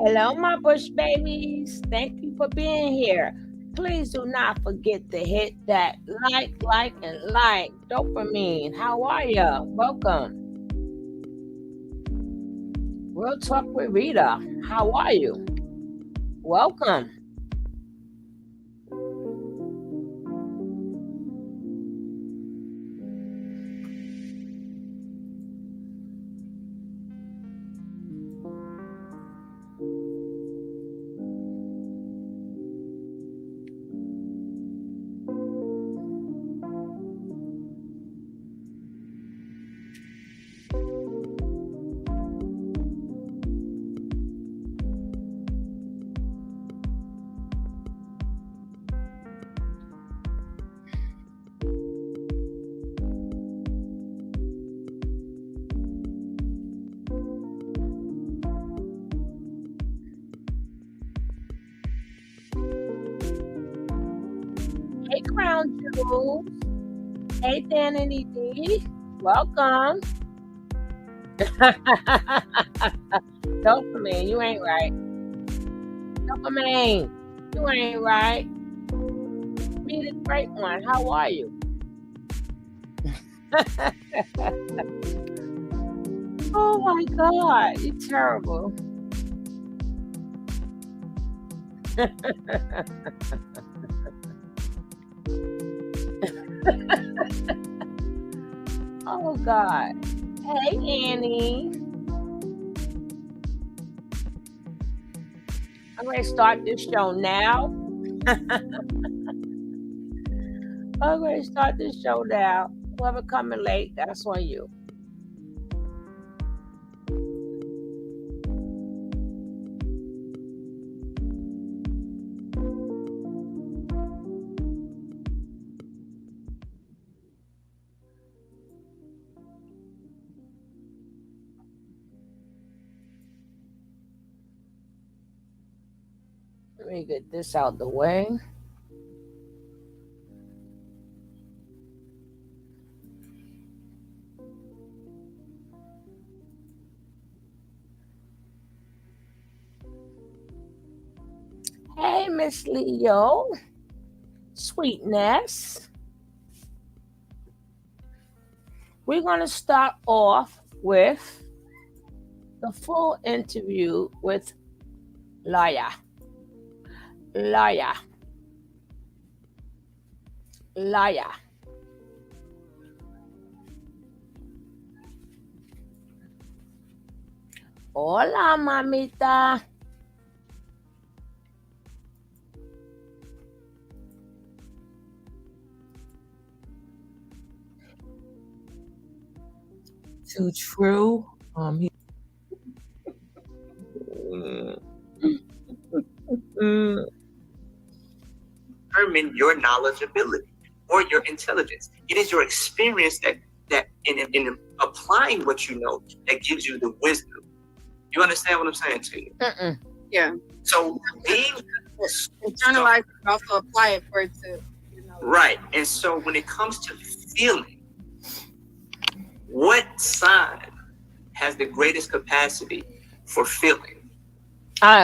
Hello, my bush babies. Thank you for being here. Please do not forget to hit that and like. Dopamine, how are ya? Welcome. Real Talk with Rita, how are you? Welcome. Hey, Crown Jewels. Hey, Danny D. Welcome. Dopamine, you ain't right. Dopamine, you ain't right. Be the great one. How are you? Oh my God, you're terrible. Oh God. Hey Annie. I'm going to start this show now. I'm going to start this show now. Whoever coming late, that's on you. Let me get this out the way. Hey, Miss Leo. Sweetness. We're going to start off with the full interview with Laya. Laya. Laya. Hola, mamita. Too true. He determine your knowledgeability or your intelligence. It is your experience that in applying what you know that gives you the wisdom. You understand what I'm saying to you? Yeah. So being internalize and also apply it for it to, right. And so when it comes to feeling, what sign has the greatest capacity for feeling?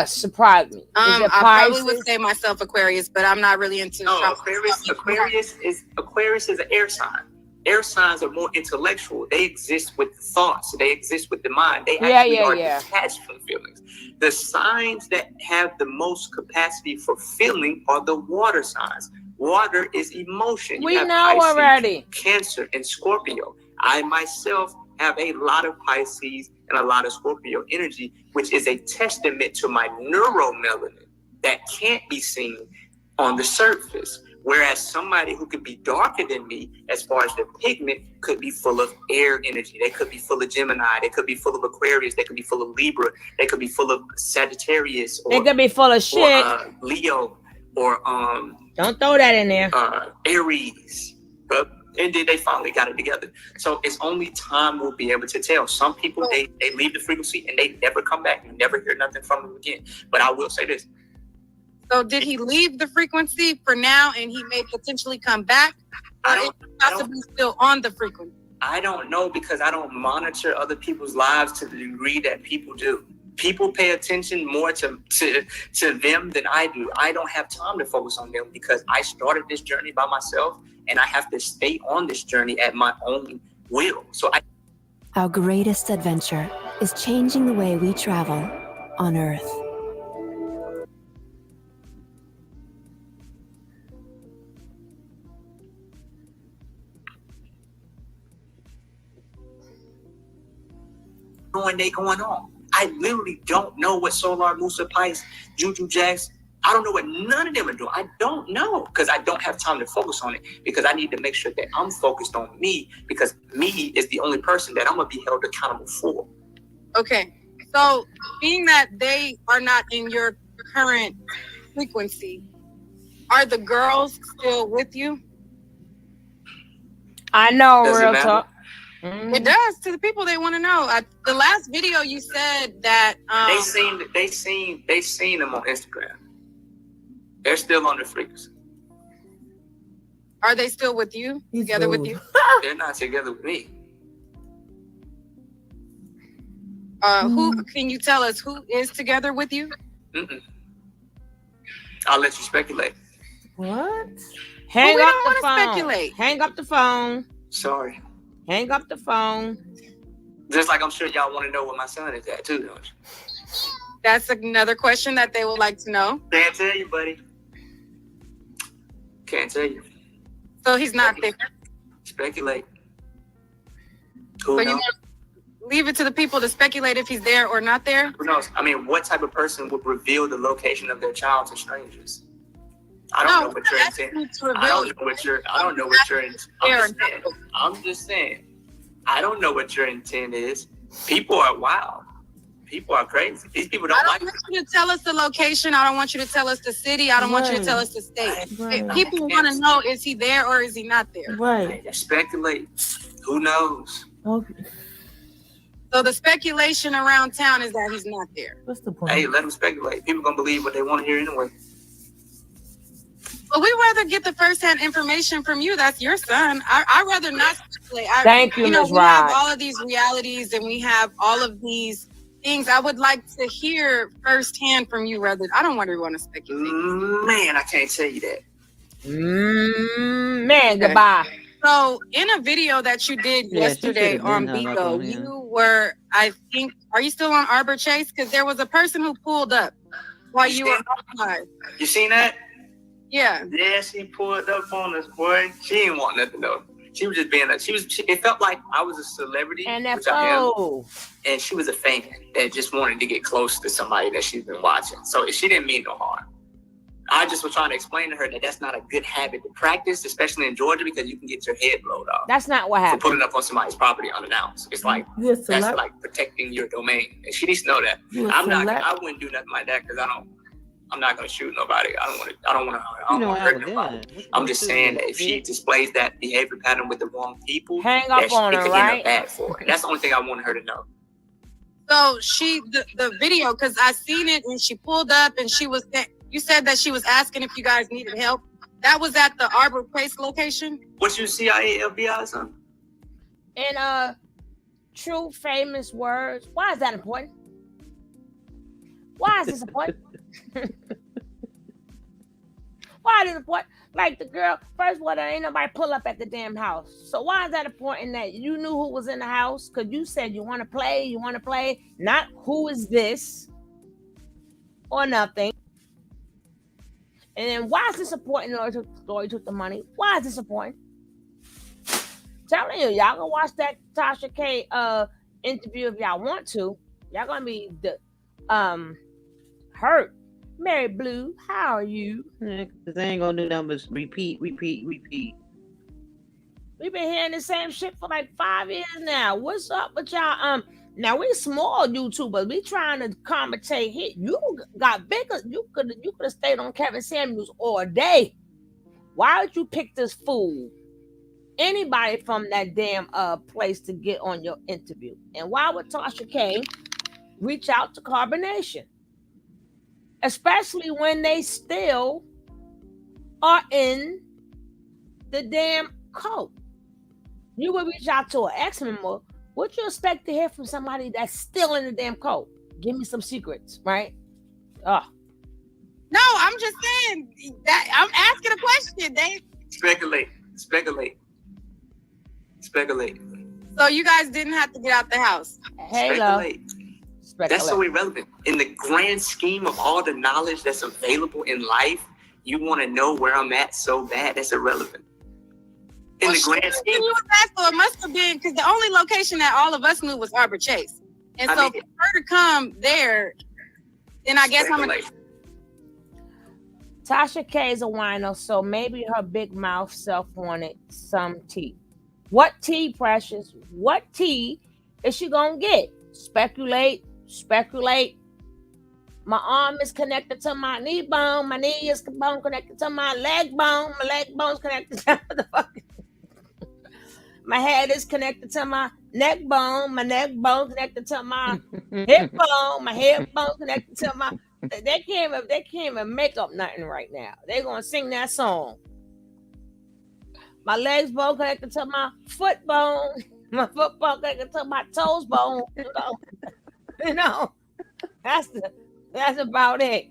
Surprised me. I probably would say myself Aquarius, but I'm not really into. No, Aquarius is an air sign. Air signs are more intellectual. They exist with thoughts. They exist with the mind. They actually are detached from feelings. The signs that have the most capacity for feeling are the water signs. Water is emotion. We know Pisces, already. Cancer and Scorpio. I myself have a lot of Pisces and a lot of Scorpio energy, which is a testament to my neuromelanin that can't be seen on the surface. Whereas somebody who could be darker than me, as far as the pigment, could be full of air energy. They could be full of Gemini. They could be full of Aquarius. They could be full of Libra. They could be full of Sagittarius. Or, they could be full of shit. Or, Leo. Or don't throw that in there. Aries. But and then they finally got it together. So it's only time we'll be able to tell. Some people they leave the frequency and they never come back. You never hear nothing from them again. But I will say this. So did he leave the frequency for now and he may potentially come back? Or is he possibly still on the frequency? I don't know because I don't monitor other people's lives to the degree that people do. People pay attention more to them than I do. I don't have time to focus on them because I started this journey by myself and I have to stay on this journey at my own will. Our greatest adventure is changing the way we travel on Earth. They going on. I literally don't know what Solar, Musa, Pice, Juju Jax. I don't know what none of them are doing. I don't know because I don't have time to focus on it because I need to make sure that I'm focused on me because me is the only person that I'm going to be held accountable for. Okay. So being that they are not in your current frequency, are the girls still with you? I know, Does it real matter? talk. It does. To the people, they want to know. The last video you said that they seen them on Instagram. They're still on the frequency. Are they still with you? He's Together with rude. you? They're not together with me. Who can you tell us who is together with you? Mm-mm. I'll let you speculate. What? Hang we up don't the wanna phone. speculate. Hang up the phone. Sorry. Hang up the phone. Just like I'm sure y'all want to know where my son is at too, don't you? That's another question that they would like to know. Can't tell you, buddy. Can't tell you. So he's not there. Speculate. So Who you knows? want to leave it to the people to speculate if he's there or not there? Who knows? I mean, what type of person would reveal the location of their child to strangers? I don't know what your intent. I don't know what your. I'm just saying. I don't know what your intent is. People are wild. People are crazy. These people don't I like. don't want you to tell us the location. I don't want you to tell us the city. I don't want you to tell us the state. Right. People want to know, is he there or is he not there? Right. Speculate. Who knows? Okay. So the speculation around town is that he's not there. What's the point? Hey, let them speculate. People gonna believe what they want to hear anyway. But we'd rather get the first-hand information from you. That's your son. I'd rather not speculate. Thank you, Ms. We have Rod. all of these realities and we have all of these things. I would like to hear firsthand from you rather. I don't want to speculate. Man, I can't tell you that. Man, goodbye. So in a video that you did Yeah, she yesterday should've been on hung up Bigo, on him. you were, I think, are you still on Arbor Chase? Because there was a person who pulled up while you were outside. You seen that? Yeah. Yeah, she pulled up on us, boy. She didn't want nothing though. She was just being it felt like I was a celebrity, which I am, NFO. and she was a fan that just wanted to get close to somebody that she's been watching. So she didn't mean no harm. I just was trying to explain to her that that's not a good habit to practice, especially in Georgia, because you can get your head blowed off That's not what for happened. putting up on somebody's property unannounced. It's like You a that's celeb? like protecting your domain, and she needs to know that. You a I'm not. celeb? I wouldn't do nothing like that because I'm not gonna shoot nobody. I don't want to. You know, I hurt was nobody. there. I'm just saying that if she displays that behavior pattern with the wrong people, Hang up on it her, could right? end up bad for her. That's the only thing I wanted her to know. So the video, because I seen it and she pulled up and you said that she was asking if you guys needed help. That was at the Arbor Place location? What you CIA, FBI, or something? In true famous words, why is that important? Why is this important? Why is it important? Like the girl, first of all, there ain't nobody pull up at the damn house. So why is that important that you knew who was in the house? Because you said you want to play, not who is this or nothing. And then why is this important in order to took the money? Why is this important? Telling you, y'all can watch that Tasha K interview if y'all want to. Y'all gonna be hurt. Mary Blue, how are you? Because they ain't going to do nothing but repeat. We've been hearing the same shit for like 5 years now. What's up with y'all? Now we small YouTubers. We trying to commentate hit. You got bigger. You could have stayed on Kevin Samuels all day. Why would you pick this fool? Anybody from that damn place to get on your interview? And why would Tasha K reach out to Carbonation? Especially when they still are in the damn cult. You would reach out to an ex-member. What you expect to hear from somebody that's still in the damn cult? Give me some secrets, right? Oh, No, I'm just saying that I'm asking a question. Speculate. So you guys didn't have to get out the house. Halo. That's so irrelevant. In the grand scheme of all the knowledge that's available in life, you want to know where I'm at so bad, that's irrelevant. In the grand scheme. So it must have been, because the only location that all of us knew was Arbor Chase. And so for her to come there, then I guess I'm Tasha K is a wino, so maybe her big mouth self wanted some tea. What tea, Precious? What tea is she gonna get? Speculate. My arm is connected to my knee bone. My knee is connected to my leg bone. My leg bone's connected to the fucking. My head is connected to my neck bone. My neck bone connected to my hip bone. My hip bone connected to my. They can't even make up nothing right now. They're gonna sing that song. My legs bone connected to my foot bone. My foot bone connected to my toes bone. You know. That's about it.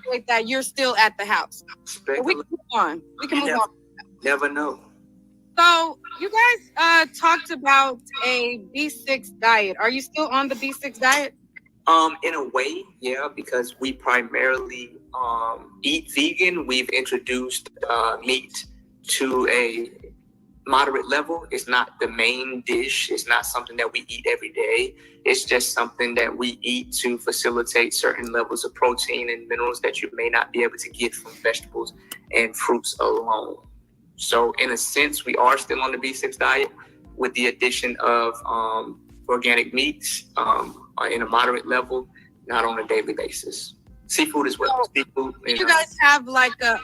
like that. You're still at the house. We can move on. Never know. So you guys talked about a B6 diet. Are you still on the B6 diet? In a way, yeah, because we primarily eat vegan. We've introduced meat to a moderate level. It's not the main dish. It's not something that we eat every day. It's just something that we eat to facilitate certain levels of protein and minerals that you may not be able to get from vegetables and fruits alone. So in a sense, we are still on the B6 diet with the addition of organic meats in a moderate level, not on a daily basis. Seafood as well. Seafood. You guys have like a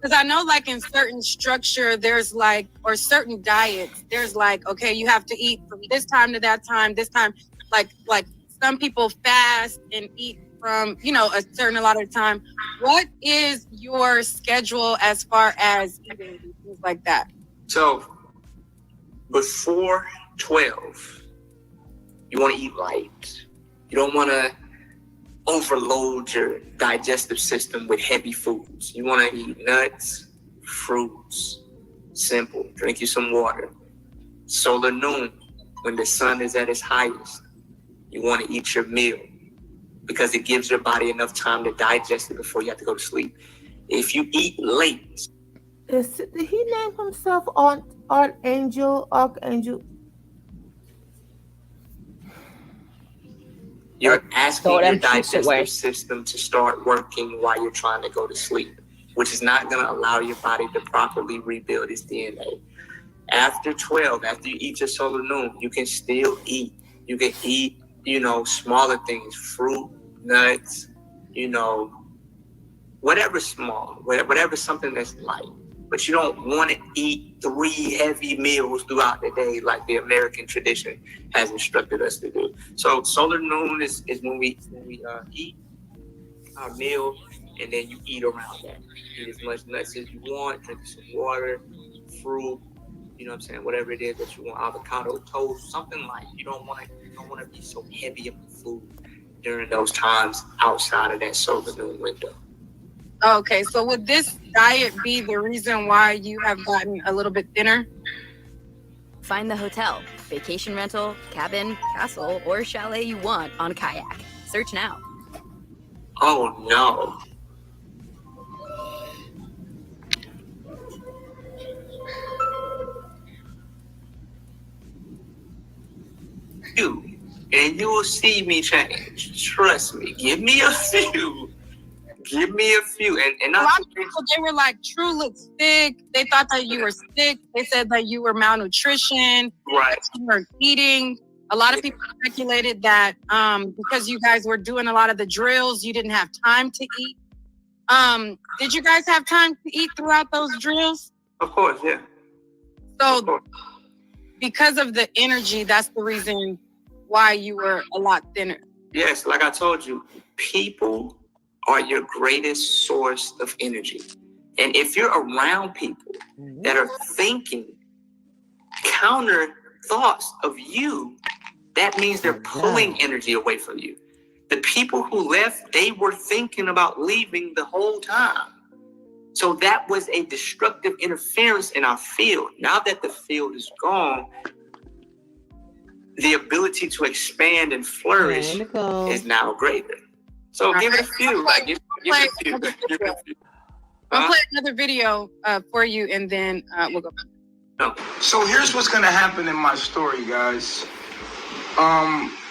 because I know like in certain structure there's like, or certain diets, there's like, okay, you have to eat from this time to that time, this time, like some people fast and eat from, a certain allotted time. What is your schedule as far as eating things like that? So before 12, you want to eat light. You don't want to overload your digestive system with heavy foods. You want to eat nuts, fruits, simple. Drink you some water. Solar noon, when the sun is at its highest, you want to eat your meal because it gives your body enough time to digest it before you have to go to sleep. If you eat late. Did he name himself Archangel? You're asking your digestive system to start working while you're trying to go to sleep, which is not going to allow your body to properly rebuild its DNA. After 12, after you eat your solar noon, you can still eat. You can eat, smaller things, fruit, nuts, whatever small, whatever something that's light. But you don't want to eat 3 heavy meals throughout the day like the American tradition has instructed us to do. So solar noon is when we eat our meal, and then you eat around that. Eat as much nuts as you want, drink some water, fruit, whatever it is that you want, avocado toast, something like. You don't want to be so heavy of food during those times outside of that solar noon window. Okay, so would this diet be the reason why you have gotten a little bit thinner? Find the hotel, vacation rental, cabin, castle, or chalet you want on Kayak. Search now. Oh no. And you will see me change. Trust me. Give me a few. And a lot of people, they were like truly sick. They thought that you were sick. They said that you were malnutrition. Right. You were eating. A lot of people speculated that because you guys were doing a lot of the drills, you didn't have time to eat. Did you guys have time to eat throughout those drills? Of course, yeah. So because of the energy, that's the reason why you were a lot thinner. Yes, like I told you, people are your greatest source of energy. And if you're around people that are thinking counter thoughts of you, that means they're pulling energy away from you. The people who left, they were thinking about leaving the whole time. So that was a destructive interference in our field. Now that the field is gone, the ability to expand and flourish is now greater. So give it a few. Like, give it a few. I'll play another video for you, and then we'll go back. No. So here's what's gonna happen in my story, guys.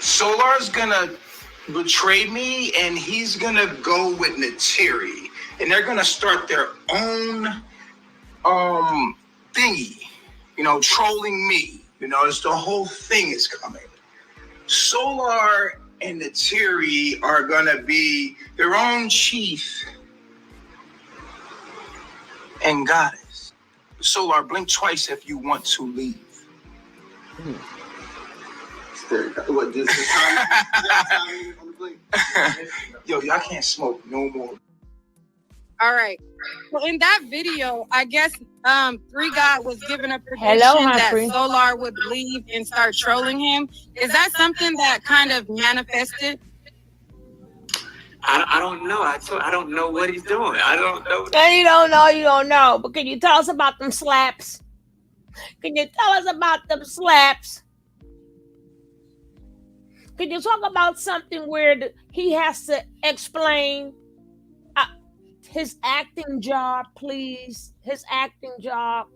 Solar's gonna betray me, and he's gonna go with Nateri, and they're gonna start their own thingy, you know, trolling me. You know, it's the whole thing is coming. Solar and Nateri are gonna be their own chief and goddess. Solar, blink twice if you want to leave. What, this is time on the blink? Yo, y'all can't smoke no more. All right. Well, in that video, I guess Three God was given a prediction Hello, that Humphrey. Solar would leave and start trolling him. Is that something that kind of manifested? I don't know. I don't know what he's doing. I don't know. And you don't know. But can you tell us about them slaps? Can you tell us about them slaps? Can you talk about something where he has to explain his acting job, please? His acting job.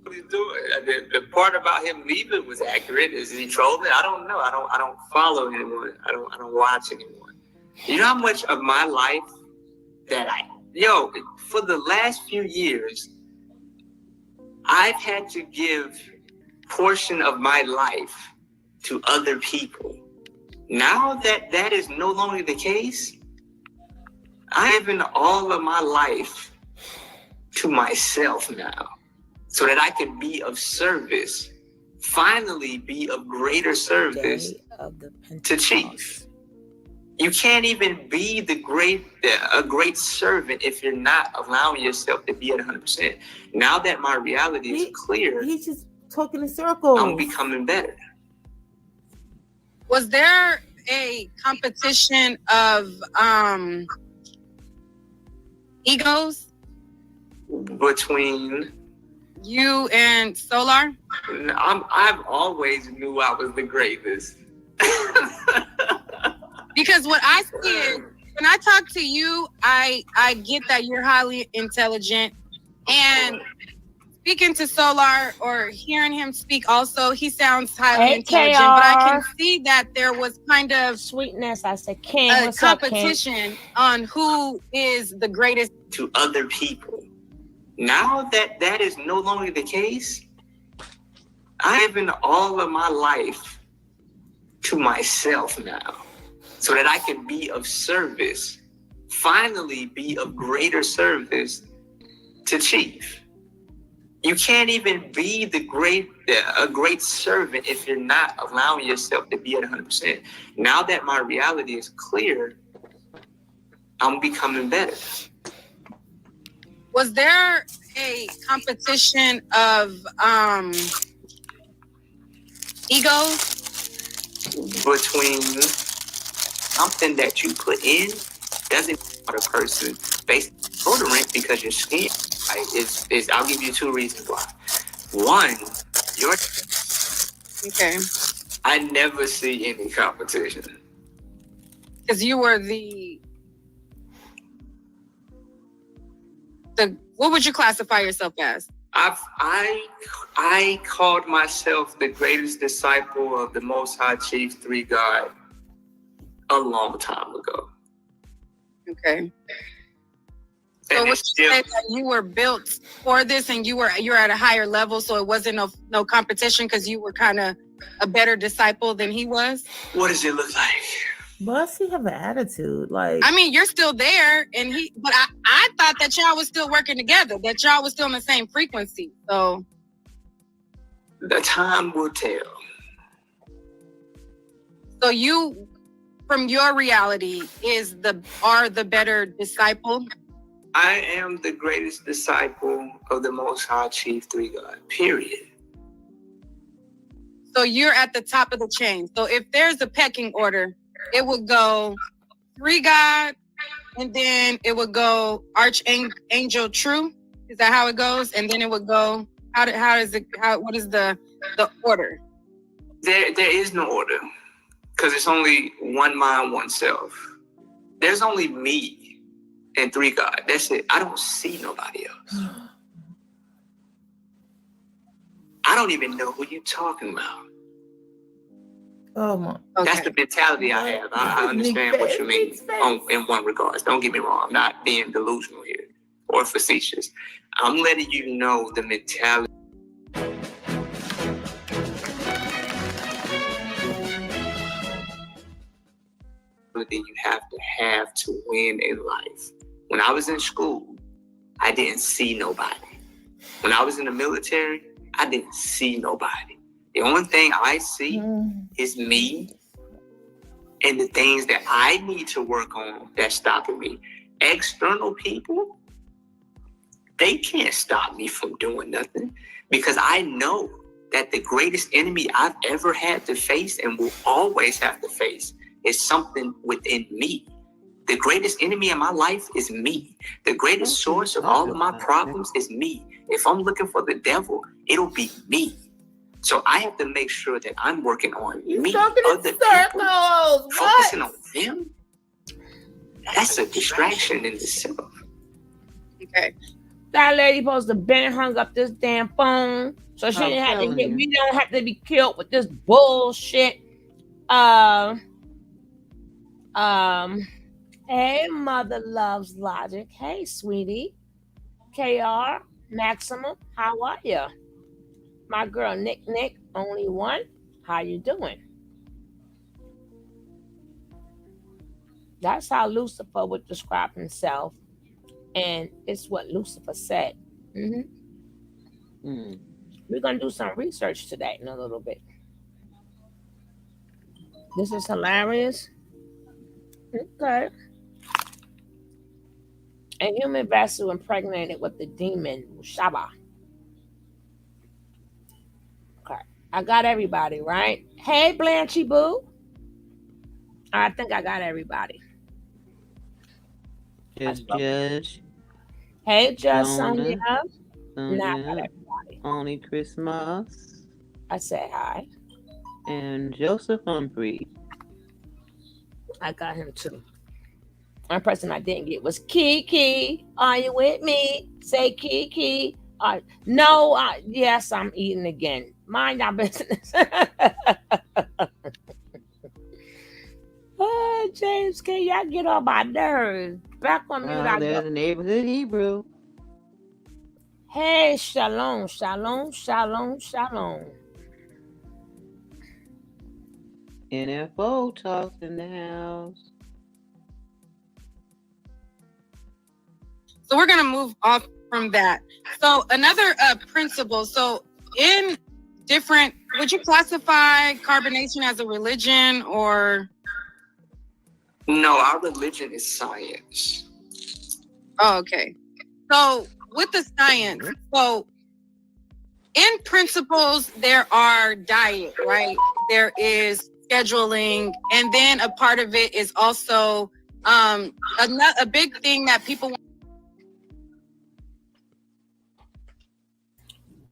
What he's doing. The part about him leaving was accurate. Is he trolling? I don't know. I don't follow anyone. I don't watch anyone. You know how much of my life that for the last few years, I've had to give portion of my life to other people. Now that that is no longer the case, I've given all of my life to myself now, so that I can be of service, finally be of greater service to Chief. You can't even be a great servant if you're not allowing yourself to be at 100%. Now that my reality is clear, He's just talking in circles. I'm becoming better. Was there a competition of egos Between you and Solar? I've always knew I was the greatest. Because what I see is, when I talk to you, I get that you're highly intelligent. And speaking to Solar or hearing him speak also, he sounds highly intelligent. But I can see that there was kind of sweetness. I said, Ken, a competition on who is the greatest to other people. Now that that is no longer the case, I've given all of my life to myself now, so that I can be of service, finally be of greater service to Chief. You can't even be a great servant if you're not allowing yourself to be at 100%. Now that my reality is clear, I'm becoming better. Was there a competition of egos? Between something that you put in doesn't make a person based on odorant because your skin is I'll give you two reasons why. One, I never see any competition. Because you were the what would you classify yourself as? I called myself the greatest disciple of the Most High Chief Three God a long time ago. Okay. So would you say that you were built for this, and you're at a higher level, so it wasn't no competition because you were kind of a better disciple than he was? What does it look like? Must he have an attitude? Like, I mean, you're still there, but I thought that y'all was still working together, that y'all was still in the same frequency. So the time will tell. So you, from your reality, are the better disciple? I am the greatest disciple of the Most High Chief Three God, period. So you're at the top of the chain. So if there's a pecking order, it would go Three God, and then it would go Archangel True. Is that how it goes? And then it would go, what is the order? There is no order, because it's only one mind, one self. There's only me and Three God. That's it. I don't see nobody else. I don't even know who you're talking about. Oh my. Okay. That's the mentality I have. I understand what you mean in one regards. Don't get me wrong. I'm not being delusional here or facetious. I'm letting you know the mentality you have to win in life. When I was in school, I didn't see nobody. When I was in the military, I didn't see nobody. The only thing I see is me and the things that I need to work on that's stopping me. External people, they can't stop me from doing nothing, because I know that the greatest enemy I've ever had to face and will always have to face is something within me. The greatest enemy in my life is me. The greatest source of all of my problems is me. If I'm looking for the devil, it'll be me. So I have to make sure that I'm working on me. Other people, focusing on them, that's a distraction in itself. Okay. That lady supposed to been hung up this damn phone, so she didn't have to get. We don't have to be killed with this bullshit. Hey, Mother Loves Logic. Hey, sweetie. KR, Maximum, how are you? My girl, Nick, only one. How you doing? That's how Lucifer would describe himself. And it's what Lucifer said. We're going to do some research today in a little bit. This is hilarious. Okay. A human vessel impregnated with the demon Shaba. Okay. I got everybody, right? Hey, Blanchy Boo. I think I got everybody. Judge. Hey, Just Sonia. Nah, I got everybody. Only Christmas. I said hi. And Joseph Humphrey. I got him too. One person I didn't get was Kiki. Are you with me? Say Kiki. No, yes, I'm eating again. Mind your business. Oh, James, can y'all get on my nerves? Back on mute. There's a neighborhood Hebrew. Hey, shalom. NFO talks in the house. So we're going to move off from that. So another principle. So in different, would you classify carbonation as a religion or? No, our religion is science. Oh, okay. So with the science, so in principles, there are diet, right? There is scheduling. And then a part of it is also a big thing that people want.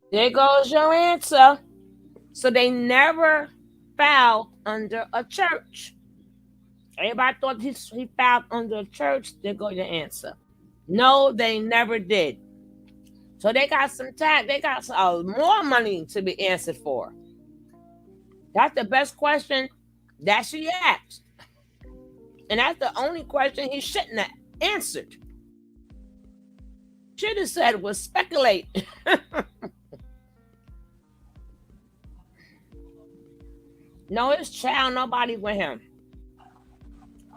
There goes your answer. So they never filed under a church. Everybody thought he filed under a church. There goes your answer. No, they never did. So they got some time. They got more money to be answered for. That's the best question that she asked. And that's the only question he shouldn't have answered. Should have said was speculate. No, it's child, nobody with him.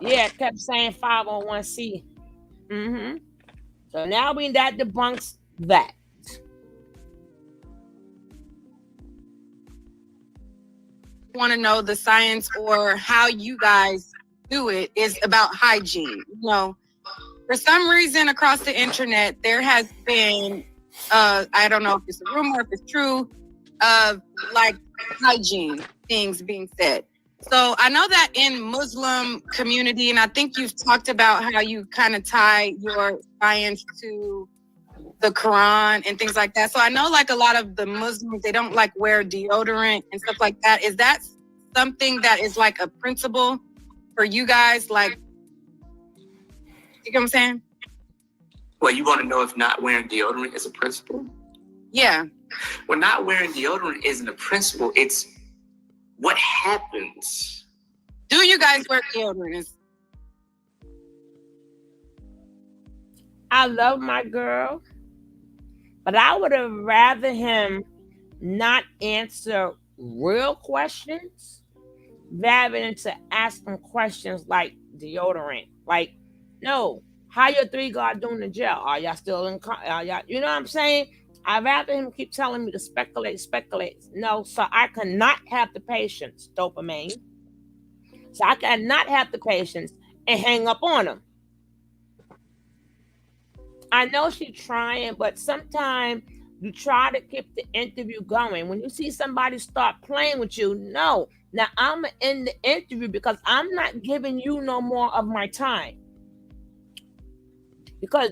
Yeah, it kept saying 501c. So now that debunks that. Want to know the science or how you guys do it is about hygiene. You know, for some reason across the internet, there has been, I don't know if it's a rumor, if it's true, of like hygiene things being said. So I know that in Muslim community, and I think you've talked about how you kind of tie your science to the Quran and things like that. So I know like a lot of the Muslims, they don't like wear deodorant and stuff like that. Is that something that is like a principle for you guys? Like, you know what I'm saying? Well, you want to know if not wearing deodorant is a principle? Yeah. Well, not wearing deodorant isn't a principle. It's what happens. Do you guys wear deodorant? I love my girl, but I would have rather him not answer real questions rather than to ask him questions like deodorant. Like, no, how your 3 God doing in jail? Are y'all still in? Are y'all, you know what I'm saying? I'd rather him keep telling me to speculate. No, so I cannot have the patience, dopamine. So I cannot have the patience and hang up on him. I know she's trying, but sometimes you try to keep the interview going. When you see somebody start playing with you, no. Now I'm going to end the interview because I'm not giving you no more of my time. Because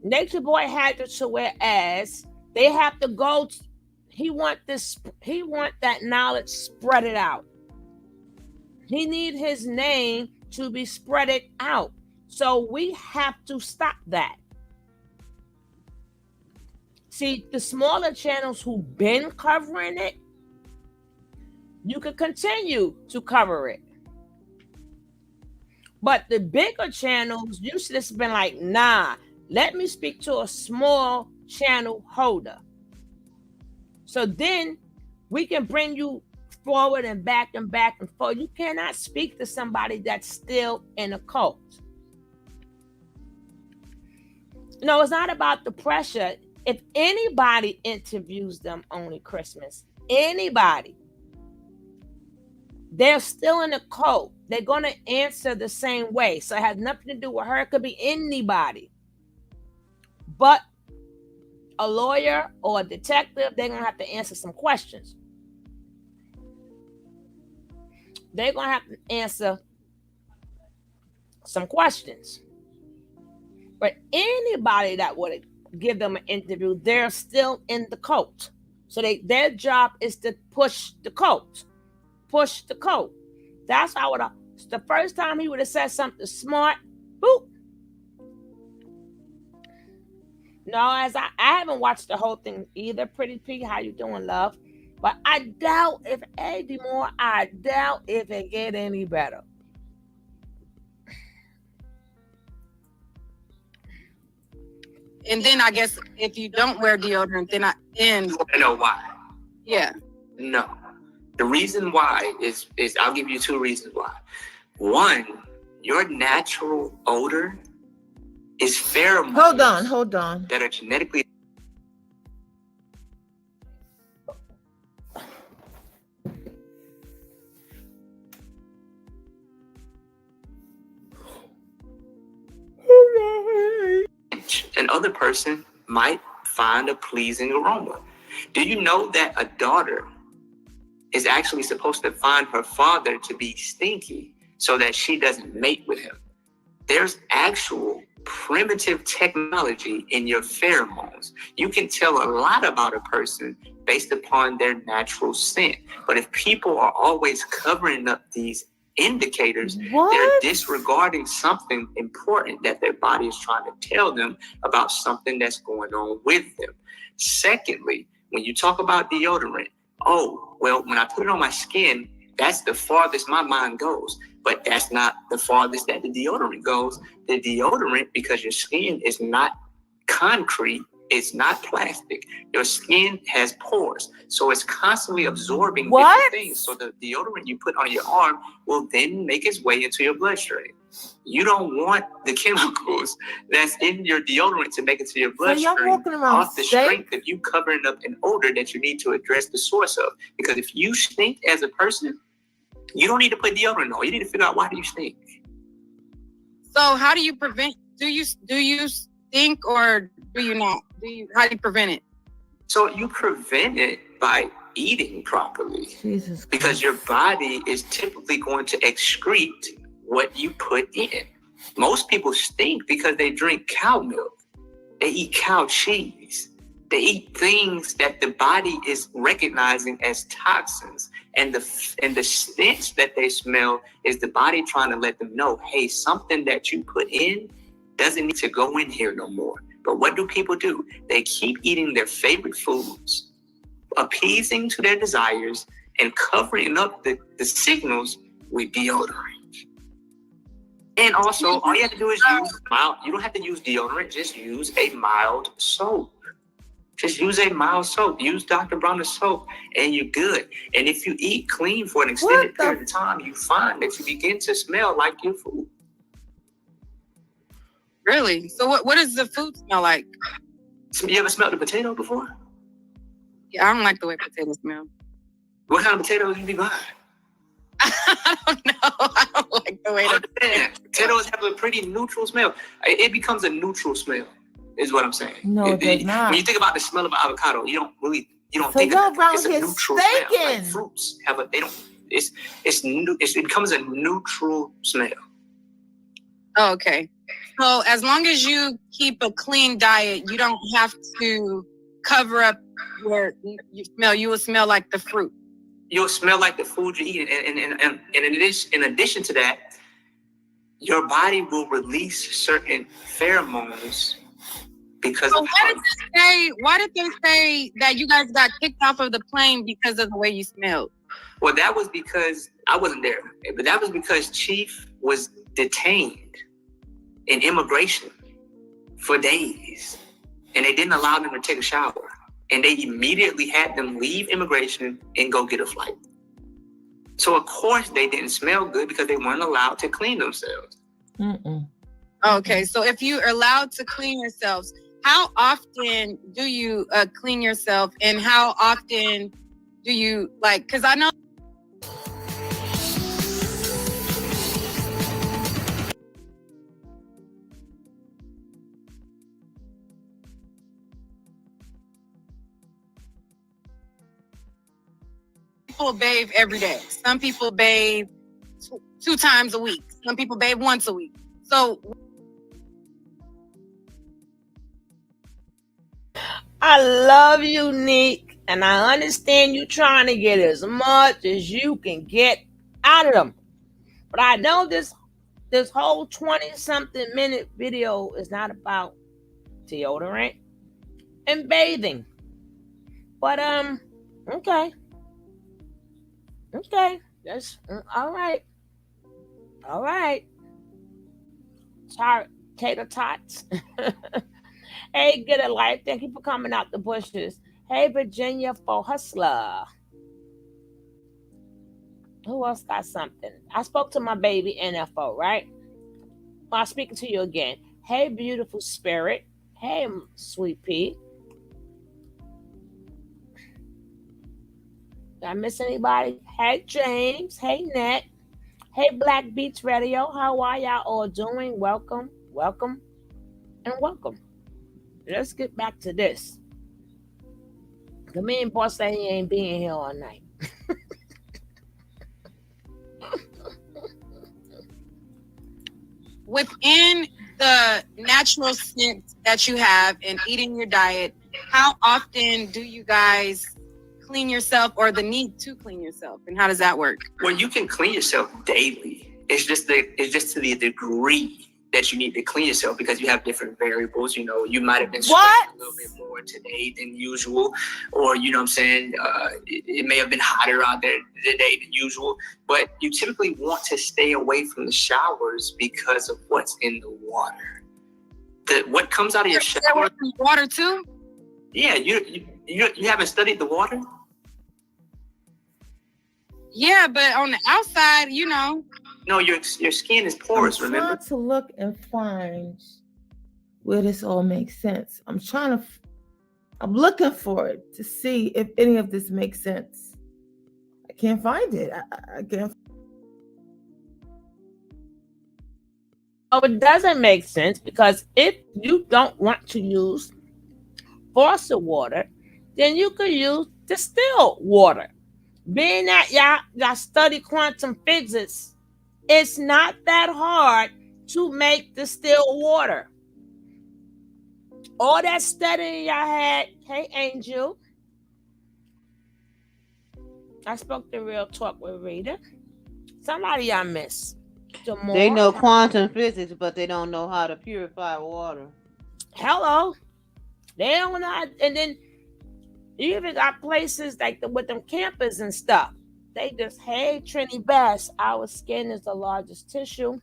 Naatureboy had to whereas they have to go. He want that knowledge spread it out. He need his name to be spread it out. So we have to stop that. See, the smaller channels who been covering it, you can continue to cover it. But the bigger channels, you should have been like, nah, let me speak to a small channel holder. So then we can bring you forward and back and forth. You cannot speak to somebody that's still in a cult. No, it's not about the pressure. If anybody interviews them only Christmas, anybody, they're still in a cult. They're going to answer the same way. So it has nothing to do with her. It could be anybody. But a lawyer or a detective, they're going to have to answer some questions. They're going to have to answer some questions. But anybody that would give them an interview, they're still in the cult. So their job is to push the cult. Push the cult. That's how the first time he would have said something smart, boop. No, as I haven't watched the whole thing either. Pretty P, how you doing, love? But I doubt if anymore, I doubt if it get any better. And then I guess if you don't wear deodorant, then You want to know why? Yeah. No. The reason why is I'll give you 2 reasons why. One, your natural odor is pheromones. Hold on. That are genetically. Another person might find a pleasing aroma. Do you know that a daughter is actually supposed to find her father to be stinky so that she doesn't mate with him? There's actual primitive technology in your pheromones. You can tell a lot about a person based upon their natural scent. But if people are always covering up these indicators, they're disregarding something important that their body is trying to tell them about something that's going on with them. Secondly, when you talk about deodorant, oh, well, when I put it on my skin, that's the farthest my mind goes. But that's not the farthest that the deodorant goes. The deodorant, because your skin is not concrete, it's not plastic. Your skin has pores. So it's constantly absorbing different things. So the deodorant you put on your arm will then make its way into your bloodstream. You don't want the chemicals that's in your deodorant to make it to your bloodstream off the strength of you covering up an odor that you need to address the source of. Because if you stink as a person, you don't need to put deodorant on. You need to figure out why do you stink. So how do you prevent do you stink or do you not? How do you prevent it? So you prevent it by eating properly. Jesus Christ. Because your body is typically going to excrete what you put in. Most people stink because they drink cow milk. They eat cow cheese. They eat things that the body is recognizing as toxins. And the stench that they smell is the body trying to let them know, hey, something that you put in doesn't need to go in here no more. But what do people do? They keep eating their favorite foods, appeasing to their desires, and covering up the signals with deodorant. And also, all you have to do is use mild. You don't have to use deodorant. Just use a mild soap. Just use a mild soap. Use Dr. Bronner's soap, and you're good. And if you eat clean for an extended period of time, you find that you begin to smell like your food. Really? So what does the food smell like? You ever smelled a potato before? Yeah, I don't like the way potatoes smell. What kind of potatoes you be buying? I don't know. I don't like the way potatoes have a pretty neutral smell. It becomes a neutral smell, is what I'm saying. No, it does not. When you think about the smell of avocado, you don't so think y'all of it. around It's a here neutral smell. Like staking. fruits have a it becomes a neutral smell. Oh, okay. So as long as you keep a clean diet, you don't have to cover up where you smell. You will smell like the fruit. You'll smell like the food you eat. And in addition to that, your body will release certain pheromones because so of why did they say that you guys got kicked off of the plane because of the way you smelled? Well, that was because I wasn't there, but that was because Chief was detained in immigration for days, and they didn't allow them to take a shower. And they immediately had them leave immigration and go get a flight. So of course they didn't smell good because they weren't allowed to clean themselves. Okay, so if you are allowed to clean yourselves, how often do you clean yourself, and how often do you because I know people bathe every day. Some people bathe 2 times a week. Some people bathe once a week. So I love you, Nick, and I understand you trying to get as much as you can get out of them. But I know this whole 20-something minute video is not about deodorant and bathing. But okay. That's all right. Sorry, tater tots. Hey, Get a Life. Thank you for coming out the bushes. Hey, Virginia for Hustler. Who else got something? I spoke to my baby NFO, right? Well, I'm speaking to you again. Hey, beautiful spirit. Hey, sweet pea. Did I miss anybody? Hey, James. Hey, Nat. Hey, Black Beats Radio. How are y'all all doing? Welcome, and welcome. Let's get back to this. The main boss say he ain't being here all night. within the natural sense that you have in eating your diet, how often do you guys clean yourself, or the need to clean yourself, and how does that work? Well, you can clean yourself daily. It's just to the degree that you need to clean yourself, because you have different variables. You know, you might have been sweating a little bit more today than usual, or you know what I'm saying, it may have been hotter out there today than usual. But you typically want to stay away from the showers because of what's in the water. What comes out of your shower? Water too? Yeah, you haven't studied the water? Yeah, but on the outside, you know. No, your skin is porous, I'm remember? trying to look and find where this all makes sense. I'm looking for it to see if any of this makes sense. I can't find it. I can't. So it doesn't make sense because if you don't want to use faucet water, then you could use distilled water. Being that y'all study quantum physics, it's not that hard to make distilled water. All that studying y'all had, hey Angel, I spoke the real talk with Rita. Somebody I miss. They know quantum physics, but they don't know how to purify water. Hello. They don't know. And then you even got places like with them campers and stuff. They just, hey, Trini Bass, our skin is the largest tissue.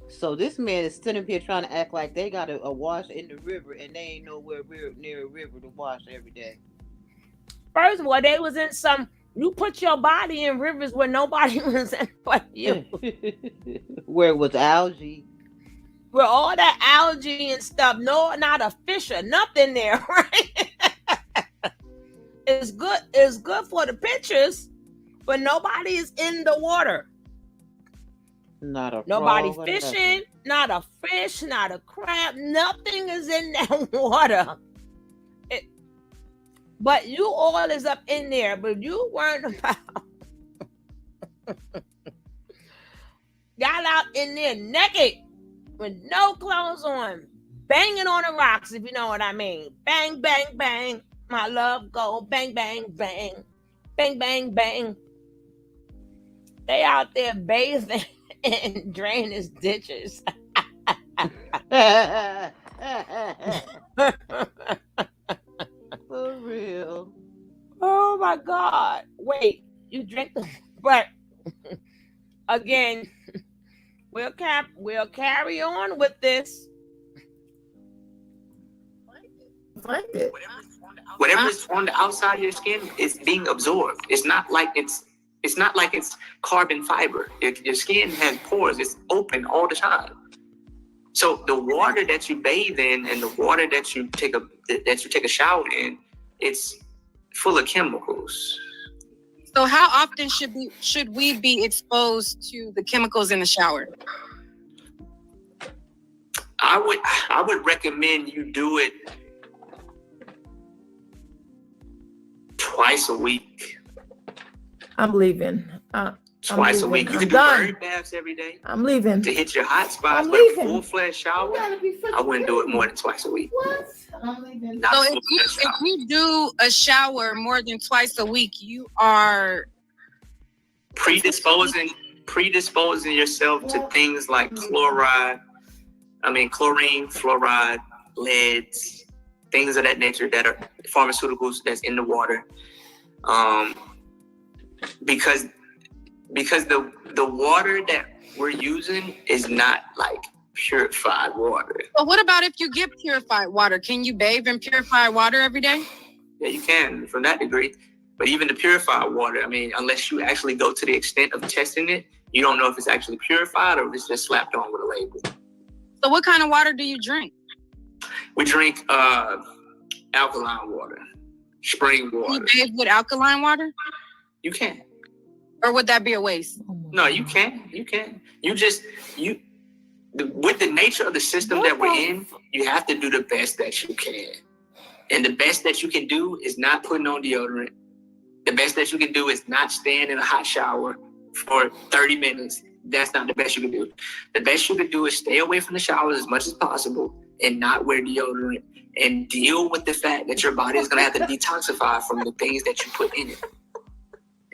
So this man is sitting up here trying to act like they got a wash in the river and they ain't nowhere near a river to wash every day. First of all, they was in some, you put your body in rivers where nobody was in but you. Where it was algae. Where all that algae and stuff, no, not a fish or nothing there, right? It's good for the pictures, but nobody is in the water. Not a nobody frog, fishing, not a fish, not a crab, nothing is in that water. But you all is up in there, but you weren't about got out in there naked with no clothes on, banging on the rocks, if you know what I mean. Bang, bang, bang. My love go bang, bang, bang. Bang, bang, bang. They out there bathing in drainage ditches. For real. Oh my God. Wait, you drink the but again, we'll carry on with this. Whatever's on the outside of your skin is being absorbed. It's not like it's carbon fiber. Your skin has pores. It's open all the time. So the water that you bathe in and the water that you take a shower in, it's full of chemicals. So how often should we be exposed to the chemicals in the shower? I would recommend you do it twice a week. I'm leaving. Twice a week. You can do bird baths every day. I'm leaving. To hit your hot spots, but a full-fledged shower, I wouldn't do it more than twice a week. What? I'm leaving. So if you do a shower more than twice a week, you are predisposing yourself to things like chlorine, fluoride, leads, things of that nature that are pharmaceuticals that's in the water. Because the water that we're using is not like purified water. But what about if you get purified water? Can you bathe in purified water every day? Yeah, you can from that degree. But even the purified water, unless you actually go to the extent of testing it, you don't know if it's actually purified or if it's just slapped on with a label. So what kind of water do you drink? We drink alkaline water, spring water. You bathe with alkaline water? You can. Or would that be a waste? No, you can. You can. With the nature of the system that we're in, you have to do the best that you can. And the best that you can do is not putting on deodorant. The best that you can do is not staying in a hot shower for 30 minutes. That's not the best you can do. The best you can do is stay away from the showers as much as possible and not wear deodorant and deal with the fact that your body is going to have to detoxify from the things that you put in it.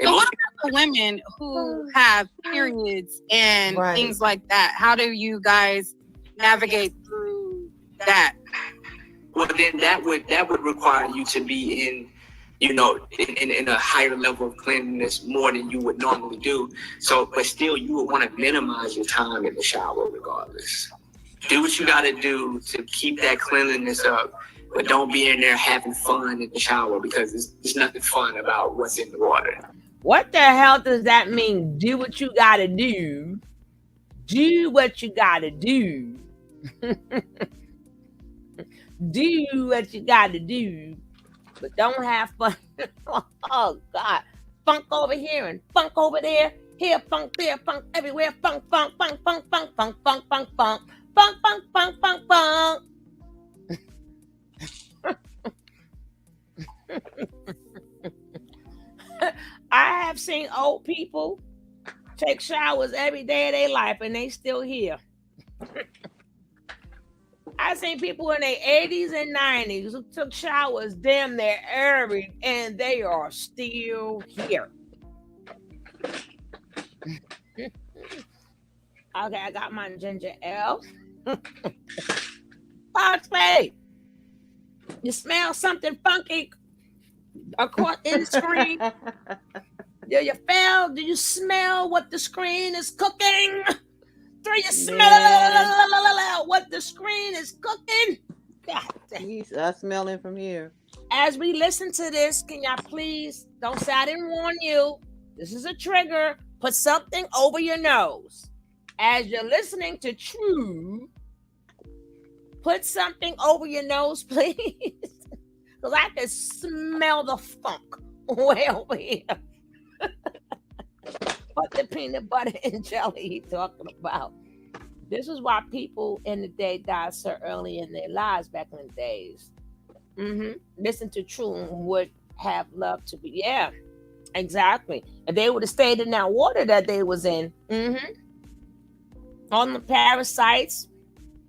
So what about the women who have periods and things like that? How do you guys navigate through that? Well, then that would require you to be in a higher level of cleanliness more than you would normally do. So, but still, you would want to minimize your time in the shower regardless. Do what you got to do to keep that cleanliness up, but don't be in there having fun in the shower because there's nothing fun about what's in the water. What the hell does that mean? Do what you got to do. Do what you got to do. Do what you got to do. But don't have fun. Oh, God. Funk over here and funk over there. Here funk, there funk, everywhere funk, funk, funk, funk, funk, funk, funk, funk, funk, funk, funk, funk, funk, funk. I have seen old people take showers every day of their life and they still here. I seen people in their 80s and 90s who took showers damn near every, and they are still here. Okay, I got my ginger ale. Foxley, you smell something funky across in the screen? Do you smell what the screen is cooking? Do you smell what the screen is cooking? God damn. I smell it from here. As we listen to this, can y'all please, don't say I didn't warn you. This is a trigger. Put something over your nose. As you're listening to True, put something over your nose, please. Because I can smell the funk way over here. What the peanut butter and jelly he talking about? This is why people in the day died so early in their lives back in the days. Listen to True and would have loved to be. Yeah, exactly. If they would have stayed in that water that they was in. On the parasites,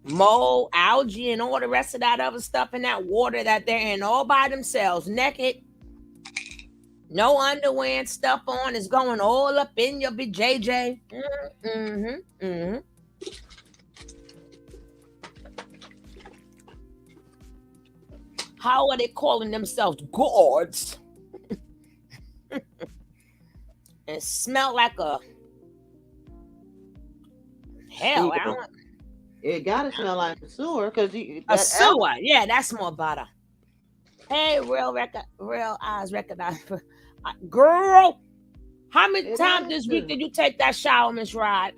mold, algae, and all the rest of that other stuff in that water that they're in all by themselves, naked. No underwear and stuff on, is going all up in your BJJ. How are they calling themselves gourds? And smell like a hell. It gotta smell like a sewer because a sewer. Yeah, that's more better. Hey, real eyes recognize. Girl, how many times this week did you take that shower, Miss Rod?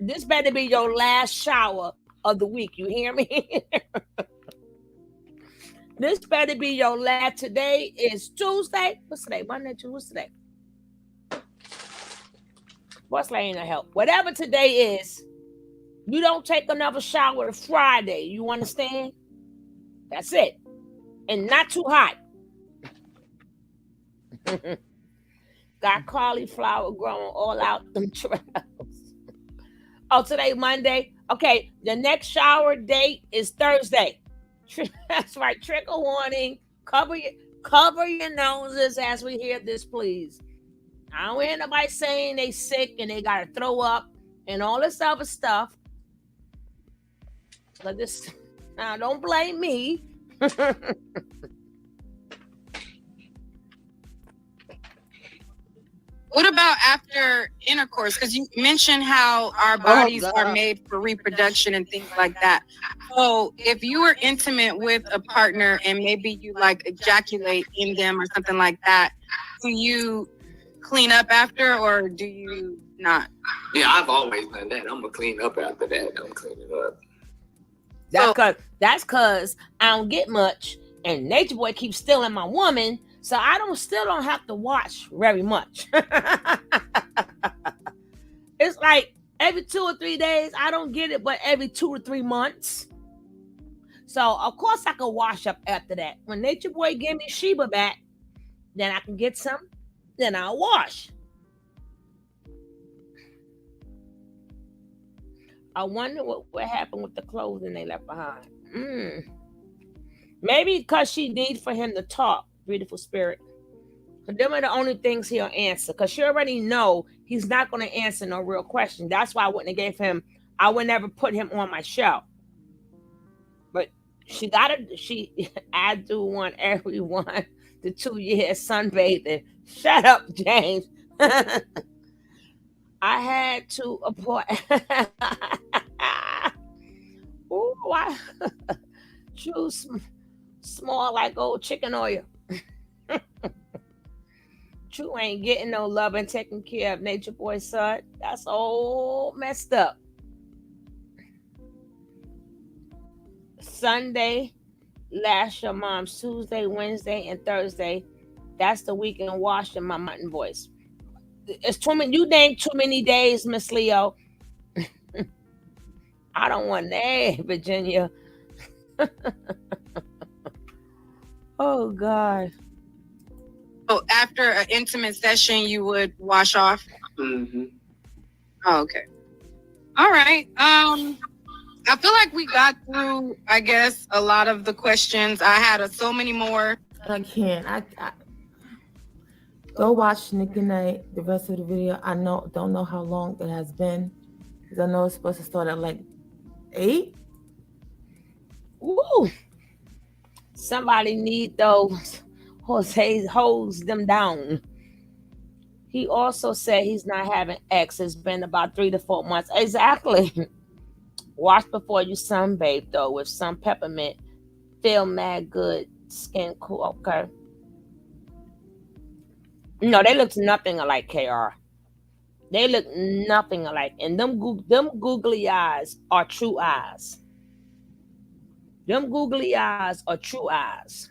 This better be your last shower of the week. You hear me? This better be your last. Today is Tuesday. What's today? Monday, Tuesday. What's today? What's laying to help? Whatever today is, you don't take another shower Friday. You understand? That's it. And not too hot. Got cauliflower growing all out them trails. Oh, today Monday. Okay, the next shower date is Thursday. That's right. Trigger warning. Cover your noses as we hear this, please. I don't hear nobody saying they sick and they gotta throw up and all this other stuff. But this now, don't blame me. What about after intercourse? Because you mentioned how our bodies are made for reproduction and things like that. So if you were intimate with a partner and maybe you like ejaculate in them or something like that, do you clean up after or do you not? Yeah, I've always done that. I'm gonna clean up after that. I'm cleaning up. That's cause I don't get much, and Naatureboy keeps stealing my woman, so I still don't have to watch very much. It's like every 2 or 3 days. I don't get it, but every 2 or 3 months. So of course I can wash up after that. When Naatureboy give me Sheba back, then I can get some. Then I'll wash. I wonder what happened with the clothing they left behind. Maybe because she needs for him to talk, beautiful spirit. Them are the only things he'll answer. Because she already know he's not going to answer no real question. That's why I wouldn't have gave him, I would never put him on my show. But I do want everyone the 2 years sunbathing. Shut up, James. I had to abort. Ooh, why? Choose small like old chicken oil. True ain't getting no love and taking care of Naatureboy's son. That's all messed up. Sunday, lash your mom's Tuesday, Wednesday, and Thursday. That's the weekend washing my mutton voice. It's too many. You named too many days, Miss Leo. I don't want that, Virginia. Oh God. So after an intimate session, you would wash off? Mm-hmm. Oh, okay. All right. I feel like we got through, I guess, a lot of the questions. I had so many more. I can't. I go watch Nick and Night, the rest of the video. Don't know how long it has been, because I know it's supposed to start at like 8. Woo! Somebody need those Jose hose them down. He also said he's not having X. It's been about 3 to 4 months. Exactly. Wash before you sunbathe though with some peppermint. Feel mad good. Skin cool. Okay. No, they look nothing alike, KR. They look nothing alike. And them googly eyes are true eyes. Them googly eyes are true eyes.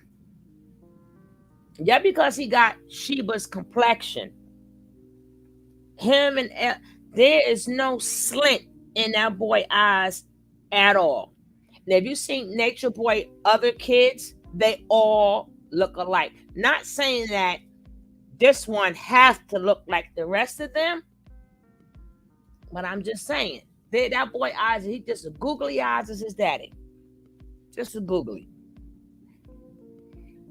Yeah, because he got Sheba's complexion. Him and there is no slint in that boy eyes at all. And if you seen Naatureboy other kids, they all look alike. Not saying that this one has to look like the rest of them, but I'm just saying that boy eyes, he just a googly eyes as his daddy. Just a googly.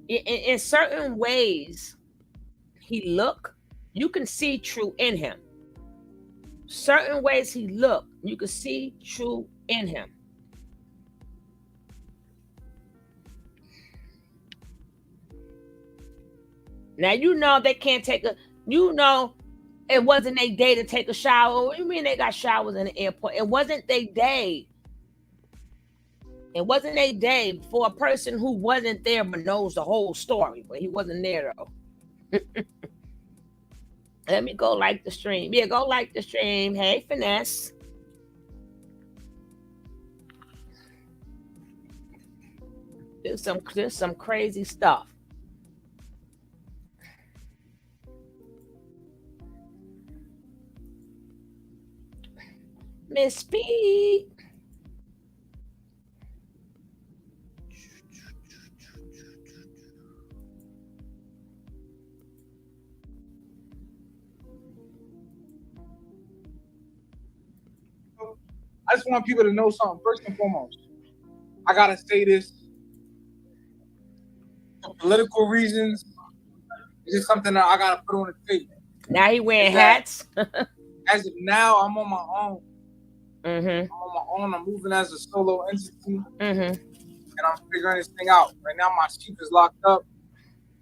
In certain ways, he look, you can see true in him. Certain ways he look, you can see true in him. Now you know they can't take a. You know, it wasn't their day to take a shower. What do you mean they got showers in the airport? It wasn't their day. It wasn't their day for a person who wasn't there but knows the whole story. But he wasn't there though. Let me go like the stream. Yeah, go like the stream. Hey, Finesse. There's some crazy stuff. Miss P. I just want people to know something. First and foremost, I gotta say this for political reasons. It's just something that I gotta put on the tape. Now he wearing hats. As of now, I'm on my own. Mm-hmm. I'm on my own. I'm moving as a solo entity, mm-hmm. and I'm figuring this thing out. Right now, my chief is locked up,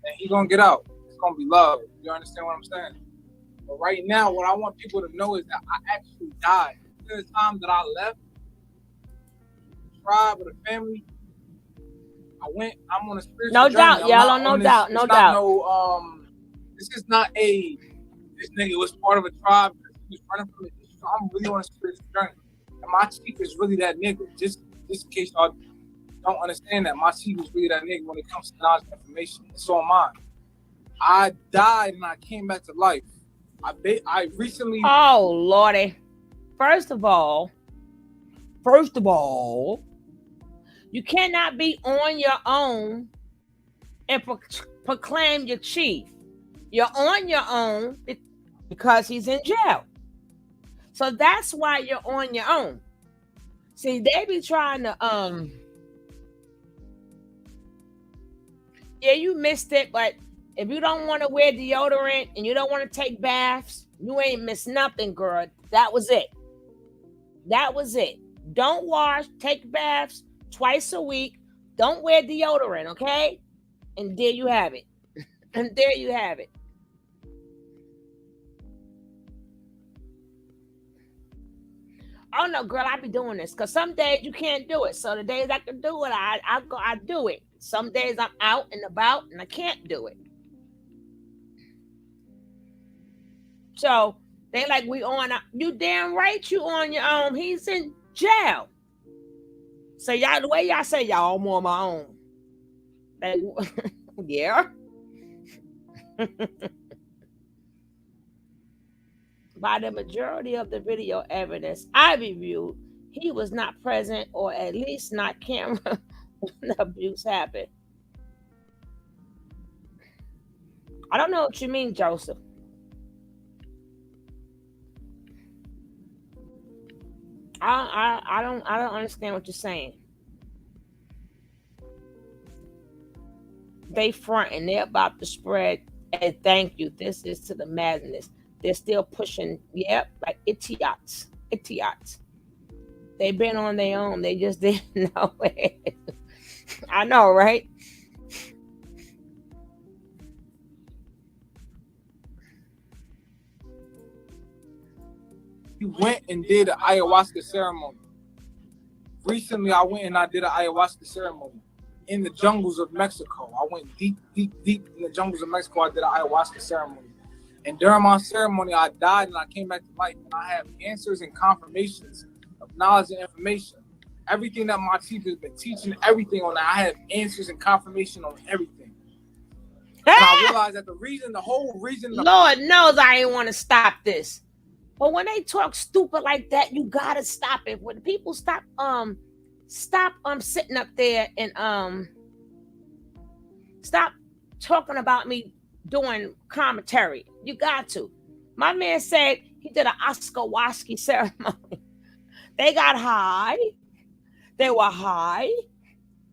and he's gonna get out. It's gonna be love. You understand what I'm saying? But right now, what I want people to know is that I actually died. The time that I left the tribe or the family, I'm on a spiritual no journey. doubt, yellow, no doubt, no doubt. This is not this nigga was part of a tribe. He was running from it. I'm really on a spiritual journey. And my chief is really that nigga. Just in case y'all don't understand that, my chief is really that nigga when it comes to knowledge and information. It's on mine. I died and I came back to life. I recently. Oh Lordy. First of all, you cannot be on your own and proclaim your chief. You're on your own because he's in jail. So that's why you're on your own. See, they be trying to yeah, you missed it, but if you don't want to wear deodorant and you don't want to take baths, you ain't missed nothing, girl. That was it. That was it. Don't wash, take baths twice a week. Don't wear deodorant, okay? And there you have it. And there you have it. Oh no, girl, I be doing this because some days you can't do it. So the days I can do it, I do it. Some days I'm out and about and I can't do it. So they like we on. You damn right you on your own. He's in jail. So y'all, the way y'all say y'all, I'm on my own. Like, yeah. By the majority of the video evidence I reviewed, he was not present, or at least not camera when the abuse happened. I don't know what you mean, Joseph. I don't understand what you're saying. They front and they're about to spread. And thank you. This is to the madness. They're still pushing. Yep, like idiots. Idiots. They've been on their own. They just didn't know it. I know, right? He went and did an ayahuasca ceremony. Recently, I went and I did an ayahuasca ceremony in the jungles of Mexico. I went deep in the jungles of Mexico. I did an ayahuasca ceremony. And during my ceremony, I died and I came back to life. And I have answers and confirmations of knowledge and information. Everything that my teacher has been teaching, everything on that, I have answers and confirmation on everything. And I realized that the whole reason... Lord knows I ain't want to stop this. But when they talk stupid like that, you gotta stop it. When people stop sitting up there and stop talking about me doing commentary. You got to. My man said he did an ayahuasca ceremony. They got high. They were high.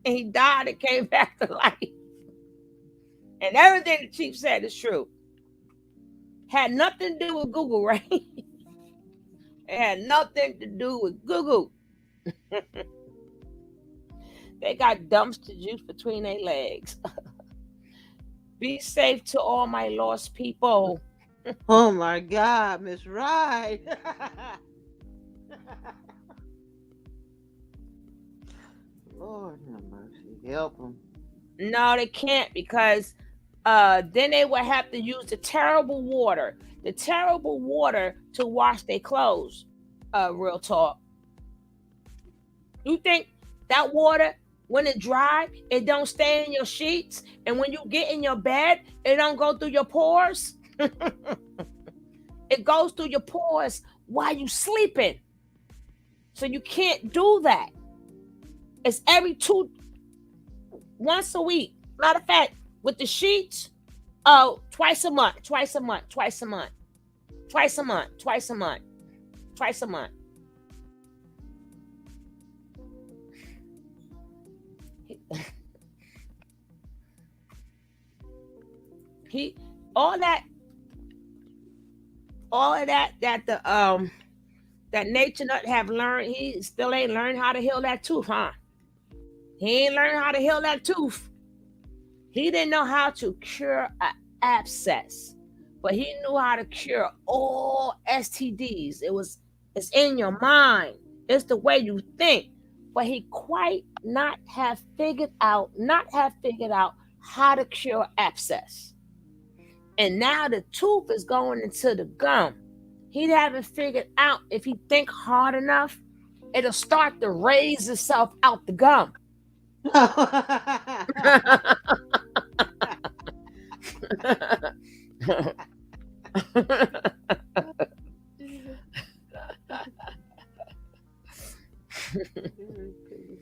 And he died and came back to life. And everything the chief said is true. Had nothing to do with Google, right? It had nothing to do with Google. They got dumpster juice between their legs. Be safe to all my lost people. Oh my God, Miss Ride. Lord have mercy. Help them. No, they can't, because then they would have to use the terrible water to wash their clothes. Real talk. You think that water, when it dry, it don't stay in your sheets, and when you get in your bed, it don't go through your pores? It goes through your pores while you sleeping. So you can't do that. It's once a week. Matter of fact, with the sheets, twice a month. All of that that nature nut have learned, he still ain't learned how to heal that tooth, huh? He ain't learned how to heal that tooth. He didn't know how to cure an abscess, but he knew how to cure all STDs. It's in your mind. It's the way you think. But he quite not have figured out how to cure abscess. And now the tooth is going into the gum. He haven't figured out, if he think hard enough, it'll start to raise itself out the gum. It's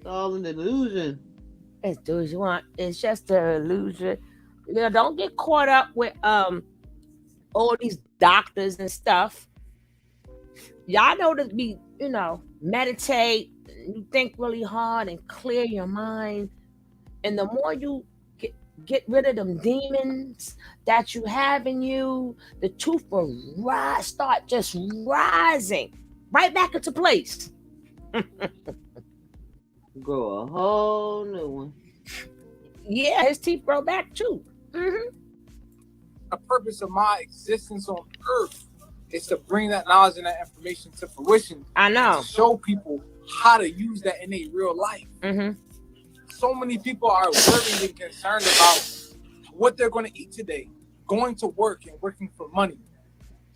all an illusion. It's do as you want. It's just an illusion. You know, don't get caught up with all these doctors and stuff. Y'all know to be, meditate, you think really hard and clear your mind. And the more you get rid of them demons that you have in you, the tooth will start just rising right back into place. Grow a whole new one. Yeah, his teeth grow back too. Mm-hmm. The purpose of my existence on earth is to bring that knowledge and that information to fruition. I know. To show people how to use that in their real life. Mm-hmm. So many people are worried and concerned about what they're going to eat today, going to work and working for money.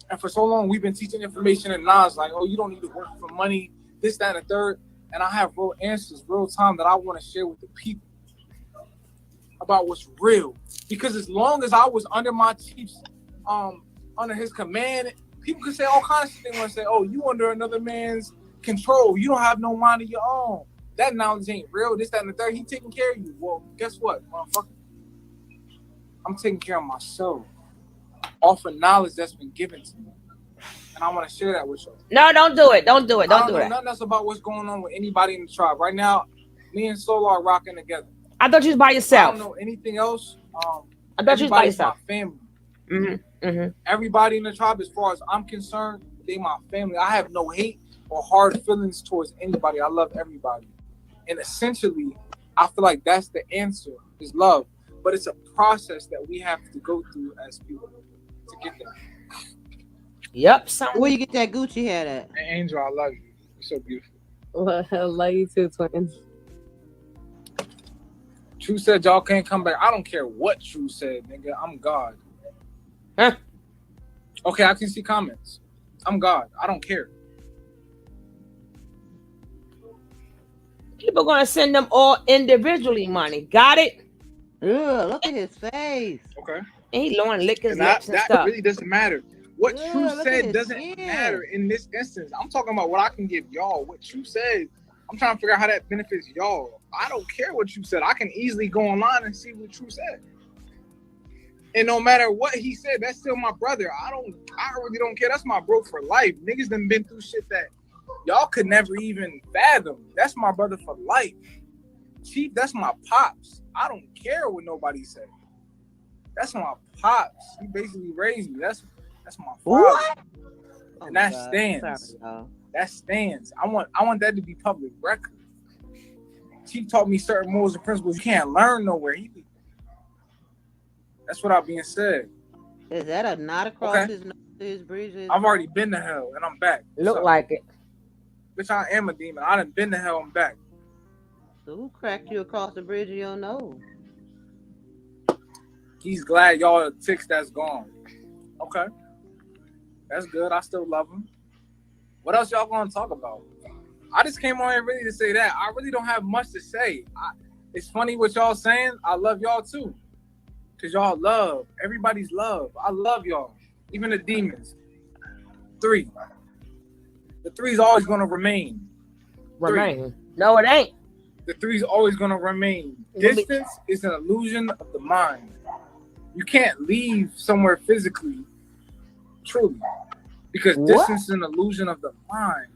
And for so long, we've been teaching information and knowledge like, oh, you don't need to work for money, this, that, and the third. And I have real answers, real time that I want to share with the people about what's real. Because as long as I was under my chief's, under his command, People can say all kinds of things. They want to say, "Oh, you under another man's control. You don't have no mind of your own. That knowledge ain't real. This, that, and the third. He taking care of you." Well, guess what, motherfucker? I'm taking care of myself off of knowledge that's been given to me, and I want to share that with you. No, don't do it. Don't do it. I Don't don't do know that. nothing else about what's going on with anybody in the tribe right now. Me and Solar are rocking together. I thought you was by I yourself. don't know anything else. I thought you was by Everybody's my yourself. family. Mm-hmm. Everybody in the tribe, as far as I'm concerned, they my family. I have no hate or hard feelings towards anybody. I love everybody. And essentially, I feel like that's the answer, is love. But it's a process that we have to go through as people to get there. Yep. Where you get that Gucci hat at? And Angel, I love you. You're so beautiful. Well, I love you too, twin. True said y'all can't come back. I don't care what True said, nigga. I'm God. Huh? Okay, I can see comments. I'm God. I don't care. People gonna send them all individually money. Got it? Ugh, look at his face. Okay. And he blowing lick his And lips and that stuff. really doesn't matter. What Yeah, True look at said his doesn't skin. matter in this instance. I'm talking about what I can give y'all. What True said, I'm trying to figure out how that benefits y'all. I don't care what you said. I can easily go online and see what True said. And no matter what he said, that's still my brother. I really don't care. That's my bro for life. Niggas done been through shit that y'all could never even fathom. That's my brother for life. Chief, that's my pops. I don't care what nobody said. That's my pops. He basically raised me. That's my father. What? And that God. stands. Sorry, y'all. That stands. I want that to be public record. Chief taught me certain morals and principles you can't learn nowhere. That's without being said. Is that a knot across his nose, his bridge? I've already been to hell and I'm back. Look like it. Bitch, I am a demon. I done been to hell and back. So who cracked you across the bridge of your nose? He's glad y'all ticks that's gone. Okay. That's good. I still love him. What else y'all gonna talk about? I just came on here really to say that. I really don't have much to say. It's funny what y'all saying. I love y'all too. Cause y'all love. Everybody's love. I love y'all. Even the demons. 3. The 3 is always gonna remain. Remain. No, it ain't. The 3 is always gonna remain. Distance is an illusion of the mind. You can't leave somewhere physically, truly, because distance is an illusion of the mind.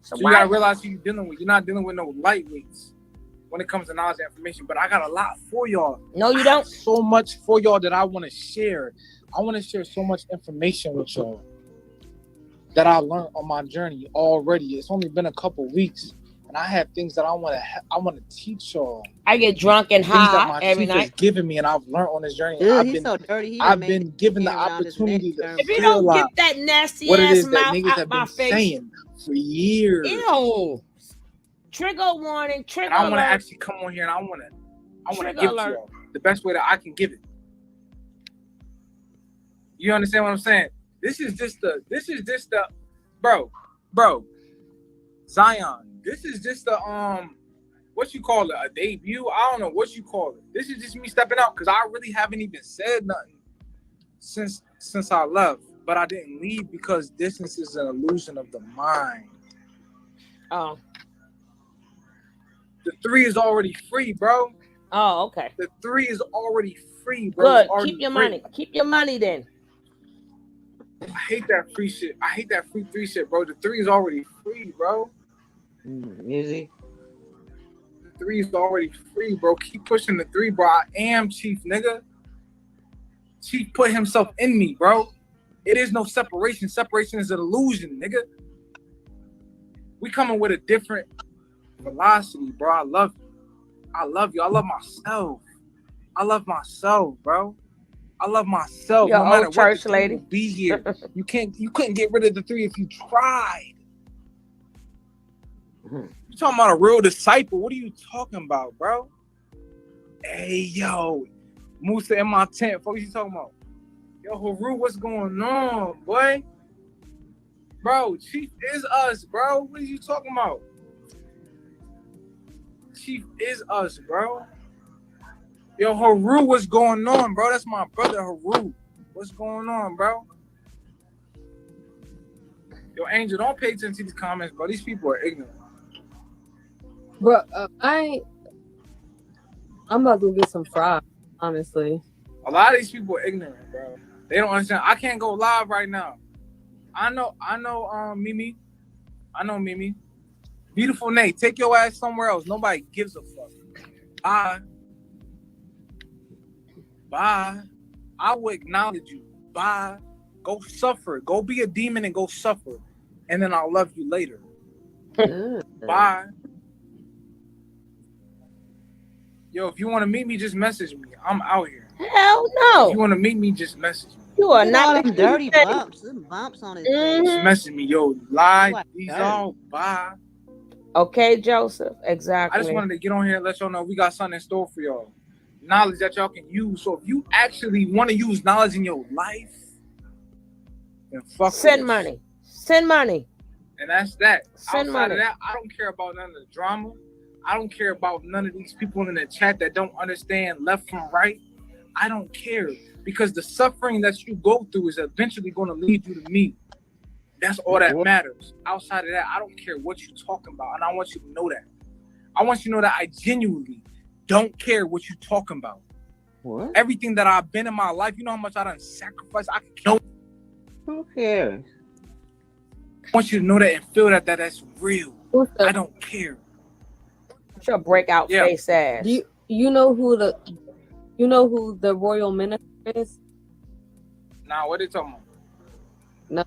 So you gotta realize who you're dealing with. You're not dealing with no lightweights when it comes to knowledge and information. But I got a lot for y'all. No, you don't. So much for y'all that I want to share. I want to share so much information with y'all that I learned on my journey already. It's only been a couple weeks. And I have things that I want to teach y'all. I get drunk and things that high my every chief night. has given me, and I've learned on this journey. Ugh, I've he's been so dirty. I've been given the opportunity to If you feel don't like get that nasty what it ass is that mouth niggas out have my been face. saying for years. Ew. Trigger warning. Trigger And I want to alert. actually come on here and I want to Trigger give it to alert. y'all the best way that I can give it. You understand what I'm saying? This is just the bro, Zion. This is just the what you call it, a debut? I don't know what you call it. This is just me stepping out because I really haven't even said nothing since I left. But I didn't leave because distance is an illusion of the mind. Oh. The 3 is already free, bro. Oh, okay. The 3 is already free, bro. Good. It's already Keep your free. money. Keep your money then. I hate that free shit. I hate that free 3 shit, bro. The 3 is already free, bro. Is he? The 3 is already free, bro. Keep pushing the 3, bro. I am Chief, nigga. Chief put himself in me, bro. It is no separation. Separation is an illusion, nigga. We coming with a different velocity, bro. I love you. I love you. I love myself. I love myself, bro. I love myself. Your no matter old what, church the 3 lady. will be here. You couldn't get rid of the 3 if you tried. You talking about a real disciple? What are you talking about, bro? Hey, yo, Musa in my tent. What you talking about? Yo, Haru, what's going on, boy? Bro, Chief is us, bro. What are you talking about? Chief is us, bro. Yo, Haru, what's going on, bro? That's my brother, Haru. What's going on, bro? Yo, Angel, don't pay attention to these comments, bro. These people are ignorant. Bro, I'm about to get some fries, honestly. A lot of these people are ignorant, bro. They don't understand. I can't go live right now. I know, Mimi. I know, Mimi. Beautiful Nate, take your ass somewhere else. Nobody gives a fuck. Bye. Bye. I will acknowledge you. Bye. Go suffer. Go be a demon and go suffer. And then I'll love you later. Bye. Yo, if you want to meet me, just message me. I'm out here. Hell no. If you want to meet me, just message me. You are Look at not all them dirty bumps. Them bumps on his face. Just message me. Yo, lie. Like These dirt. all. Bye. Okay, Joseph. Exactly. I just wanted to get on here and let y'all know we got something in store for y'all. Knowledge that y'all can use. So if you actually want to use knowledge in your life, then fuck Send with us. money. Send money. And that's that. Send Outside money. of that, I don't care about none of the drama. I don't care about none of these people in the chat that don't understand left from right. I don't care, because the suffering that you go through is eventually going to lead you to me. That's all that matters. Outside of that, I don't care what you're talking about, and I want you to know that. I want you to know that I genuinely don't care what you're talking about. What? Everything that I've been in my life, you know how much I done sacrificed. I know. Who cares? I want you to know that and feel that that's real. I don't care. What's your breakout face ass? You know who the royal minister is? Nah, what they talking about? No.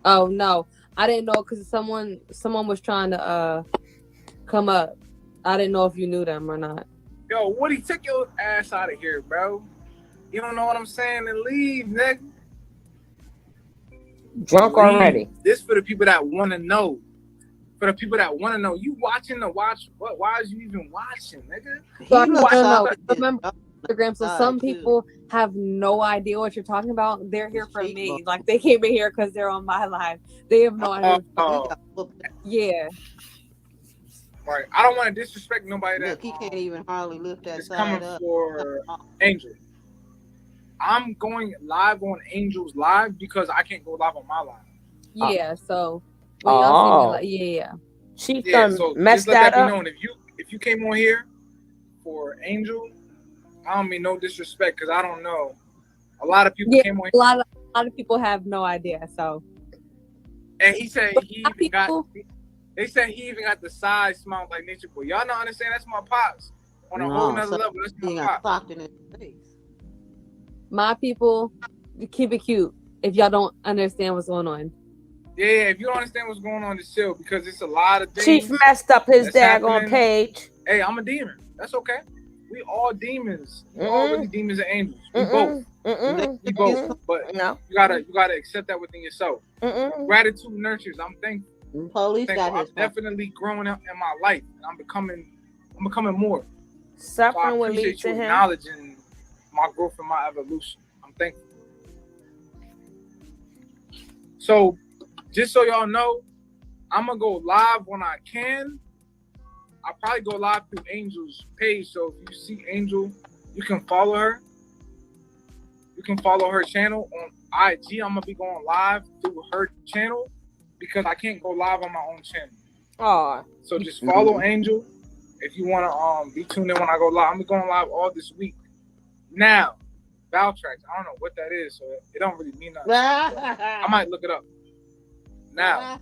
Oh no, I didn't know because someone was trying to come up. I didn't know if you knew them or not. Yo, Woody, take your ass out of here, bro. You don't know what I'm saying? And leave, nigga. Drunk already. This for the people that want to know. For the people that want to know. You watching the watch? What? Why is you even watching, nigga? So no. Remember Instagram. So some people have no idea what you're talking about. They're here for me. Like they came in here because they're on my live. They have no idea. Yeah. Right. I don't want to disrespect nobody that. Look, he can't even hardly lift that is side coming up. for Angel. I'm going live on Angel's live because I can't go live on my live. Yeah. So when y'all see me, yeah. She so messed just let that be up. known. If you came on here for Angel, I don't mean no disrespect because I don't know. A lot of people came on. A lot of people have no idea. So. And he said he even got. They said he even got the side smile like Naatureboy. Y'all don't understand. That's my pops on a whole nother level. That's my pops. In his face. My people, keep it cute. If y'all don't understand what's going on. Yeah, if you don't understand what's going on, just chill because it's a lot of things. Chief messed up his daggone page. Hey, I'm a demon. That's okay. We all demons. We all really demons and angels. We both. We both. But you gotta accept that within yourself. Gratitude nurtures. I'm thankful. Police got I'm definitely growing up in my life. And I'm becoming more. Suffering will lead to him. Acknowledging my growth and my evolution. I'm thankful. So, just so y'all know, I'm gonna go live when I can. I'll probably go live through Angel's page. So if you see Angel, you can follow her. You can follow her channel on IG. I'm gonna be going live through her channel because I can't go live on my own channel. So just follow Angel if you wanna be tuned in when I go live. I'm going live all this week. Now, Valtrax, I don't know what that is, so it don't really mean nothing. I might look it up. Now,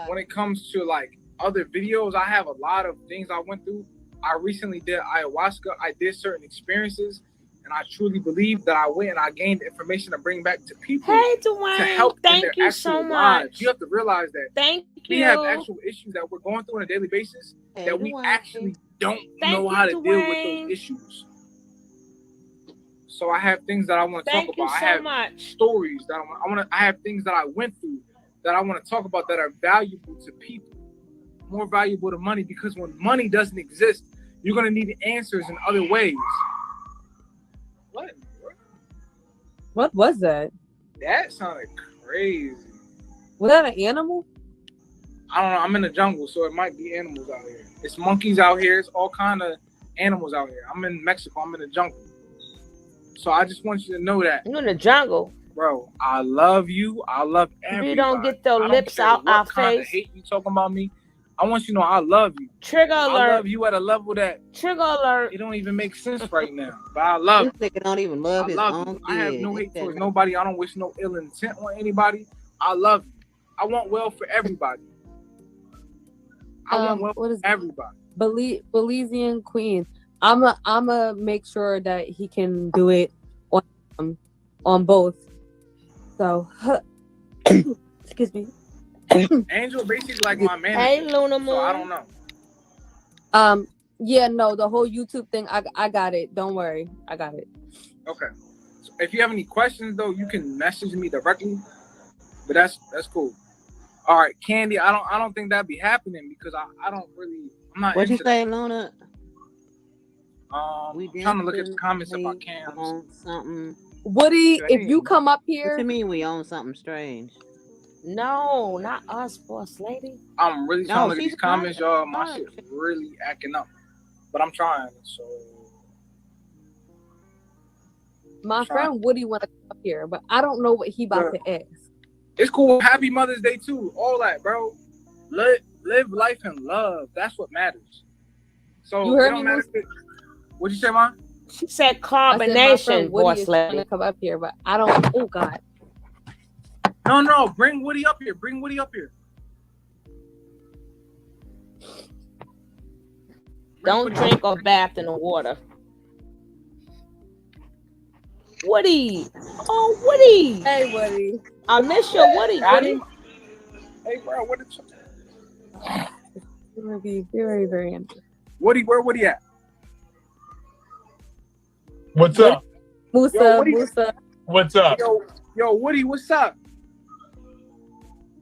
when it comes to like other videos, I have a lot of things I went through. I recently did ayahuasca. I did certain experiences, and I truly believe that I went and I gained information to bring back to people. Hey, Dwayne, to help thank in their you actual so much. lives. You have to realize that we have actual issues that we're going through on a daily basis that we actually don't know how to deal with those issues. So I have things that I want to talk about. I have stories that I have things that I went through that I want to talk about that are valuable to people, more valuable to money, because when money doesn't exist, you're going to need answers in other ways. What was that? That sounded crazy. Was that an animal? I don't know. I'm in the jungle, so it might be animals out here. It's monkeys out here. It's all kind of animals out here. I'm in Mexico. I'm in the jungle. So I just want you to know that. You in the jungle. Bro, I love you. I love everybody. We don't get the lips out what our kind face. Of hate you talking about me. I want you to know I love you. Trigger alert. I love you at a level that trigger alert. It don't even make sense right now. But I love you. This nigga don't even love his own kid. I have no hate towards nobody. I don't wish no ill intent on anybody. I love you. I want well for everybody. I want well for everybody. Belizean Queen. I'ma make sure that he can do it on both. So excuse me. Angel basically like my manager. Hey, Luna Moon. So I don't know. Yeah, no, the whole YouTube thing, I got it. Don't worry, I got it. Okay. So if you have any questions though, you can message me directly. But that's cool. All right, Candy. I don't think that'd be happening because I'm not. What you say, Luna? I'm trying to look at the comments if I can. On something. Woody, strange. if you come up here, What you mean we own something strange? No, not us, boss lady. I'm really trying to look at these comments, y'all. My shit's really acting up, but I'm trying. So my friend Woody want to come up here, but I don't know what he about to ask. It's cool. Happy Mother's Day too. All that, bro. Live life and love. That's what matters. So you heard me? What'd you say, Mom? She said combination, boss lady. To come up here, but I don't. Oh God. No. Bring Woody up here. Bring Woody up here. Don't drink or bath in the water. Woody. Oh, Woody. Hey, Woody. I miss your Woody. Woody. Hey, bro. What is It's gonna be very, very empty. Woody, where Woody at? What's up? Musa, Musa. What's up? Yo, Woody, what's up?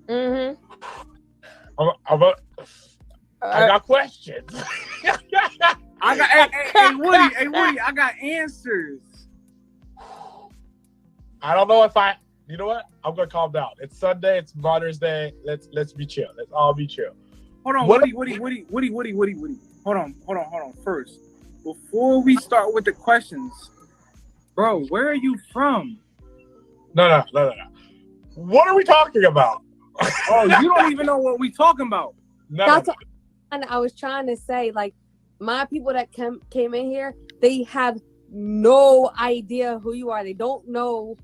Mm-hmm. I got questions. I got hey Woody, I got answers. I don't know if you know what? I'm gonna calm down. It's Sunday, it's Mother's Day. Let's be chill. Let's all be chill. Hold on, Woody. Hold on. First, before we start with the questions, bro, where are you from? No. What are we talking about? Oh, you don't even know what we talking about. No. And I was trying to say, like, my people that came in here, they have no idea who you are. They don't know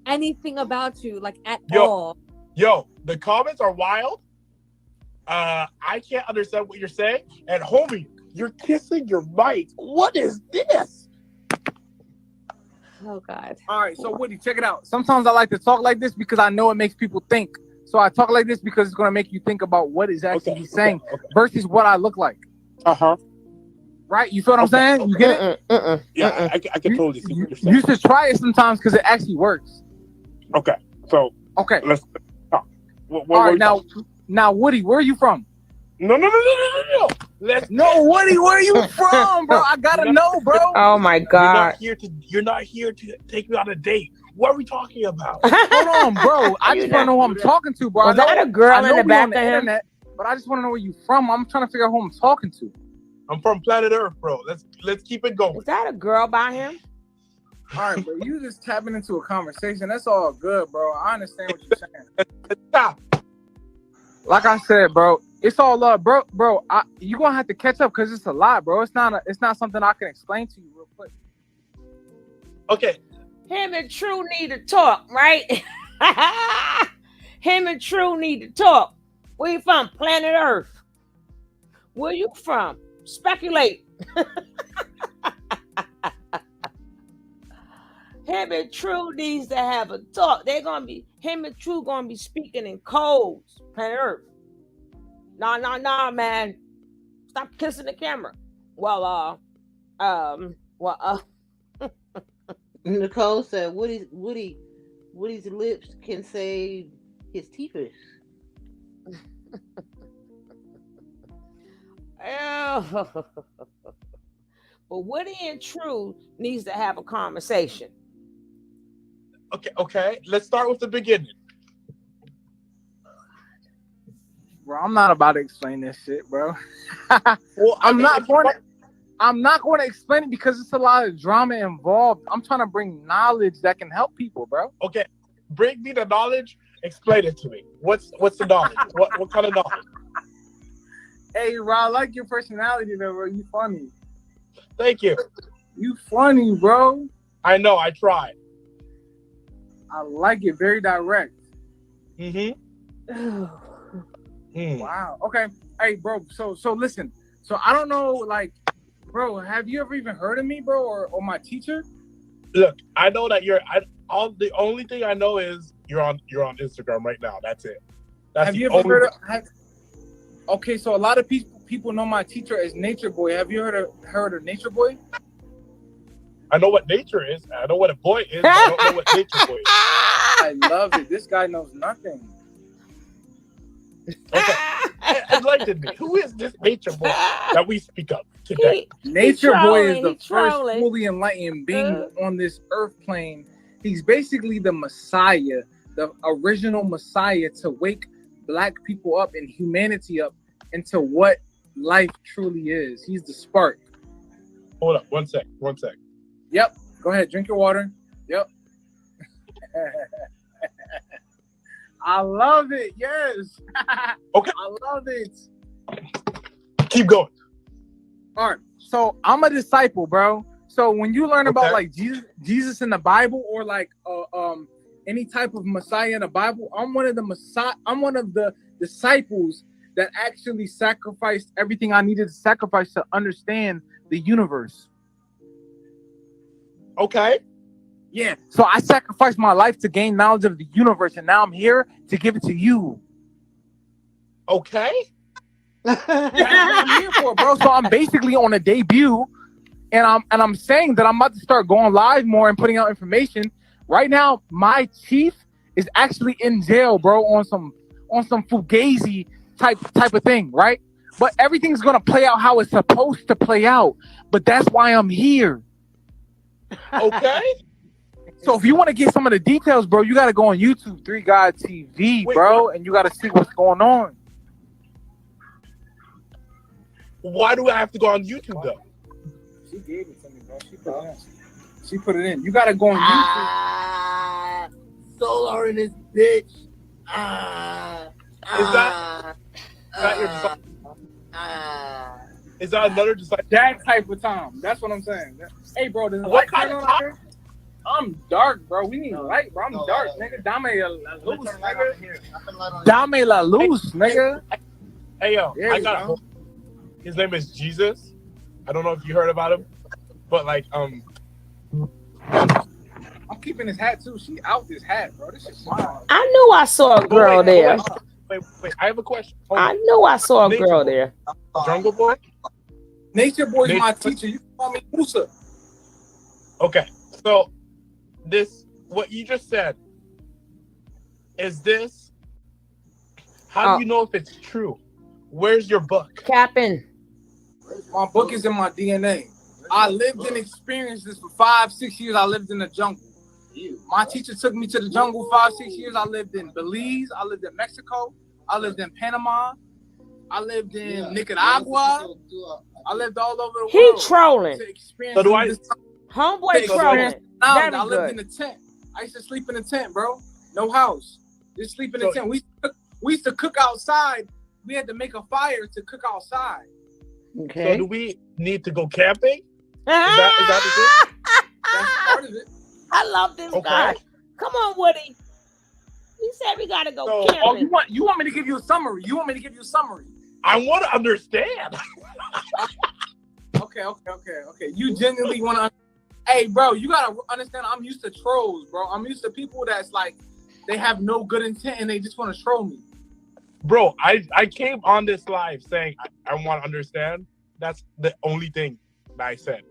anything about you, like, at all. Yo, the comments are wild. I can't understand what you're saying. And homie, you're kissing your mic. What is this? Oh God. All right, so Woody, check it out. Sometimes I like to talk like this because I know it makes people think. So I talk like this because it's gonna make you think about what is actually he's saying versus what I look like. Right? You feel what I'm saying? You get it? Yeah, I can totally see what you're saying. You should try it sometimes because it actually works. Okay, so let's talk. All right, now Woody, where are you from? No. Woody, where are you from, bro? I gotta know, bro. Oh my God. You're not here to take me on a date. What are we talking about? Hold on, bro. I just want to know who I'm talking to, bro. Was that a girl in the back of him? But I just want to know where you from. I'm trying to figure out who I'm talking to. I'm from planet Earth, bro. Let's keep it going. Is that a girl by him? All right, bro. You just tapping into a conversation. That's all good, bro. I understand what you're saying. Stop. Like I said, bro, it's all love, bro. You're gonna have to catch up because it's a lot, bro. It's not something I can explain to you real quick. Okay. Him and True need to talk, right? Him and True need to talk. Where you from? Planet Earth. Where you from? Speculate. Him and True needs to have a talk. Him and True gonna be speaking in codes. Planet Earth. Nah, man. Stop kissing the camera. Nicole said Woody's lips can say his teeth. But Woody and True needs to have a conversation. Okay. Let's start with the beginning. Bro, I'm not about to explain this shit, bro. Well, I'm not I'm not going to explain it because it's a lot of drama involved. I'm trying to bring knowledge that can help people, bro. Okay, bring me the knowledge. Explain it to me. What's the knowledge? what kind of knowledge? Hey, Rob, I like your personality, though, bro. You funny. Thank you. You funny, bro. I know. I tried. I like it. Very direct. Wow. Okay. Hey, bro. So listen. So I don't know, like, bro, have you ever even heard of me, bro, or my teacher? Look, I know that the only thing I know is you're on Instagram right now. That's it. Have you ever heard of? Okay, so a lot of people know my teacher as Naatureboy. Have you heard of Naatureboy? I know what nature is. I know what a boy is. But I don't know what Naatureboy is. I love it. This guy knows nothing. Okay. Enlighten me. Who is this Naatureboy that we speak of today? Naatureboy is the first fully enlightened being on this earth plane. He's basically the Messiah, the original Messiah to wake Black people up and humanity up into what life truly is. He's the spark. Hold up. One sec. Yep. Go ahead. Drink your water. Yep. I love it. Yes. Okay. I love it. Keep going. All right. So I'm a disciple, bro. So when you learn about like Jesus in the Bible or like any type of Messiah in the Bible, I'm one of the disciples that actually sacrificed everything I needed to sacrifice to understand the universe. Okay. Yeah. So I sacrificed my life to gain knowledge of the universe, and now I'm here to give it to you. Okay. That's what I'm here for, bro. So I'm basically on a debut, and I'm saying that I'm about to start going live more and putting out information. Right now, my chief is actually in jail, bro, on some fugazi type of thing, right? But everything's gonna play out how it's supposed to play out. But that's why I'm here. Okay. So if you want to get some of the details, bro, you got to go on YouTube, 3 God TV, bro, and you got to see what's going on. Why do I have to go on YouTube, though? She gave it to me, bro. She put it in. You got to go on YouTube. Solar in this bitch. Is that your Is that another disciple? That type of time. That's what I'm saying. Hey, bro, does the light turn on out here? I'm dark, bro. We need light, bro. I'm dark, nigga. Dame la luz, nigga. Dame la luz, nigga. Hey, yo, I got his name is Jesus. I don't know if you heard about him, but like, I'm keeping his hat too. She out this hat, bro. This is mine. I knew I saw a girl there. Wait. I have a question. I knew I saw a girl there. Jungle Boy? Naatureboy's my teacher. You can call me Musa. Okay, so what you just said, is this, how do you know if it's true? Where's your book? Capping. My book is in my DNA. I lived and experienced this for 5-6 years. I lived in the jungle. My teacher took me to the jungle 5-6 years. I lived in Belize. I lived in Mexico. I lived in Panama. I lived in Nicaragua. I lived all over the world. He trolling. So do I? Homeboy trolling. I lived in a tent. I used to sleep in a tent, bro. No house. Just sleep in a tent. We used to cook outside. We had to make a fire to cook outside. Okay. So do we need to go camping? Is that it? That's part of it. I love this guy. Come on, Woody. He said we gotta go camping. Oh, you want me to give you a summary? I want to understand. Okay. You genuinely want to. Hey, bro, you gotta understand. I'm used to trolls, bro. I'm used to people that's like, they have no good intent and they just want to troll me. Bro, I came on this live saying I want to understand. That's the only thing that I said.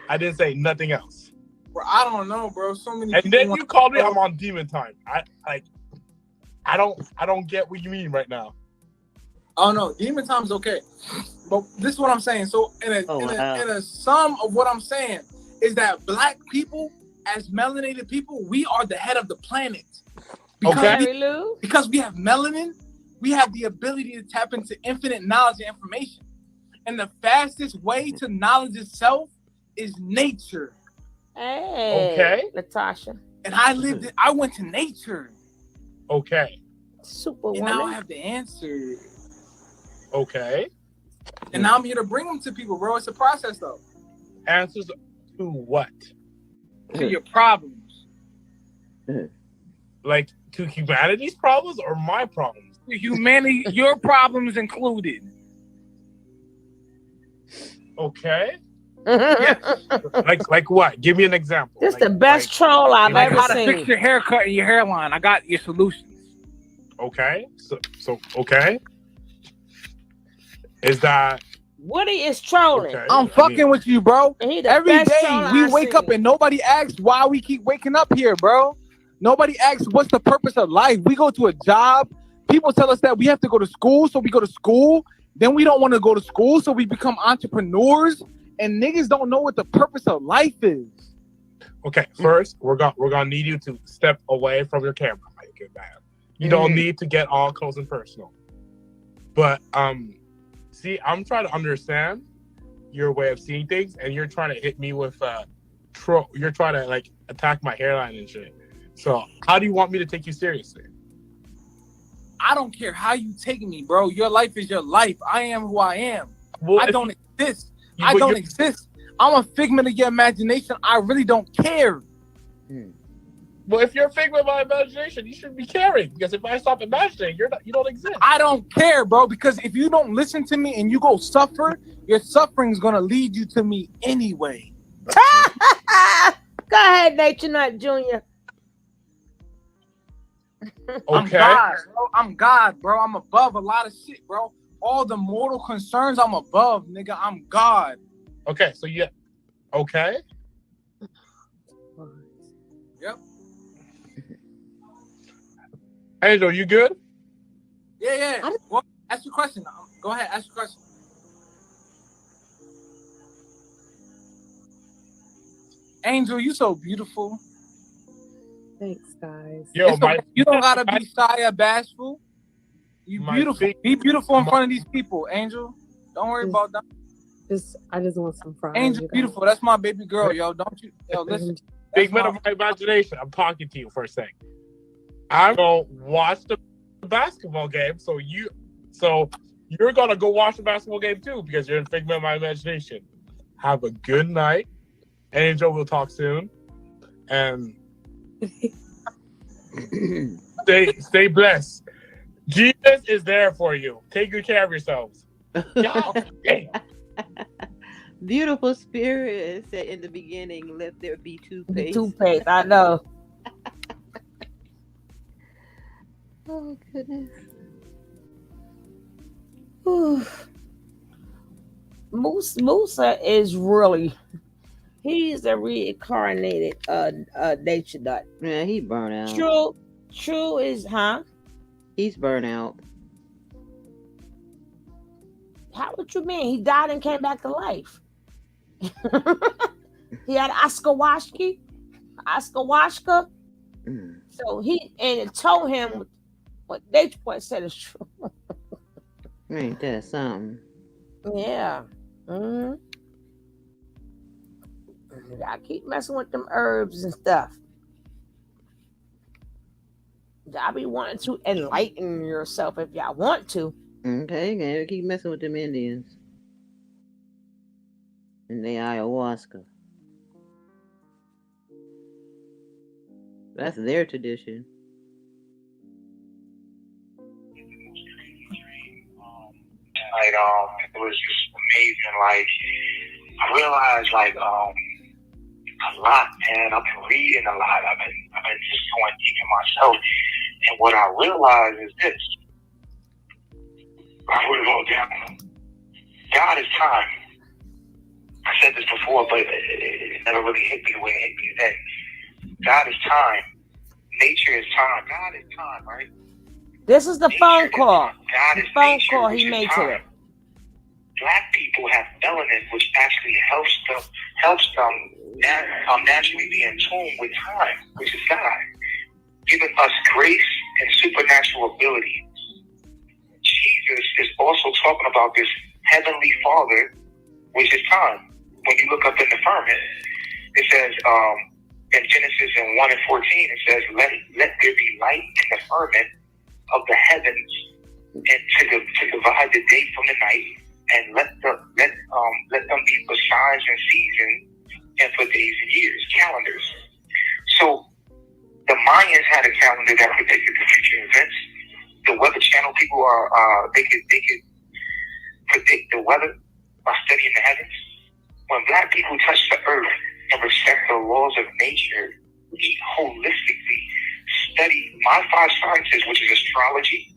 I didn't say nothing else. Bro, I don't know, bro. So many. And then you called me. I'm on demon time. I don't get what you mean right now. Oh no, demon time's okay. But this is what I'm saying. So in a sum of what I'm saying is that Black people, as melanated people, we are the head of the planet. Because we have melanin, we have the ability to tap into infinite knowledge and information. And the fastest way to knowledge itself is nature. Hey, Okay. Natasha. And I went to nature. Okay. Superwoman. And now I have the answer. Okay. And now I'm here to bring them to people, bro. It's a process, though. Answers to what? To your problems. Like to humanity's problems or my problems? To humanity, your problems included. Okay. Yes. Like what? Give me an example. This is the best troll I've ever how to seen. fix your haircut and your hairline. I got your solutions. Okay. So okay. Is that Woody is trolling? okay? I'm fucking with you, bro. Every best day troll we I've wake up seen. and nobody asks why we keep waking up here, bro. Nobody asks what's the purpose of life. We go to a job. People tell us that we have to go to school, so we go to school. Then we don't want to go to school, so we become entrepreneurs. And niggas don't know what the purpose of life is. Okay, first we're gonna need you to step away from your camera, Mike. You don't need to get all close and personal. But see, I'm trying to understand your way of seeing things, and you're trying to hit me with you're trying to like attack my hairline and shit. So how do you want me to take you seriously? I don't care how you take me, bro. Your life is your life. I am who I am. Well, I don't exist. I don't exist. I'm a figment of your imagination. I really don't care. Well, if you're a figment of my imagination, you should be caring. Because if I stop imagining, you don't exist. I don't care, bro. Because if you don't listen to me and you go suffer, your suffering is gonna lead you to me anyway. Go ahead, Nature Nut Jr. I'm God, bro. I'm God, bro. I'm above a lot of shit, bro. All the mortal concerns, I'm above, nigga. I'm God. Okay, so yeah. Okay. Yep. Angel, you good? Yeah. Well, ask your question. Go ahead, ask your question. Angel, you so beautiful. Thanks, guys. Yo, you don't gotta be shy or bashful. You beautiful. Be beautiful in front of these people, Angel. Don't worry about that. I just want some fries. Angel, beautiful. That's my baby girl, yo. Don't you? Yo, listen. Figment of my imagination. I'm talking to you for a second. I'm gonna watch the basketball game. So you're gonna go watch the basketball game too because you're in figment of my imagination. Have a good night, Angel. We'll talk soon, and stay blessed. Jesus is there for you. Take good care of yourselves. Beautiful spirit said in the beginning, let there be toothpaste. Toothpaste, I know. Oh, goodness. Musa is really, he's a reincarnated nature nut. Yeah, he burnt out. True is, huh? He's burnt out. How would you mean? He died and came back to life. He had Oscar-washka. So it told him what Nature Boy said is true. Ain't that something? Yeah. I keep messing with them herbs and stuff. I be wanting to enlighten yourself if y'all want to. Okay, gotta keep messing with them Indians. And the ayahuasca. That's their tradition. It was just amazing. Like, I realized, a lot, man. I've been reading a lot. I've been just going deep in myself. And what I realized is this. I wrote it all down. God is time. I said this before, but it never really hit me the way it hit me today. God is time. Nature is time. God is time, right? This is the phone call. God is phone nature, call which he is made time. today. Black people have melanin, which actually helps them naturally be in tune with time, which is God, giving us grace and supernatural ability. Jesus is also talking about this Heavenly Father, which is time. When you look up in the firmament, it says in Genesis 1:14, it says, let there be light in the firmament of the heavens, and to divide the day from the night, and let them be for signs and seasons, and for days and years, calendars. So the Mayans had a calendar that predicted the future events. The Weather Channel people they could predict the weather by studying the heavens. When Black people touch the earth and respect the laws of nature, we holistically study my 5 sciences, which is astrology,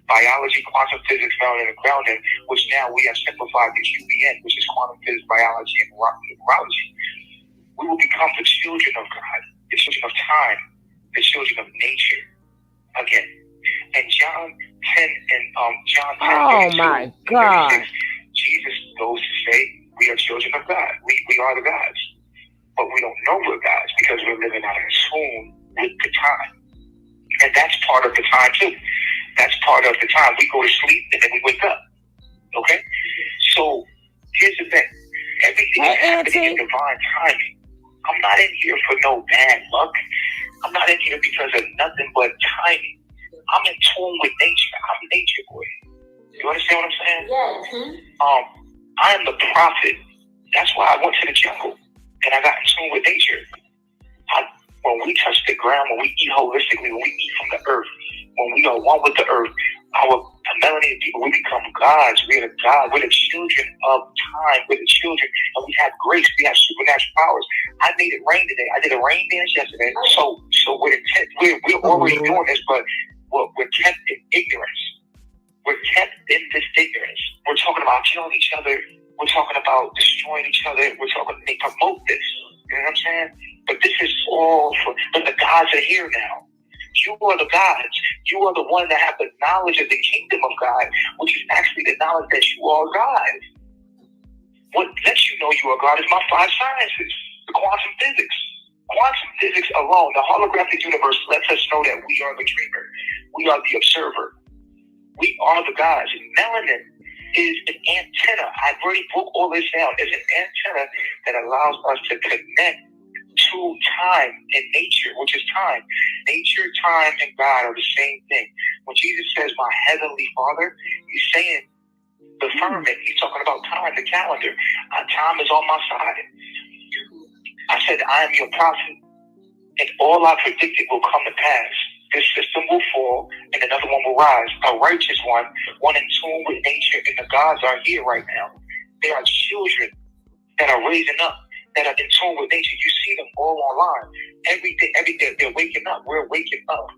biology, quantum physics, melanin, and grounding, which now we have simplified to QBN, which is quantum physics, biology, and numerology. We will become the children of God, the children of time, the children of nature again. And John 10 and John 10, Oh my God. 36, Jesus goes to say, we are children of God. We are the gods. But we don't know we're gods because we're living out of tune with the time. And that's part of the time too. That's part of the time. We go to sleep and then we wake up. Okay? So here's the thing. Everything is happening in divine timing. I'm not in here for no bad luck. I'm not in here because of nothing but timing. I'm in tune with nature. I'm nature boy. You understand what I'm saying? Yes. I am the prophet. That's why I went to the jungle and I got in tune with nature. When we touch the ground, when we eat holistically, when we eat from the earth, when we are one with the earth, our melanated people, we become gods. We are the God. We're the children of time. We're the children, and we have grace. We have supernatural powers. I made it rain today. I did a rain dance yesterday. So we're already doing this, but we're kept in ignorance. We're kept in this ignorance. We're talking about killing each other. We're talking about destroying each other. They promote this. You know what I'm saying? But this is all but the gods are here now. You are the gods. You are the one that have the knowledge of the kingdom of God, which is actually the knowledge that you are God. What lets you know you are God is my 5 sciences, the quantum physics. Quantum physics alone, the holographic universe lets us know that we are the dreamer. We are the observer. We are the gods. Melanin is an antenna. I've already broke all this down. It's an antenna that allows us to connect to time and nature, which is time. Nature, time, and God are the same thing. When Jesus says, my heavenly Father, he's saying the firmament. He's talking about time, the calendar. Time is on my side. I said, I am your prophet, and all I predicted will come to pass. This system will fall, and another one will rise. A righteous one in tune with nature, and the gods are here right now. They are children that are raising up, that are in tune with nature. You see them all online. Every day they're waking up. We're waking up.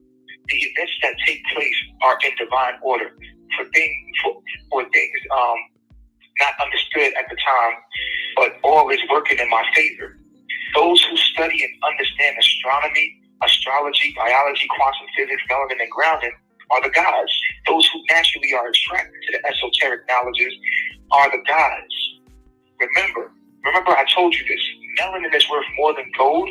The events that take place are in divine order for things not understood at the time, but all is working in my favor. Those who study and understand astronomy, astrology, biology, quantum physics, melanin, and grounding are the gods. Those who naturally are attracted to the esoteric knowledges are the gods. Remember I told you this. Melanin is worth more than gold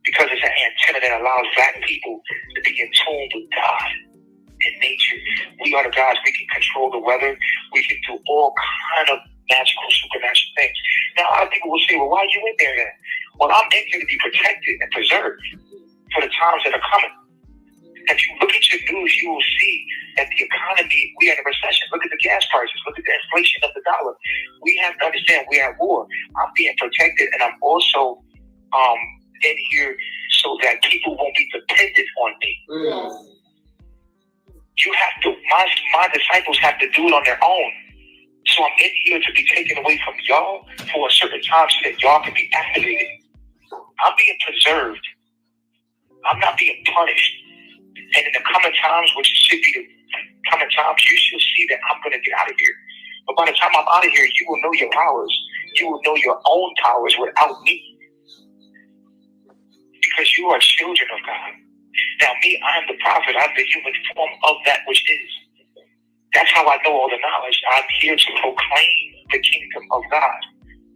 because it's an antenna that allows Black people to be in tune with God and nature. We are the gods. We can control the weather. We can do all kind of magical, supernatural things. Now, a lot of people will say, well, why are you in there then? Well, I'm in here to be protected and preserved for the times that are coming. If you look at your news, you will see that the economy, we are in a recession. Look at the gas prices. Look at the inflation of the dollar. We have to understand we are at war. I'm being protected, and I'm also in here so that people won't be dependent on me. You have to, my disciples have to do it on their own. So I'm in here to be taken away from y'all for a certain time so that y'all can be activated. I'm being preserved. I'm not being punished. And in the coming times, which should be the coming times, you should see that I'm going to get out of here. But by the time I'm out of here, you will know your powers. You will know your own powers without me. Because you are children of God. Now me, I am the prophet. I'm the human form of that which is. That's how I know all the knowledge. I'm here to proclaim the kingdom of God.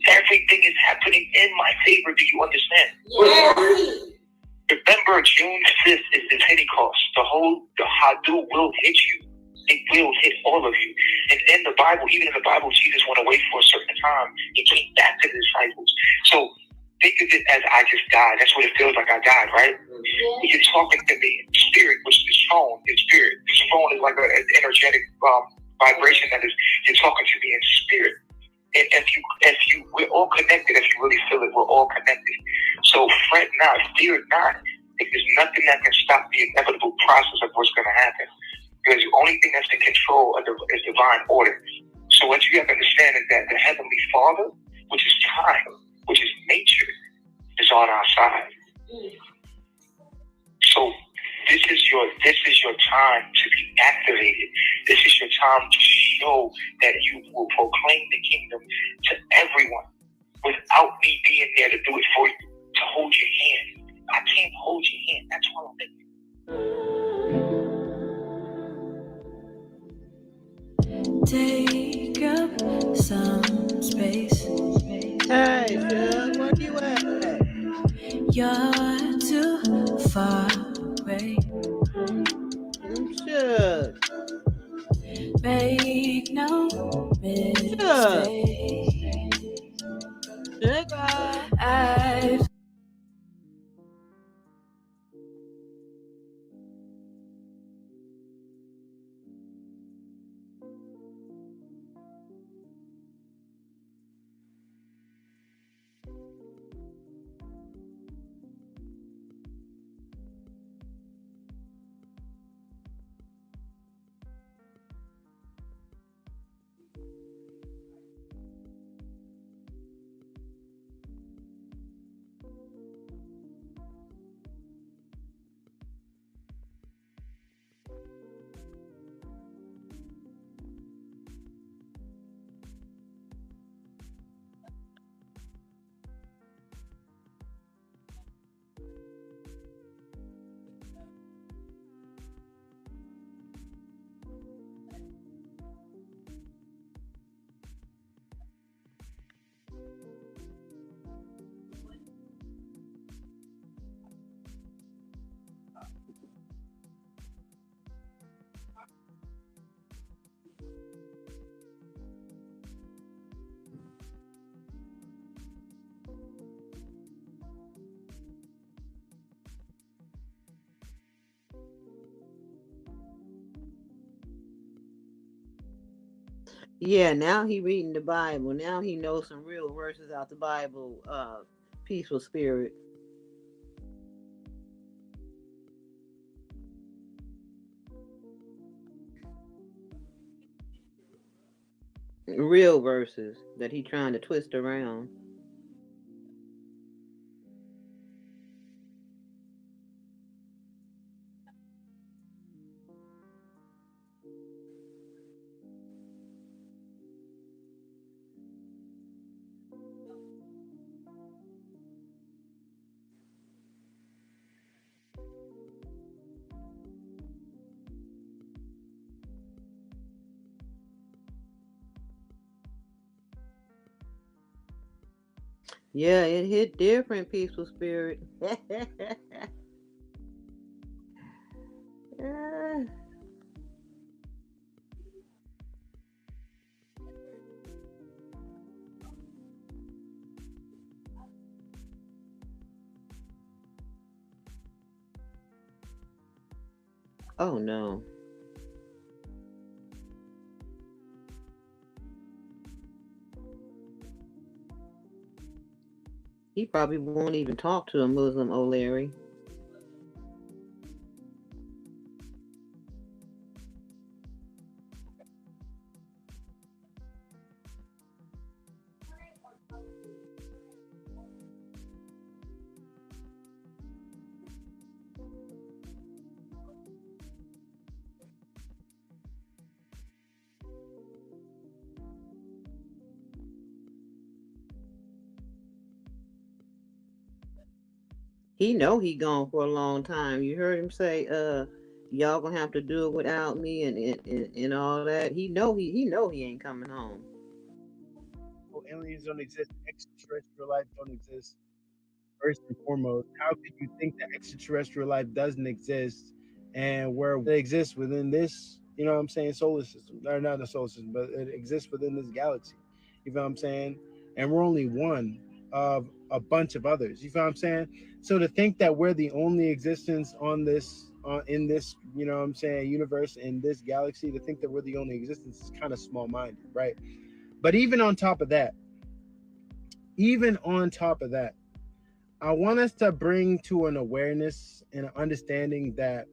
Everything is happening in my favor. Do you understand? Yes. Remember, June 5th is the Pentecost. The Hadu will hit you It will hit all of you. And in the Bible, even in the Bible, Jesus went away for a certain time. He came back to the disciples. So think of it as I just died. That's what it feels like. I died, right? Yeah. You're talking to me in spirit, which is phone in spirit. This phone is like an energetic vibration that is, you're talking to me in spirit. And we're all connected. If you really feel it, we're all connected. So fret not, fear not. There's nothing that can stop the inevitable process of what's going to happen. Because the only thing that's in control is divine order. So what you have to understand is that the Heavenly Father, which is time, which is nature, is on our side. So this is your time to be activated. This is your time to show that you will proclaim the kingdom to everyone without me being there to do it for you, to hold your hand. I can't hold your hand. That's all I'm thinking. Take up some space. Hey, Shug, where you at? You're too far away. Shug. Make no mistake. I've Yeah, now he reading the Bible. Now he knows some real verses out the Bible. Peaceful spirit. Real verses that he trying to twist around. Yeah, it hit different, peaceful spirit. Ah. Oh no. He probably won't even talk to a Muslim, O'Leary. He know he gone for a long time. You heard him say, y'all gonna have to do it without me and all that. He know he ain't coming home. Aliens don't exist. Extraterrestrial life don't exist. First and foremost, how could you think that extraterrestrial life doesn't exist, and where it exists within this you know what I'm saying, solar system, or not the solar system, but it exists within this galaxy. You feel what I'm saying? And we're only one of a bunch of others. You feel what I'm saying? So to think that we're the only existence on this, in this, you know what I'm saying, universe, in this galaxy, to think that we're the only existence is kind of small-minded, right? But even on top of that, I want us to bring to an awareness and an understanding that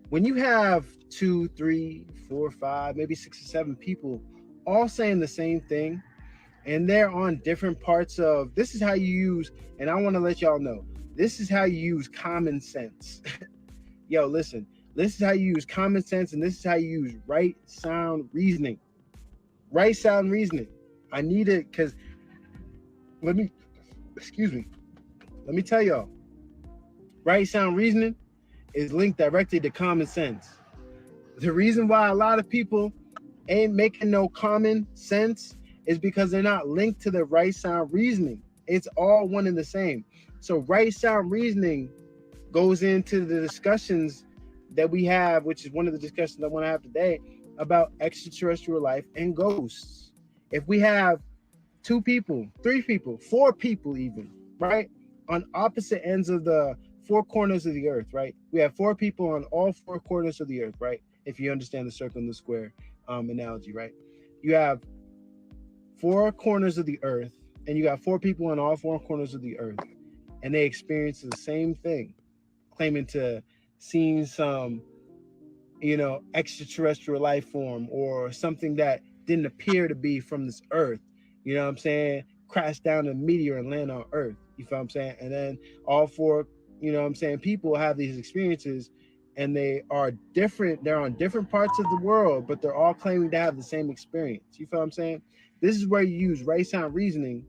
when you have 2, 3, 4, 5, maybe 6 or 7 people all saying the same thing, and they're on different parts of, this is how you use, and I want to let y'all know, this is how you use common sense. Yo, listen, this is how you use common sense, and this is how you use right sound reasoning. Right sound reasoning. I need it because let me tell y'all, right sound reasoning is linked directly to common sense. The reason why a lot of people ain't making no common sense is because they're not linked to the right sound reasoning. It's all one and the same. So right sound reasoning goes into the discussions that we have, which is one of the discussions I want to have today about extraterrestrial life and ghosts. If we have 2 people, 3 people, 4 people even, right, on opposite ends of the 4 corners of the earth, right? We have 4 people on all 4 corners of the earth, right? If you understand the circle and the square analogy, right? You have 4 corners of the earth, and you got 4 people on all 4 corners of the earth, and they experience the same thing, claiming to seeing some, you know, extraterrestrial life form or something that didn't appear to be from this earth. You know what I'm saying? Crash down a meteor and land on earth. You feel what I'm saying? And then all 4, you know what I'm saying, people have these experiences, and they are different. They're on different parts of the world, but they're all claiming to have the same experience. You feel what I'm saying? This is where you use right sound reasoning,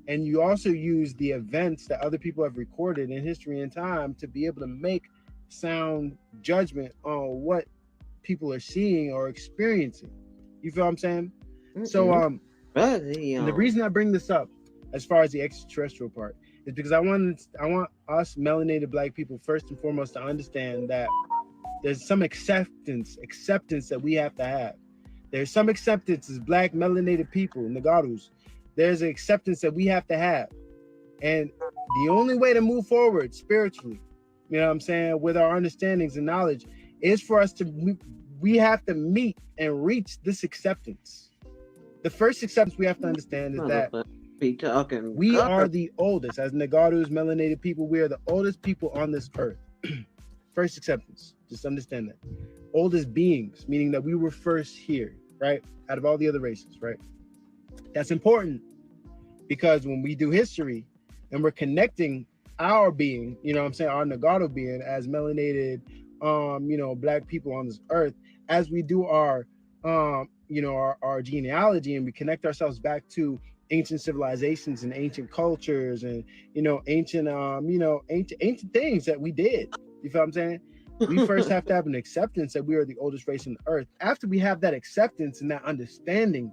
and you also use the events that other people have recorded in history and time to be able to make sound judgment on what people are seeing or experiencing. You feel what I'm saying? So the reason I bring this up as far as the extraterrestrial part is because I want us melanated Black people first and foremost to understand that there's some acceptance that we have to have. There's some acceptance as Black melanated people, Nagatus. There's an acceptance that we have to have. And the only way to move forward spiritually, you know what I'm saying, with our understandings and knowledge, is for us to, we have to meet and reach this acceptance. The first acceptance we have to understand is that we are the oldest, as Nagatus, melanated people, we are the oldest people on this earth. First acceptance, just understand that. Oldest beings, meaning that we were first here, right? Out of all the other races, right? That's important because when we do history and we're connecting our being, you know what I'm saying, our Nagato being as melanated, you know, Black people on this earth, as we do our, you know, our genealogy, and we connect ourselves back to ancient civilizations and ancient cultures and, you know, ancient things that we did. You feel what I'm saying? We first have to have an acceptance that we are the oldest race on the earth. After we have that acceptance and that understanding,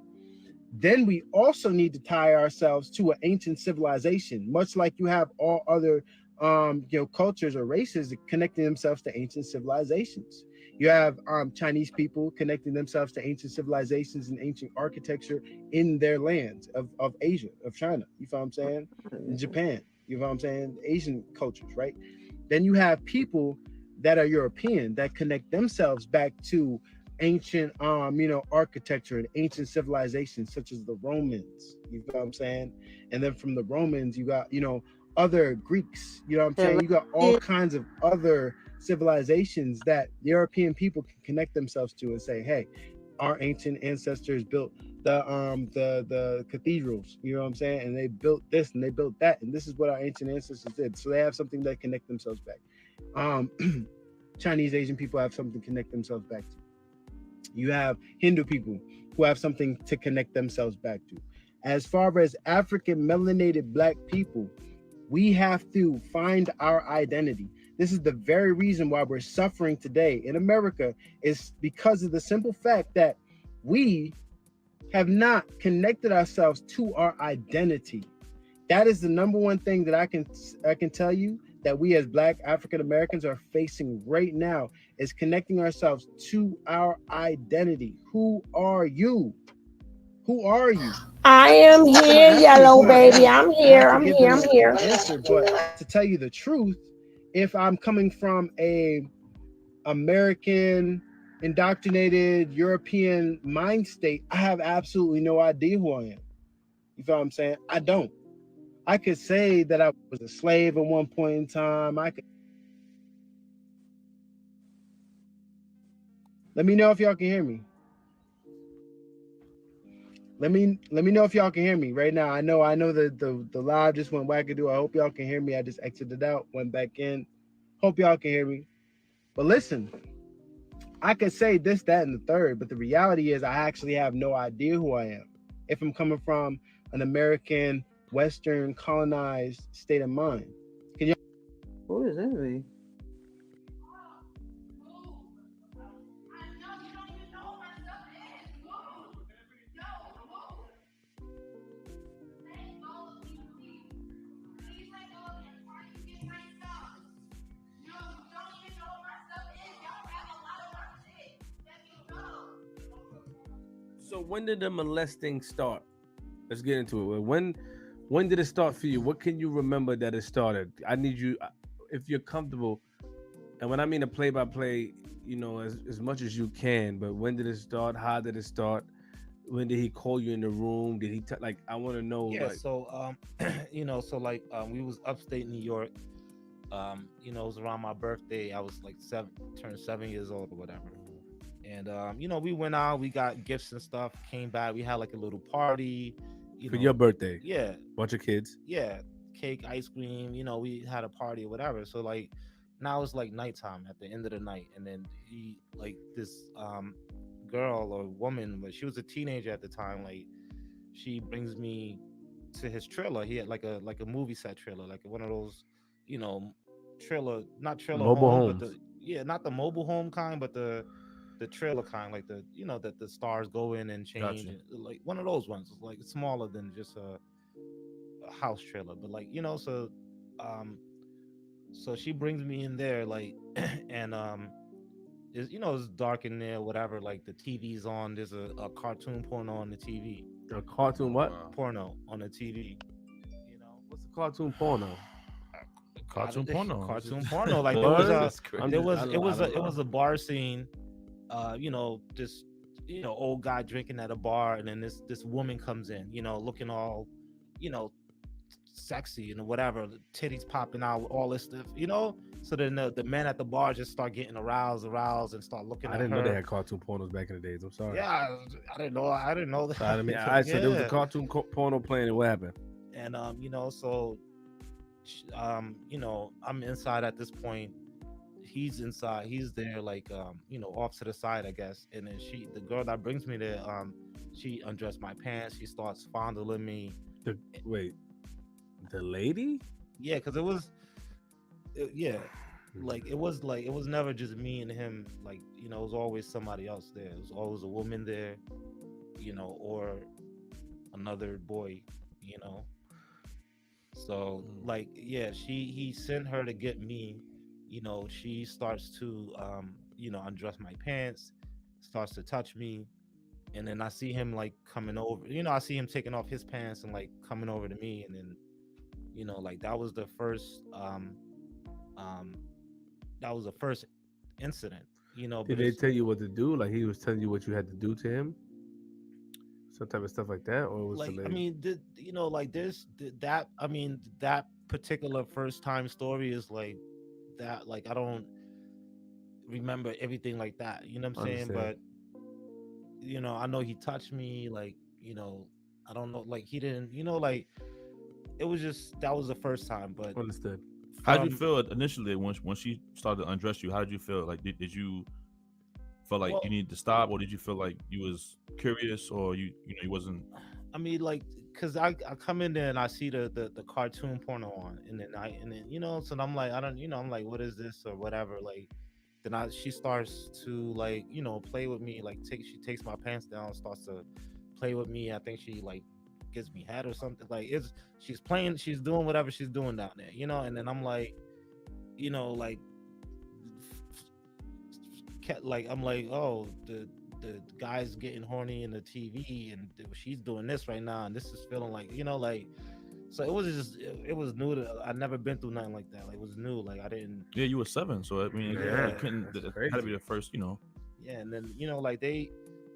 then we also need to tie ourselves to an ancient civilization, much like you have all other you know, cultures or races connecting themselves to ancient civilizations. You have Chinese people connecting themselves to ancient civilizations and ancient architecture in their lands of Asia, of China. You feel what I'm saying? In Japan, you know what I'm saying? Asian cultures, right? Then you have people that are European that connect themselves back to ancient you know, architecture and ancient civilizations such as the Romans. You know what I'm saying? And then from the Romans you got, you know, other Greeks, you know what I'm saying? You got all kinds of other civilizations that European people can connect themselves to and say, hey, our ancient ancestors built the cathedrals, you know what I'm saying? And they built this and they built that, and this is what our ancient ancestors did. So they have something that connect themselves back. Chinese Asian people have something to connect themselves back to. You have Hindu people who have something to connect themselves back to. As far as African melanated Black people, we have to find our identity. This is the very reason why we're suffering today in America, is because of the simple fact that we have not connected ourselves to our identity. That is the number one thing that I can tell you that we as Black African Americans are facing right now is connecting ourselves to our identity. Who are you? Who are you? I am I'm gonna here, ask you a yellow baby. question. I'm You have here. to I'm give here. me I'm an here. answer, but to tell you the truth, if I'm coming from a American indoctrinated European mind state, I have absolutely no idea who I am. You feel what I'm saying? I don't. I could say that I was a slave at one point in time. I could. Let me know if y'all can hear me. Let me know if y'all can hear me right now. I know that the live just went wackadoo. I hope y'all can hear me. I just exited out, went back in. Hope y'all can hear me. But listen, I could say this, that, and the third, but the reality is I actually have no idea who I am. If I'm coming from an American, Western, colonized state of mind. Can you? What does that mean? So when did the molesting start? Let's get into it. When did it start for you? What can you remember that it started? I need you, if you're comfortable, and when I mean a play by play, as much as you can. But when did it start? How did it start? When did he call you in the room? Did he like? I want to know. Yeah, Like, so we was upstate New York. It was around my birthday. I was like turned 7 years old or whatever. And we went out, we got gifts and stuff, came back, we had like a little party, for your birthday, yeah, bunch of kids. yeah, cake, ice cream, we had a party or whatever. So like now it's like nighttime at the end of the night, and then he like this girl or woman, but she was a teenager at the time, like she brings me to his trailer. He had like a movie set trailer, like one of those, you know, not trailer Mobile home, but homes. not the mobile home kind, but the trailer kind, like that the stars go in and change, Gotcha. like one of those ones, like smaller than just a house trailer, but like um, so she brings me in there, like, and it's dark in there, whatever. Like the TV's on. There's a cartoon porno on the TV. A cartoon what? Porno on the TV. What's the cartoon porno? Cartoon porno. Cartoon porno. Like there was a bar scene. This old guy drinking at a bar, and then this woman comes in. Looking all, sexy and whatever, the titties popping out, all this stuff. So then the men at the bar just start getting aroused, and start looking I at didn't her. know they had cartoon pornos back in the days. I'm sorry. Yeah, I didn't know that. So I said there was a cartoon porno playing. And what happened? And I'm inside at this point. He's inside. He's there, like off to the side, I guess. And then the girl that brings me there, she undressed my pants. She starts fondling me. The lady? Yeah, because it was never just me and him. Like it was always somebody else there. It was always a woman there, or another boy, So he sent her to get me. She starts to undress my pants, starts to touch me, and then I see him like coming over. I see him taking off his pants and like coming over to me, and then like that was the first incident. Did they tell you what to do? Like he was telling you what you had to do to him? Some type of stuff like that, or was like the I lady? mean, like this that I mean that particular first time story is like that. Like I don't remember everything like that. You know what I'm saying? Understand. But I know he touched me. Like I don't know. Like he didn't. Like it was just that was the first time. But Understood. How did you feel initially when she started to undress you? How did you feel? Like did you feel like you needed to stop, or did you feel like you was curious, or you wasn't? I mean, like, cause I come in there and I see the cartoon porno on, and then so I'm like, I'm like, what is this or whatever, like. Then she starts to like play with me, like she takes my pants down, starts to play with me. I think she like gives me head or something. Like she's doing whatever she's doing down there, and then I'm like, you know, like I'm like, oh, the guy's getting horny in the TV, and she's doing this right now, and this is feeling like, you know, like. So it was just it was new to I'd never been through nothing like that. Like it was new. Like I didn't. Yeah, you were 7, so I mean, Yeah, you couldn't. That had to be the first, you know. yeah, and then like they,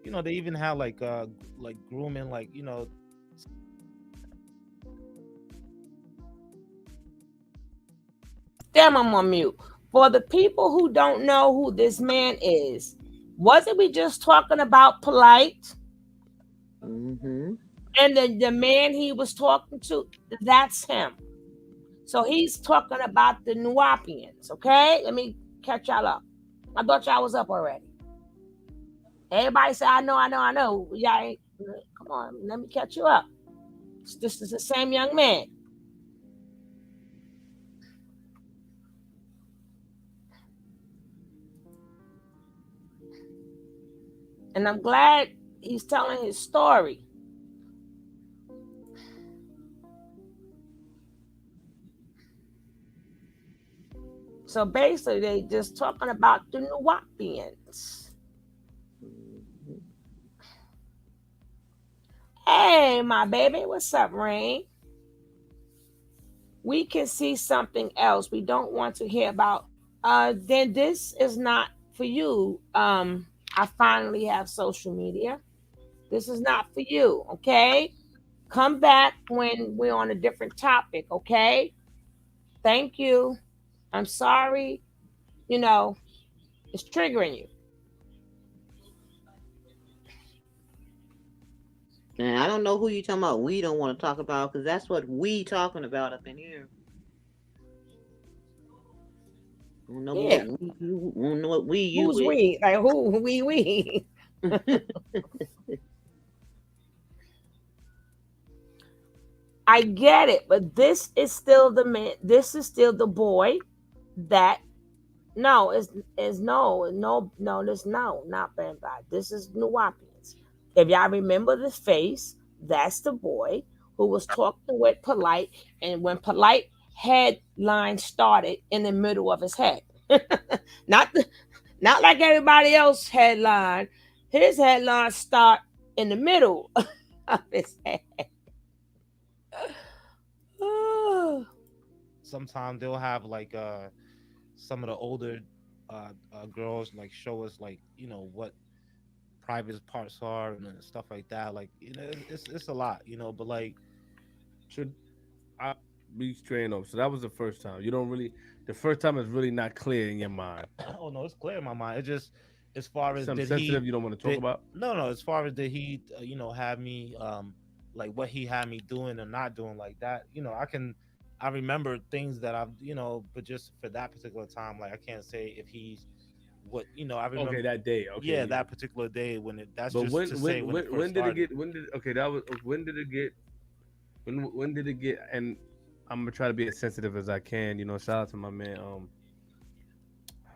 they even had like grooming, like Damn, I'm on mute. For the people who don't know who this man is, wasn't we just talking about Polite? Mm-hmm. And the man he was talking to, that's him. So he's talking about the Nuwapians, okay? Let me catch y'all up. I thought y'all was up already. Everybody say, I know. Y'all ain't, come on, let me catch you up. This is the same young man. And I'm glad he's telling his story. So basically, they just talking about the Nuwapians. Hey, my baby, what's up, Rain? We can see something else. We don't want to hear about. Then this is not for you. I finally have social media. This is not for you, okay? Come back when we're on a different topic, okay? Thank you. I'm sorry. It's triggering you. And I don't know who you talking about. We don't want to talk about, because that's what we talking about up in here. I don't know Yeah. what we you Who's with. we? Like who? We. I get it, but this is still the man. This is still the boy that no is this not Bambad. This is Nuwapians. If y'all remember the face, that's the boy who was talking with Polite, and when Polite headline started in the middle of his head, not like everybody else headline. His headline start in the middle of his head. sometimes they'll have like some of the older girls like show us like what private parts are and stuff like that. Like it's a lot, but like should I be straight up? So that was the first time. You don't really. The first time is really not clear in your mind. Oh no, it's clear in my mind. It just as far as Something did he sensitive you don't want to talk about. no, as far as did he have me like what he had me doing or not doing like that. I remember things that I've but just for that particular time, like I can't say if he's what I remember. Okay, that day. Okay, yeah, that particular day when it. That's but just to say when it first when did started. it get? When did okay? That was when did it get? When did it get? And I'm gonna try to be as sensitive as I can. Shout out to my man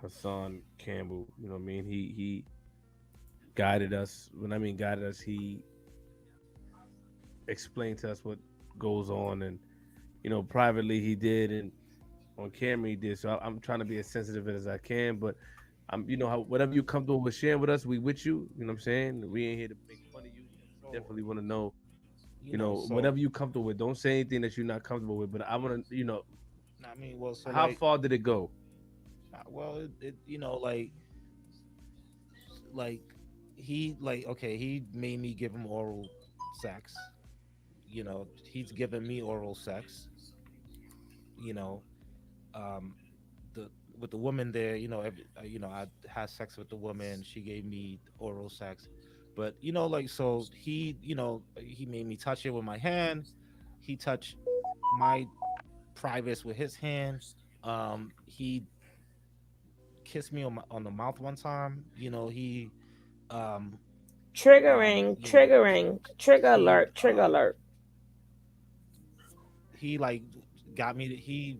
Hassan Campbell. You know what I mean? He guided us. When I mean guided us, he explained to us what goes on, and privately he did, and on camera he did. So I'm trying to be as sensitive as I can, but whatever you comfortable with sharing with us, we with you. You know what I'm saying? We ain't here to make fun of you. Definitely want to know. So, Whatever you comfortable with. Don't say anything that you're not comfortable with. But I want to, I mean, well, so how like, far did it go? well, it like he like okay, he made me give him oral sex. He's given me oral sex. You know, um, the with the woman there, I had sex with the woman. She gave me oral sex, but like so he made me touch it with my hand. He touched my privates with his hand. He kissed me on the mouth one time. He um Trigger he alert, trigger alert. he like got me to, he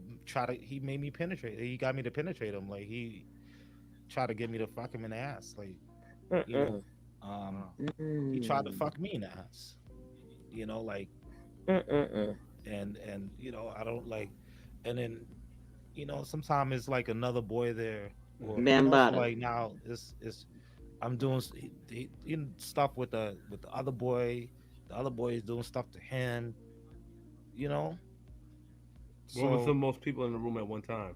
made me penetrate. He got me to penetrate him. Like he tried to get me to fuck him in the ass. Like he tried to fuck me in the ass. Like and I don't like, and then sometimes it's like another boy there, or so Bambada. like now it's I'm doing stuff with the other boy. The other boy is doing stuff to him, you know. What was the So most people in the room at one time?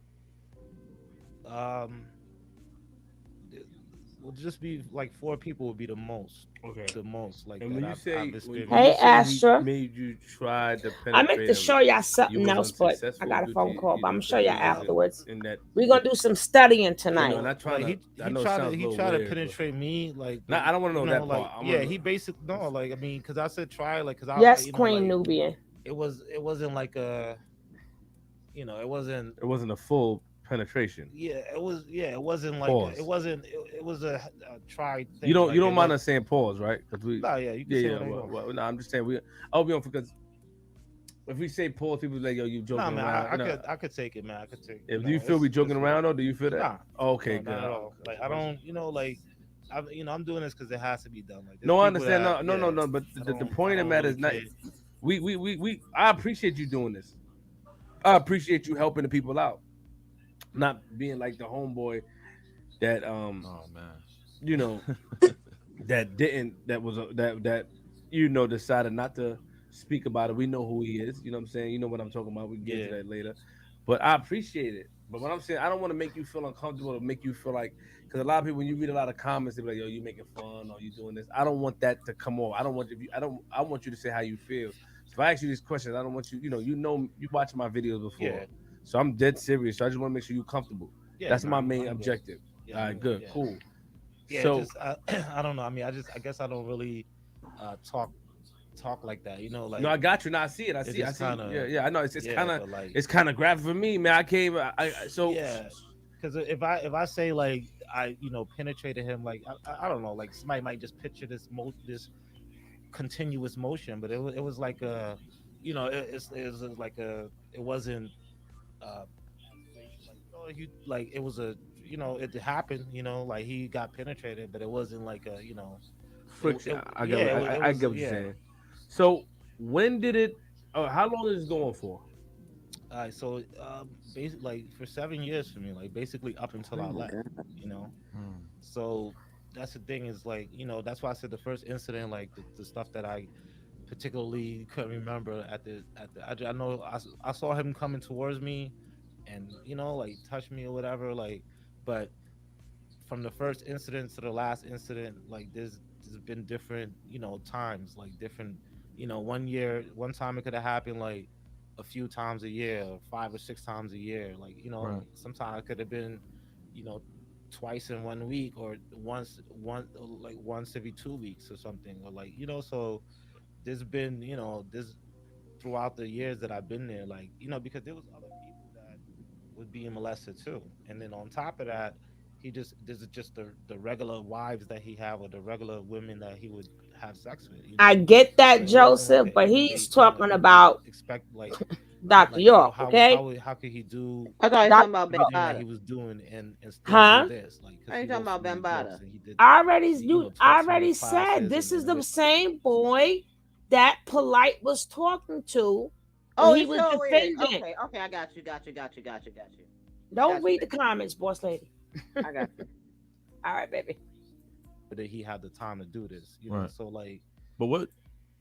um, it will just be like four people would be Okay. the most like And that when you I've say when you Hey, experienced. say he Astra. made you try to I meant penetrate to him, show y'all you something was else, but I unsuccessful got a due to phone call. But I'm gonna show that y'all he wasn't afterwards. in that. We're gonna do some studying You tonight. know, not trying Like to. I know it sounds a he little tried to weird, but penetrate me like not. I don't want to know that like part. I want yeah, to know. he basically no like I mean because I said try like because Yes, Queen like Nubian. it wasn't like a it wasn't. It wasn't a full penetration. It wasn't like it Pause. wasn't it was a try You thing don't. You like don't it mind was. us saying pause, right? Because we. No, yeah, you can Yeah, say yeah. whatever you want. No, I'm just saying we. I'll be on because if we say pause, people be like, "Yo, you Nah, joking man, around?" I could take it, man. I could take If do you feel we joking around or do you feel that? nah, Okay, no, good. not at all. Like I don't, like I'm doing this because it has to be done. Like there's No, I people understand. that No. But the I point of the don't matter really is not. care. We. I appreciate you doing this. I appreciate you helping the people out, not being like the homeboy that Oh man. you know that didn't that was that decided not to speak about it. We know who he is. You know what I'm saying? You know what I'm talking about. We can get into Yeah, that later. But I appreciate it. But what I'm saying, I don't want to make you feel uncomfortable or make you feel like because a lot of people when you read a lot of comments, they be like, "Yo, you making fun or you doing this." I don't want that to come off. I don't want you. I don't. I want you to say how you feel. So if I ask you these questions, I don't want you. You watching my videos before, yeah, so I'm dead serious. So I just want to make sure you're comfortable. yeah. That's No, my main I'm good. objective. Yeah, All I'm right, good. good, Yeah, cool. yeah. So Just I don't know. I mean, I guess I don't really talk like that. no, Like I got you. Now I see it. I it's see. I just see. kind Yeah, of yeah. I know. yeah, but like It's kind of graphic for me, man. I came. So yeah. Because if I say like I penetrated him like I don't know like somebody might just picture this continuous motion, but it was like a it was like a it wasn't masturbation like you like it was a it happened like he got penetrated, but it wasn't like a friction. I get. yeah I, it I was get what you're yeah. saying. So when did it? How long is this going for? So basically like for 7 years for me, like basically up until Oh I my left, god. you know. Hmm. So that's the thing is like that's why I said the first incident like the stuff that I particularly couldn't remember I know I saw him coming towards me and like touch me or whatever like but from the first incident to the last incident like there's been different times like different 1 year one time it could have happened like a few times a year or 5 or 6 times a year like Right. sometimes it could have been you know twice in 1 week or like once every 2 weeks or something or like so there's been this throughout the years that I've been there like because there was other people that was being molested too and then on top of that he just this is just the regular wives that he had or the regular women that he would have sex with I get so that, it wasn't like Joseph, an but he's everyday thing like talking people about expect Dr. York, okay? how could he do I thought you Dr. talking about York. everything that Bambada. he was doing and still do Huh? this like because Are you he talking wrote so about many books Bambada? and he did I taught so many already said classes this is and the same boy that Polite was talking to when Oh, he it was sure is. defending. Okay, okay, I got you, got you, got you, got you, got you. Don't Got you, read the baby. comments, boss lady. I got you. All right, baby. that he had the time to do this Right. so like But what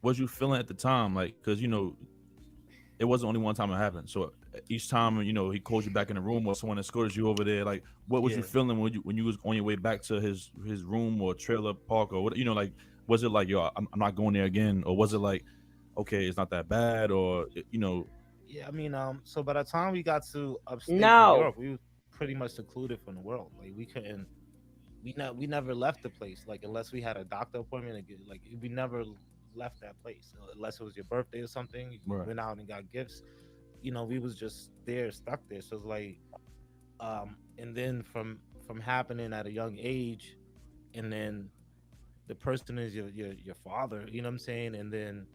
was you feeling at the time? Like, because it wasn't only one time it happened. So each time, he calls you back in the room or someone escorted you over there. Like, what was you yeah. feeling when you was on your way back to his room or trailer park or what? Like, was it like, yo, I'm not going there again, or was it like, okay, it's not that bad, or Yeah, I mean, so by the time we got to upstate New No. York, we were pretty much secluded from the world. Like we couldn't, we never left the place. Like unless we had a doctor appointment, like we never left that place unless it was your birthday or something. You right, went out and got gifts. We was just there, stuck there. So it's like, and then from happening at a young age, and then the person is your father. You know what I'm saying? And then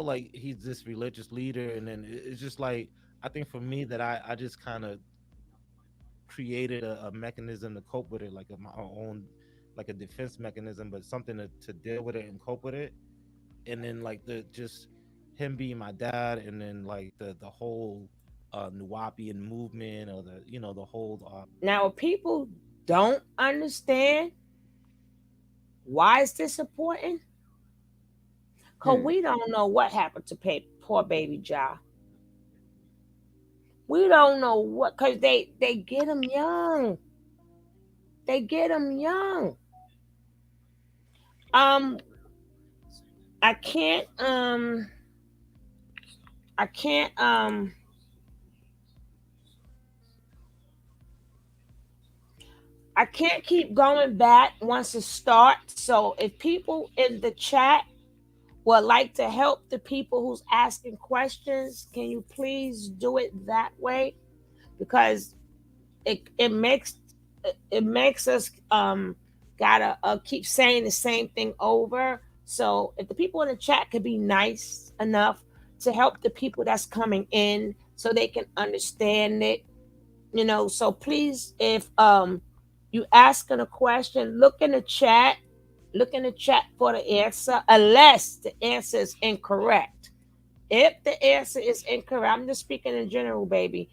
like he's this religious leader, and then it's just like I think for me that I just kind of created a mechanism to cope with it, like my own, like a defense mechanism, but something to deal with it and cope with it. And then like the just him being my dad, and then like the whole Nuwapian movement or the the whole Now, if people don't understand why is this important, because we don't know what happened to poor baby Ja. We don't know what, because they get him young. They get him young. Um, I can't I can't I can't keep going back once it starts. So if people in the chat would like to help the people who's asking questions, can you please do it that way? Because it makes us gotta keep saying the same thing over. So if the people in the chat could be nice enough to help the people that's coming in so they can understand it, so please, if you asking a question, look in the chat for the answer, unless the answer is incorrect. If the answer is incorrect, I'm just speaking in general, baby.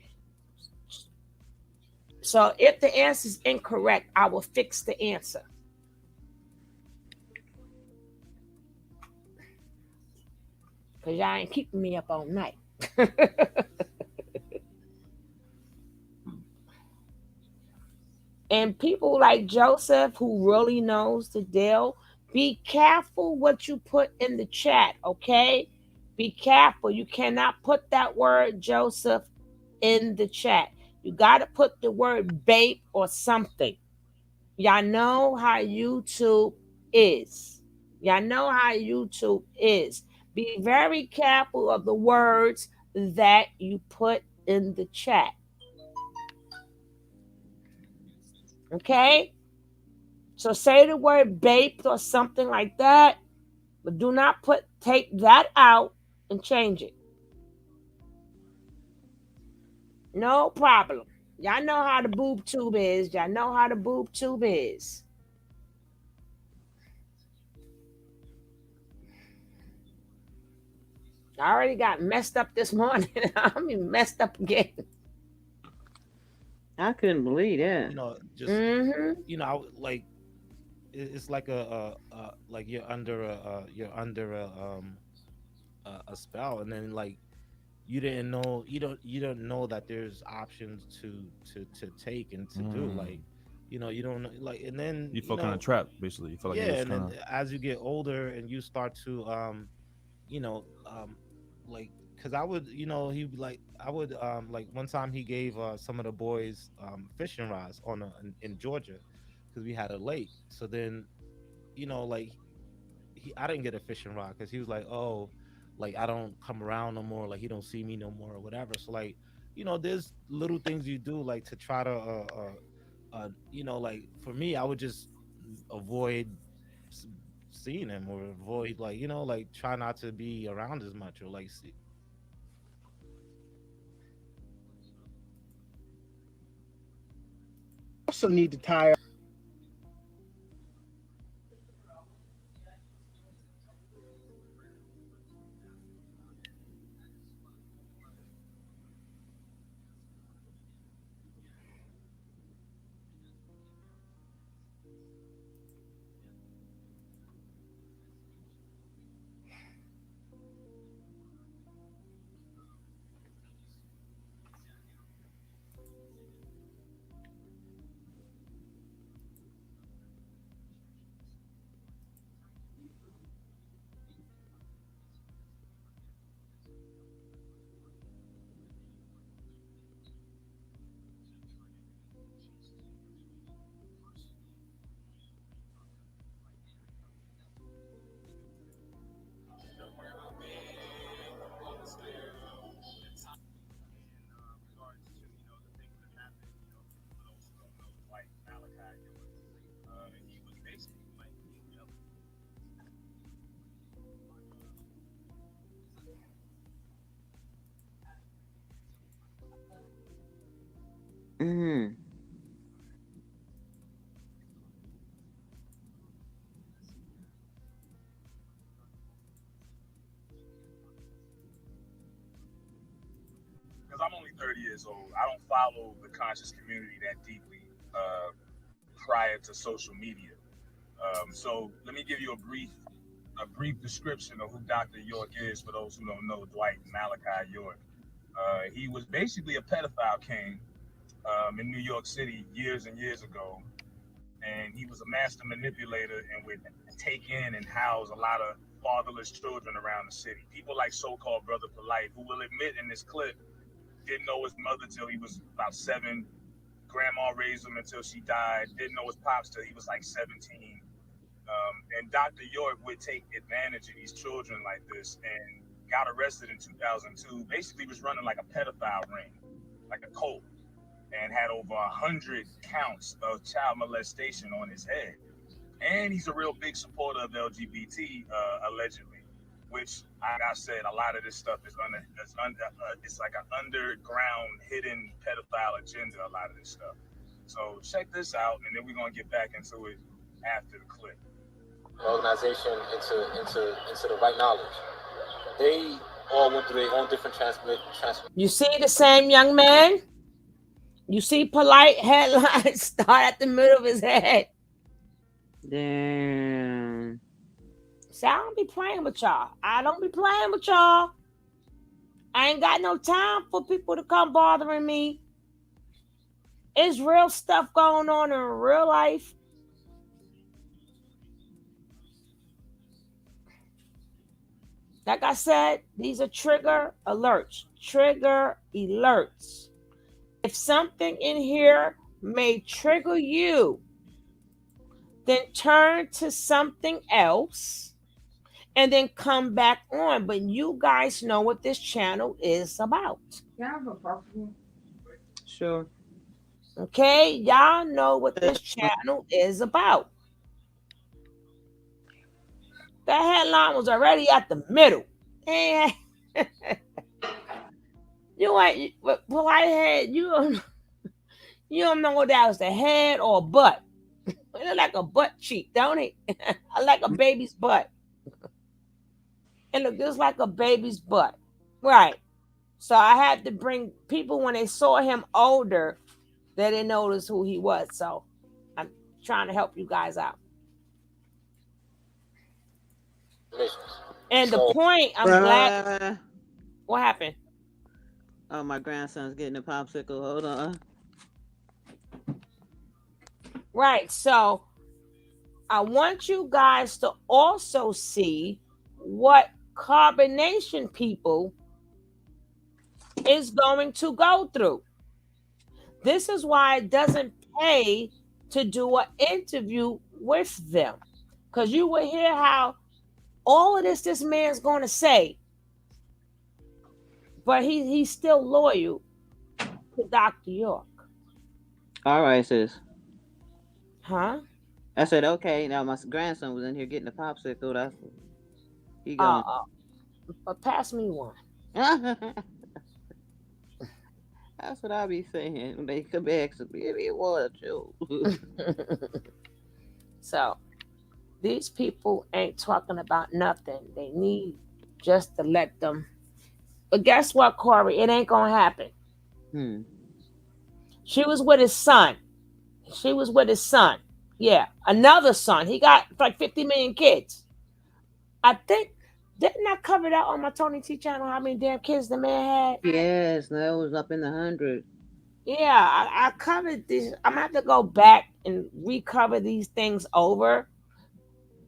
So if the answer is incorrect, I will fix the answer. Because y'all ain't keeping me up all night. And people like Joseph, who really knows the deal, be careful what you put in the chat, okay? Be careful. You cannot put that word Joseph in the chat. You got to put the word babe or something. Y'all know how YouTube is. Y'all know how YouTube is. Be very careful of the words that you put in the chat. Okay? So say the word baked or something like that, but do not take that out and change it. No problem. Y'all know how the boob tube is. Y'all know how the boob tube is. I already got messed up this morning. I'm even messed up again. I couldn't believe that. Just like it's like like you're under a spell, and then like you didn't know you don't know that there's options to take and to do, like you don't know, like, and then You felt kind of trapped, basically. You felt like it yeah, was and kind then of. as you get older and you start to you know like, because I would, he'd be like, I would like one time he gave some of the boys fishing rods in Georgia, because we had a lake. So then, like, I didn't get a fishing rod because he was like, oh, like I don't come around no more, like he don't see me no more or whatever. So like, there's little things you do like to try to like for me, I would just avoid s- seeing him, or avoid, like, like try not to be around as much, or like see. Also need to tire. I'm only 30 years old, I don't follow the conscious community that deeply prior to social media. So let me give you a brief description of who Dr. York is for those who don't know Dwight Malachi York. He was basically a pedophile king in New York City years and years ago, and he was a master manipulator and would take in and house a lot of fatherless children around the city. People like so-called Brother Polite, who will admit in this clip didn't know his mother till he was about 7. Grandma raised him until she died. Didn't know his pops till he was like 17. And Dr. York would take advantage of these children like this and got arrested in 2002. Basically was running like a pedophile ring, like a cult, and had over 100 counts of child molestation on his head. And he's a real big supporter of LGBT, allegedly, which, like I said, a lot of this stuff is it's like an underground, hidden pedophile agenda, a lot of this stuff. So check this out, and then we're going to get back into it after the clip. Organization into the right knowledge. They all went through their own different You see the same young man? You see Polite headlines start at the middle of his head. Damn. See, I don't be playing with y'all. I don't be playing with y'all. I ain't got no time for people to come bothering me. It's real stuff going on in real life. Like I said, these are trigger alerts. Trigger alerts. If something in here may trigger you, then turn to something else and then come back on. But you guys know what this channel is about. Sure. Okay, y'all know what this channel is about. That headline was already at the middle. And you ain't, well, I had you don't know what that was, the head or butt. It look like a butt cheek, don't it? I like a baby's butt. It looked just like a baby's butt. Right. So I had to bring people when they saw him older, they didn't notice who he was. So I'm trying to help you guys out. And the point, I'm glad. What happened? Oh, my grandson's getting a popsicle. Hold on. Right. So I want you guys to also see what carbonation people is going to go through. This is why it doesn't pay to do an interview with them, because you will hear how all of this man's going to say, but he's still loyal to Dr. York. All right, sis. Huh? I said, okay. Now my grandson was in here getting a popsicle. That's he going. But pass me one. That's what I be saying. They come back to me if you want to. So these people ain't talking about nothing. They need just to let them. But guess what, Corey? It ain't gonna happen. She was with his son. Yeah, another son. He got like 50 million kids. I think, didn't I cover that on my Tony T channel? How many damn kids the man had? Yes, that was up in the 100. Yeah, I covered this. I'm gonna have to go back and recover these things over.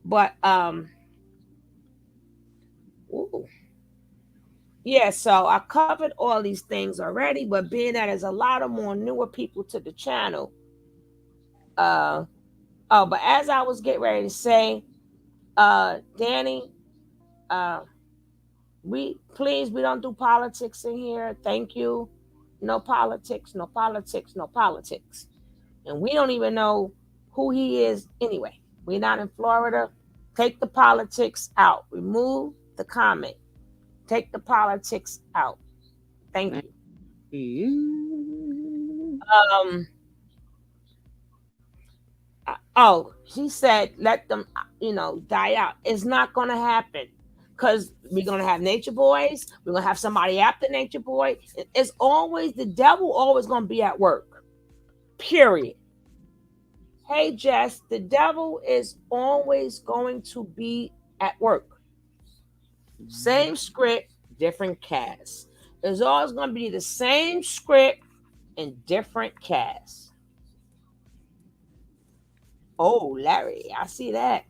But ooh. Yeah, so I covered all these things already, but being that there's a lot of more newer people to the channel, but as I was getting ready to say, Danny, we don't do politics in here. Thank you. No politics, no politics, no politics. And we don't even know who he is anyway. We're not in Florida. Take the politics out. Remove the comment. Take the politics out. Thank you. She said, let them, die out. It's not going to happen. because we're gonna have nature boys. We're gonna have somebody after nature boy. It's always the devil. Always gonna be at work. Period. Hey Jess, the devil is always going to be at work. Same script, different cast. There's always going to be the same script and different cast. Oh, Larry, I see that.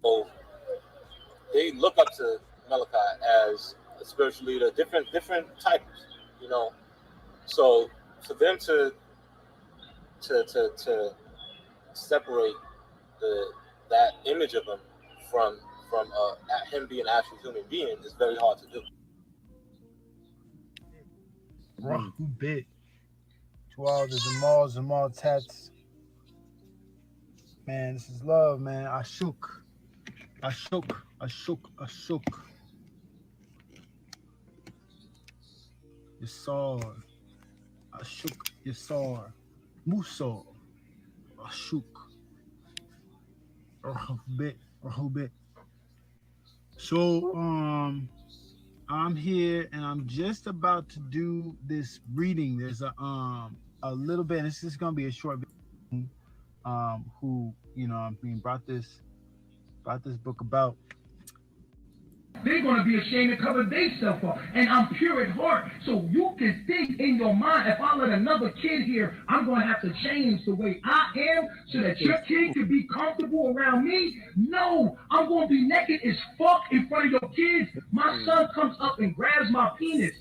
So they look up to Malachi as a spiritual leader, different types, you know. So for them to separate that image of him from him being an actual human being is very hard to do. Rahubit. To all the Zamal Tats. Man, this is love, man. Ashuk. Yasar. Ashuk. Yasar. Musa. Ashuk. Rahubit. So, I'm here and I'm just about to do this reading. There's a little bit. This is gonna be a short video. Who brought this book about. They're going to be ashamed to cover themselves up. And I'm pure at heart. So you can think in your mind, if I let another kid here, I'm going to have to change the way I am so that your kid can be comfortable around me. No, I'm going to be naked as fuck in front of your kids. My son comes up and grabs my penis.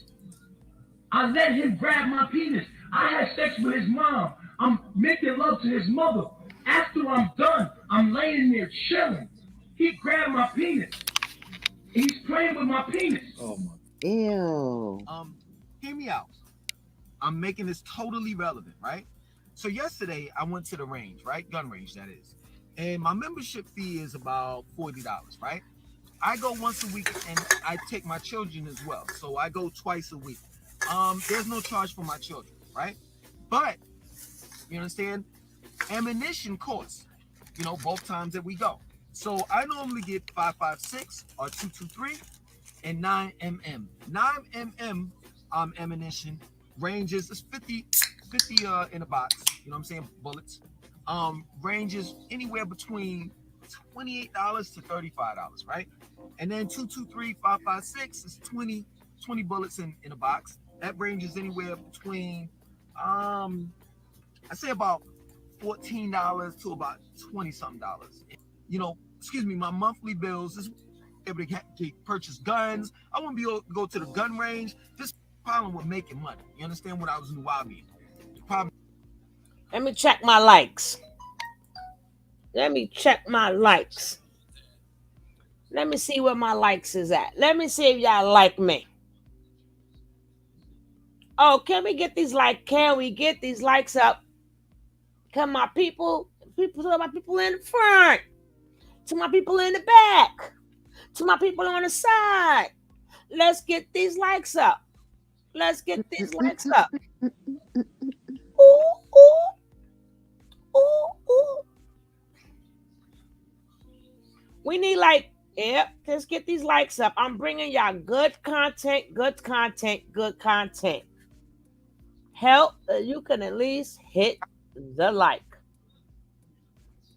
I let him grab my penis. I had sex with his mom. I'm making love to his mother. After I'm done, I'm laying there chilling. He grabbed my penis. He's playing with my penis. Oh my. Ew. Hear me out. I'm making this totally relevant, right? So yesterday I went to the range, right? Gun range, that is. And my membership fee is about $40, right? I go once a week and I take my children as well. So I go twice a week. There's no charge for my children, right? But you understand? Ammunition costs, both times that we go. So I normally get 5.56 or 2.23 and 9mm. 9mm ammunition ranges is 50 in a box. You know what I'm saying? Bullets. Ranges anywhere between $28 to $35, right? And then 2.23, 5.56 is 20 bullets in a box. That ranges anywhere between I say about $14 to about $20-something. My monthly bills is able to purchase guns. I want to be able to go to the gun range. This problem with making money. You understand what I was in the wild mean? Let me check my likes. Let me check my likes. Let me see where my likes is at. Let me see if y'all like me. Oh, can we get these likes? Can we get these likes up? Come my people to my people in the front, to my people in the back, to my people on the side. Let's get these likes up. Let's get these likes up. Ooh, ooh, ooh, ooh. We need let's get these likes up. I'm bringing y'all good content. Help you can at least hit the like.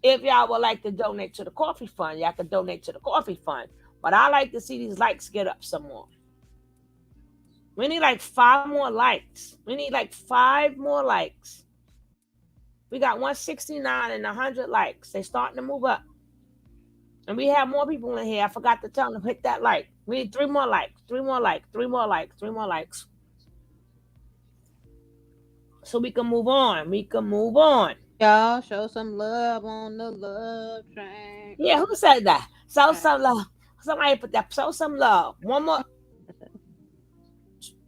If y'all would like to donate to the coffee fund, y'all can donate to the coffee fund. But I like to see these likes get up some more. We need 5 more likes. We need 5 more likes. We got 169 and 100 likes. They're starting to move up. And we have more people in here. I forgot to tell them to hit that like. We need 3 more likes. 3 more likes. 3 more likes. 3 more likes. So we can move on. Y'all show some love on the love train. Yeah, who said that? Show some love. Somebody put that. Show some love. 1 more.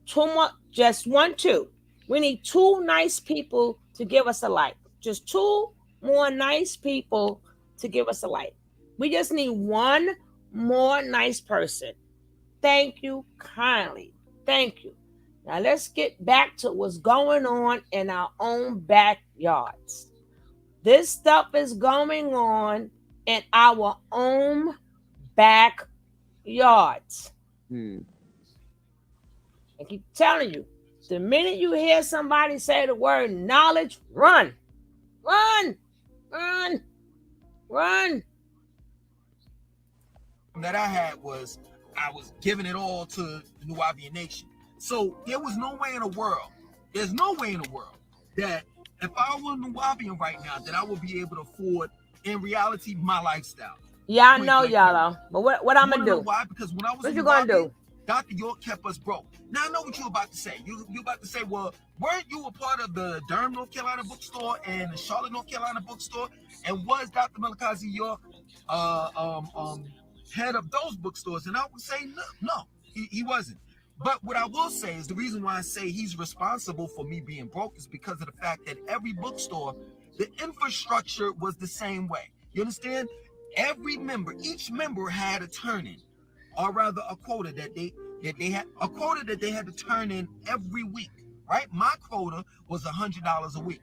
2 more. Just 1, 2. We need 2 nice people to give us a like. Just 2 more nice people to give us a like. We just need 1 more nice person. Thank you kindly. Thank you. Now let's get back to what's going on in our own backyards. This stuff is going on in our own backyards. I keep telling you, the minute you hear somebody say the word knowledge, run, run, run, run. That I had was I was giving it all to the Nubian nation. So there was no way in the world, there's no way in the world that if I were Nubian right now, that I would be able to afford, in reality, my lifestyle. Yeah, I know y'all are. But what I'm gonna do? Why? Because when I was what you gonna do? Dr. York kept us broke. Now I know what you're about to say. You about to say, well, weren't you a part of the Durham, North Carolina bookstore and the Charlotte, North Carolina bookstore? And was Dr. Malachi York head of those bookstores? And I would say no, he wasn't. But what I will say is the reason why I say he's responsible for me being broke is because of the fact that every bookstore, the infrastructure was the same way. You understand? Every member, each member had a turn-in, or rather a quota that they had to turn in every week. Right? My quota was $100 a week,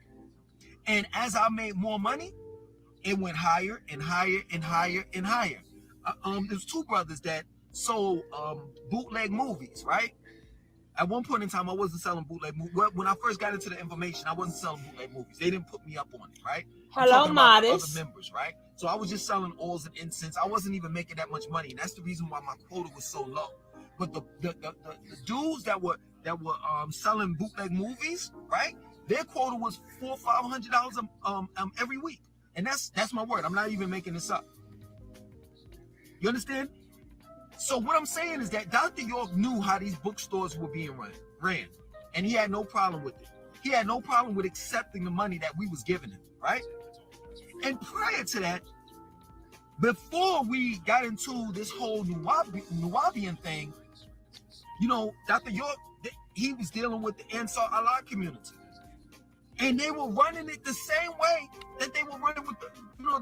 and as I made more money, it went higher and higher and higher and higher. There's two brothers that sold bootleg movies, right? At one point in time, I wasn't selling bootleg movies. When I first got into the information, I wasn't selling bootleg movies. They didn't put me up on it, right? Hello, Modest. Other members, right? So I was just selling oils and incense. I wasn't even making that much money. And that's the reason why my quota was so low. But the dudes that were selling bootleg movies, right? Their quota was $400-500 every week. And that's my word. I'm not even making this up. You understand? So what I'm saying is that Dr. York knew how these bookstores were being ran, and he had no problem with it. He had no problem with accepting the money that we was giving him, right? And prior to that, before we got into this whole Nubian thing, you know, Dr. York, he was dealing with the Ansar Allah community. And they were running it the same way that they were running with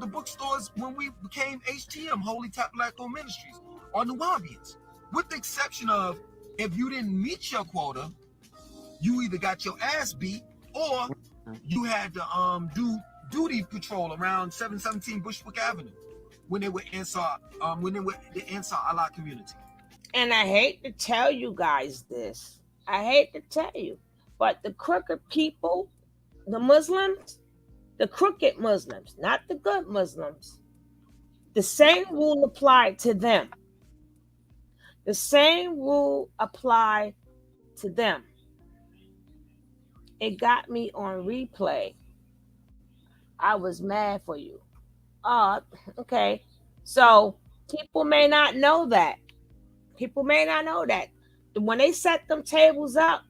the bookstores when we became HTM, Holy Tabernacle Ministries, or Nubians. With the exception of, if you didn't meet your quota, you either got your ass beat or you had to do duty patrol around 717 Bushwick Avenue when they were the Ansar Allah community. And I hate to tell you guys this. I hate to tell you, but the crooked people, the Muslims, the crooked Muslims, not the good Muslims, the same rule applied to them. The same rule applied to them. It got me on replay. I was mad for you. Okay. So people may not know that. People may not know that. When they set them tables up,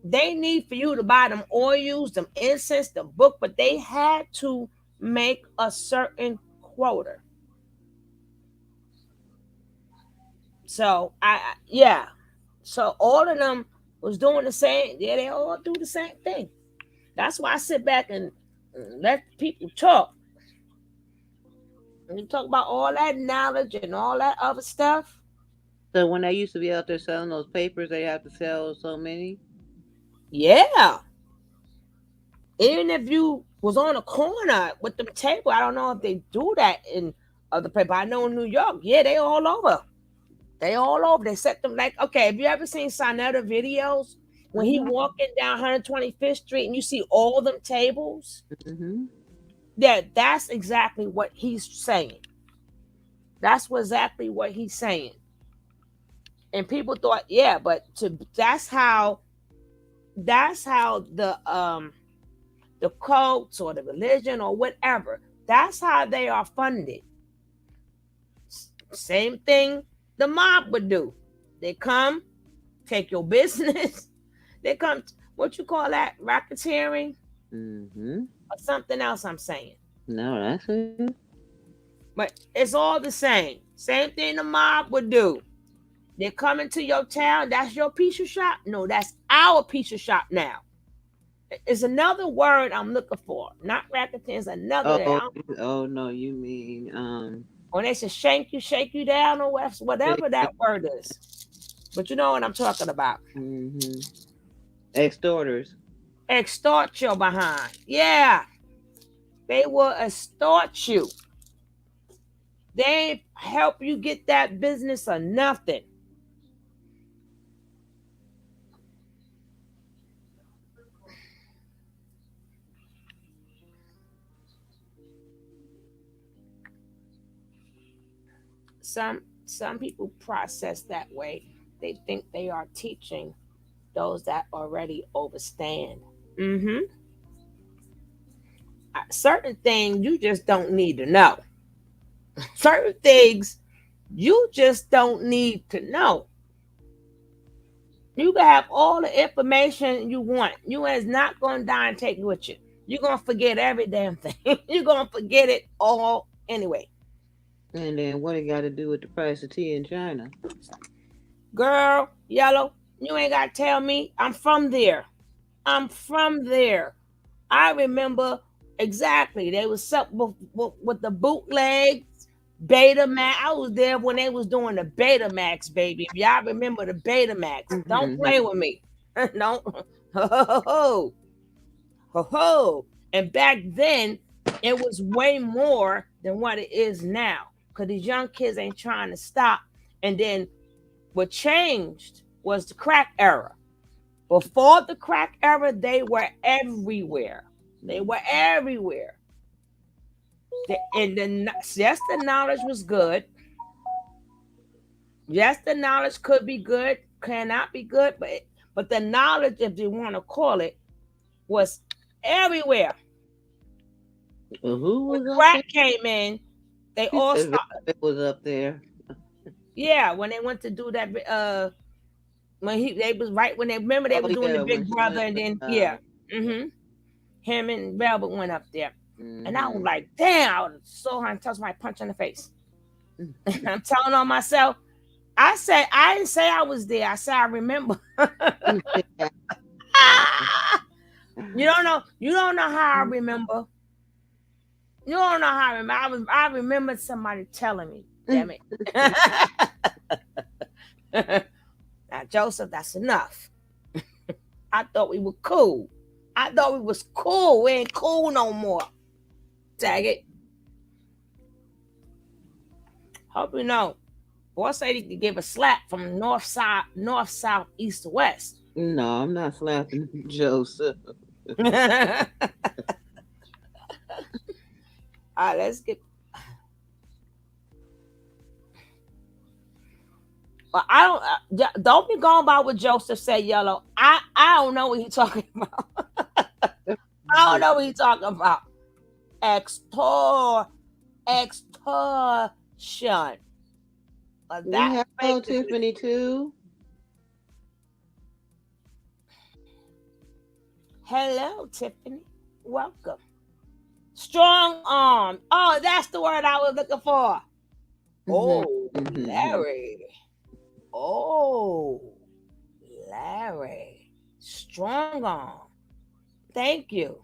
they need for you to buy them oils, them incense, the book, but they had to make a certain quota. So So all of them was doing the same. Yeah, they all do the same thing. That's why I sit back and let people talk. And you talk about all that knowledge and all that other stuff. So when they used to be out there selling those papers, they have to sell so many? Yeah. Even if you was on a corner with them table, I don't know if they do that in other places. I know in New York, yeah, they all over. They all over. They set them like, okay, have you ever seen Sonetta videos? When he walking down 125th Street and you see all them tables? Mm-hmm. Yeah, that's exactly what he's saying. That's exactly what he's saying. And people thought, yeah, but that's how the cults or the religion or whatever, that's how they are funded. Same thing the mob would do. They come, take your business. They come, what you call that, racketeering? Mm-hmm. Or something else I'm saying. No, that's it. But it's all the same. Same thing the mob would do. They're coming to your town. That's your pizza shop? No, that's our pizza shop now. It's another word I'm looking for. Not racketeering, it's another. Oh no, you mean when they say shake you down, or whatever that word is. But you know what I'm talking about. Mm-hmm. Extorters. Extort your behind. Yeah. They will extort you. They ain't help you get that business or nothing. Some people process that way. They think they are teaching those that already overstand. Mm-hmm. Certain things you just don't need to know. Certain things you just don't need to know. You can have all the information you want. You is not going to die and take it with you. You're going to forget every damn thing. You're going to forget it all anyway. And then what it got to do with the price of tea in China? Girl, Yellow, you ain't got to tell me. I'm from there. I'm from there. I remember exactly. They was up with the bootleg Betamax. I was there when they was doing the Betamax, baby. If y'all remember the Betamax, don't play with me. Don't. Ho, ho, ho, ho, ho. And back then, it was way more than what it is now. Because these young kids ain't trying to stop. And then what changed was the crack era. Before the crack era, they were everywhere. They were everywhere. And then, yes, the knowledge was good. Yes, the knowledge could be good, cannot be good, but the knowledge, if you want to call it, was everywhere. Who was when up crack there? came in, they all It started. was up there. Yeah, when they went to do that, when they was right when they remember they Oh were doing the yeah, when Big she Brother, went. and then yeah, him and Velvet went up there, and I was Mm-hmm. like, damn, I would saw her and touched my punch in the face. I'm telling on myself. I didn't say I was there. I said I remember. You don't know. You don't know how I remember. You don't know how I remember. I remember somebody telling me. Damn it. Now, Joseph, that's enough. I thought we were cool. I thought we was cool. We ain't cool no more. Tag it. Hope you know. Boy said he could give a slap from north, south, east to west. No, I'm not slapping Joseph. All right, let's get. Well, I don't be going by what Joseph said, Yellow. I don't know what he's talking about. I don't know what he's talking about. Extortion. We have Tiffany too. Hello, Tiffany. Welcome. Strong arm. Oh, that's the word I was looking for. Oh, Larry. Oh, Larry. Strong arm. Thank you.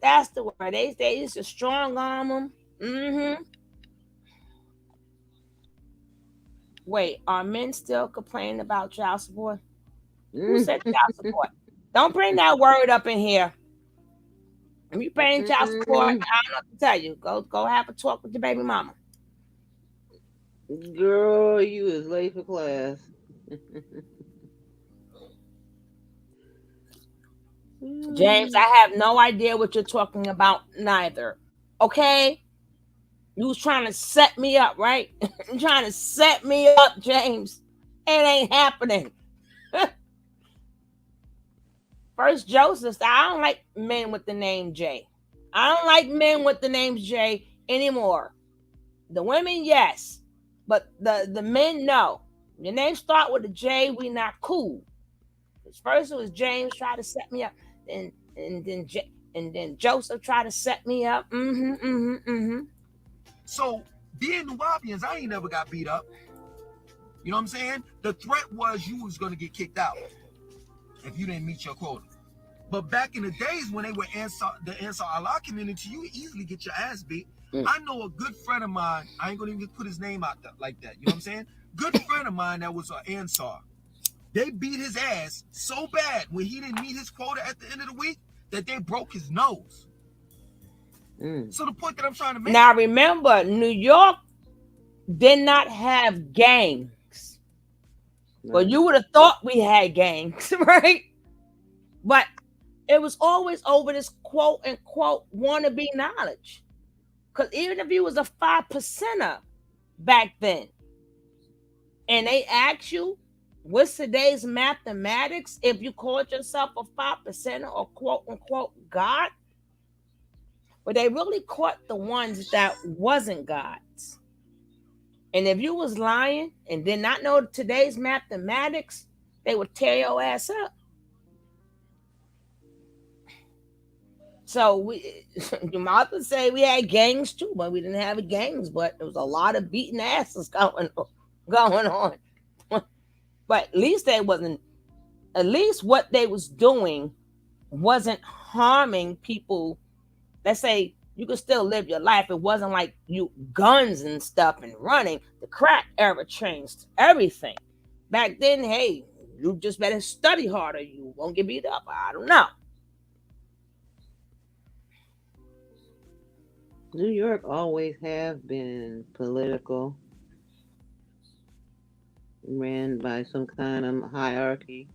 That's the word. They used to strong arm them. Mm-hmm. Wait, are men still complaining about child support? Who said child support? Don't bring that word up in here. If you paying child support, I don't know what to tell you. Go have a talk with your baby mama. Girl, you is late for class. James, I have no idea what you're talking about neither. Okay? You was trying to set me up, right? You're trying to set me up, James. It ain't happening. First, Joseph, I don't like men with the name J. I don't like men with the name J anymore. The women, yes. But the men, no. Your name start with a J, we not cool. First it was James tried to set me up, and then Joseph tried to set me up. So being Nubians, I ain't never got beat up. You know what I'm saying? The threat was you was gonna get kicked out if you didn't meet your quota. But back in the days when they were the Ansar Allah community, you would easily get your ass beat. I know a good friend of mine, I ain't gonna even put his name out there like that. You know what I'm saying? Good friend of mine that was an Ansar. They beat his ass so bad when he didn't meet his quota at the end of the week that they broke his nose. So the point that I'm trying to make. Now remember, New York did not have gangs. Well, you would have thought we had gangs, right? But it was always over this quote unquote wannabe knowledge. Because even if you was a 5%er back then, and they asked you, what's today's mathematics? If you called yourself a 5%er or quote unquote God, but they really caught the ones that wasn't gods. And if you was lying and did not know today's mathematics, they would tear your ass up. So you might say we had gangs too, but we didn't have gangs. But there was a lot of beating asses going on. But at least they wasn't. At least what they was doing wasn't harming people. Let's say you could still live your life. It wasn't like you guns and stuff and running. The crack era changed everything. Back then, hey, you just better study harder. You won't get beat up. I don't know. New York always have been political, ran by some kind of hierarchy.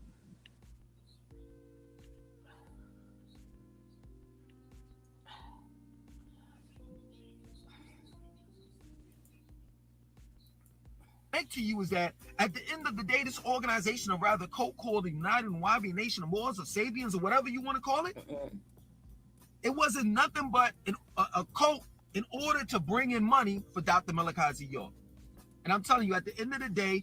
To you is that at the end of the day, this organization, or rather cult called the United Wabi Nation of Moors or Sabians or whatever you want to call it, it wasn't nothing but a cult in order to bring in money for Dr. Malachi Z. York. And I'm telling you, at the end of the day,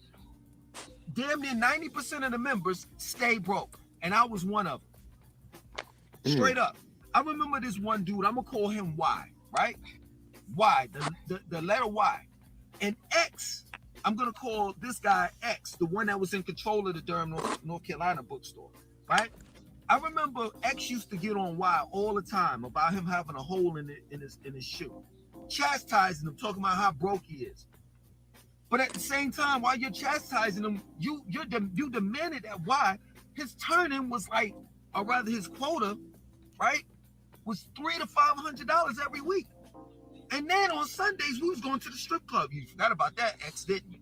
damn near 90% of the members stay broke. And I was one of them. Straight up. I remember this one dude, I'm going to call him Y, right? Y, the letter Y. And X, I'm going to call this guy X, the one that was in control of the Durham, North Carolina bookstore, right? I remember X used to get on Y all the time about him having a hole in his shoe, chastising him, talking about how broke he is. But at the same time, while you're chastising him, you demanded that Y, his turn-in was like, or rather his quota, right, was $300 to $500 every week. And then on Sundays, we was going to the strip club. You forgot about that, X, didn't you?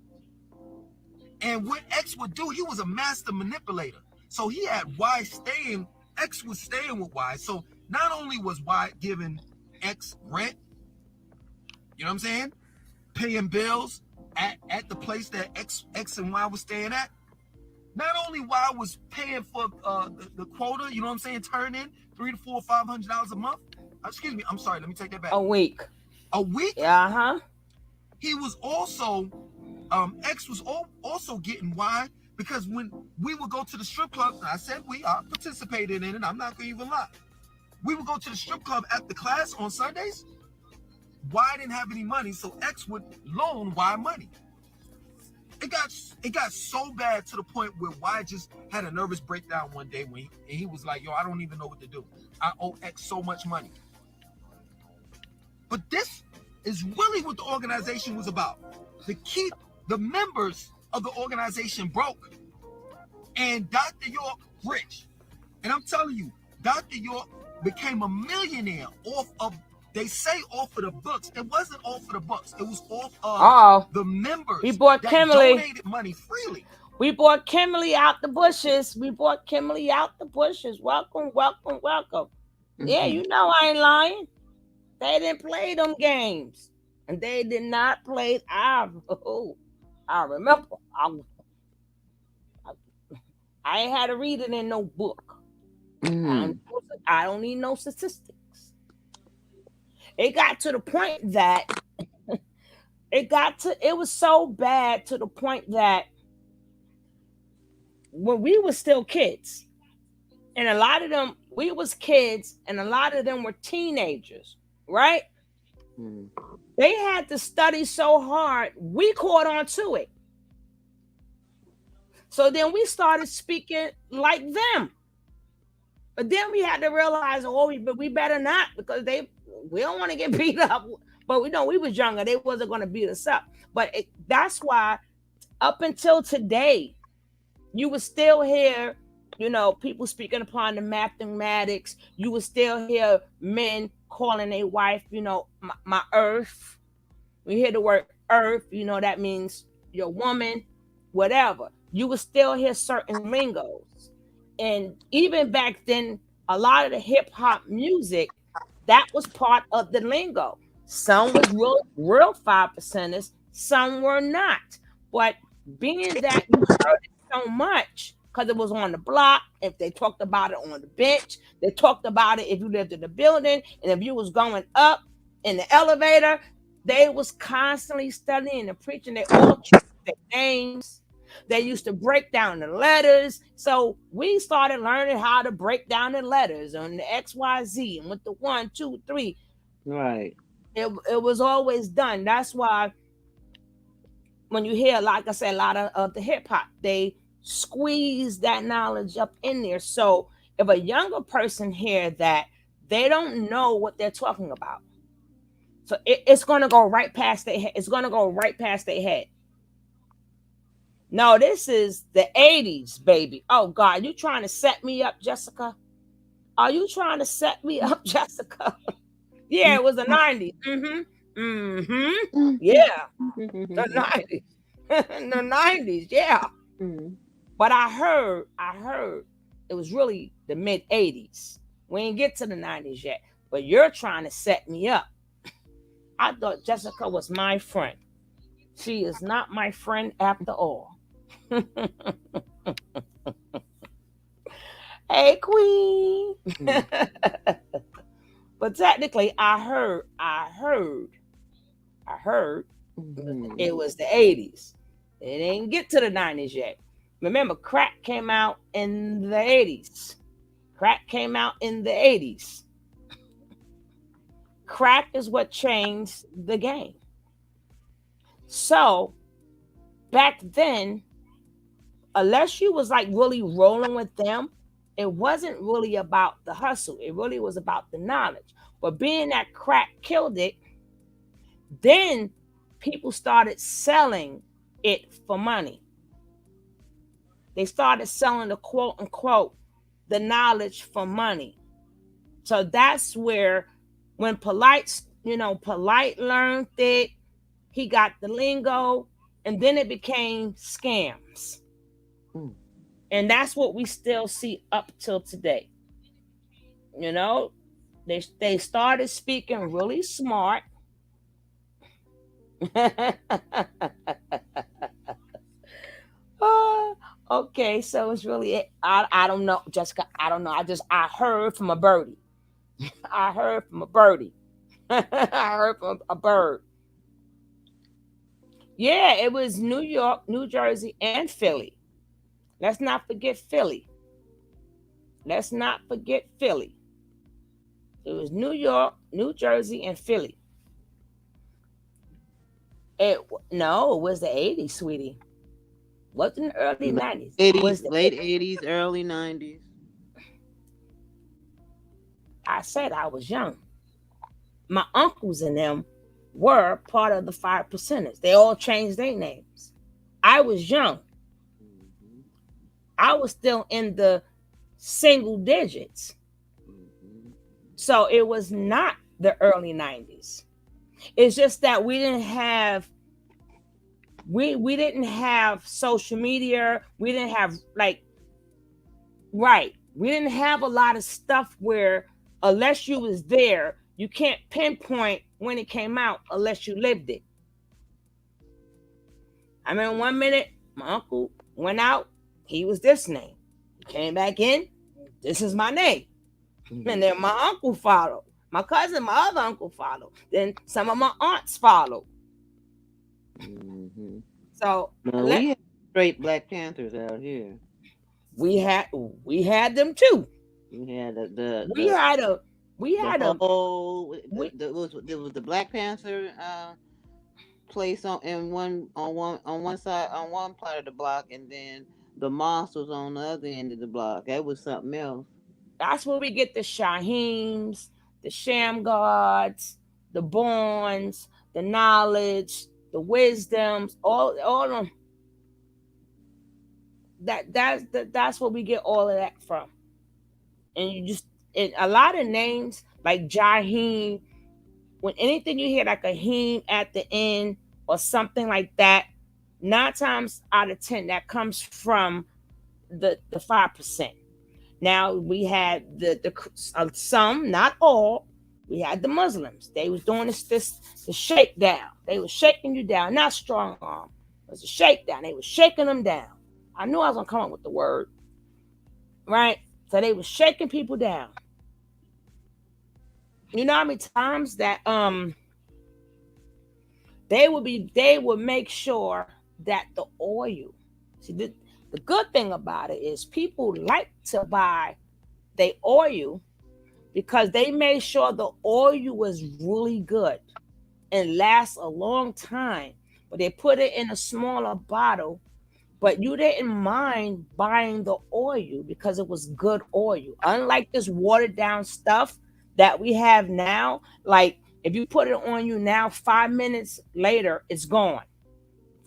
And what X would do, he was a master manipulator. So he had Y staying, X was staying with Y. So not only was Y giving X rent, you know what I'm saying? Paying bills at the place that X and Y was staying at. Not only Y was paying for the quota, you know what I'm saying, turn in $300 to $500 a month. Excuse me, I'm sorry, let me take that back. A week. A week? Yeah, He was also, X was also getting Y, because when we would go to the strip club, and I said I participated in it, I'm not going to even lie. We would go to the strip club after class on Sundays. Y didn't have any money, so X would loan Y money. It got so bad to the point where Y just had a nervous breakdown one day when he was like, yo, I don't even know what to do. I owe X so much money. But this is really what the organization was about. To keep the members of the organization broke and Dr. York rich. And I'm telling you, Dr. York became a millionaire off of the books. It wasn't off of the books. It was off of the members we bought that Kimberly. donated money freely. We bought Kimberly out the bushes. Welcome, welcome, welcome. Yeah, you know I ain't lying. They didn't play them games. And they did not play. I remember. I ain't had to read it in no book. I don't need no statistics. It got to the point that it was so bad to the point that when we were still kids, and a lot of them, we was kids, and a lot of them were teenagers, right? They had to study so hard, we caught on to it. So then we started speaking like them. But then we had to realize, but we better not, because we don't want to get beat up. But we know we was younger. They wasn't going to beat us up. But that's why up until today, You would still hear, people speaking upon the mathematics. You would still hear men calling a wife, my earth. We hear the word earth, that means your woman, whatever. You would still hear certain lingos. And even back then, a lot of the hip hop music, that was part of the lingo. Some was real 5%ers, some were not. But being that you heard it so much, because it was on the block, if they talked about it on the bench, they talked about it if you lived in the building, and if you was going up in the elevator, they was constantly studying and preaching. They all changed their names. They used to break down the letters. So we started learning how to break down the letters on the XYZ and with the 1, 2, 3. Right. It was always done. That's why when you hear, like I said, a lot of the hip hop, they squeeze that knowledge up in there. So if a younger person hear that, they don't know what they're talking about. So it's going to go right past their head. It's going to go right past their head. No, this is the 80s, baby. Oh, God, you trying to set me up, Jessica? Are you trying to set me up, Jessica? Yeah, it was the 90s. Yeah, the 90s. The 90s, yeah. But I heard it was really the mid 80s. We ain't get to the 90s yet. But you're trying to set me up. I thought Jessica was my friend. She is not my friend after all. Hey, Queen. But technically, I heard it was the 80s. It ain't get to the 90s yet. Remember, crack came out in the 80s. Crack came out in the 80s. Crack is what changed the game. So back then, unless you was like really rolling with them, it wasn't really about the hustle. It really was about the knowledge. But being that crack killed it, then people started selling it for money. They started selling the quote unquote the knowledge for money. So that's where when Polite learned it, he got the lingo, and then it became scams. And that's what we still see up till today. They started speaking really smart. Okay, so it's really I don't know, Jessica. I don't know. I heard from a birdie. I heard from a birdie. I heard from a bird. Yeah, it was New York, New Jersey, and Philly. Let's not forget Philly. Let's not forget Philly. It was New York, New Jersey, and Philly. No, it was the 80s, sweetie. Wasn't the early 90s. Late 80s, early 90s. I said I was young. My uncles and them were part of the 5%ers. They all changed their names. I was young. I was still in the single digits. So it was not the early 90s. It's just that we didn't have social media. We didn't have we didn't have a lot of stuff where unless you was there, you can't pinpoint when it came out unless you lived it. I remember one minute my uncle went out, he was this name. He came back in, this is my name. And then my uncle followed. My cousin, my other uncle followed. Then some of my aunts followed. So we had straight Black Panthers out here. We had them too. We had there was the Black Panther place on one side, on one part of the block, and then the mosque was on the other end of the block. That was something else. That's where we get the Shaheems, the Sham Gods, the Bonds, the knowledge, the wisdoms, all of them. that's where we get all of that from. And you just a lot of names like Jaheem, when anything you hear like a heme at the end or something like that, 9 times out of 10 that comes from the 5%. Now we had the some, not all. We had the Muslims. They was doing this the shakedown. They was shaking you down, not strong arm. It was a shakedown. They was shaking them down. I knew I was gonna come up with the word, right? So they was shaking people down. You know how many times that they would make sure that the oil. See, the good thing about it is people like to buy the oil because they made sure the oil was really good and lasts a long time. But they put it in a smaller bottle. But you didn't mind buying the oil because it was good oil. Unlike this watered down stuff that we have now, like if you put it on you now, 5 minutes later, it's gone.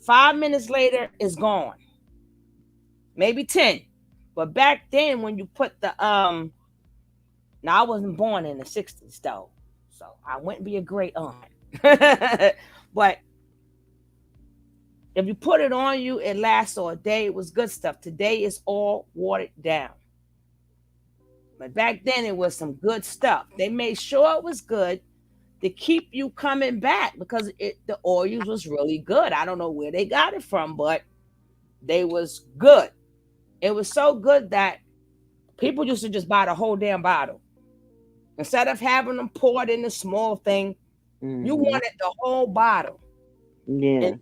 5 minutes later, it's gone. Maybe 10. But back then, when you put the now I wasn't born in the 60s though, so I wouldn't be a great aunt. But if you put it on you, it lasts all day. It was good stuff. Today it's all watered down. But back then it was some good stuff. They made sure it was good to keep you coming back because the oils was really good. I don't know where they got it from, but they was good. It was so good that people used to just buy the whole damn bottle. Instead of having them poured in a small thing, you wanted the whole bottle. Yeah.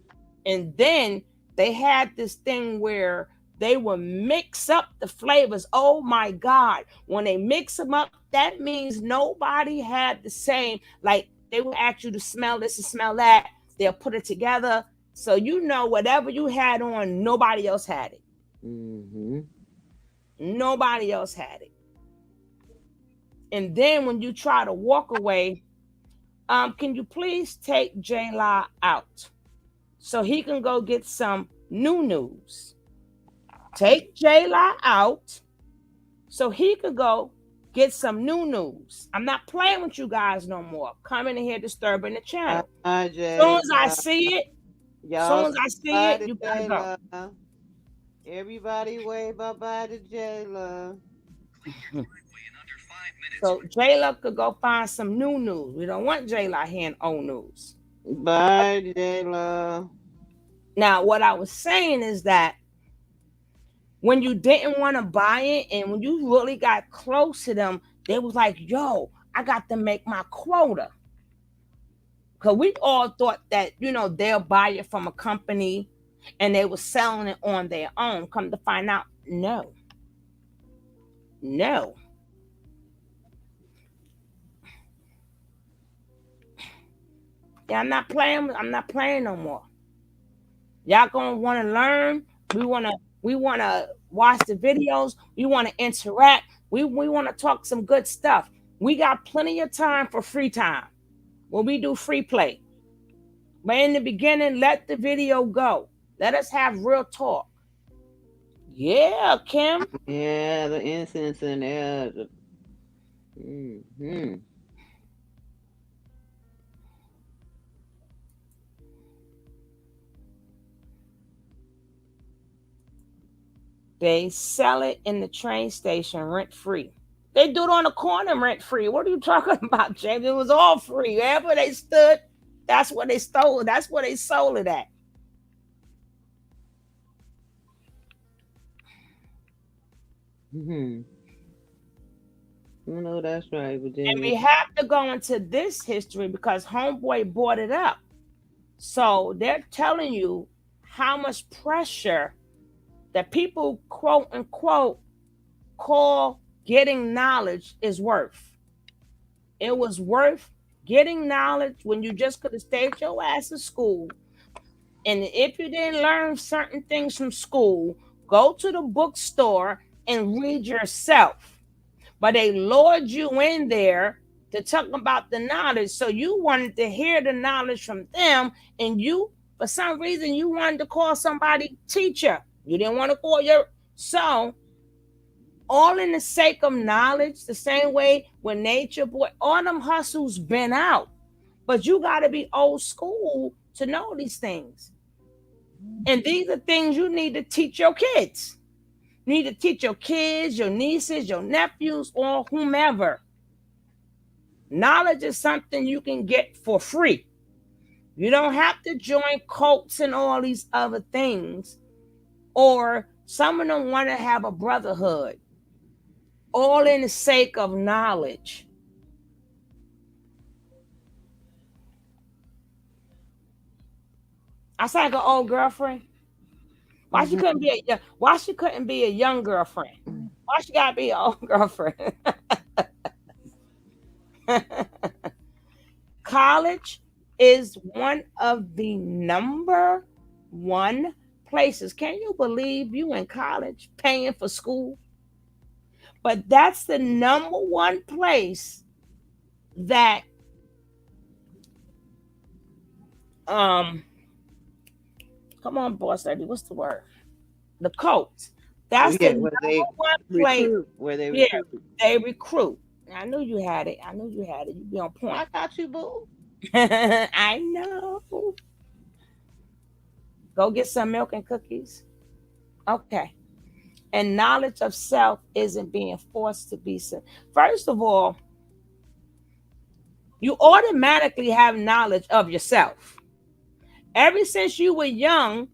And then they had this thing where they would mix up the flavors. Oh my God. When they mix them up, that means nobody had the same. Like they would ask you to smell this and smell that. They'll put it together. So you know whatever you had on, nobody else had it. Nobody else had it. And then when you try to walk away, can you please take J-La out so he can go get some new news? Take J-La out so he could go get some new news. I'm not playing with you guys no more. Coming in here disturbing the channel. As soon as I see it, you gotta go. Everybody wave bye-bye to J-La. So J-La could go find some new news. We don't want J-La hearing old news. Bye, J-La. Now, what I was saying is that when you didn't want to buy it and when you really got close to them, they was like, yo, I got to make my quota. Because we all thought that, they'll buy it from a company and they were selling it on their own. Come to find out, no. No. Yeah, I'm not playing no more. Y'all gonna want to learn. We wanna watch the videos. We want to interact. We want to talk some good stuff. We got plenty of time for free time when we do free play. But in the beginning, let the video go. Let us have real talk. Yeah, Kim. Yeah, the incense in there. They sell it in the train station rent free. They do it on the corner rent free. What are you talking about, James? It was all free. Wherever they stood, that's where they stole it. That's where they sold it at. No, that's right, Virginia. And we have to go into this history because Homeboy brought it up. So they're telling you how much pressure that people, quote unquote, call getting knowledge is worth. It was worth getting knowledge when you just could have stayed your ass in school. And if you didn't learn certain things from school, go to the bookstore and read yourself. But they lured you in there to talk about the knowledge. So you wanted to hear the knowledge from them. And you, for some reason, you wanted to call somebody teacher. You didn't want to call So, all in the sake of knowledge, the same way when Naatureboy, all them hustles been out. But you got to be old school to know these things. And these are things you need to teach your kids. You need to teach your kids, your nieces, your nephews, or whomever. Knowledge is something you can get for free. You don't have to join cults and all these other things. Or some of them want to have a brotherhood, all in the sake of knowledge. I sound like an old girlfriend. Why she couldn't be a why she couldn't be a young girlfriend? Why she gotta be an old girlfriend? College is one of the number one places. Can you believe you in college paying for school? But that's the number one place that come on, boss lady, what's the word? The cults. That's the number one place. Where they Yeah, recruit. they recruit. I knew you had it. I knew you had it. You be on point. I got you, boo. I know. Go get some milk and cookies. Okay. And knowledge of self isn't being forced to be. First of all, you automatically have knowledge of yourself. Ever since you were young,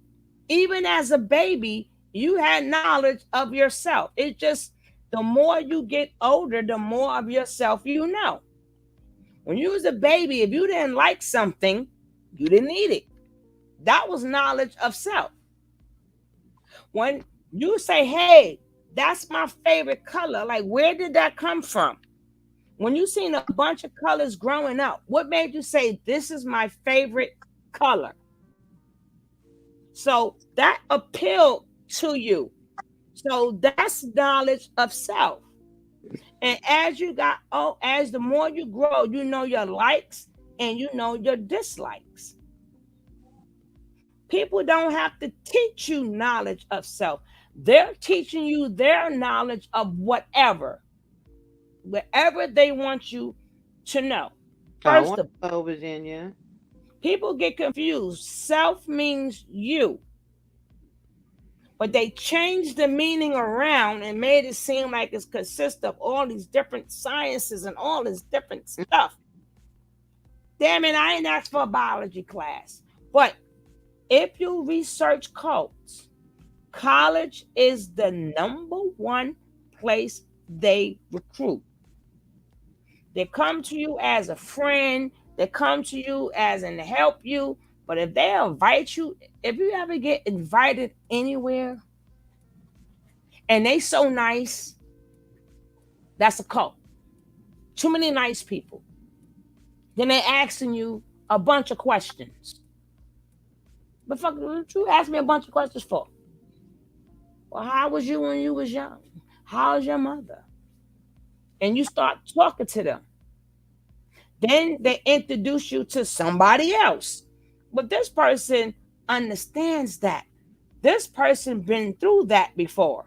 even as a baby, you had knowledge of yourself. It's just the more you get older, the more of yourself you know. When you was a baby, if you didn't like something, you didn't eat it. That was knowledge of self. When you say, hey, that's my favorite color, like where did that come from? When you seen a bunch of colors growing up, what made you say this is my favorite color? So that appealed to you. So that's knowledge of self. And as you got, as the more you grow, you know your likes and you know your dislikes. People don't have to teach you knowledge of self. They're teaching you their knowledge of whatever they want you to know. First of all, Virginia. People get confused. Self means you. But they changed the meaning around and made it seem like it consists of all these different sciences and all this different stuff. Damn it, I ain't asked for a biology class. But if you research cults, college is the number one place they recruit. They come to you as a friend. They come to you as in to help you. But if they invite you, if you ever get invited anywhere and they so nice, that's a cult. Too many nice people. Then they asking you a bunch of questions. But fuck, what you ask me a bunch of questions for? Well, how was you when you was young? How's your mother? And you start talking to them. Then they introduce you to somebody else. But this person understands that. This person been through that before.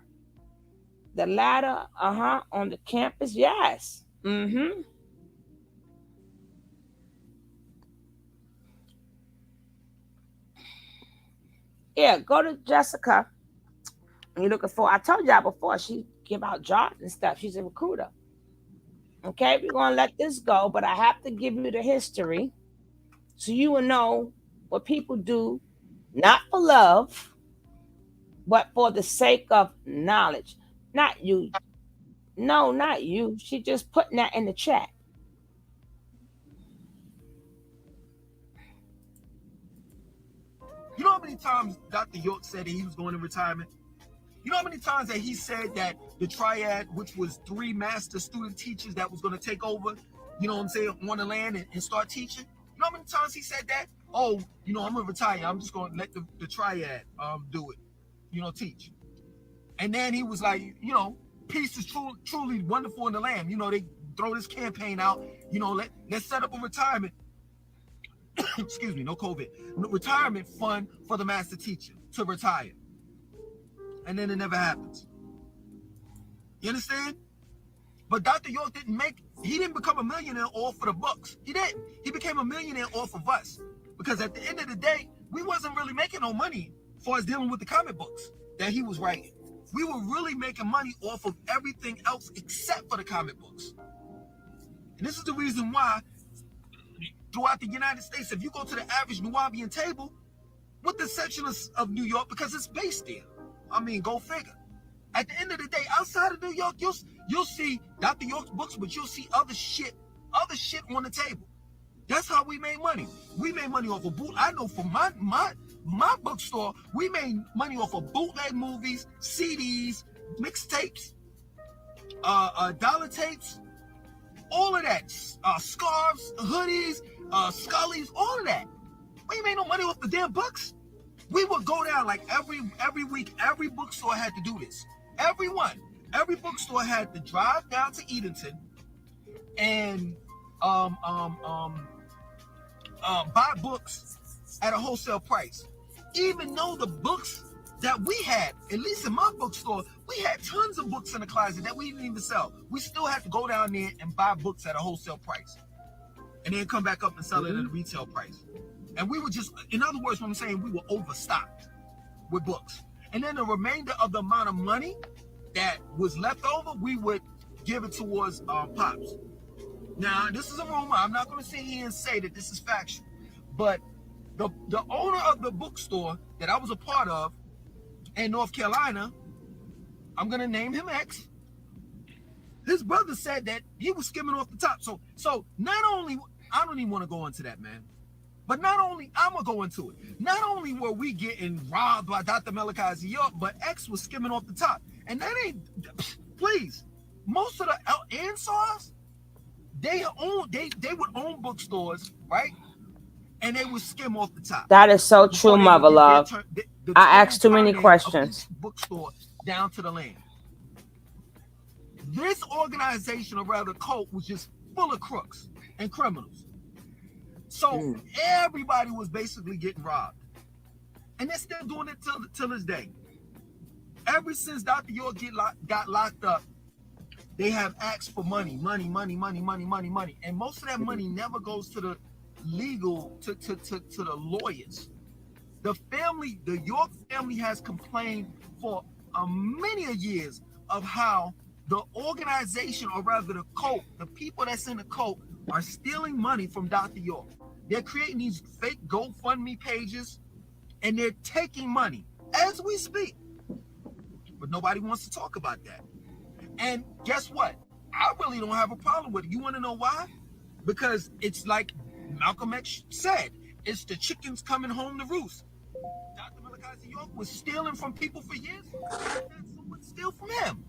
The ladder, on the campus, yes. Yeah, go to Jessica. You're looking for, I told y'all before, she give out jobs and stuff. She's a recruiter. Okay, we're going to let this go, but I have to give you the history so you will know what people do, not for love, but for the sake of knowledge. Not you. No, not you. She just putting that in the chat. You know how many times Dr. York said that he was going in retirement? You know how many times that he said that the triad, which was 3 master student teachers that was going to take over, you know what I'm saying, on the land and start teaching? You know how many times he said that? Oh, I'm going to retire. I'm just going to let the triad do it, teach. And then he was like, peace is truly wonderful in the land. They throw this campaign out, let's set up a retirement. Excuse me, no COVID. Retirement fund for the master teacher to retire. and then it never happens. You understand? But Dr. York he didn't become a millionaire off of the books. He didn't. He became a millionaire off of us. Because at the end of the day, we wasn't really making no money as far as dealing with the comic books that he was writing. We were really making money off of everything else except for the comic books. And this is the reason why throughout the United States, if you go to the average Nubian table, with the section of New York, because it's based there. I mean, go figure. At the end of the day, outside of New York, you'll see Dr. York's books, but you'll see other shit on the table. That's how we made money. We made money off of boot. I know for my bookstore, we made money off of bootleg movies, CDs, mixtapes, dollar tapes, all of that. Scarves, hoodies, scullies, all of that. We ain't made no money off the damn books. We would go down like every week. Every bookstore had to do this. Everyone. Every bookstore had to drive down to Edenton and buy books at a wholesale price. Even though the books that we had, at least in my bookstore, we had tons of books in the closet that we didn't even sell. We still had to go down there and buy books at a wholesale price. And then come back up and sell it at a retail price. And we were just, in other words, what I'm saying, we were overstocked with books. And then the remainder of the amount of money that was left over, we would give it towards Pops. Now, this is a rumor. I'm not going to sit here and say that this is factual. But the owner of the bookstore that I was a part of in North Carolina, I'm going to name him X. His brother said that he was skimming off the top. So not only, I don't even want to go into that, man. But not only, I'm going to go into it. Not only were we getting robbed by Dr. Malachi York, but X was skimming off the top. And that ain't, please, most of the Ansars, they would own bookstores, right? And they would skim off the top. That is so true, Mother Love. I asked too many questions. Bookstore down to the land. This organization, or rather cult, was just full of crooks and criminals. So everybody was basically getting robbed. And they're still doing it till this day. Ever since Dr. York got locked up, they have asked for money. And most of that money never goes to the legal, to the lawyers. The York family has complained for many years of how the organization, or rather the cult, the people that's in the cult, are stealing money from Dr. York. They're creating these fake GoFundMe pages, and they're taking money as we speak. But nobody wants to talk about that. And guess what? I really don't have a problem with it. You want to know why? Because it's like Malcolm X said, it's the chickens coming home to roost. Dr. Malachi York was stealing from people for years. Someone steal from him.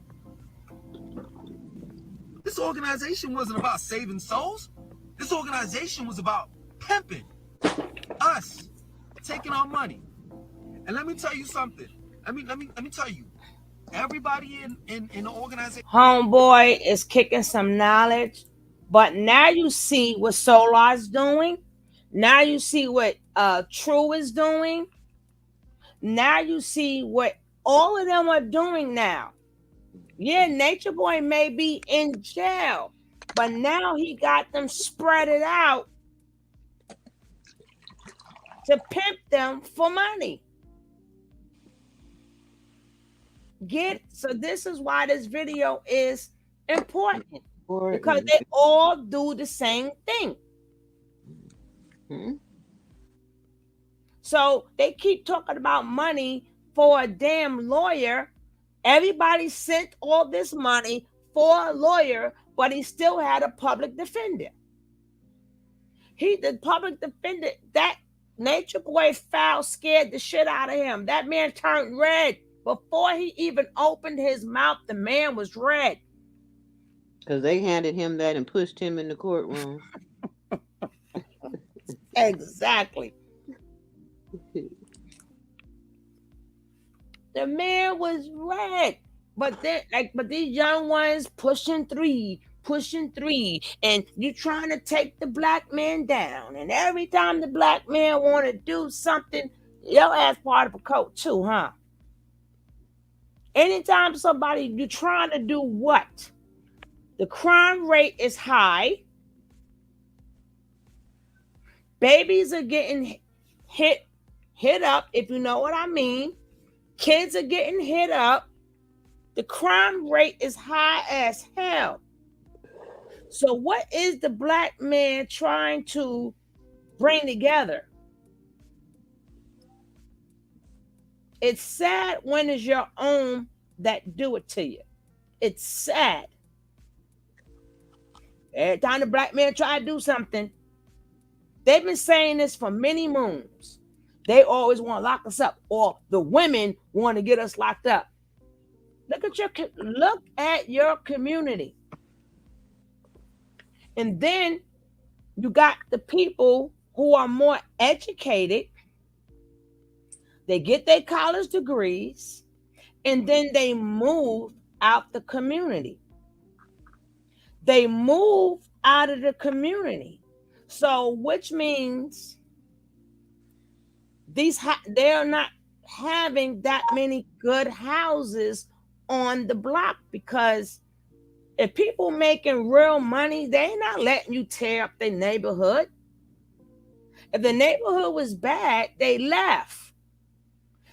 This organization wasn't about saving souls. This organization was about pimping us, taking our money. And let me tell you something. Let me tell you. Everybody in the organization. Homeboy is kicking some knowledge, but now you see what Solar's doing. Now you see what True is doing. Now you see what all of them are doing now. Yeah, Naatureboy may be in jail, but now he got them spread it out to pimp them for money. So this is why this video is important, because they all do the same thing. So they keep talking about money for a damn lawyer. Everybody sent all this money for a lawyer, but he still had a public defender. The public defender, that Naatureboy foul scared the shit out of him. That man turned red. Before he even opened his mouth, the man was red. Because they handed him that and pushed him in the courtroom. Exactly. The man was red. But these young ones pushing three, and you trying to take the black man down. And every time the black man want to do something, your ass part of a cult too, huh? Anytime somebody, you're trying to do what? The crime rate is high. Babies are getting hit up, if you know what I mean. Kids are getting hit up. The crime rate is high as hell. So what is the black man trying to bring together? It's sad when it's your own that do it to you. It's sad. Every time the black man try to do something, they've been saying this for many moons. They always want to lock us up, or the women want to get us locked up. Look at your community. And then you got the people who are more educated. They get their college degrees, and then they move out the community. They move out of the community. So, which means they're not having that many good houses on the block, because if people making real money, they not letting you tear up their neighborhood. If the neighborhood was bad, they left.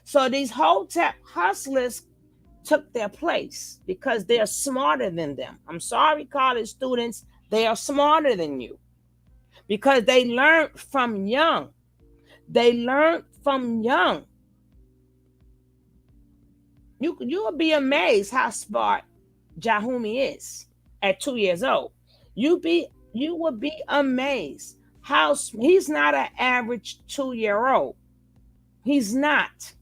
So these hotep hustlers took their place because they're smarter than them. I'm sorry, college students, they are smarter than you because they learned from young. They learned from young. You'll be amazed how smart Jahumi is at 2 years old. You will be amazed how he's not an average 2-year-old. He's not.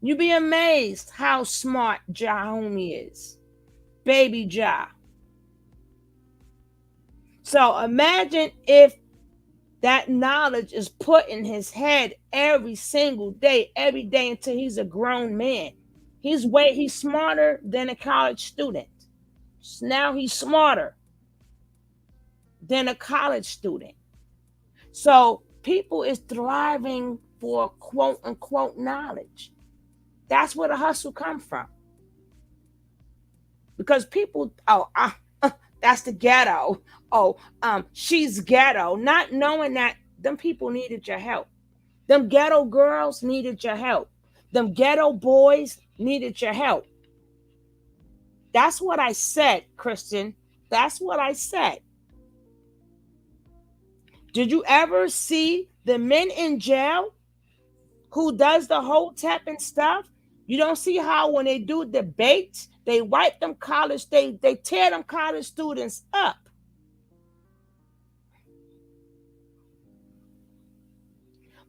You'll be amazed how smart Jahumi is. Baby Ja. So imagine if that knowledge is put in his head every single day, every day until he's a grown man. He's smarter than a college student. Now he's smarter than a college student. So people is thriving for quote unquote knowledge. That's where the hustle come from. Because people, that's the ghetto. She's ghetto. Not knowing that them people needed your help. Them ghetto girls needed your help. Them ghetto boys needed your help. That's what I said, Christian. That's what I said. Did you ever see the men in jail who does the whole tap and stuff? You don't see how when they do debates, they wipe them college, they tear them college students up.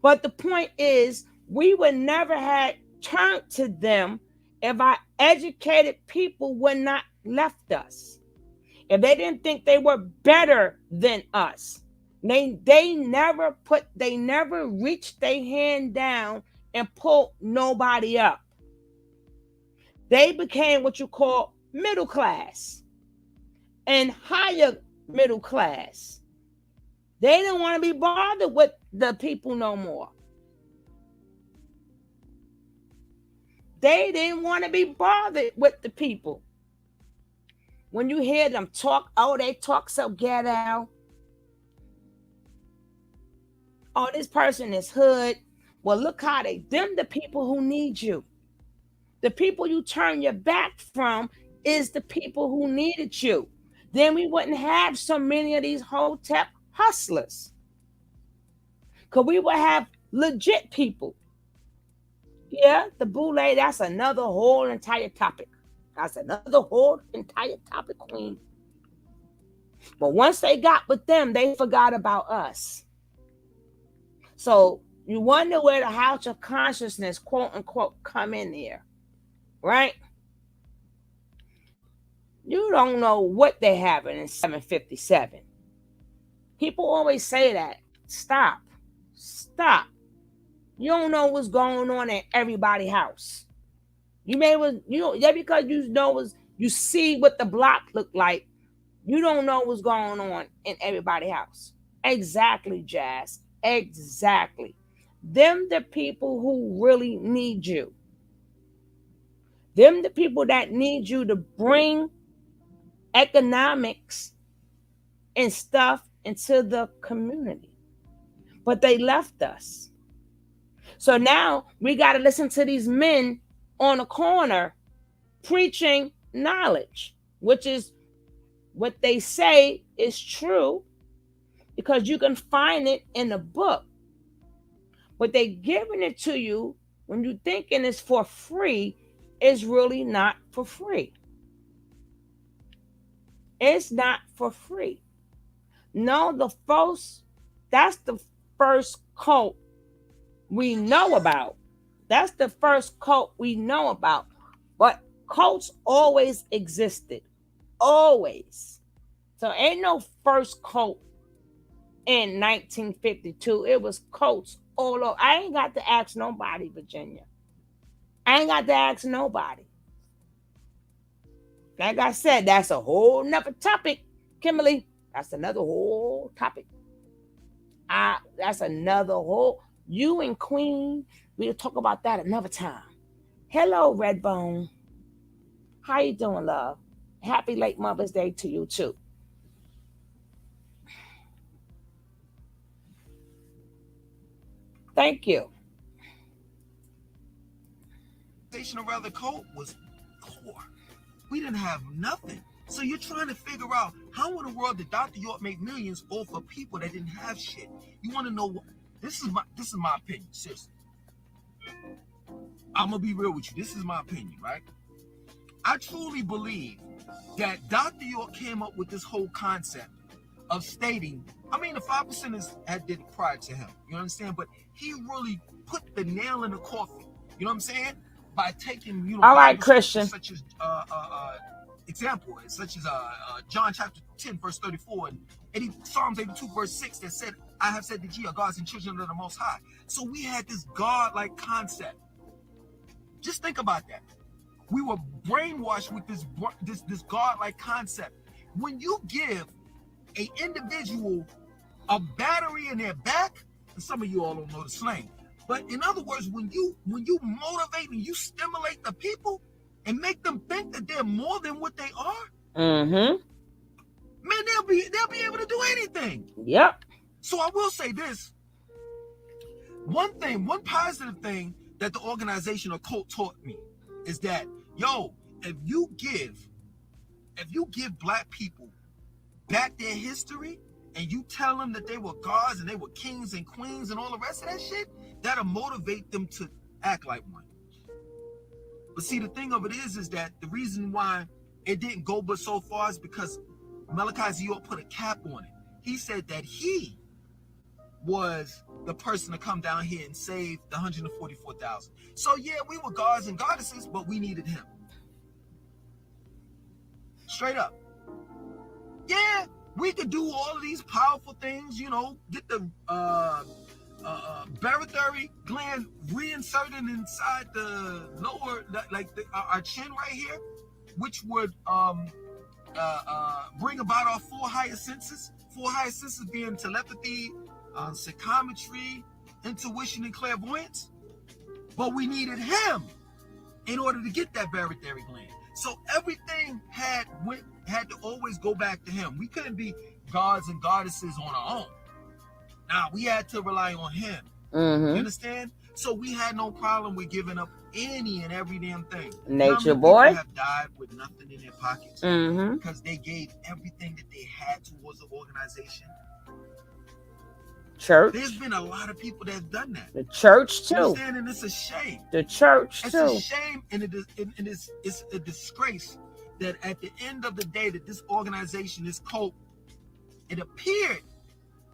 But the point is, we would never have turned to them if our educated people would not left us. If they didn't think they were better than us. They never reached their hand down and pulled nobody up. They became what you call middle class and higher middle class. They didn't want to be bothered with the people no more. They didn't want to be bothered with the people. When you hear them talk, they talk so ghetto. Oh, this person is hood. Well, look how them the people who need you. The people you turn your back from is the people who needed you. Then we wouldn't have so many of these hotep hustlers. Because we would have legit people. Yeah, the boule, that's another whole entire topic. That's another whole entire topic, Queen. But once they got with them, they forgot about us. So you wonder where the house of consciousness, quote unquote, come in there, right? You don't know what they have in 757. People always say that. Stop. You don't know what's going on in everybody's house. Because you see what the block look like. You don't know what's going on in everybody's house. Exactly, Jazz. Exactly. Them the people who really need you. Them the people that need you to bring economics and stuff into the community. But they left us. So now we got to listen to these men on the corner preaching knowledge, which is what they say is true because you can find it in a book. But they giving it to you when you thinking it's for free, is really not for free. It's not for free. No, that's the first cult we know about. That's the first cult we know about. But cults always existed. Always. So ain't no first cult in 1952. It was cults all over. I ain't got to ask nobody, Virginia. I ain't got to ask nobody. Like I said, that's a whole nother topic, Kimberly. That's another whole topic. That's another whole. You and Queen, we'll talk about that another time. Hello, Redbone. How you doing, love? Happy late Mother's Day to you too. Thank you. Around the cult was poor. We didn't have nothing. So you're trying to figure out how in the world did Dr. York make millions off of people that didn't have shit? You want to know what? This is my opinion, seriously. I'm gonna be real with you. This is my opinion, right? I truly believe that Dr. York came up with this whole concept of stating, I mean, the 5%ers had did it prior to him, you understand? But he really put the nail in the coffin, you know what I'm saying? By taking, all right, Christian, such as example, such as John chapter 10, verse 34, and Psalms 82, verse 6, that said, I have said that ye are gods and children of the Most High. So we had this God-like concept. Just think about that. We were brainwashed with this God-like concept. When you give an individual a battery in their back, and some of you all don't know the slang, but in other words, when you motivate and you stimulate the people and make them think that they're more than what they are, man, they'll be able to do anything. Yep. So I will say this. One positive thing that the organization or cult taught me is that, yo, if you give black people back their history and you tell them that they were gods and they were kings and queens and all the rest of that shit, that'll motivate them to act like one. But see, the thing of it is that the reason why it didn't go but so far is because Malachi Z. York put a cap on it. He said that he was the person to come down here and save the 144,000. So yeah, we were gods and goddesses, but we needed him. Straight up. Yeah, we could do all of these powerful things, you know, get the barytheric gland reinserted inside the lower, our chin right here, which would bring about our four higher senses. Four higher senses being telepathy, psychometry, intuition, and clairvoyance. But we needed him in order to get that barytheric gland. So everything had to always go back to him. We couldn't be gods and goddesses on our own. Now we had to rely on him. You understand? So we had no problem with giving up any and every damn thing. Naatureboy people have died with nothing in their pockets because they gave everything that they had towards the organization. Church. There's been a lot of people that have done that. The church too. Understand? And it's a shame. The church it's too. It's a shame, and it's a disgrace that at the end of the day, that this organization, this cult, it appeared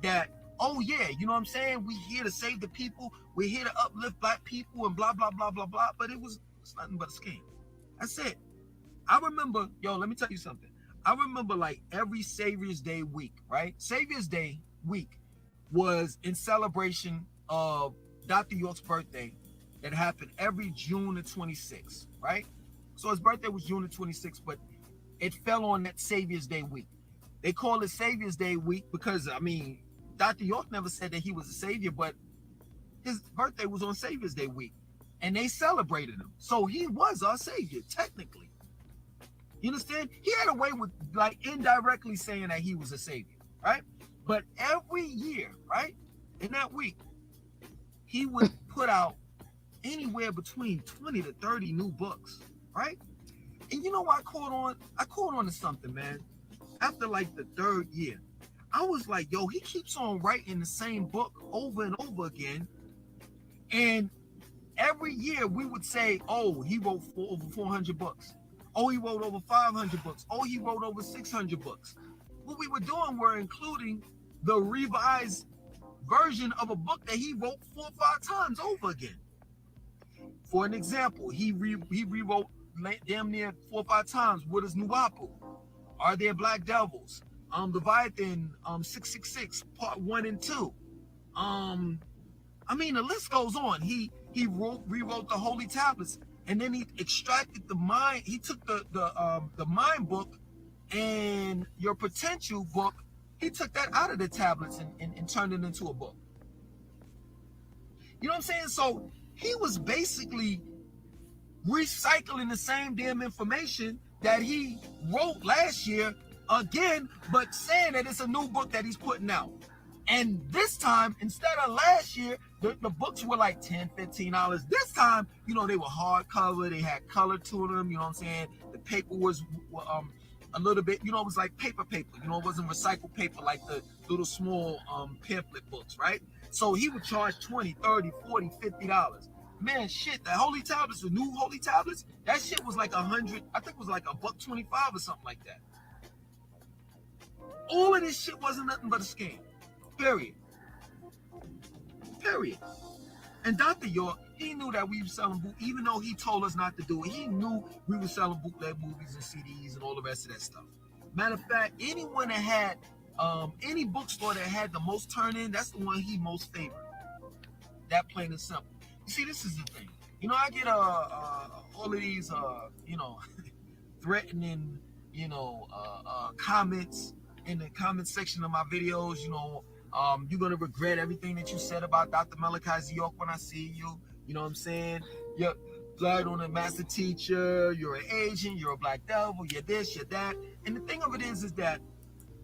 that, oh yeah, you know what I'm saying? We're here to save the people. We're here to uplift black people and blah blah blah blah blah. But it's nothing but a scheme. That's it. I remember, let me tell you something. I remember like every Savior's Day week, right? Savior's Day week was in celebration of Dr. York's birthday that happened every June the 26th, right? So his birthday was June the 26th, but it fell on that Savior's Day week. They call it Savior's Day week because, I mean, Dr. York never said that he was a savior, but his birthday was on Savior's Day week. and they celebrated him. So he was our savior, technically. You understand? He had a way with like indirectly saying that he was a savior, right? But every year, right, in that week, he would put out anywhere between 20 to 30 new books, right? And you know what I caught on? I caught on to something, man. After like the third year, I was like, yo, he keeps on writing the same book over and over again. And every year we would say, oh, he wrote over 400 books. Oh, he wrote over 500 books. Oh, he wrote over 600 books. What we were doing were including the revised version of a book that he wrote 4 or 5 times over again. For an example, he rewrote damn near 4 or 5 times. What is Nuapu? Are there Black Devils? Leviathan 666 part 1 and 2. I mean, the list goes on. He rewrote the Holy Tablets, and then he extracted the mind. He took the mind book and your potential book. He took that out of the tablets and turned it into a book. You know what I'm saying? So he was basically recycling the same damn information that he wrote last year again, but saying that it's a new book that he's putting out. And this time, instead of last year, the books were like $10, $15. This time, you know, they were hardcover. They had color to them. You know what I'm saying? The paper was a little bit, you know, it was like paper. You know, it wasn't recycled paper like the little small pamphlet books, right? So he would charge $20, $30, $40, $50. Man, shit, the Holy Tablets, the new Holy Tablets, that shit was like 100, I think it was like $1.25 or something like that. All of this shit wasn't nothing but a scam. Period. And Dr. York, he knew that we were selling boot, even though he told us not to do it. He knew we were selling bootleg movies and CDs and all the rest of that stuff. Matter of fact, anyone that had, any bookstore that had the most turn-in, that's the one he most favored. That plain and simple. You see, this is the thing. You know, I get all of these, you know, threatening, you know, comments in the comment section of my videos. You know, you're gonna regret everything that you said about Dr. Malachi York when I see you. You know what I'm saying? You're blood on a master teacher. You're an agent. You're a black devil. You're this. You're that. And the thing of it is that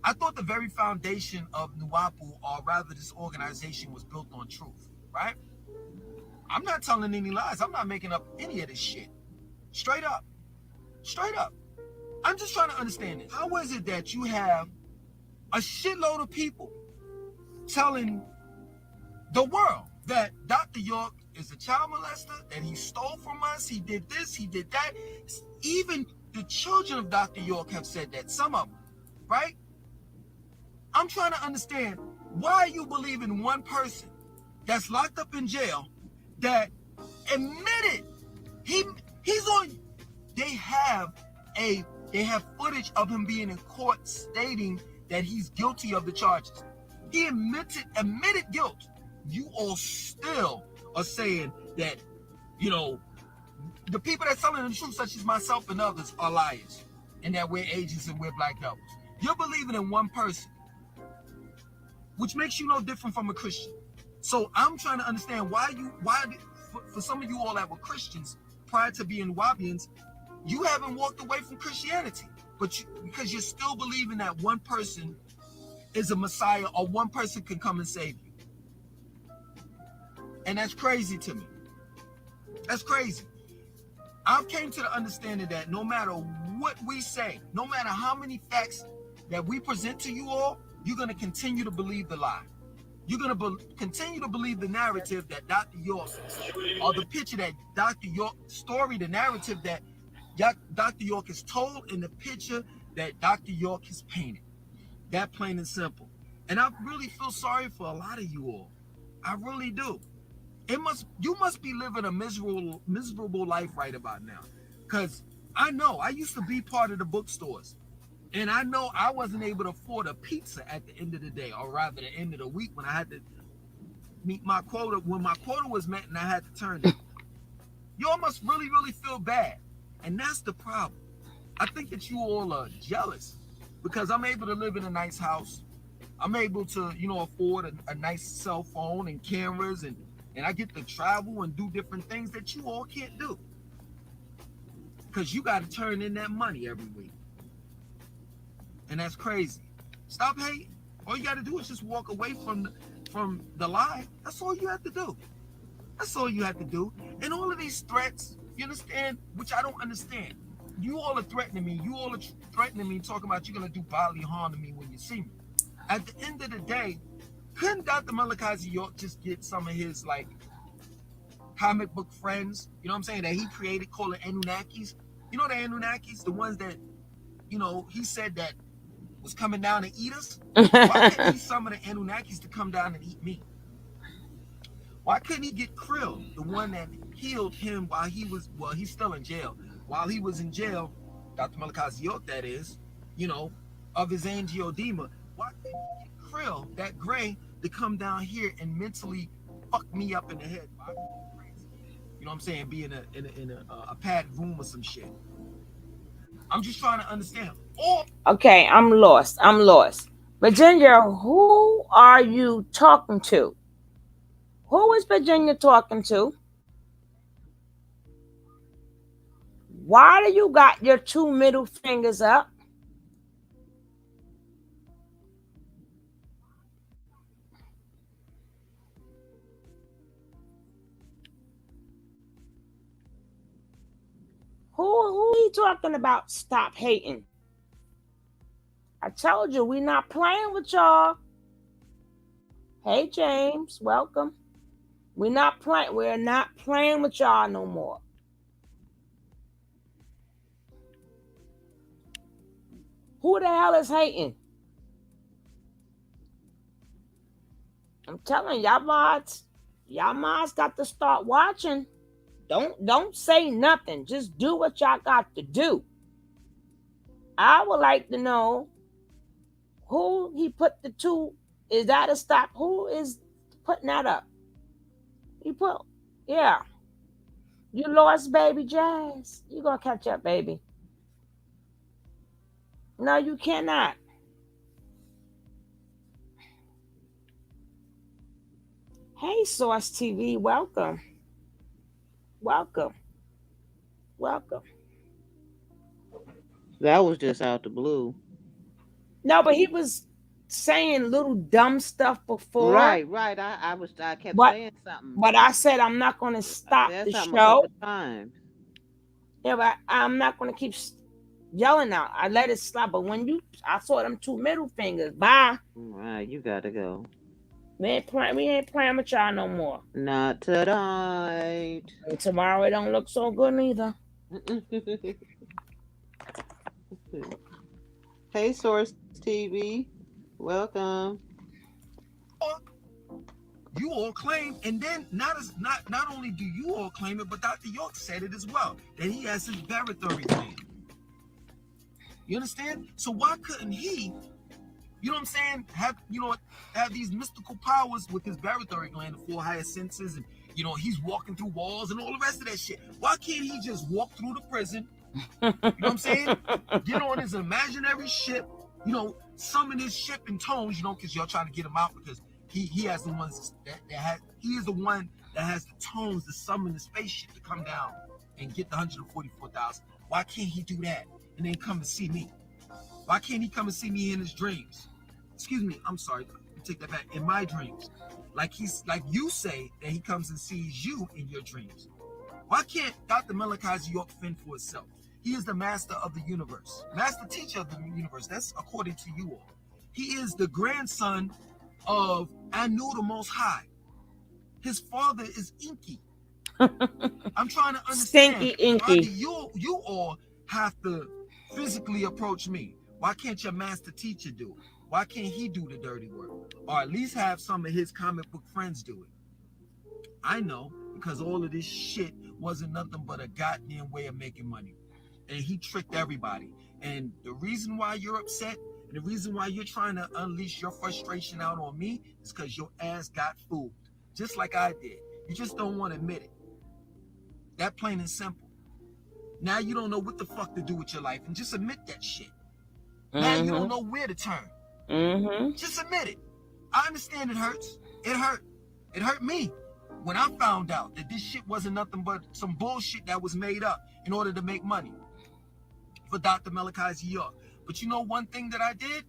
I thought the very foundation of Nuapu, or rather this organization, was built on truth, right? I'm not telling any lies. I'm not making up any of this shit. Straight up. I'm just trying to understand this. How is it that you have a shitload of people telling the world that Dr. York is a child molester, that he stole from us, he did this, he did that? Even the children of Dr. York have said that, some of them, right? I'm trying to understand, why are you believing one person that's locked up in jail that admitted he's on? They have footage of him being in court stating that he's guilty of the charges. He admitted guilt. You all still are saying that, you know, the people that telling the truth, such as myself and others, are liars, and that we're agents and we're black devils. You're believing in one person, which makes you no different from a Christian. So I'm trying to understand why for some of you all that were Christians prior to being Wabians, you haven't walked away from Christianity, because you're still believing that one person is a Messiah, or one person can come and save you. And that's crazy to me. That's crazy. I've came to the understanding that no matter what we say, no matter how many facts that we present to you all, you're going to continue to believe the lie. You're going to continue to believe the narrative that Dr. York, or the picture that Dr. York, story, the narrative that Dr. York has told, in the picture that Dr. York has painted. That plain and simple. And I really feel sorry for a lot of you all. I really do. You must be living a miserable life right about now. Because I know I used to be part of the bookstores. And I know I wasn't able to afford a pizza at the end of the day, or rather the end of the week, when I had to meet my quota, when my quota was met and I had to turn it. Y'all must really, really feel bad. And that's the problem. I think that you all are jealous because I'm able to live in a nice house. I'm able to, you know, afford a nice cell phone and cameras and and I get to travel and do different things that you all can't do. Because you got to turn in that money every week. And that's crazy. Stop hating. All you got to do is just walk away from the lie. That's all you have to do. That's all you have to do. And all of these threats, you understand, which I don't understand. You all are threatening me. You all are threatening me, talking about you're going to do bodily harm to me when you see me. At the end of the day, couldn't Dr. Malachi York just get some of his, like, comic book friends, you know what I'm saying, that he created, called the Anunnakis? You know the Anunnakis? The ones that, you know, he said that was coming down to eat us? Why couldn't he summon the Anunnakis to come down and eat me? Why couldn't he get Krill, the one that healed him while he was, well, he's still in jail. While he was in jail, Dr. Malachi York, that is, you know, of his angioedema. Why couldn't he get Krill, that gray, to come down here and mentally fuck me up in the head? You know what I'm saying? Be in a padded room or some shit. I'm just trying to understand. Okay, I'm lost. Virginia, who are you talking to? Who is Virginia talking to? Why do you got your two middle fingers up? Who he talking about? Stop hating. I told you, we not playing with y'all. Hey, James, welcome. We're not playing with y'all no more. Who the hell is hating? I'm telling y'all mods got to start watching. Don't say nothing. Just do what y'all got to do. I would like to know who he put the two. Is that a stop? Who is putting that up? You put, yeah. You lost, baby Jazz. You gonna catch up, baby. No, you cannot. Hey, Source TV, welcome. Welcome. That was just out the blue. No, but he was saying little dumb stuff before. Right. I kept saying something. But I said I'm not going to stop the show. A couple times. Yeah, but I'm not going to keep yelling out. I let it slap. But when I saw them two middle fingers. Bye. All right, you got to go. We ain't playing with y'all no more. Not tonight. And tomorrow it don't look so good neither. Hey, Source TV, welcome. You all claim, and then not only do you all claim it, but Dr. York said it as well, that he has his barothoric gland. You understand? So why couldn't he, you know what I'm saying, have these mystical powers with his barothoric gland, the 4 higher senses, and you know, he's walking through walls and all the rest of that shit. Why can't he just walk through the prison? You know what I'm saying? Get on his imaginary ship, you know, summon his ship in tones, you know, because y'all trying to get him out because he has the ones he is the one that has the tones to summon the spaceship to come down and get the 144,000. Why can't he do that and then come and see me? Why can't he come and see me in his dreams? Excuse me, I'm sorry, take that back. In my dreams, like you say that he comes and sees you in your dreams. Why can't Dr. Malachi York fend for himself? He is the master of the universe, master teacher of the universe. That's according to you all. He is the grandson of Anu the Most High. His father is Inky. I'm trying to understand. Stinky Inky. Why do you all have to physically approach me? Why can't your master teacher do it? Why can't he do the dirty work? Or at least have some of his comic book friends do it? I know, because all of this shit wasn't nothing but a goddamn way of making money. And he tricked everybody. And the reason why you're upset, and the reason why you're trying to unleash your frustration out on me is because your ass got fooled. Just like I did. You just don't want to admit it. That plain and simple. Now you don't know what the fuck to do with your life, and just admit that shit. Now you don't know where to turn. Just admit it. I understand it hurts. It hurt. It hurt me. when I found out that this shit wasn't nothing but some bullshit that was made up in order to make money for Dr. Malachi's York. But you know one thing that I did?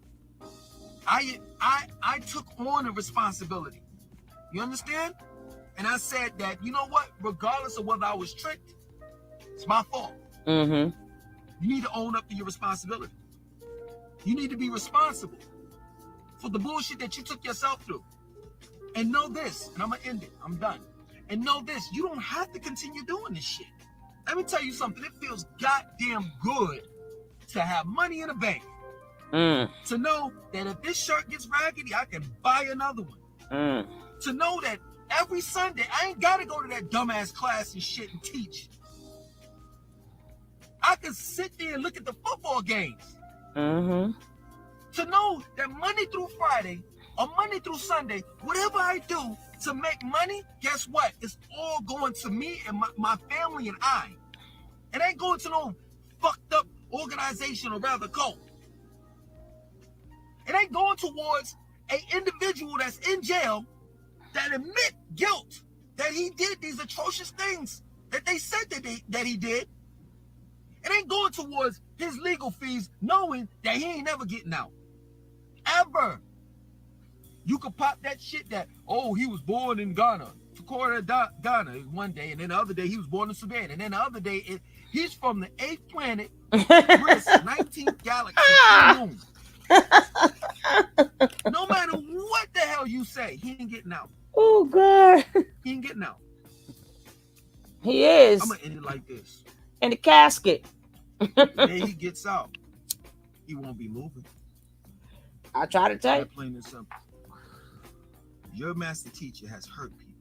I took on a responsibility. You understand? And I said that, you know what? Regardless of whether I was tricked, it's my fault. Mm-hmm. You need to own up to your responsibility. You need to be responsible for the bullshit that you took yourself through. And know this, and I'm going to end it. I'm done. And know this, you don't have to continue doing this shit. Let me tell you something. It feels goddamn good to have money in the bank. To know that if this shirt gets raggedy, I can buy another one. To know that every Sunday, I ain't got to go to that dumbass class and shit and teach. I can sit there and look at the football games. To know that Monday through Friday or Monday through Sunday, whatever I do to make money, guess what? It's all going to me and my family and I. It ain't going to no fucked up organization or rather cult. It ain't going towards an individual that's in jail that admit guilt that he did these atrocious things that they said that he did. It ain't going towards his legal fees knowing that he ain't never getting out. Ever. You could pop that shit that, oh, he was born in Ghana, Ghana one day, and then the other day he was born in Sudan, and then the other day he's from the 8th planet, Risk, 19th galaxy, moon. No matter what the hell you say, he ain't getting out. Oh, God. He ain't getting out. He is. I'm going to end it like this. In the casket. The day he gets out, he won't be moving. I try to tell you. Plain and simple. Your master teacher has hurt people.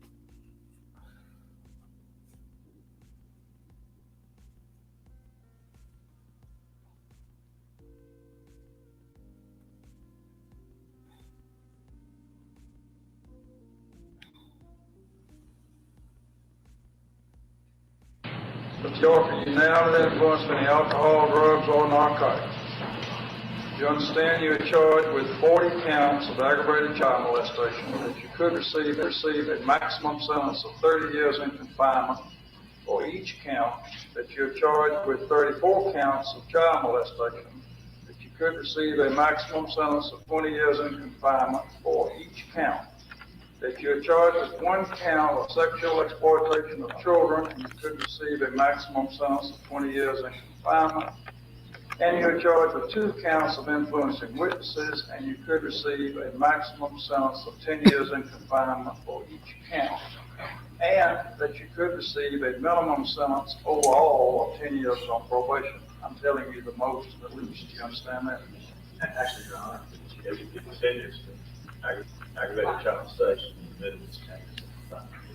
Mr. York, are you now under the influence of any alcohol, drugs, or narcotics? You understand you are charged with 40 counts of aggravated child molestation that you could receive a maximum sentence of 30 years in confinement for each count, that you're charged with 34 counts of child molestation, that you could receive a maximum sentence of 20 years in confinement for each count, that you're charged with 1 count of sexual exploitation of children, and you could receive a maximum sentence of 20 years in confinement, and you're charged with 2 counts of influencing witnesses, and you could receive a maximum sentence of 10 years in confinement for each count, and that you could receive a minimum sentence overall of 10 years on probation. I'm telling you the most, the least. You understand that? Actually, Your Honor, if you continue aggravated child molestation,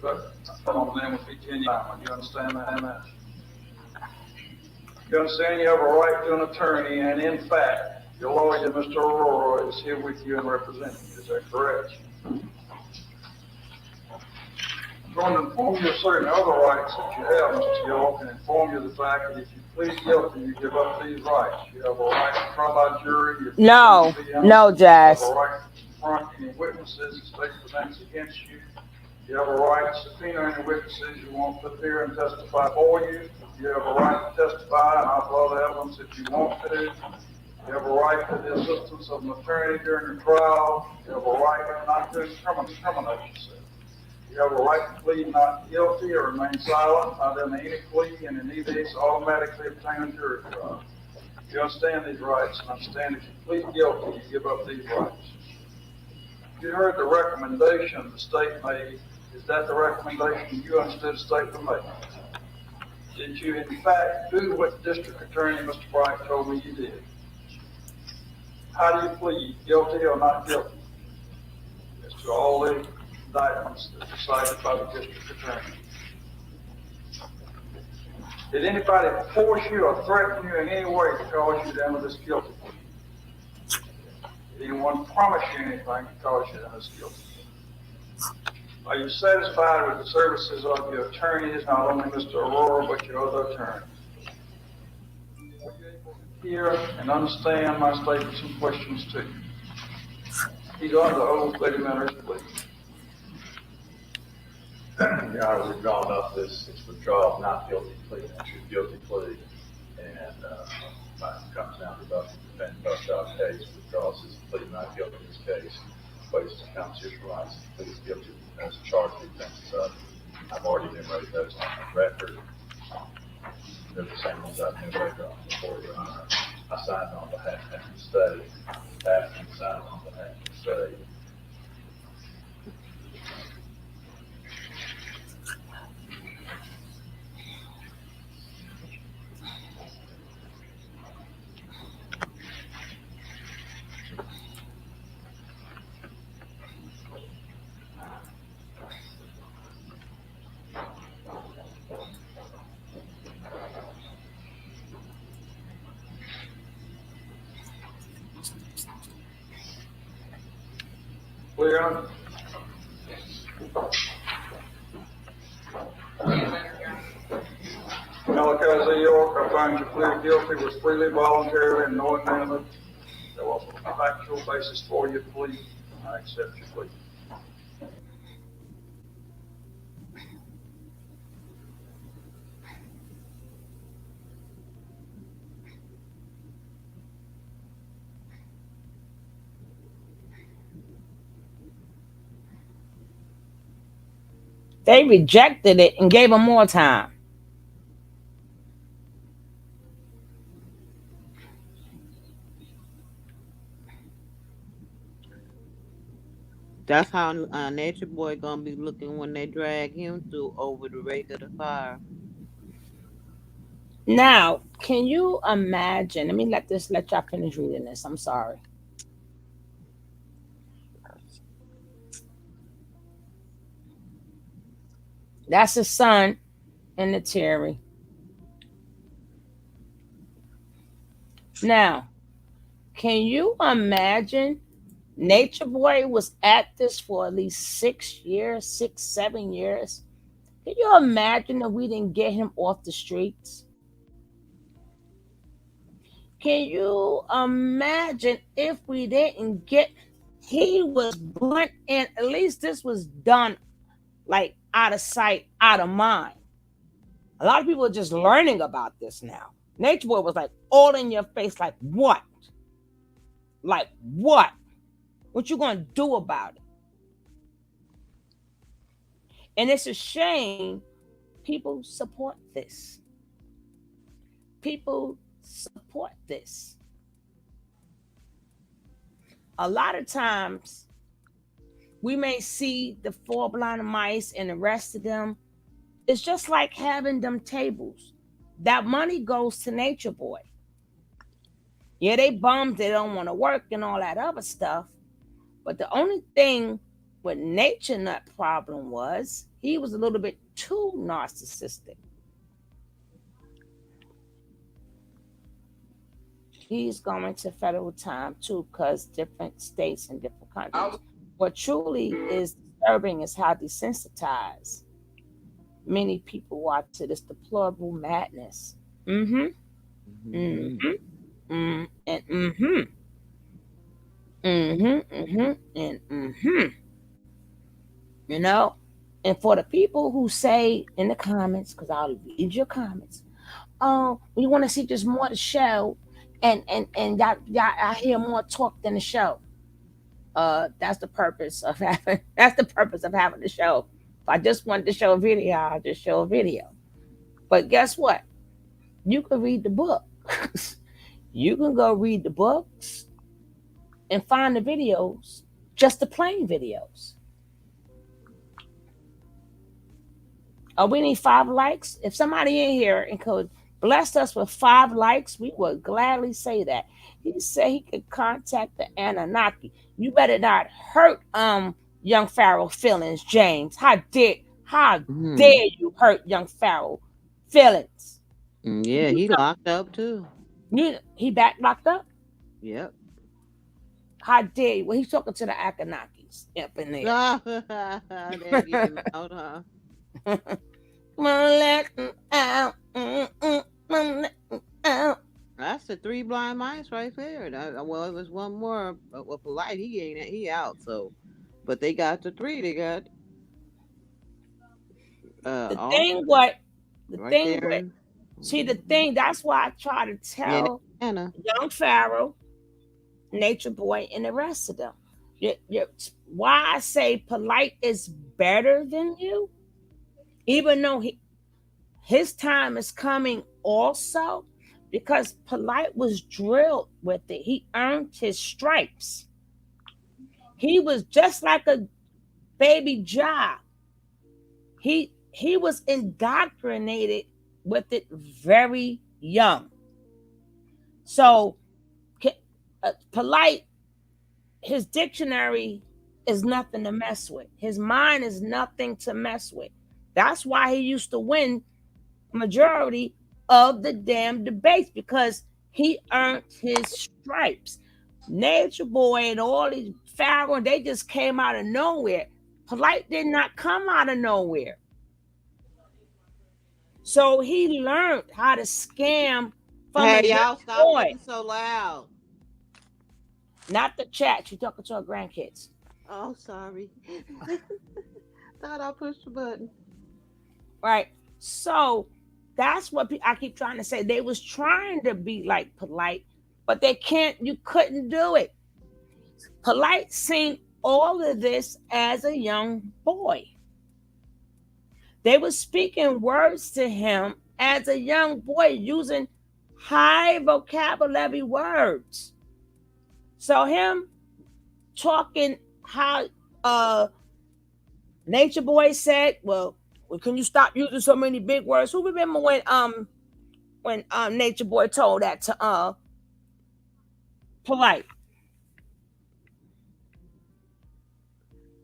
But some of them would be 10 years. You understand that? You understand you have a right to an attorney, and in fact, your lawyer, Mr. Aurora, is here with you and representing you. Is that correct? I'm going to inform you of certain other rights that you have, Mr. York, and inform you of the fact that if you plead guilty, you give up these rights. You have a right to trial by jury. No, Jazz. You have a right to confront any witnesses the state presents against you. You have a right to subpoena any witnesses you want to appear and testify for you. You have a right to testify and offer other evidence if you want to. You have a right to the assistance of an attorney during your trial. You have a right not to incriminate yourself. You have a right to plead not guilty or remain silent, not in any plea, and in either case automatically obtain a jury trial. You understand these rights, and understand if you plead guilty, you give up these rights. You heard the recommendation the state made. Is that the recommendation you understood the state to make? Did you, in fact, do what the district attorney, Mr. Bright, told me you did? How do you plead, guilty or not guilty? As to all the indictments that were cited by the district attorney. Did anybody force you or threaten you in any way to cause you to enter this guilty plea? Did anyone promise you anything to cause you to enter this guilty plea? Are you satisfied with the services of your attorneys, not only Mr. Aurora, but your other attorneys? Are you able to hear and understand my statements and questions to you? He's under oath that he enters plea. We've gone up this withdrawal of not guilty plea, that's your guilty plea. And it comes down to the defendant busts out case, withdraws his plea not guilty in this case, waits to count his rights, pleads guilty as charged with offenses of. I've already enumerated those on the record. They're the same ones I've enumerated on before, Your Honor. I signed on behalf of the state, Patrick signed on behalf of the state. Clear. Malachi Z. York, I find you plead guilty was freely, voluntarily, and knowing knowingly. There was a factual basis for your plea. I accept your plea. They rejected it and gave him more time. That's how Naatureboy gonna be looking when they drag him through over the rake of the fire. Now, can you imagine? Let y'all finish reading this. I'm sorry. That's his son in the Terry. Now, can you imagine? Naatureboy was at this for at least 6 years, 7 years. Can you imagine if we didn't get him off the streets? Can you imagine if we didn't get he was blunt and at least this was done like out of sight, out of mind. A lot of people are just learning about this now. Naatureboy was like all in your face, like what? Like what? What you gonna do about it? And it's a shame people support this. People support this. A lot of times we may see the four blind mice and the rest of them. It's just like having them tables. That money goes to Naatureboy. Yeah, they bummed, they don't want to work and all that other stuff. But the only thing with Nature Nut problem was he was a little bit too narcissistic. He's going to federal time too, because different states and different countries. What truly is disturbing is how desensitized many people are to this deplorable madness. And you know, and for the people who say in the comments, because I'll read your comments, oh, we want to see just more of the show, and y'all, I hear more talk than the show. That's the purpose of having. That's the purpose of having the show. If I just wanted to show a video, I'll just show a video. But guess what? You can read the book. You can go read the books and find the videos, just the plain videos. We need 5 likes. If somebody in here and could bless us with 5 likes, we would gladly say that. He said he could contact the Anunnaki. You better not hurt young Pharaoh feelings, James. How dare you hurt young Pharaoh feelings? Yeah, he locked up too. He back locked up? Yep. How dare you? Well, he's talking to the Anunnakis up in there. They're getting out, huh? Come on, let them out. Out. That's the 3 blind mice right there. Well, it was one more. Well, polite, he ain't he out. So, but they got the 3. They got The All thing what the right thing there. what see the thing that's why I try to Yeah, tell Anna. Young Pharaoh, Nature Boy, and the rest of them. Why I say Polite is better than you, even though his time is coming also, because Polite was drilled with it. He earned his stripes. He was just like a baby Ja. He was indoctrinated with it very young. So Polite, his dictionary is nothing to mess with. His mind is nothing to mess with. That's why he used to win majority of the damn debates, because he earned his stripes. Nature Boy and all these Pharaoh, they just came out of nowhere. Polite did not come out of nowhere. So he learned how to scam from a Hey, young y'all, stop boy. getting so loud. Not the chat. She's talking to her grandkids. Oh, sorry. Thought I pushed the button. Right. So that's what I keep trying to say. They was trying to be like Polite, but they can't. You couldn't do it. Polite seen all of this as a young boy. They were speaking words to him as a young boy using high vocabulary words. So him talking how Nature Boy said, well, can you stop using so many big words? Who remember when Nature Boy told that to Polite?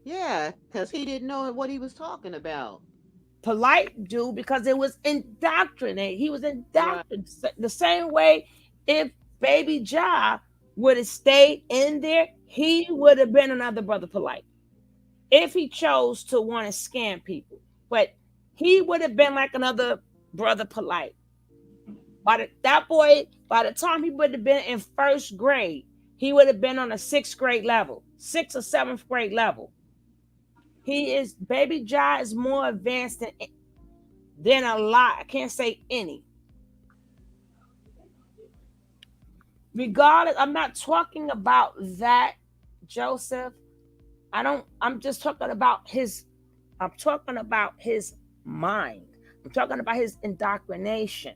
Yeah, because he didn't know what he was talking about. Polite do, because it was indoctrinated. He was indoctrinated the same way. If Baby Ja would have stayed in there, he would have been another Brother Polite. If he chose to want to scam people, but he would have been like another Brother Polite. That boy, by the time he would have been in first grade, he would have been on a sixth grade level, sixth or seventh grade level. Baby Ja is more advanced than a lot. I can't say any. Regardless, I'm not talking about that, Joseph. I'm just talking about I'm talking about his mind. I'm talking about his indoctrination.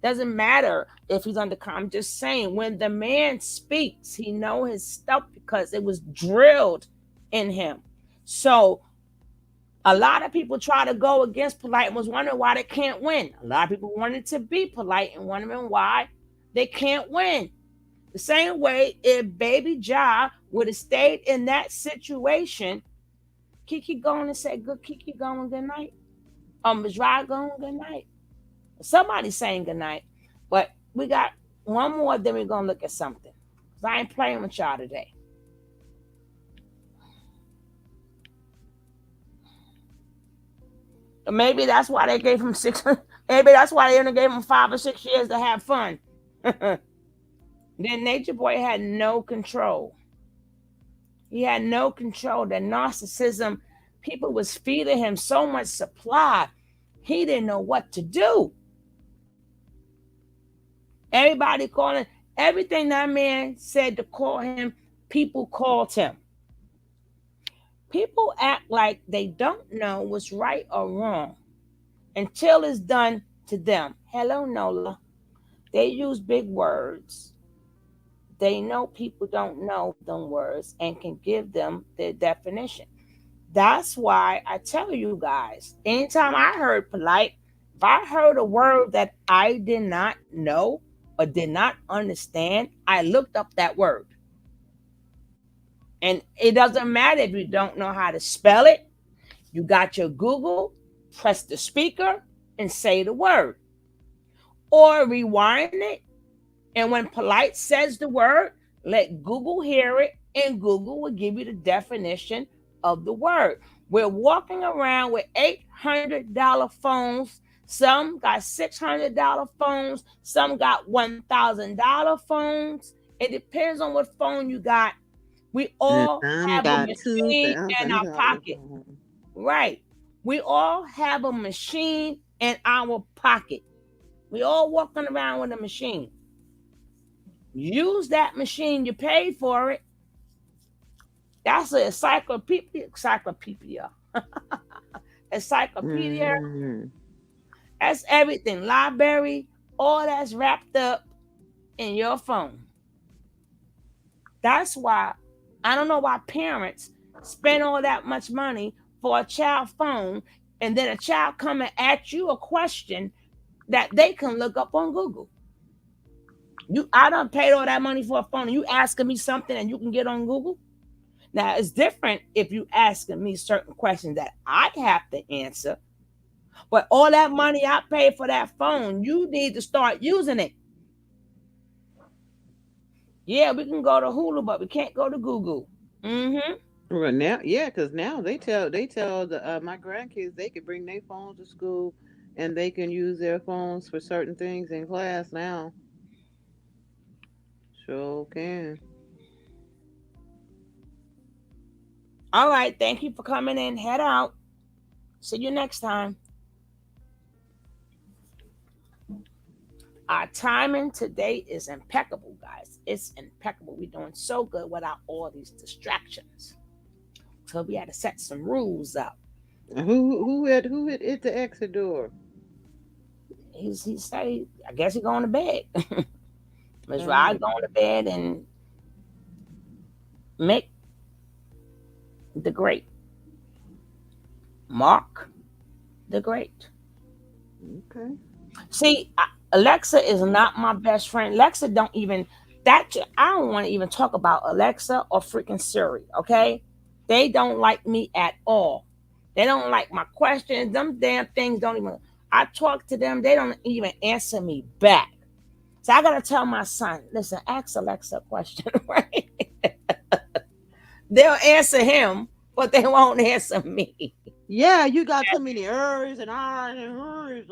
Doesn't matter if he's under. I'm just saying, when the man speaks, he know his stuff because it was drilled in him. So a lot of people try to go against Polite and was wondering why they can't win. A lot of people wanted to be Polite and wondering why they can't win. The same way, if Baby Ja would have stayed in that situation, Kiki going and say, good Kiki going, good night. Ms. Rod going, good night. Somebody saying good night. But we got one more, then we're going to look at something. Because I ain't playing with y'all today. Maybe that's why they gave him maybe that's why they only gave him 5 or 6 years to have fun. Then Nature Boy had no control. He had no control. That narcissism, people was feeding him so much supply, he didn't know what to do. Everybody calling, everything that man said to call him, people called him. People act like they don't know what's right or wrong until it's done to them. Hello, Nola. They use big words. They know people don't know them words and can give them their definition. That's why I tell you guys, anytime I heard Polite, if I heard a word that I did not know or did not understand, I looked up that word. And it doesn't matter if you don't know how to spell it. You got your Google, press the speaker, and say the word. Or rewind it. And when Polite says the word, let Google hear it, and Google will give you the definition of the word. We're walking around with $800 phones. Some got $600 phones. Some got $1,000 phones. It depends on what phone you got. We all have a machine in our pocket. Right. We all have a machine in our pocket. We all walking around with a machine. Use that machine. You paid for it. That's an encyclopedia. Encyclopedia. That's everything. Library. All that's wrapped up in your phone. That's why I don't know why parents spend all that much money for a child phone, and then a child come and ask you a question that they can look up on Google. I done paid all that money for a phone, and you asking me something and you can get on Google. Now it's different if you asking me certain questions that I have to answer. But all that money I paid for that phone, you need to start using it. Yeah, we can go to Hulu, but we can't go to Google. Mm-hmm. Well, now, yeah, because now they tell my grandkids they can bring their phones to school, and they can use their phones for certain things in class now. Sure can. All right. Thank you for coming in. Head out. See you next time. Our timing today is impeccable, guys. It's impeccable. We're doing so good without all these distractions. So we had to set some rules up. Who had hit the exit door? He said, I guess he going to bed. Miss Oh. Rod going to bed and Mick the Great. Mark the Great. Okay. See, Alexa is not my best friend. Alexa don't even I don't want to even talk about Alexa or freaking Siri, okay? They don't like me at all. They don't like my questions. Them damn things don't even I talk to them, they don't even answer me back. So I gotta tell my son, listen, ask Alexa a question, right? They'll answer him, but they won't answer me. Yeah, you got too many R's and R's and R's.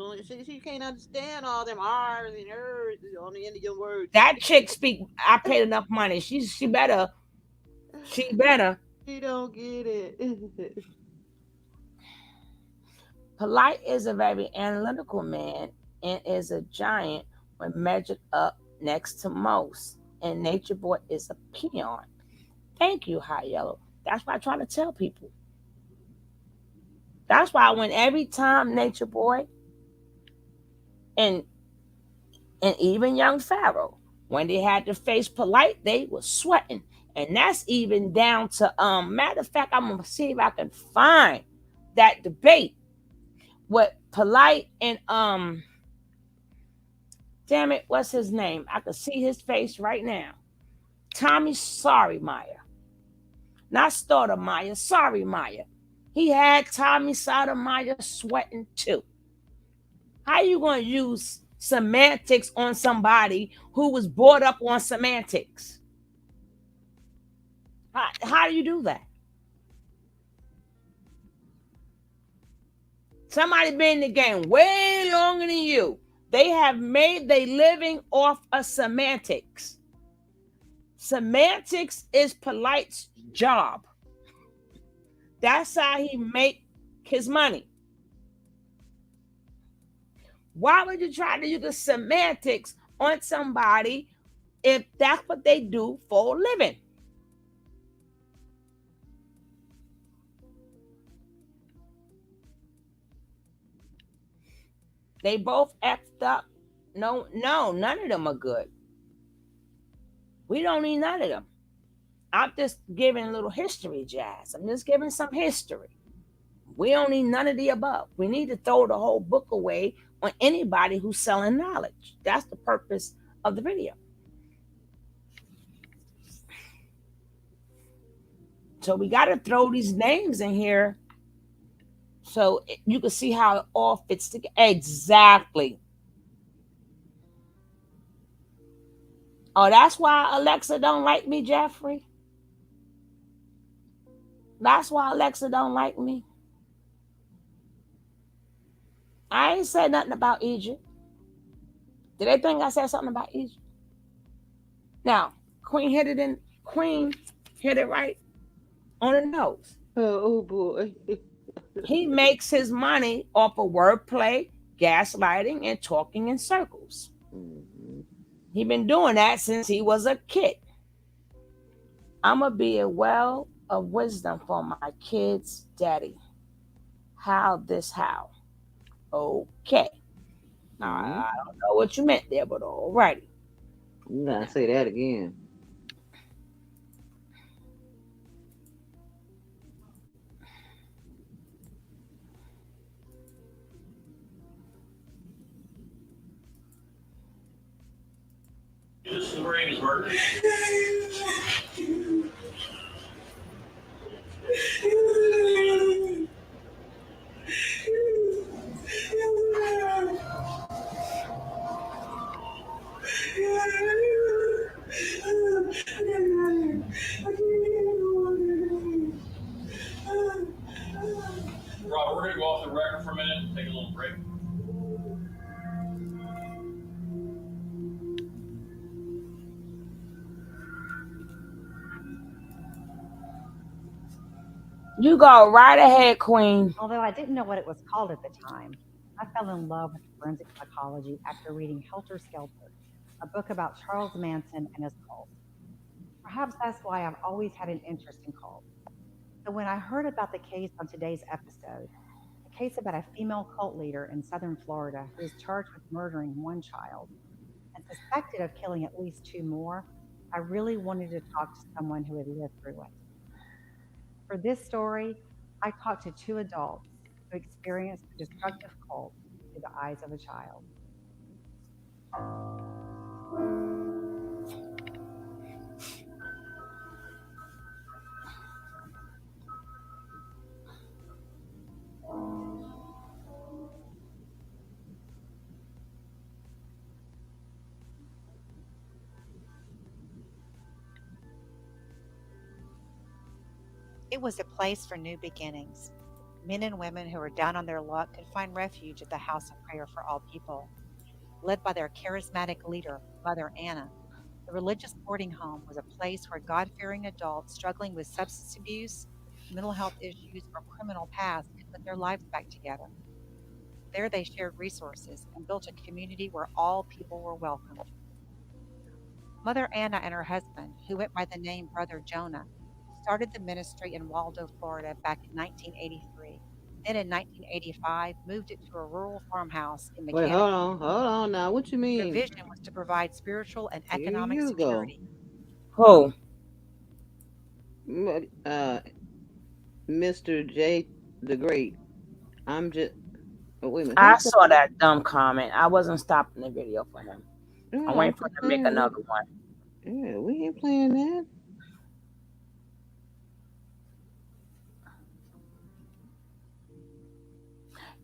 She can't understand all them R's and R's on the end of your words. That chick speak. I paid enough money. She better. She better. She don't get it. Polite is a very analytical man and is a giant when measured up next to most. And Nature Boy is a peon. Thank you, High Yellow. That's why I try to tell people. That's why when every time Nature Boy and even young Pharaoh, when they had to face Polite, they was sweating. And that's even down to matter of fact, I'm gonna see if I can find that debate with Polite and damn it, what's his name? I can see his face right now. Tommy Sorry Meyer. Not Starter Meyer, Sorry Meyer. He had Tommy Sotomayor sweating too. How you gonna use semantics on somebody who was brought up on semantics? How do you do that? Somebody been in the game way longer than you. They have made their living off of semantics. Semantics is Polite's job. That's how he make his money. Why would you try to use the semantics on somebody if that's what they do for a living? They both effed up. No, none of them are good. We don't need none of them. I'm just giving a little history, Jazz. I'm just giving some history. We don't need none of the above. We need to throw the whole book away on anybody who's selling knowledge. That's the purpose of the video. So we got to throw these names in here so you can see how it all fits together. Exactly. Oh, that's why Alexa don't like me, Jeffrey. That's why Alexa don't like me. I ain't said nothing about Egypt. Did they think I said something about Egypt? Now, Queen hit it right on the nose. Oh boy. He makes his money off of wordplay, gaslighting, and talking in circles. Mhm. He been doing that since he was a kid. I'ma be a well of wisdom for my kids, daddy. How this how? Okay. Now Mhm. I don't know what you meant there, but alrighty. You gotta say that again. This is Greensburg. Rob, we're gonna go off the record for a minute and take a little break. You go right ahead, Queen. Although I didn't know what it was called at the time, I fell in love with forensic psychology after reading Helter Skelter, a book about Charles Manson and his cult. Perhaps that's why I've always had an interest in cults. So when I heard about the case on today's episode, a case about a female cult leader in southern Florida who is charged with murdering one child and suspected of killing at least two more, I really wanted to talk to someone who had lived through it. For this story, I talked to two adults who experienced a destructive cult through the eyes of a child. It was a place for new beginnings. Men and women who were down on their luck could find refuge at the House of Prayer for All People. Led by their charismatic leader, Mother Anna, the religious boarding home was a place where God fearing adults struggling with substance abuse, mental health issues, or criminal past could put their lives back together. There they shared resources and built a community where all people were welcomed. Mother Anna and her husband, who went by the name Brother Jonah, started the ministry in Waldo, Florida back in 1983. Then in 1985, moved it to a rural farmhouse in Wait, Mechanic. hold on now. What you Their mean? vision was to provide spiritual and Here economic you go. security. Who? Mr. J the Great. I'm just. Oh, wait a minute. I Who's saw that dumb comment. I wasn't stopping the video for him. I'm Yeah, I'm waiting for just him to make saying. another one. Yeah, we ain't playing that.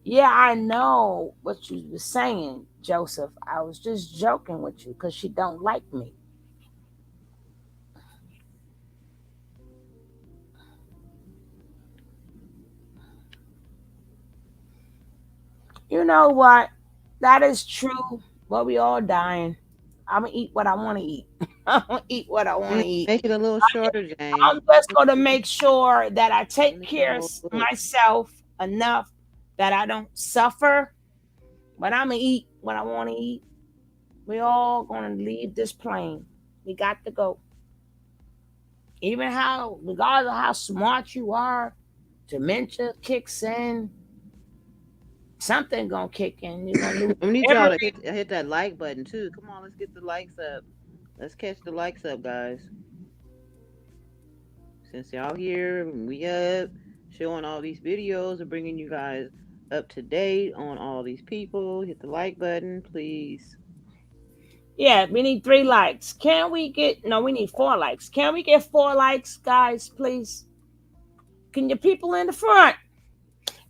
Yeah, I know what you were saying, Joseph. I was just joking with you because she don't like me. You know what? That is true. But we all dying. I'm gonna eat what I want to eat. I'm gonna eat what I want to eat. Make it a little shorter, James. I'm just gonna make sure that I take Finish the care of whole book. myself enough that I don't suffer. But I'm gonna eat what I want to eat. We all gonna leave this plane. We got to go. Even how, regardless of how smart you are, dementia kicks in. Something gonna kick in. You're gonna lose I need y'all to memory. hit that like button too. Come on, let's get the likes up. Let's catch the likes up, guys. Since y'all here, we up showing all these videos and bringing you guys up to date on all these people. Hit the like button, please. Yeah, we need 3 likes. Can we get? No, we need 4 likes. Can we get 4 likes, guys? Please. Can your people in the front?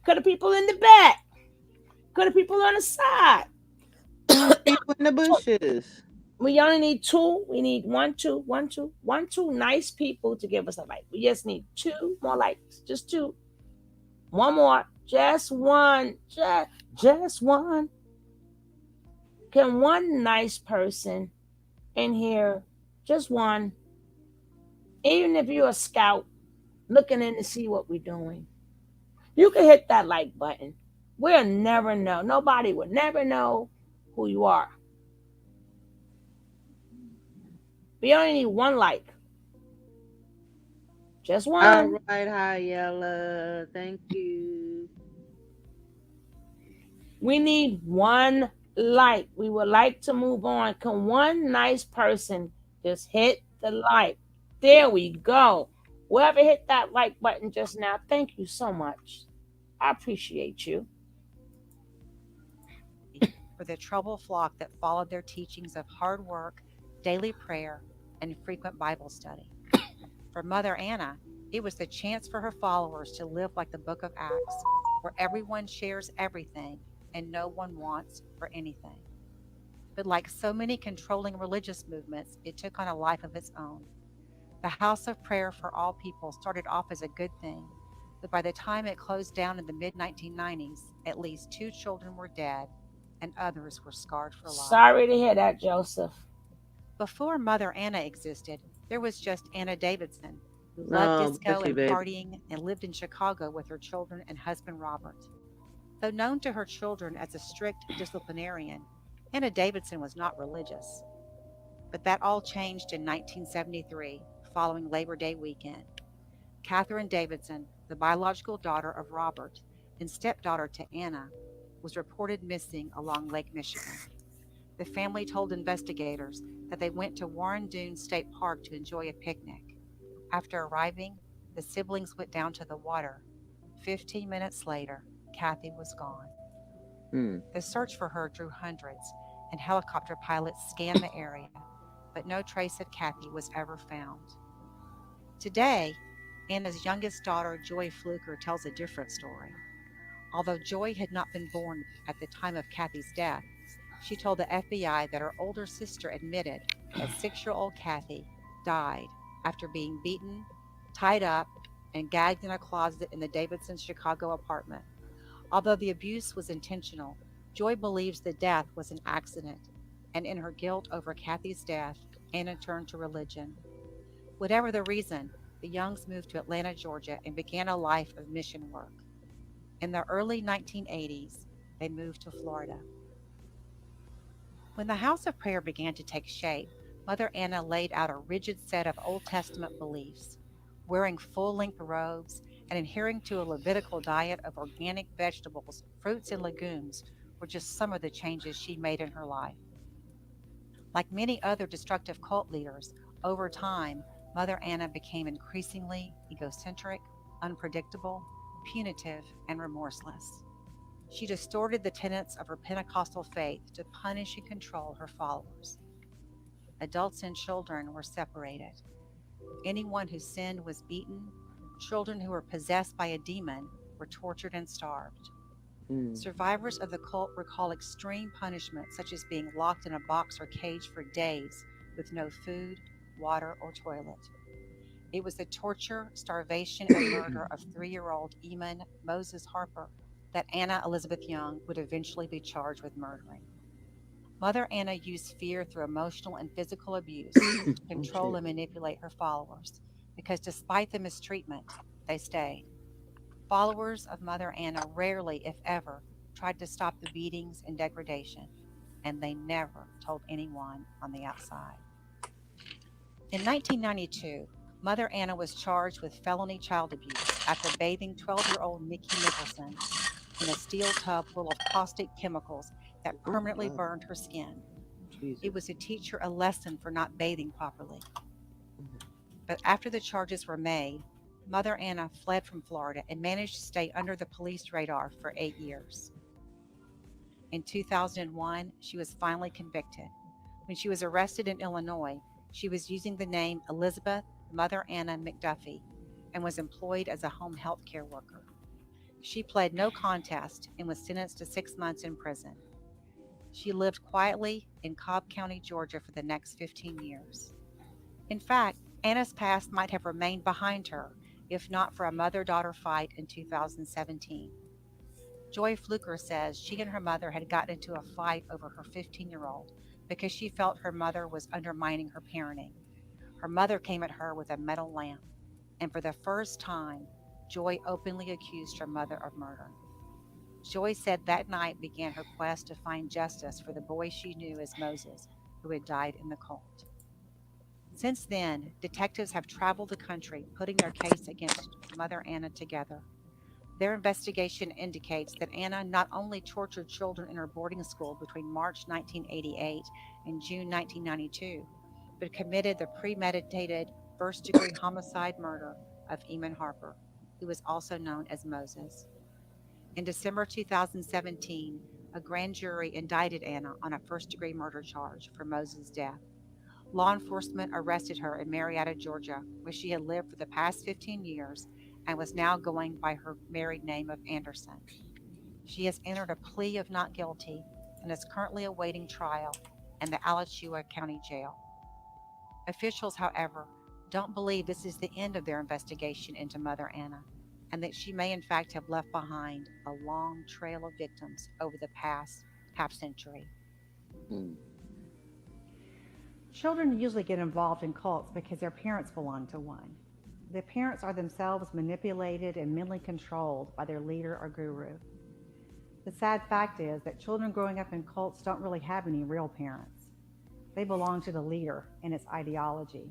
Could the people in the back? Could the people on the side? People in the bushes. We only need 2. We need 1, 2, 1, 2, 1, 2 nice people to give us a like. We just need 2 more likes. Just 2. One more. Just one. Just one. Can one nice person in here, just one, even if you're a scout looking in to see what we're doing, You can hit that like button. We'll never know. Nobody will never know who you are. We only need one like. Just All one. right, hi Yella. Thank you. We need one like. We would like to move on. Can one nice person just hit the like? There we go. Whoever hit that like button just now, thank you so much. I appreciate you. For the troubled flock that followed their teachings of hard work, daily prayer, and frequent Bible study. For Mother Anna, it was the chance for her followers to live like the book of Acts, where everyone shares everything and no one wants for anything. But like so many controlling religious movements, it took on a life of its own. The House of Prayer for All People started off as a good thing, but by the time it closed down in the mid 1990s, at least 2 children were dead and others were scarred for life. Sorry to hear that, Joseph. Before Mother Anna existed, there was just Anna Davidson, who loved Oh, disco bless you, and baby. partying and lived in Chicago with her children and husband Robert. Though known to her children as a strict disciplinarian, Anna Davidson was not religious. But that all changed in 1973, following Labor Day weekend. Catherine Davidson, the biological daughter of Robert and stepdaughter to Anna, was reported missing along Lake Michigan. The family told investigators that they went to Warren Dunes State Park to enjoy a picnic. After arriving, the siblings went down to the water. 15 minutes later, Kathy was gone. Hmm. The search for her drew hundreds, and helicopter pilots scanned the area, but no trace of Kathy was ever found. Today, Anna's youngest daughter, Joy Fluker, tells a different story. Although Joy had not been born at the time of Kathy's death, she told the FBI that her older sister admitted that 6-year-old Kathy died after being beaten, tied up, and gagged in a closet in the Davidson Chicago apartment. Although the abuse was intentional, Joy believes the death was an accident, and in her guilt over Kathy's death, Anna turned to religion. Whatever the reason, the Youngs moved to Atlanta, Georgia, and began a life of mission work. In the early 1980s, they moved to Florida. When the House of Prayer began to take shape, Mother Anna laid out a rigid set of Old Testament beliefs. Wearing full length robes and adhering to a Levitical diet of organic vegetables, fruits, and legumes were just some of the changes she made in her life. Like many other destructive cult leaders, over time, Mother Anna became increasingly egocentric, unpredictable, punitive, and remorseless. She distorted the tenets of her Pentecostal faith to punish and control her followers. Adults and children were separated. Anyone who sinned was beaten. Children who were possessed by a demon were tortured and starved. Survivors of the cult recall extreme punishment, such as being locked in a box or cage for days with no food, water, or toilet. It was the torture, starvation, and murder of 3-year-old Eamon Moses Harper that Anna Elizabeth Young would eventually be charged with murdering. Mother Anna used fear through emotional and physical abuse to control and manipulate her followers, because despite the mistreatment, they stayed. Followers of Mother Anna rarely, if ever, tried to stop the beatings and degradation, and they never told anyone on the outside. In 1992, Mother Anna was charged with felony child abuse after bathing 12-year-old Nikki Nicholson in a steel tub full of caustic chemicals that permanently burned her skin. It was to teach her a lesson for not bathing properly. But after the charges were made, Mother Anna fled from Florida and managed to stay under the police radar for 8 years. In 2001, she was finally convicted. When she was arrested in Illinois, she was using the name Elizabeth Mother Anna McDuffie and was employed as a home health care worker. She pled no contest and was sentenced to 6 months in prison. She lived quietly in Cobb County, Georgia for the next 15 years. In fact, Anna's past might have remained behind her if not for a mother-daughter fight in 2017. Joy Fluker says she and her mother had gotten into a fight over her 15-year-old because she felt her mother was undermining her parenting. Her mother came at her with a metal lamp, and for the first time, Joy openly accused her mother of murder. Joy said that night began her quest to find justice for the boy she knew as Moses, who had died in the cult. Since then, detectives have traveled the country putting their case against Mother Anna together. Their investigation indicates that Anna not only tortured children in her boarding school between March 1988 and June 1992, but committed the premeditated first-degree homicide murder of Eamon Harper, who was also known as Moses. In December 2017, a grand jury indicted Anna on a first-degree murder charge for Moses' death. Law enforcement arrested her in Marietta, Georgia, where she had lived for the past 15 years and was now going by her married name of Anderson. She has entered a plea of not guilty and is currently awaiting trial in the Alachua County Jail. Officials, however, don't believe this is the end of their investigation into Mother Anna, and that she may in fact have left behind a long trail of victims over the past half-century. Children usually get involved in cults because their parents belong to one. The parents are themselves manipulated and mentally controlled by their leader or guru. The sad fact is that children growing up in cults don't really have any real parents. They belong to the leader and its ideology.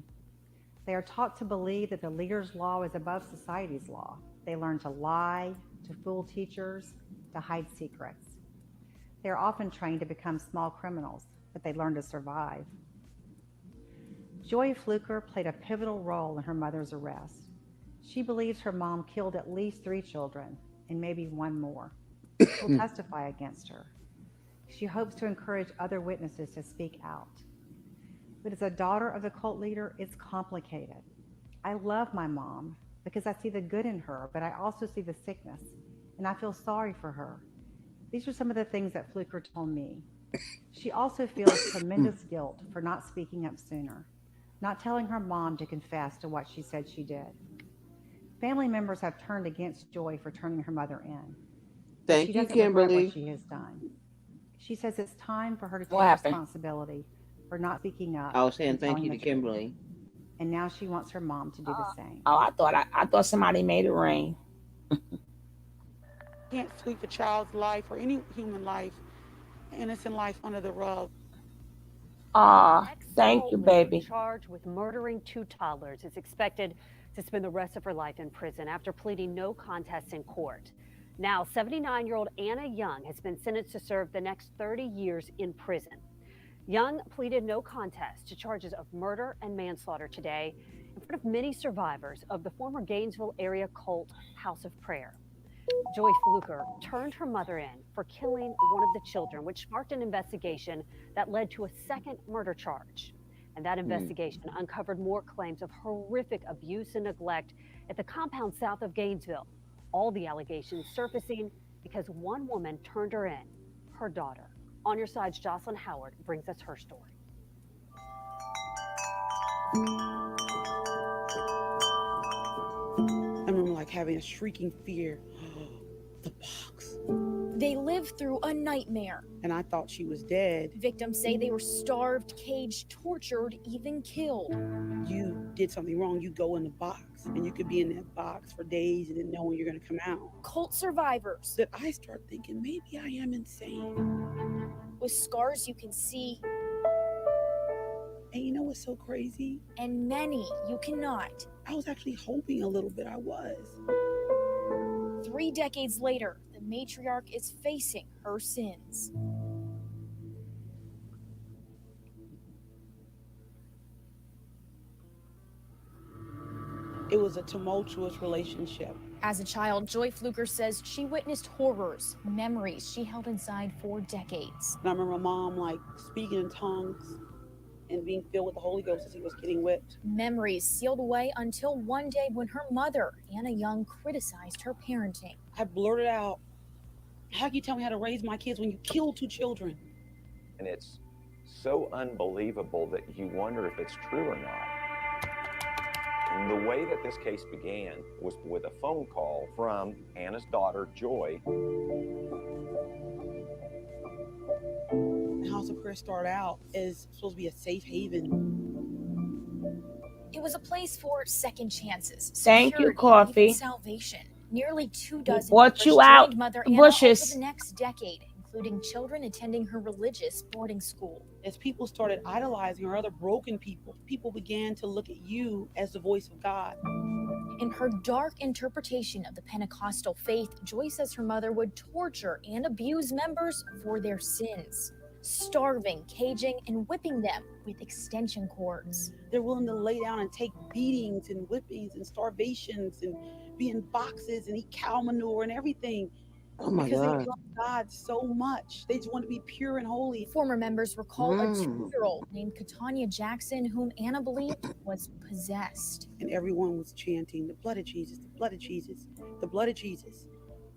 They are taught to believe that the leader's law is above society's law. They learn to lie, to fool teachers, to hide secrets. They are often trained to become small criminals, but they learn to survive. Joy Fluker played a pivotal role in her mother's arrest. She believes her mom killed at least 3 children and maybe one more. She'll testify against her. She hopes to encourage other witnesses to speak out. But as a daughter of the cult leader, it's complicated. I love my mom because I see the good in her, but I also see the sickness, and I feel sorry for her. These are some of the things that Fluker told me. She also feels tremendous guilt for not speaking up sooner, not telling her mom to confess to what she said she did. Family members have turned against Joy for turning her mother in. Thank she you, doesn't regret Kimberly. what she has done. She says it's time for her to What take happened? responsibility for not speaking up. I was saying and thank telling you the to truth. Kimberly. And now she wants her mom to do the same. Oh, I thought somebody made it rain. Can't sweep a child's life or any human life, innocent life, under the rug. Thank you, baby. Charged with murdering 2 toddlers is expected to spend the rest of her life in prison after pleading no contest in court. Now, 79-year-old Anna Young has been sentenced to serve the next 30 years in prison. Young pleaded no contest to charges of murder and manslaughter today in front of many survivors of the former Gainesville area cult House of Prayer. Joy Fluker turned her mother in for killing one of the children, which sparked an investigation that led to a second murder charge. And that investigation uncovered more claims of horrific abuse and neglect at the compound south of Gainesville. All the allegations surfacing because one woman turned her in, her daughter. On Your Side's Jocelyn Howard brings us her story. I remember like having a shrieking fear. The box. They lived through a nightmare. And I thought she was dead. Victims say they were starved, caged, tortured, even killed. You did something wrong, you go in the box. And you could be in that box for days and then know when you're going to come out. Cult survivors. That I start thinking, maybe I am insane. With scars you can see. And you know what's so crazy? And many you cannot. I was actually hoping a little bit I was. 3 decades later, the matriarch is facing her sins. It was a tumultuous relationship. As a child, Joy Fluker says she witnessed horrors, memories she held inside for decades. And I remember mom like speaking in tongues and being filled with the Holy Ghost as he was getting whipped. Memories sealed away until one day when her mother, Anna Young, criticized her parenting. I blurted out, how can you tell me how to raise my kids when you killed 2 children? And it's so unbelievable that you wonder if it's true or not. And the way that this case began was with a phone call from Anna's daughter, Joy. The House of Prayer started out as supposed to be a safe haven. It was a place for second chances, Thank you, security, and even Coffee. salvation. Nearly 2 We dozen brought members you out joined Mother the Anna over bushes. the next decade, including children attending her religious boarding school. As people started idolizing her, other broken people, people began to look at you as the voice of God. In her dark interpretation of the Pentecostal faith, Joy says her mother would torture and abuse members for their sins, starving, caging, and whipping them with extension cords. They're willing to lay down and take beatings and whippings and starvations and be in boxes and eat cow manure and everything. Oh my Because they God. love God so much. They just want to be pure and holy. Former members recall a 2-year-old named Katanya Jackson, whom Anna believed was possessed. And everyone was chanting, the blood of Jesus, the blood of Jesus, the blood of Jesus.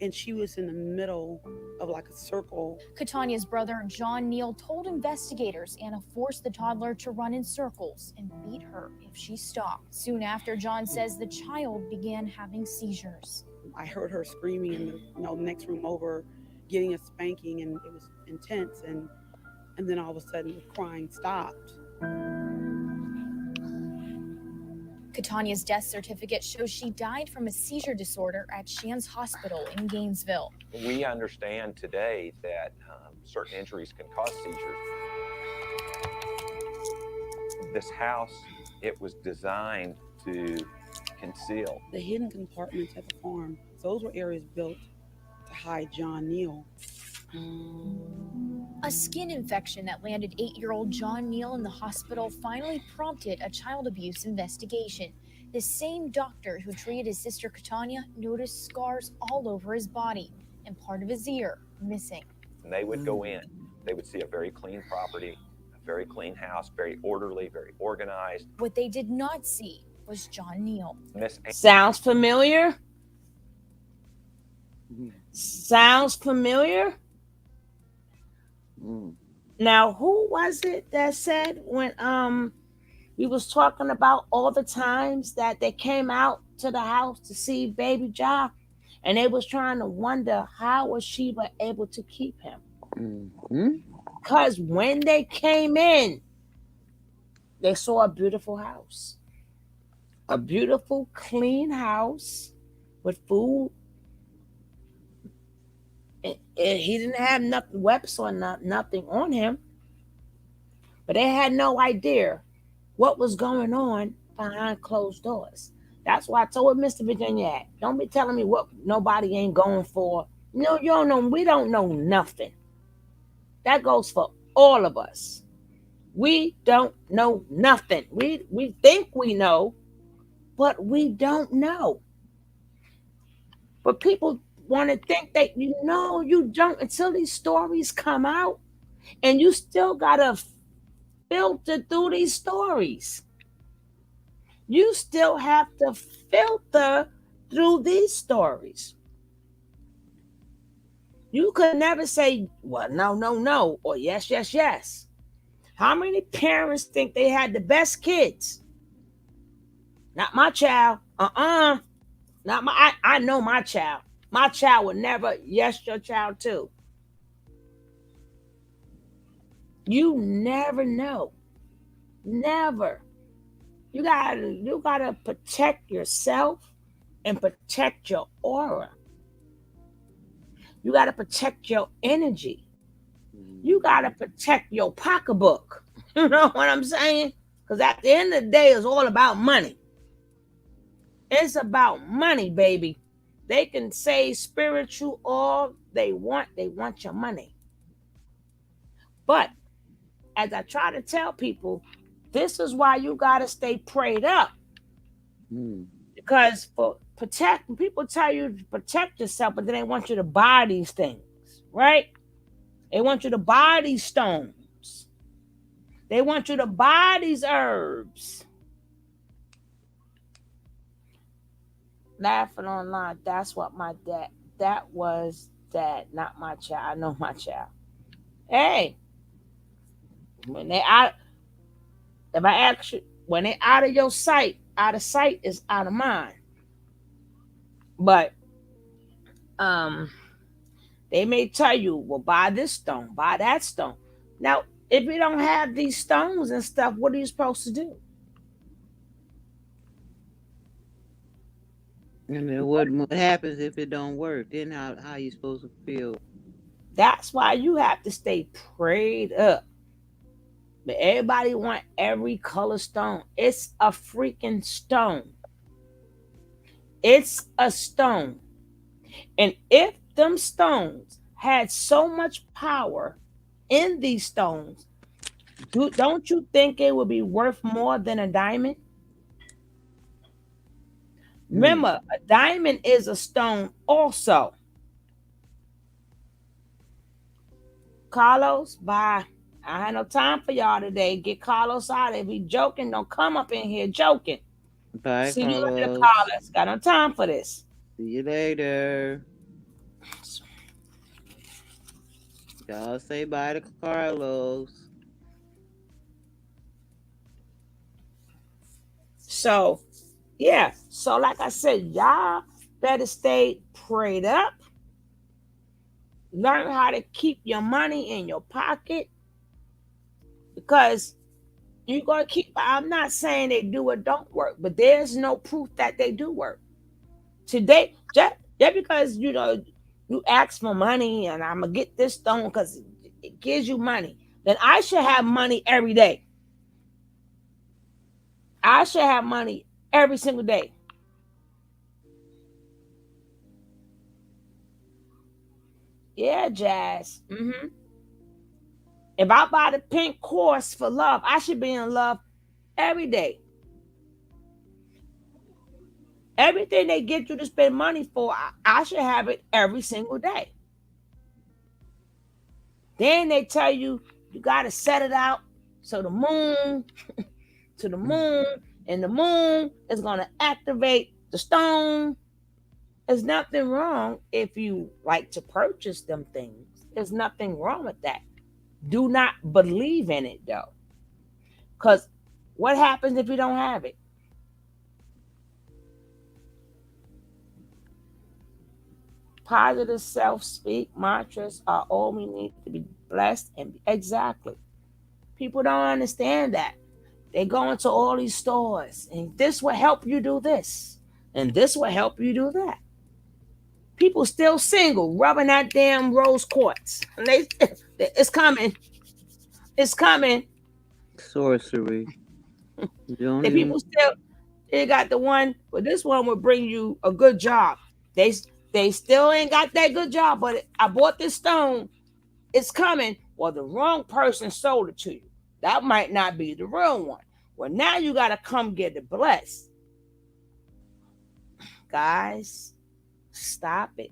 And she was in the middle of like a circle. Katanya's brother, John Neal, told investigators Anna forced the toddler to run in circles and beat her if she stopped. Soon after, John says the child began having seizures. I heard her screaming in the next room over, getting a spanking, and it was intense. And then all of a sudden, the crying stopped. Katanya's death certificate shows she died from a seizure disorder at Shands Hospital in Gainesville. We understand today that certain injuries can cause seizures. This house, it was designed to conceal. The hidden compartments at the farm, those were areas built to hide John Neal. A skin infection that landed 8-year-old John Neal in the hospital finally prompted a child abuse investigation. The same doctor who treated his sister Katanya noticed scars all over his body and part of his ear missing. And they would go in, they would see a very clean property, a very clean house, very orderly, very organized. What they did not see was John Neal. Sounds familiar? Sounds familiar? Now, who was it that said when we was talking about all the times that they came out to the house to see baby Ja, and they was trying to wonder how was Sheba able to keep him? Because when they came in, they saw a beautiful house. A beautiful, clean house with food. And he didn't have nothing, weapons or nothing on him. But they had no idea what was going on behind closed doors. That's why I told Mr. Virginia, don't be telling me what nobody ain't going for. No, you don't know. We don't know nothing. That goes for all of us. We don't know nothing. We think we know, but we don't know. But people want to think that you know you don't until these stories come out, and you still gotta filter through these stories. You still have to filter through these stories. You could never say, well, no, or yes. How many parents think they had the best kids? Not my child. Not my. I know my child. My child would never. Yes, your child too. You never know. Never. You gotta protect yourself and protect your aura. You gotta protect your energy. You gotta protect your pocketbook. You know what I'm saying? Because at the end of the day, it's all about money. It's about money, baby. They can say spiritual all they want. They want your money. But as I try to tell people, this is why you got to stay prayed up. Because people tell you to protect yourself, but then they want you to buy these things, right? They want you to buy these stones. They want you to buy these herbs. Laughing online, that's what my dad, that was dad, not my child. I know my child. Hey, when they out, if I ask you, when they out of your sight, out of sight is out of mind. But they may tell you, well, buy this stone, buy that stone. Now, if you don't have these stones and stuff, what are you supposed to do? And then what happens if it don't work? Then how you supposed to feel? That's why you have to stay prayed up. But everybody want every color stone. It's a freaking stone. It's a stone. And if them stones had so much power in these stones, don't you think it would be worth more than a diamond? Remember, a diamond is a stone also. Carlos, bye. I had no time for y'all today. Get Carlos out. If he joking, don't come up in here joking. Bye, See you later, Carlos. Carlos. Got no time for this. See you later. Y'all say bye to Carlos. So, yeah. So, like I said, y'all better stay prayed up. Learn how to keep your money in your pocket because you're going to keep. I'm not saying they do or don't work, but there's no proof that they do work. Today, just because you ask for money and I'm gonna get this stone because it gives you money, then I should have money every day. I should have money every single day. Yeah, Jazz. If I buy the pink course for love, I should be in love every day. Everything they get you to spend money for, I should have it every single day. Then they tell you you got to set it out so the moon to the moon, and the moon is going to activate the stone. There's nothing wrong if you like to purchase them things. There's nothing wrong with that. Do not believe in it though. Because what happens if you don't have it? Positive self-speak mantras are all we need to be blessed and exactly. People don't understand that. They go into all these stores and this will help you do this. And this will help you do that. People still single, rubbing that damn rose quartz. And it's coming. It's coming. Sorcery. Don't The even. people still, they got the one, but this one will bring you a good job. They still ain't got that good job, but I bought this stone. It's coming. Well, the wrong person sold it to you. That might not be the real one. Well, now you got to come get it blessed. Guys, stop it.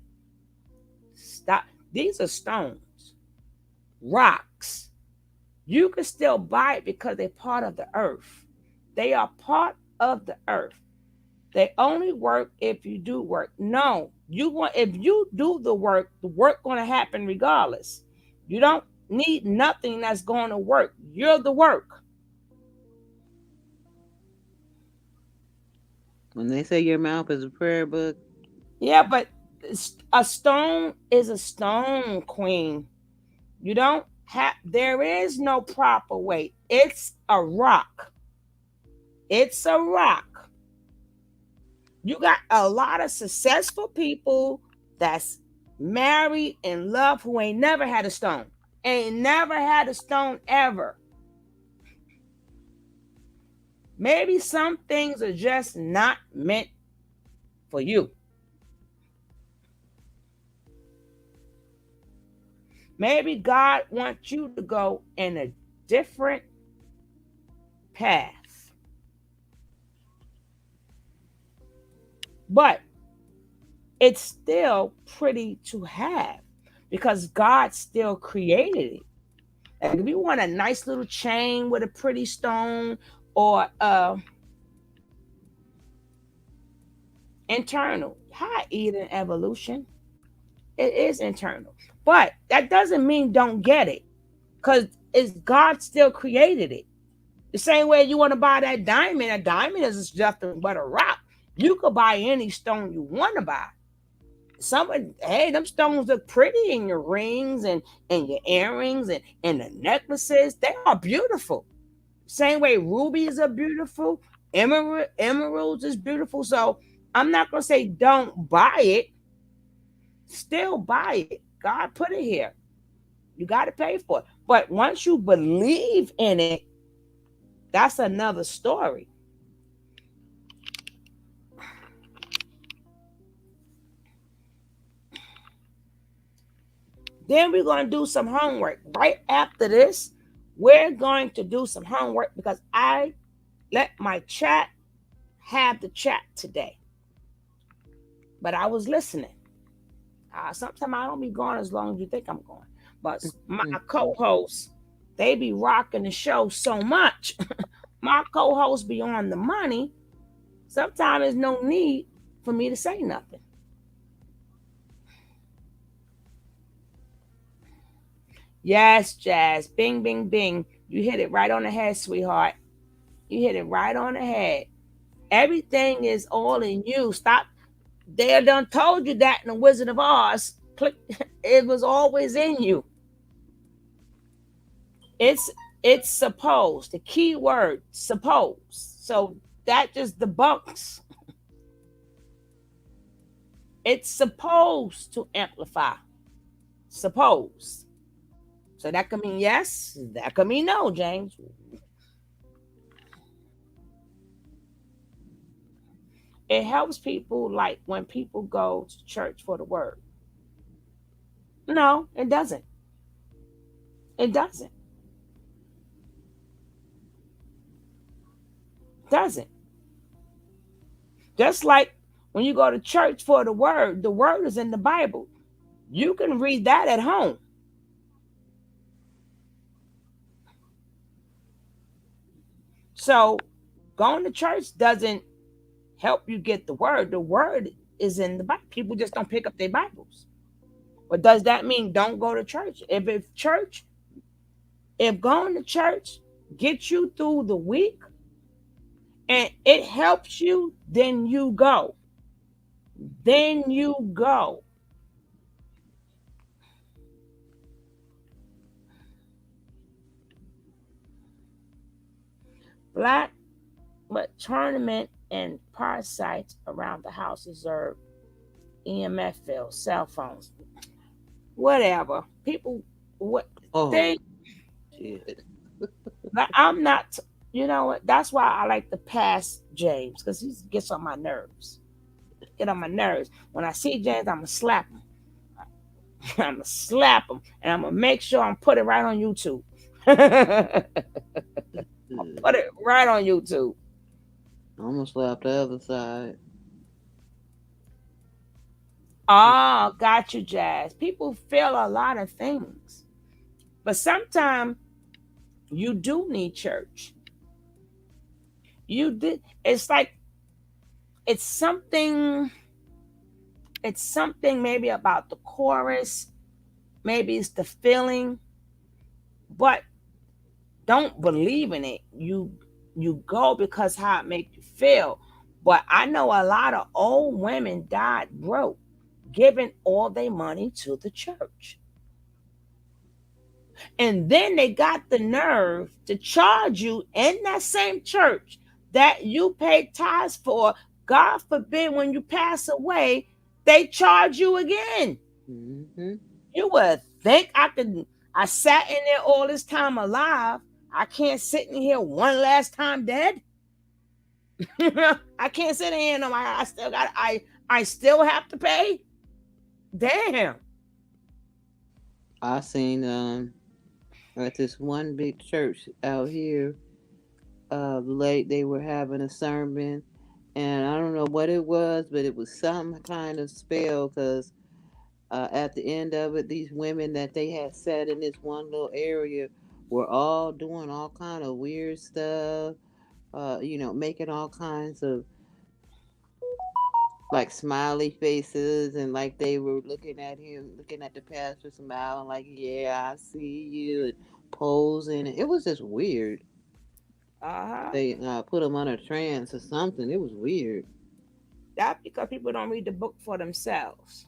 Stop. These are stones, rocks. You can still buy it because they're part of the earth. They are part of the earth. They only work if you do work. No, if you do the work going to happen regardless. You don't need nothing that's going to work. You're the work. When they say your mouth is a prayer book. Yeah, but a stone is a stone, queen. You don't have, there is no proper way. It's a rock. It's a rock. You got a lot of successful people that's married and love who ain't never had a stone. Ain't never had a stone ever. Maybe some things are just not meant for you. Maybe God wants you to go in a different path. But it's still pretty to have because God still created it. Like if you want a nice little chain with a pretty stone or internal, hi Eden evolution. It is internal. But that doesn't mean don't get it. Because it's God still created it. The same way you want to buy that diamond, a diamond is just but a rock. You could buy any stone you want to buy. Hey, them stones look pretty in your rings and your earrings and the necklaces. They are beautiful. Same way rubies are beautiful. Emeralds is beautiful. So I'm not gonna say don't buy it. Still buy it. God put it here. You got to pay for it. But once you believe in it, that's another story. Then we're going to do some homework. Right after this, we're going to do some homework because I let my chat have the chat today. But I was listening. Sometimes I don't be going as long as you think I'm going. But my co-hosts, they be rocking the show so much. My co-hosts be on the money. Sometimes there's no need for me to say nothing. Yes, Jazz. Bing, bing, bing. You hit it right on the head, sweetheart. You hit it right on the head. Everything is all in you. Stop. They done told you that in the Wizard of Oz. Click. It was always in you. It's supposed. The key word, suppose. So that just debunks. It's supposed to amplify. Suppose. So that could mean yes. That could mean no, James. It helps people like when people go to church for the word. No, it doesn't. It doesn't. Doesn't. Just like when you go to church for the word is in the Bible. You can read that at home. So going to church doesn't help you get the word. The word is in the Bible. People just don't pick up their Bibles. But does that mean don't go to church? If going to church gets you through the week and it helps you, then you go. Then you go. Black but tournament and parasites around the house observed EMF fields, cell phones, whatever. People, what they. Shit. I'm not. You know what? That's why I like to pass James because he gets on my nerves. Get on my nerves. When I see James, I'm gonna slap him. I'm gonna slap him, and I'm gonna make sure I'm put it right on YouTube. Put it right on YouTube. I'm gonna slap the other side. Oh, got you, Jazz. People feel a lot of things, but sometimes you do need church. You did. It's like it's something. It's something maybe about the chorus. Maybe it's the feeling, but don't believe in it. You go because how it make you feel. But I know a lot of old women died broke, giving all their money to the church. And then they got the nerve to charge you in that same church that you paid tithes for. God forbid when you pass away, they charge you again. Mm-hmm. You would think I sat in there all this time alive. I can't sit in here one last time dead. I can't sit in here no more. I still have to pay. Damn. I seen at this one big church out here, late they were having a sermon, and I don't know what it was, but it was some kind of spell because at the end of it, these women that they had sat in this one little area were all doing all kind of weird stuff, making all kinds of like smiley faces, and like they were looking at him, looking at the pastor, smiling like, "Yeah, I see you," and posing. It was just weird. Uh-huh. They put him on a trance or something. It was weird. That's because people don't read the book for themselves.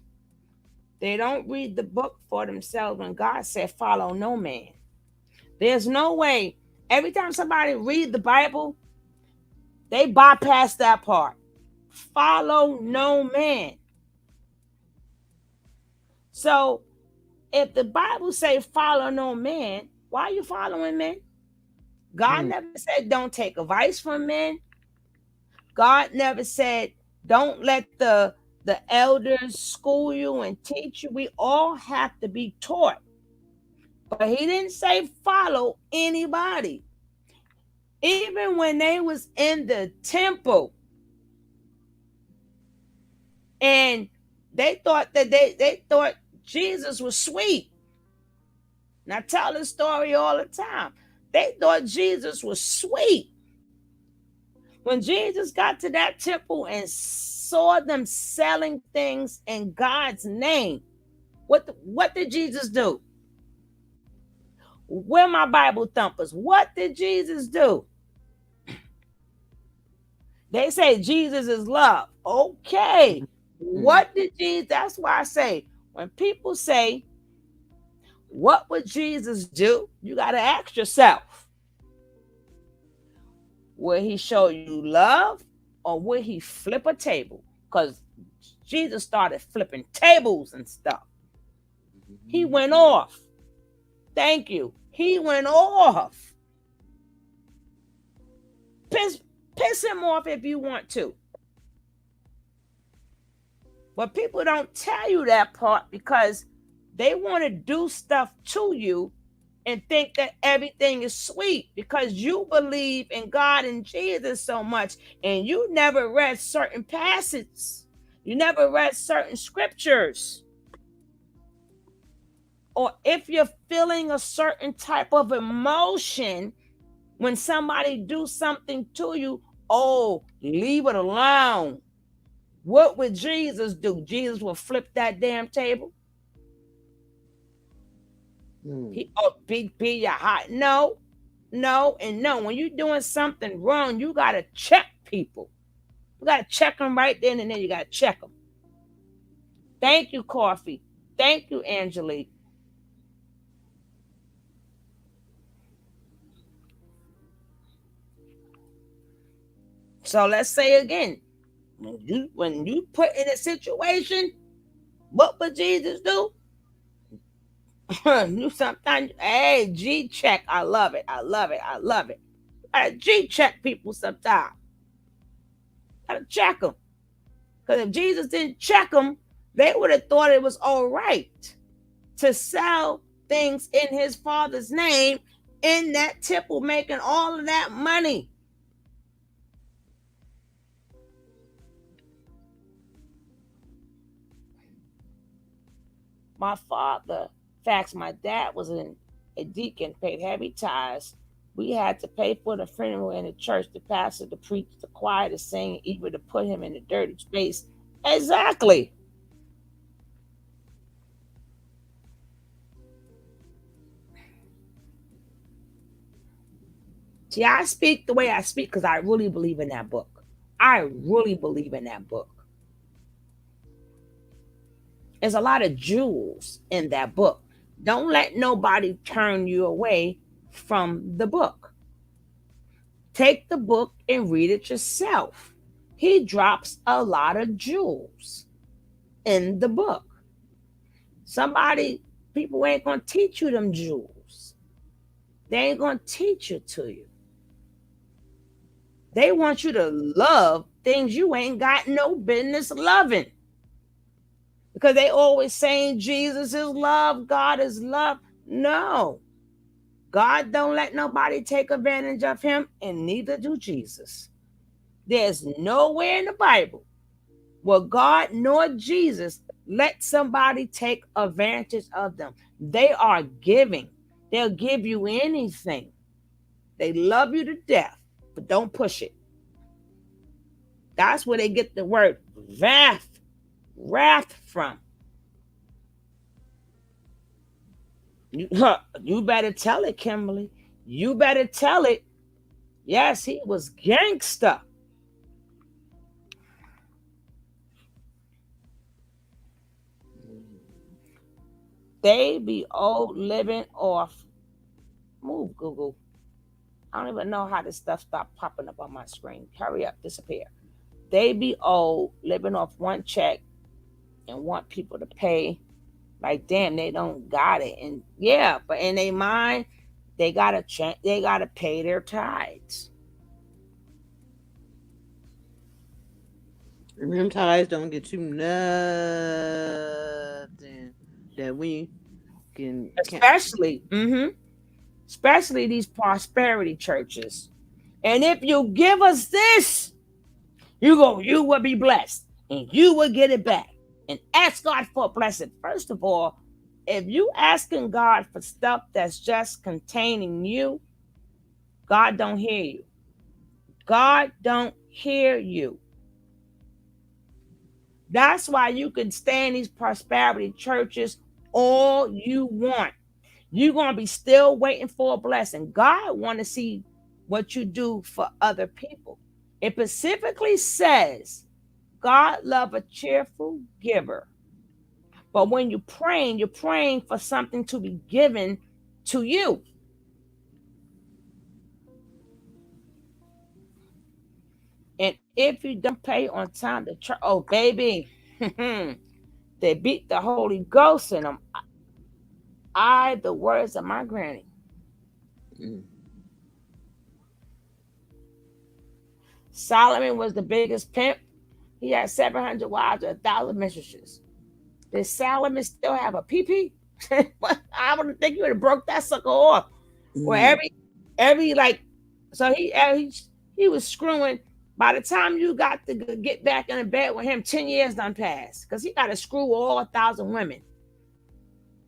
They don't read the book for themselves when God said, follow no man. There's no way. Every time somebody read the Bible, they bypass that part. follow no man. So if the Bible say follow no man, why are you following men? God never said don't take advice from men. God never said don't let the elders school you and teach you. We all have to be taught. But he didn't say follow anybody. Even when they was in the temple and they thought that they thought Jesus was sweet. And I tell this story all the time. They thought Jesus was sweet. When Jesus got to that temple and saw them selling things in God's name, what did Jesus do? Where my Bible thumpers? What did Jesus do? They say Jesus is love. Okay. What did Jesus? That's why I say when people say, what would Jesus do? You got to ask yourself, will he show you love or will he flip a table? Because Jesus started flipping tables and stuff. He went off. Thank you. He went off. Piss him off if you want to. But people don't tell you that part because they want to do stuff to you and think that everything is sweet because you believe in God and Jesus so much and you never read certain passages. You never read certain scriptures. Or if you're feeling a certain type of emotion when somebody do something to you, oh, leave it alone. What would Jesus do? Jesus will flip that damn table. He be your hot. No, and no. When you're doing something wrong, you gotta check people. You gotta check them right then and then. You gotta check them. Thank you, Coffee. Thank you, Angelique. So let's say again, when you put in a situation, what would Jesus do? You sometimes, hey, G check. I love it. I love it. I love it. I G check people sometimes. Gotta check them. Because if Jesus didn't check them, they would have thought it was all right to sell things in his father's name in that temple, making all of that money. My father, in fact, my dad was a deacon, paid heavy tithes. We had to pay for the funeral in the church, the pastor, the preach, the choir, to sing, even to put him in a dirty space. Exactly. See, I speak the way I speak because I really believe in that book. I really believe in that book. There's a lot of jewels in that book. Don't let nobody turn you away from the book. Take the book and read it yourself. He drops a lot of jewels in the book. People ain't going to teach you them jewels. They ain't going to teach it to you. They want you to love things you ain't got no business loving. Because they always saying Jesus is love, God is love. No. God don't let nobody take advantage of him, and neither do Jesus. There's nowhere in the Bible where God nor Jesus let somebody take advantage of them. They are giving. They'll give you anything. They love you to death, but don't push it. That's where they get the word wrath from. You better tell it, Kimberly. You better tell it. Yes, he was gangster. They be old living off. Move, Google. I don't even know how this stuff stopped popping up on my screen. Hurry up, disappear. They be old, living off one check, and want people to pay. Like, damn, they don't got it. And yeah, but in their mind, they gotta they gotta pay their tithes. And them ties don't get you nothing that we can. Especially these prosperity churches. And if you give us this, you will be blessed, and you will get it back. And ask God for a blessing. First of all, if you asking God for stuff that's just containing you, God don't hear you. God don't hear you. That's why you can stay in these prosperity churches all you want. You're going to be still waiting for a blessing. God want to see what you do for other people. It specifically says God love a cheerful giver. But when you're praying for something to be given to you. And if you don't pay on time, the church, oh baby, they beat the Holy Ghost in them. The words of my granny. Solomon was the biggest pimp. He had 700 wives and 1,000 mistresses. Did Solomon still have a pee-pee? I would think you would have broke that sucker off. Where every like, so he was screwing. By the time you got to get back in the bed with him, 10 years done passed because he got to screw all 1,000 women.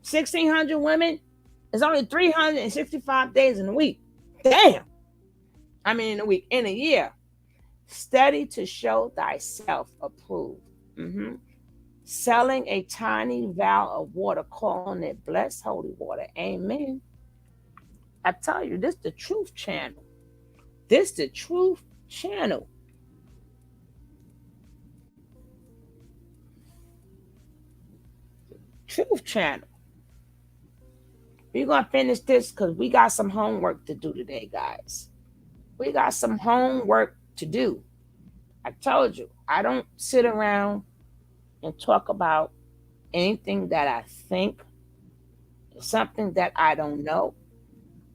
1,600 women. There's only 365 days in a week. Damn. I mean, in a week, in a year. Study to show thyself approved. Selling a tiny vial of water, calling it blessed holy water. Amen. I tell you, this the truth channel. This the truth channel. Truth channel. We're going to finish this because we got some homework to do today, guys. We got some homework to do. I told you, I don't sit around and talk about anything that I think, something that I don't know.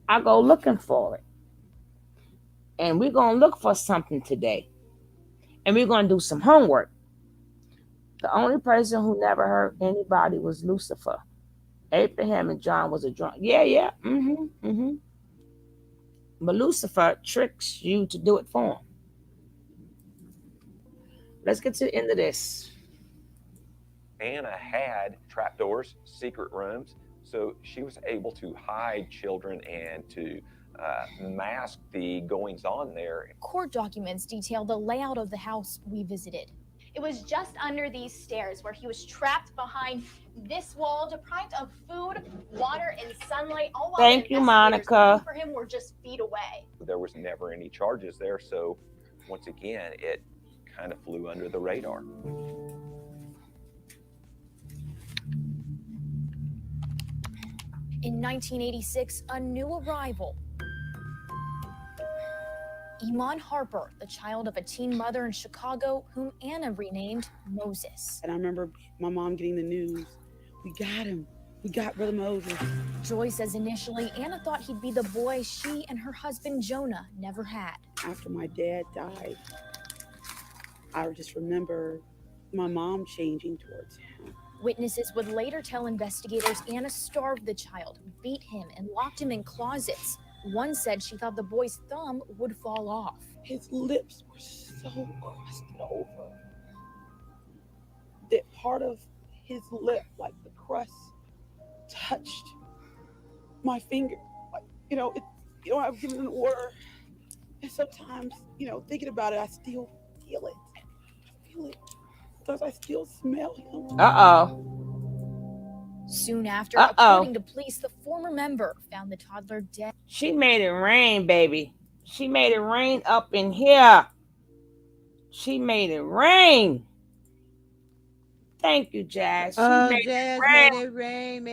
I go looking for it. And we're going to look for something today. And we're going to do some homework. The only person who never hurt anybody was Lucifer. Abraham and John was a drunk. Yeah. But Lucifer tricks you to do it for him. Let's get to the end of this. Anna had trapdoors, secret rooms, so she was able to hide children and to mask the goings on there. Court documents detail the layout of the house we visited. It was just under these stairs where he was trapped behind this wall, deprived of food, water, and sunlight. All while Thank you, Monica. For him were just feet away. There was never any charges there, so once again, it kind of flew under the radar. In 1986, a new arrival. Iman Harper, the child of a teen mother in Chicago, whom Anna renamed Moses. And I remember my mom getting the news. We got him. We got Brother Moses. Joy says initially Anna thought he'd be the boy she and her husband Jonah never had. After my dad died, I just remember my mom changing towards him. Witnesses would later tell investigators Anna starved the child, beat him, and locked him in closets. One said she thought the boy's thumb would fall off. His lips were so crusted over that part of his lip, like the crust, touched my finger. Like, I've given an order. And sometimes, thinking about it, I still feel it. I feel it. Because I still smell him. Soon after, according to police, the former member found the toddler dead. She made it rain, baby. She made it rain up in here. She made it rain. Thank you, Jazz. She made it rain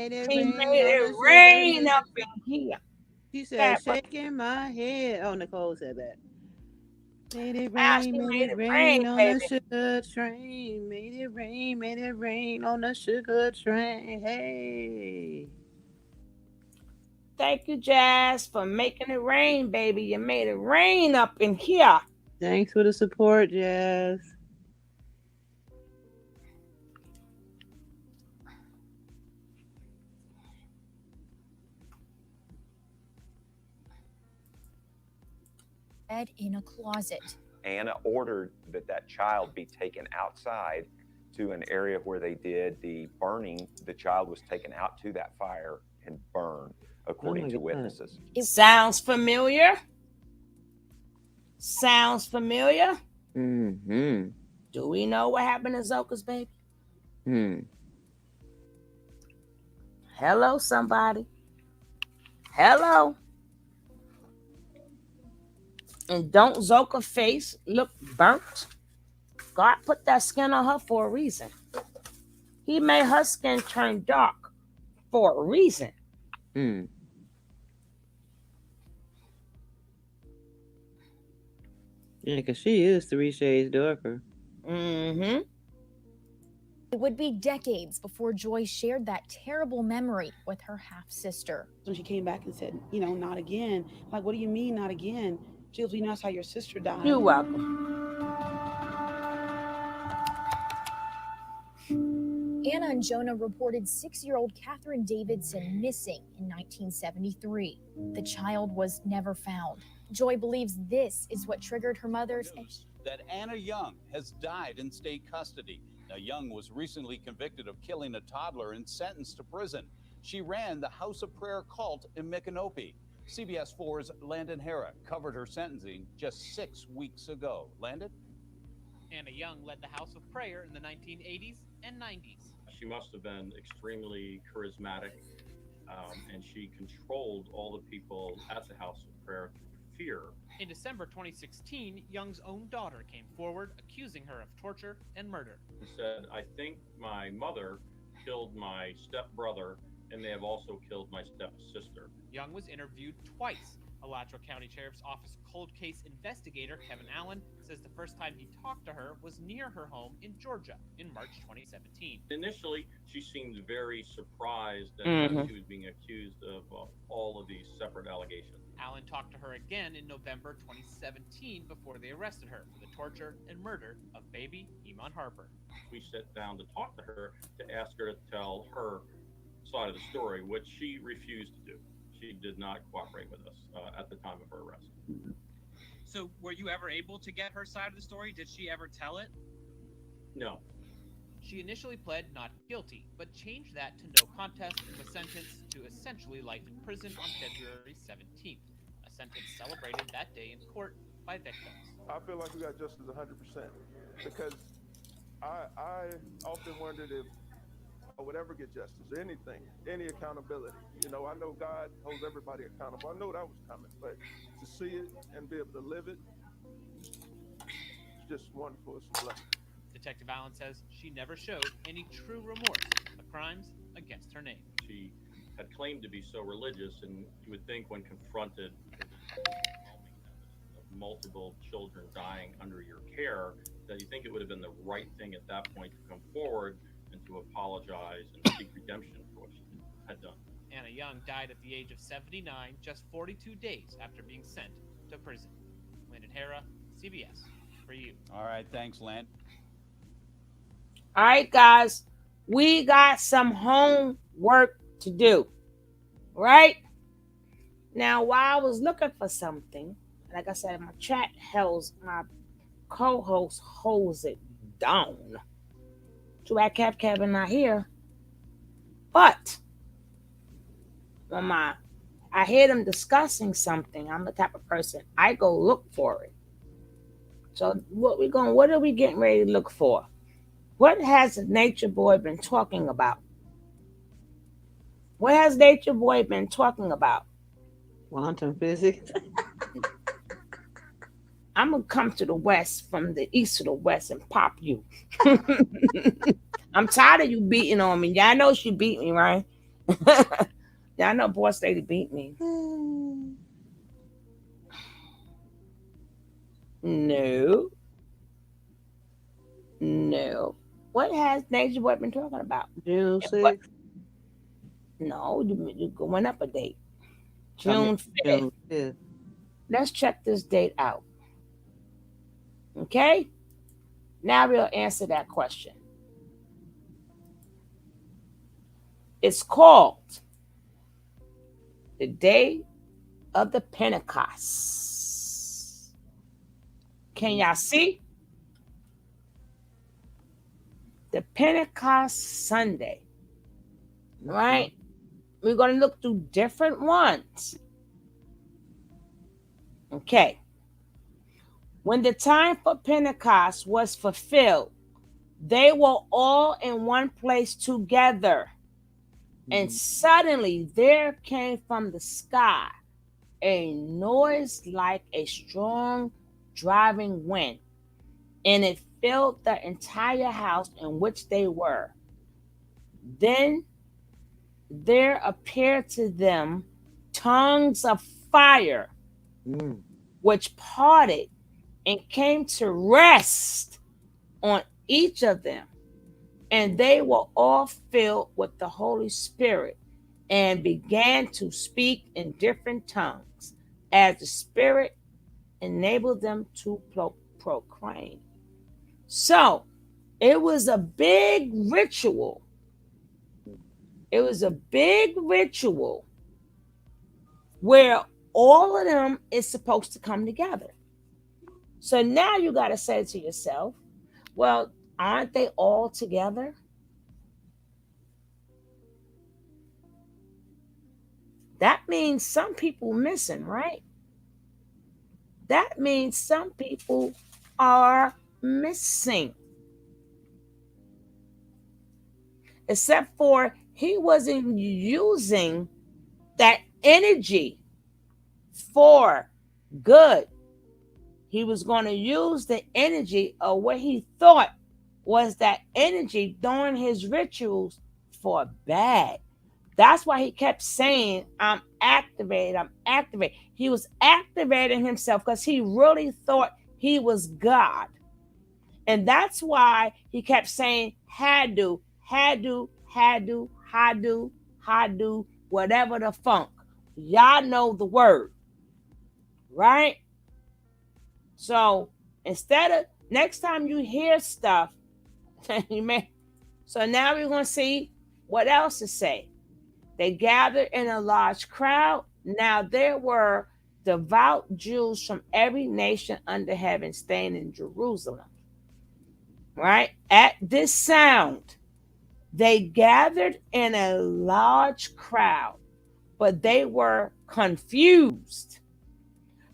up in here. She said, shaking my head. Oh, Nicole said that. Made it Now rain, she made made it it rain rain, on the baby. sugar train. Made it rain on the sugar train. Hey. Thank you, Jazz, for making it rain, baby. You made it rain up in here. Thanks for the support, Jazz. Bed in a closet. Anna ordered that child be taken outside to an area where they did the burning. The child was taken out to that fire and burned, according to witnesses. It sounds familiar. Sounds familiar. Mm-hmm. Do we know what happened to Zoka's baby? Hello, somebody. Hello. And don't Zoka's face look burnt? God put that skin on her for a reason. He made her skin turn dark for a reason. Yeah, because she is 3 shades darker. Mm-hmm. It would be decades before Joy shared that terrible memory with her half-sister. When she came back and said, you know, not again. I'm like, what do you mean, not again? She goes, you know, that's how your sister died. You're welcome. Anna and Jonah reported 6-year-old Catherine Davidson missing in 1973. The child was never found. Joy believes this is what triggered her mother's... That Anna Young has died in state custody. Now, Young was recently convicted of killing a toddler and sentenced to prison. She ran the House of Prayer cult in Micanopy. CBS 4's Landon Hara covered her sentencing just 6 weeks ago. Landon? Anna Young led the House of Prayer in the 1980s and 90s. She must have been extremely charismatic, and she controlled all the people at the House of Prayer through fear. In December 2016, Young's own daughter came forward accusing her of torture and murder. She said, I think my mother killed my stepbrother, and they have also killed my stepsister. Young was interviewed twice. Alachua County Sheriff's Office cold case investigator Kevin Allen says the first time he talked to her was near her home in Georgia in March 2017. Initially, she seemed very surprised that she was being accused of all of these separate allegations. Allen talked to her again in November 2017 before they arrested her for the torture and murder of baby Iman Harper. We sat down to talk to her to ask her to tell her side of the story, which she refused to do. She did not cooperate with us at the time of her arrest. So were you ever able to get her side of the story? Did she ever tell it? No. She initially pled not guilty, but changed that to no contest and was sentenced to essentially life in prison on February 17th, a sentence celebrated that day in court by victims. I feel like we got justice 100% because I often wondered if I would ever get justice or anything, any accountability. You know, I know God holds everybody accountable. I know that was coming, but to see it and be able to live it, it's just wonderful. It's a blessing. Detective Allen says she never showed any true remorse for the crimes against her name. She had claimed to be so religious, and you would think when confronted with multiple children dying under your care, that you think it would have been the right thing at that point to come forward and to apologize and seek redemption for what she had done. Anna Young died at the age of 79, just 42 days after being sent to prison. Landon Hara, CBS, for you. All right, thanks, Land. All right, guys, we got some homework to do, right? Now, while I was looking for something, like I said, my chat holds, my co-host holds it down. Too bad Kevin not here. But when I hear them discussing something, I'm the type of person, I go look for it. So what are we getting ready to look for? What has Nature Boy been talking about? What has Nature Boy been talking about? Quantum physics. I'm going to come to the west from the east to the west and pop you. I'm tired of you beating on me. Y'all know she beat me, right? Y'all know Boss Lady beat me. No, no. What has Naatureboy been talking about? June And what? 6th. No, you going up a date. I mean June 5th. June 5th. Let's check this date out. Okay? Now we'll answer that question. It's called the day of the Pentecost. Can y'all see? The Pentecost Sunday. Right? We're going to look through different ones. Okay. When the time for Pentecost was fulfilled, they were all in one place together. And suddenly there came from the sky a noise like a strong driving wind, and it filled the entire house in which they were. Then there appeared to them tongues of fire, which parted and came to rest on each of them. And they were all filled with the Holy Spirit and began to speak in different tongues as the Spirit enabled them to proclaim. So it was a big ritual. It was a big ritual where all of them is supposed to come together. So now you got to say to yourself, well, aren't they all together? That means some people missing, right? That means some people are missing. Except for he wasn't using that energy for good. He was going to use the energy of what he thought was that energy during his rituals for bad. That's why he kept saying, I'm activated, I'm activated. He was activating himself because he really thought he was God. And that's why he kept saying, Hadu, Hadu, Hadu, Hadu, Hadu, whatever the funk. Y'all know the word, right? So instead of next time you hear stuff, you may. So now we're going to see what else to say. They gathered in a large crowd. Now there were devout Jews from every nation under heaven staying in Jerusalem. Right? At this sound, they gathered in a large crowd, but they were confused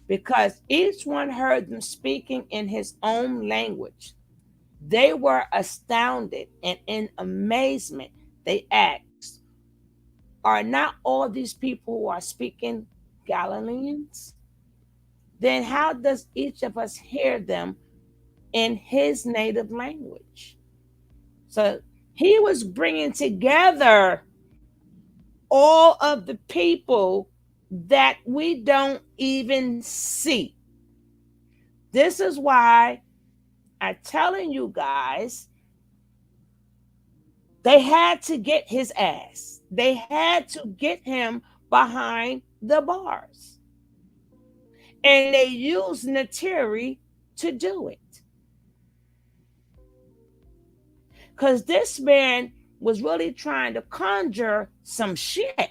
because each one heard them speaking in his own language. They were astounded, and in amazement, they asked, are not all these people who are speaking Galileans? Then how does each of us hear them in his native language? So he was bringing together all of the people that we don't even see. This is why I'm telling you guys, they had to get his ass. They had to get him behind the bars. And they used Naatureboy to do it. Because this man was really trying to conjure some shit.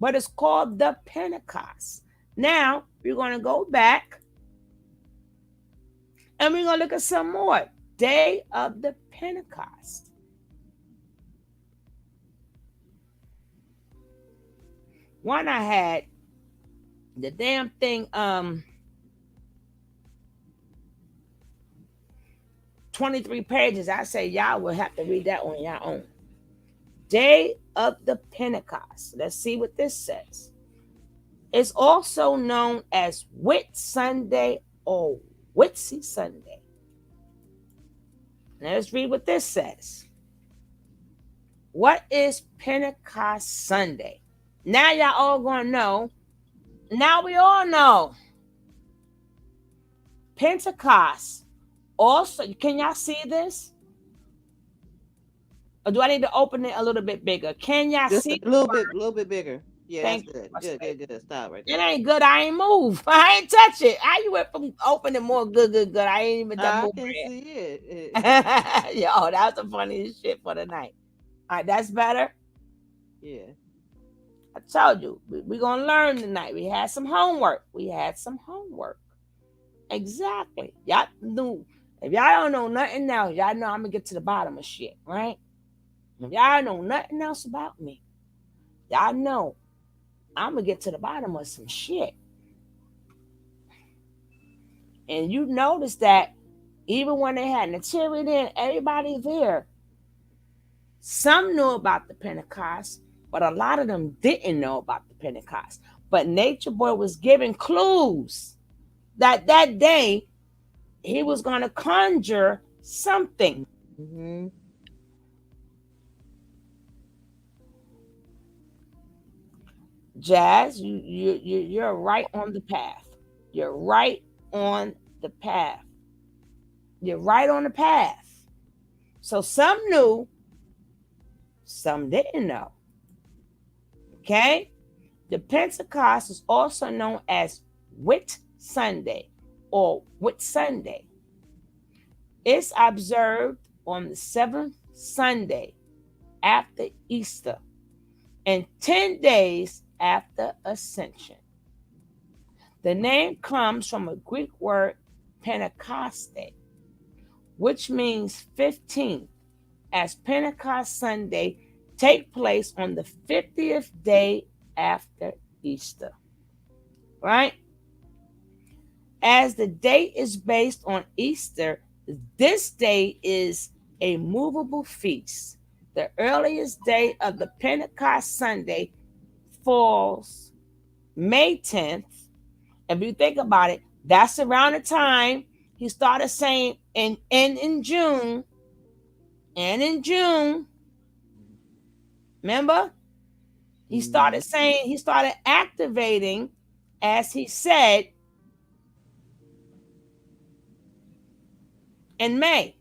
But it's called the Pentecost. Now, we're going to go back and we're going to look at some more. Day of the Pentecost. One I had the damn thing 23 pages. I say y'all will have to read that on your own. Day of the Pentecost. Let's see what this says. It's also known as Whit Sunday or Whitsy Sunday. Now let's read what this says. What is Pentecost Sunday? Now y'all all gonna know. Now we all know. Pentecost also, can y'all see this? Or do I need to open it a little bit bigger? Can y'all Just see a the word? little bit bigger. Yeah, that's Thank you good. so much, Good, baby. good, good. Stop right It there. ain't good. I ain't move. I ain't touch it. How you went from opening more good? I ain't even done I move can it. see it. Yo, that's the funniest shit for the night. All right, that's better. Yeah. I told you, we gonna learn tonight. We had some homework. Exactly. Y'all knew. If y'all don't know nothing else, y'all know I'm gonna get to the bottom of shit, right? If y'all know nothing else about me, y'all know I'm gonna get to the bottom of some shit. And you notice that even when they had Naatureboy and everybody there, some knew about the Pentecost, but a lot of them didn't know about the Pentecost. But Naatureboy was giving clues that day he was going to conjure something. Mm-hmm. Jazz, you're right on the path. You're right on the path. You're right on the path. So some knew, some didn't know. Okay? The Pentecost is also known as Whit Sunday or Whit Sunday. It's observed on the seventh Sunday after Easter and 10 days after Ascension. The name comes from a Greek word Pentecoste, which means 15th, as Pentecost Sunday take place on the 50th day after Easter. Right? As the date is based on Easter, this day is a movable feast. The earliest day of the Pentecost Sunday falls May 10th. If you think about it, that's around the time he started saying in June, remember? He started saying, he started activating, as he said, in May,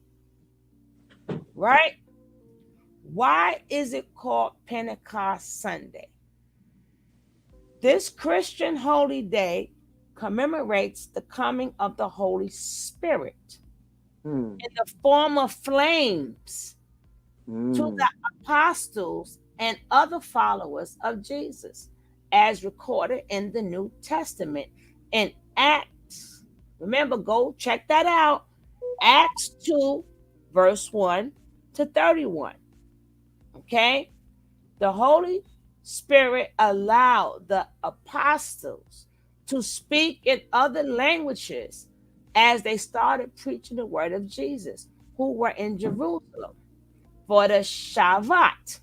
right? Why is it called Pentecost Sunday? This Christian holy day commemorates the coming of the Holy Spirit in the form of flames to the apostles and other followers of Jesus, as recorded in the New Testament in Acts. Remember, go check that out. Acts 2, verse 1 to 31. Okay? The Holy Spirit allowed the apostles to speak in other languages as they started preaching the word of Jesus, who were in Jerusalem for the Shabbat,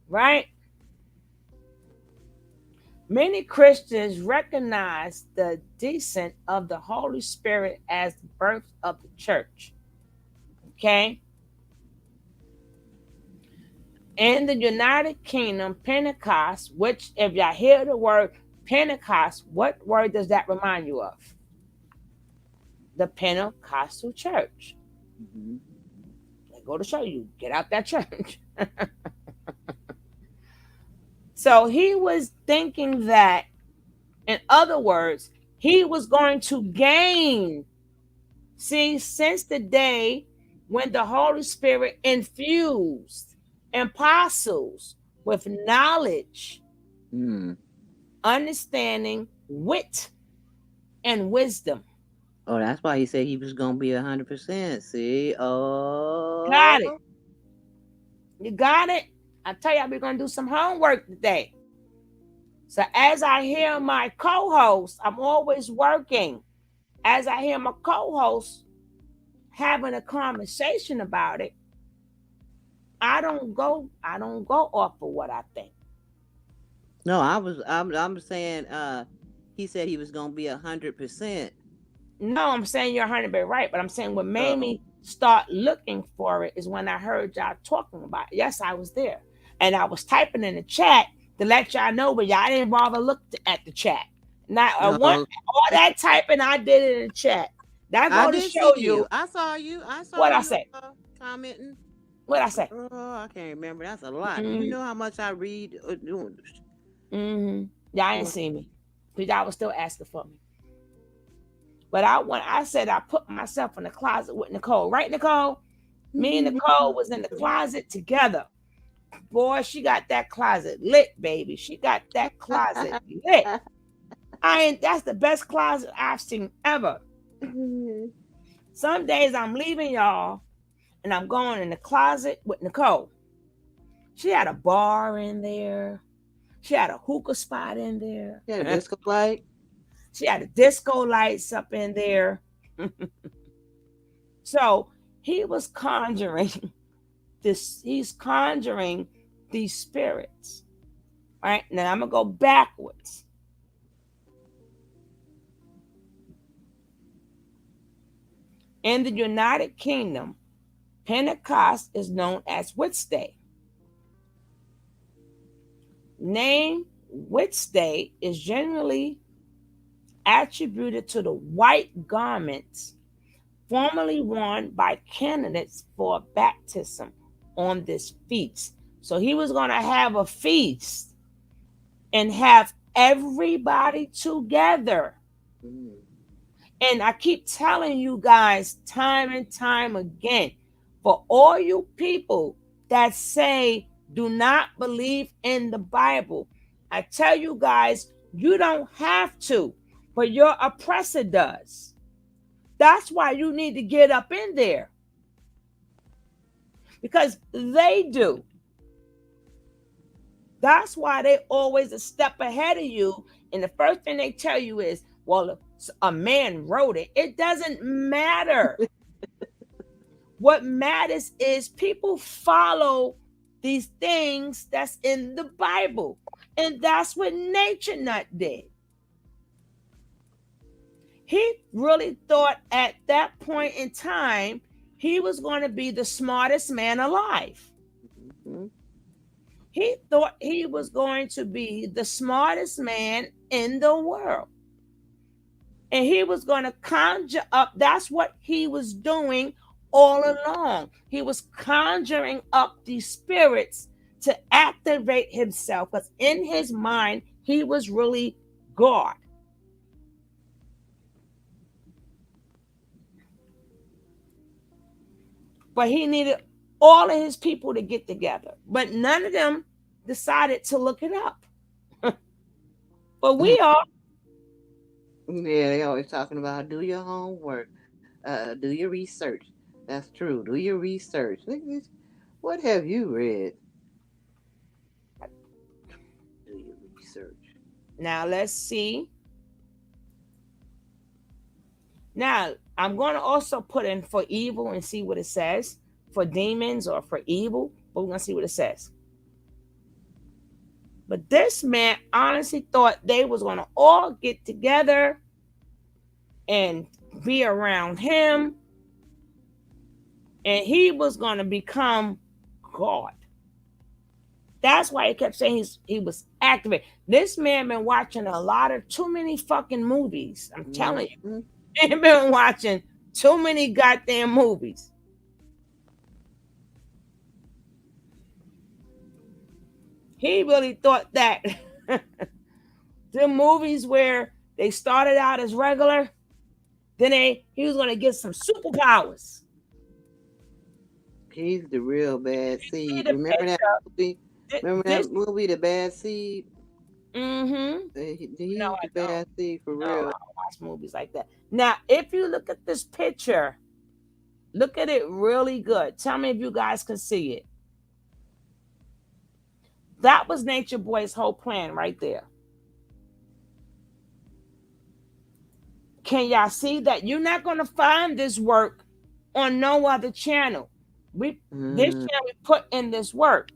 right? Many Christians recognize the descent of the Holy Spirit as the birth of the church. Okay? In the United Kingdom, Pentecost, which if y'all hear the word Pentecost, what word does that remind you of? The Pentecostal church. Mm-hmm. I go to show you, get out that church. So he was thinking that, in other words, he was going to gain. See, since the day when the Holy Spirit infused apostles with knowledge, understanding, wit, and wisdom. Oh, that's why he said he was gonna be 100%. See, Got it. You got it? I tell you, we're gonna do some homework today. So as I hear my co-host, I'm always working. As I hear my co-host having a conversation about it, I don't go off of what I think. No, I'm saying he said he was gonna be 100%. No, I'm saying you're 100% right, but I'm saying what made me start looking for it is when I heard y'all talking about it. Yes, I was there, and I was typing in the chat to let y'all know, but y'all didn't bother look at the chat. Now, I want all that typing I did in the chat. That I go to did see show you. you I saw you. I saw what I you say. commenting. What I say. Oh, I can't remember. That's a lot. Do you Mm-hmm. know how much I read? Mm-hmm. Y'all ain't Boy. see me. Because y'all was still asking for me. But I said I put myself in the closet with Nicole. Right, Nicole? Me and Nicole was in the closet together. Boy, she got that closet lit, baby. She got that closet lit. That's the best closet I've seen ever. Some days I'm leaving y'all and I'm going in the closet with Nicole. She had a bar in there. She had a hookah spot in there. Yeah, disco light. She had the disco lights up in there. So he was conjuring this, he's conjuring these spirits. Right? Now I'm gonna go backwards. In the United Kingdom, Pentecost is known as Whitday. Name Whitday is generally attributed to the white garments formerly worn by candidates for baptism on this feast. So he was going to have a feast and have everybody together. And I keep telling you guys time and time again, for all you people that say do not believe in the Bible, I tell you guys, you don't have to, but your oppressor does. That's why you need to get up in there. Because they do. That's why they always a step ahead of you. And the first thing they tell you is, well, a man wrote it. It doesn't matter. What matters is people follow these things that's in the Bible. And that's what Nature Nut did. He really thought at that point in time, he was going to be the smartest man alive. He thought he was going to be the smartest man in the world. And he was going to conjure up, that's what he was doing all along. He was conjuring up these spirits to activate himself, because in his mind, he was really God. But he needed all of his people to get together. But none of them decided to look it up. But we are. Yeah, they always talking about do your homework, do your research. That's true. Do your research. What have you read? Do your research. Now let's see. Now I'm going to also put in for evil and see what it says. For demons or for evil, but we're going to see what it says. But this man honestly thought they was going to all get together and be around him, and he was going to become God. That's why he kept saying he was activated. This man been watching a lot of too many fucking movies. I'm telling you. He been watching too many goddamn movies. He really thought that the movies where they started out as regular, then he was going to get some superpowers. He's the real bad seed. Remember that movie? That movie, The Bad Seed? Mm-hmm. He's the bad seed for real. I don't watch movies like that. Now, if you look at this picture, look at it really good. Tell me if you guys can see it. That was Nature Boy's whole plan right there. Can y'all see that? You're not going to find this work on no other channel. This channel we put in this work.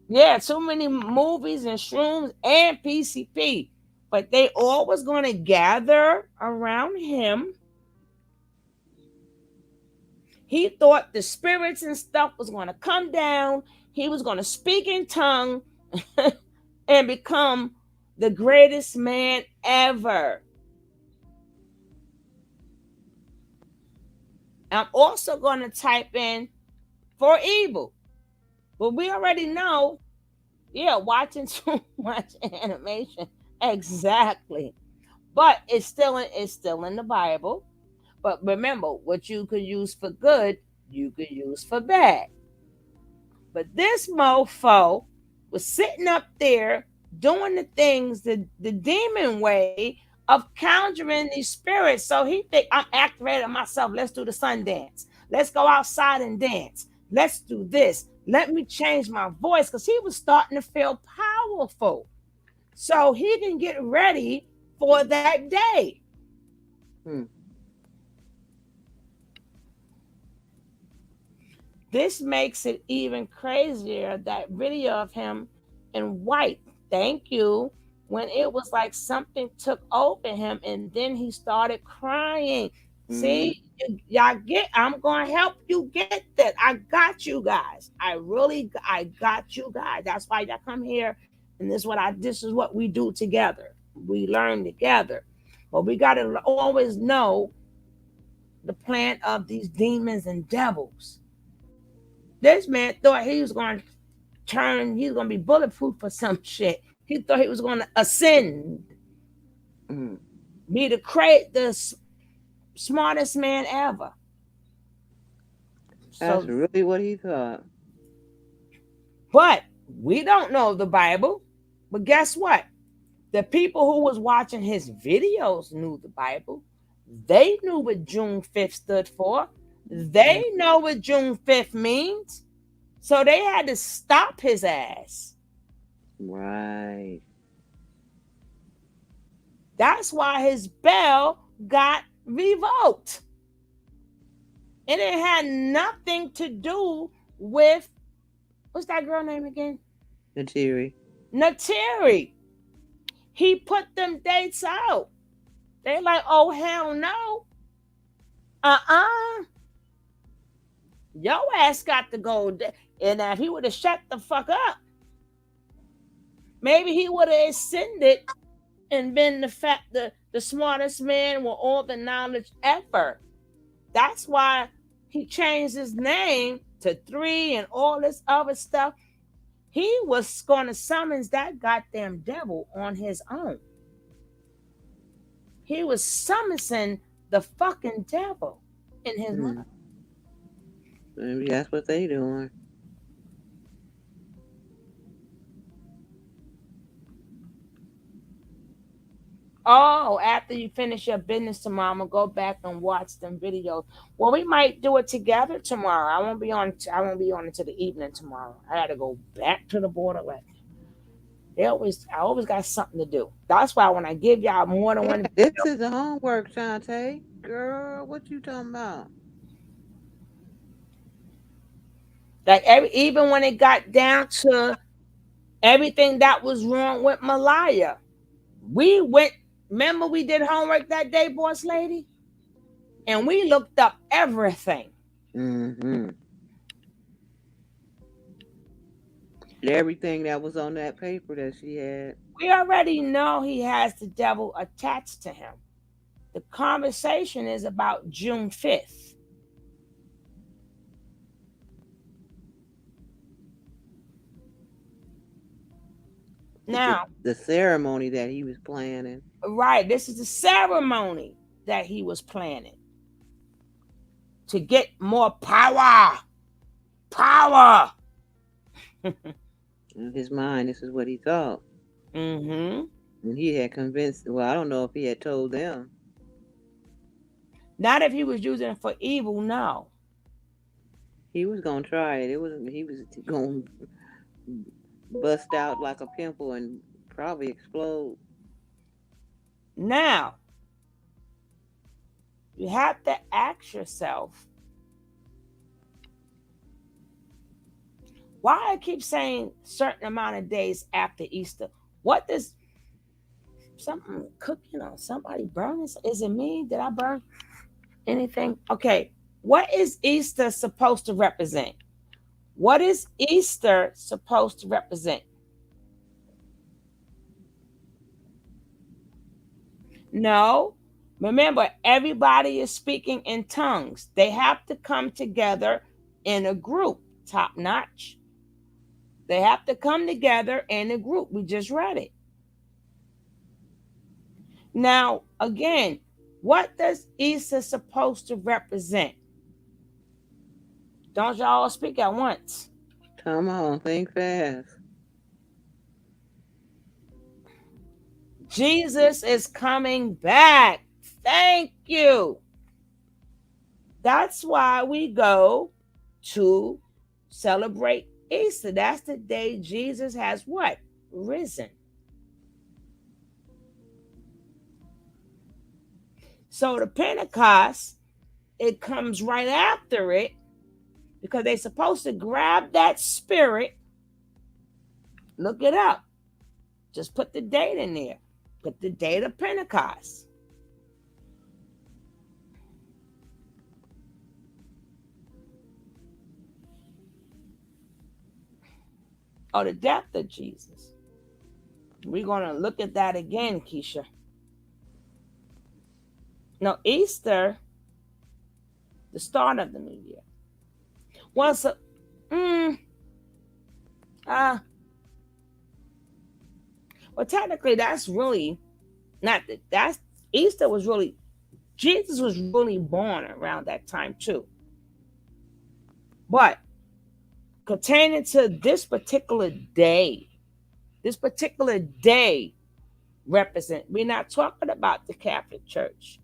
Yeah, so many movies and shrooms and PCP, but they all was going to gather around him. He thought the spirits and stuff was going to come down. He was going to speak in tongue and become the greatest man ever. I'm also going to type in for evil. But we already know, yeah, watching too much animation. Exactly. But it's still in the Bible. But remember, what you could use for good, you could use for bad. But this mofo was sitting up there doing the things the demon way of conjuring these spirits. So he think I'm activating myself. Let's do the sun dance. Let's go outside and dance. Let's do this. Let me change my voice because he was starting to feel powerful. So he can get ready for that day. Hmm. This makes it even crazier, that video of him in white. Thank you. When it was like something took over him and then he started crying. Mm. See, y'all get, I'm going to help you get that. I got you guys. I got you guys. That's why y'all come here. And this is what we do together. We learn together. But we got to always know the plan of these demons and devils. This man thought he was going to he's going to be bulletproof for some shit. He thought he was going to ascend, Mm. be the smartest man ever. That's So, really what he thought. but we don't know the Bible. But guess what? The people who was watching his videos knew the Bible. They knew what June 5th stood for. They know what June 5th means. So they had to stop his ass. Right. That's why his bell got revoked. And it had nothing to do with, what's that girl name again? Natiri. Natiri. He put them dates out. They like, oh hell no. Uh-uh. Your ass got to go. And if he would have shut the fuck up, maybe he would have ascended and been the smartest man with all the knowledge ever. That's why he changed his name to 3 and all this other stuff. He was going to summons that goddamn devil on his own. He was summoning the fucking devil in his mind. Maybe that's what they doing. Oh, after you finish your business tomorrow, I'm gonna go back and watch them videos. Well, we might do it together tomorrow. I won't be on. I won't be on until the evening tomorrow. I got to go back to the border. I always got something to do. That's why when I give y'all more than one This video, is the homework, Shantae. Girl, what you talking about? like even when it got down to everything that was wrong with Malaya, we went. Remember, we did homework that day, boss lady, and we looked up everything. Mm-hmm. Everything that was on that paper that she had. We already know he has the devil attached to him. The conversation is about June 5th. Now, the ceremony that he was planning. Right, this is the ceremony that he was planning to get more power. Power. In his mind, this is what he thought. Mm-hmm. And he had convinced, well, I don't know if he had told them. Not if he was using it for evil, no. He was gonna try it. He was gonna bust out like a pimple and probably explode. Now, you have to ask yourself, why I keep saying certain amount of days after Easter? What does something cooking or somebody burning? Is it me? Did I burn anything? Okay. What is Easter supposed to represent? What is Easter supposed to represent? No, Remember, everybody is speaking in tongues. They have to come together in a group, top notch. They have to come together in a group. We just read it. Now, again, what does Easter supposed to represent? Don't y'all speak at once. Come on, think fast. Jesus is coming back. Thank you. That's why we go to celebrate Easter. That's the day Jesus has what? Risen. So the Pentecost, it comes right after it because they're supposed to grab that spirit. Look it up. Just put the date in there. Put the date of Pentecost. Or the death of Jesus. We're going to look at that again, Keisha. Now, Easter, the start of the new year. Well, so, well, technically, that's really not that. That's Easter was really, Jesus was really born around that time too. But pertaining to this particular day represent. We're not talking about the Catholic Church.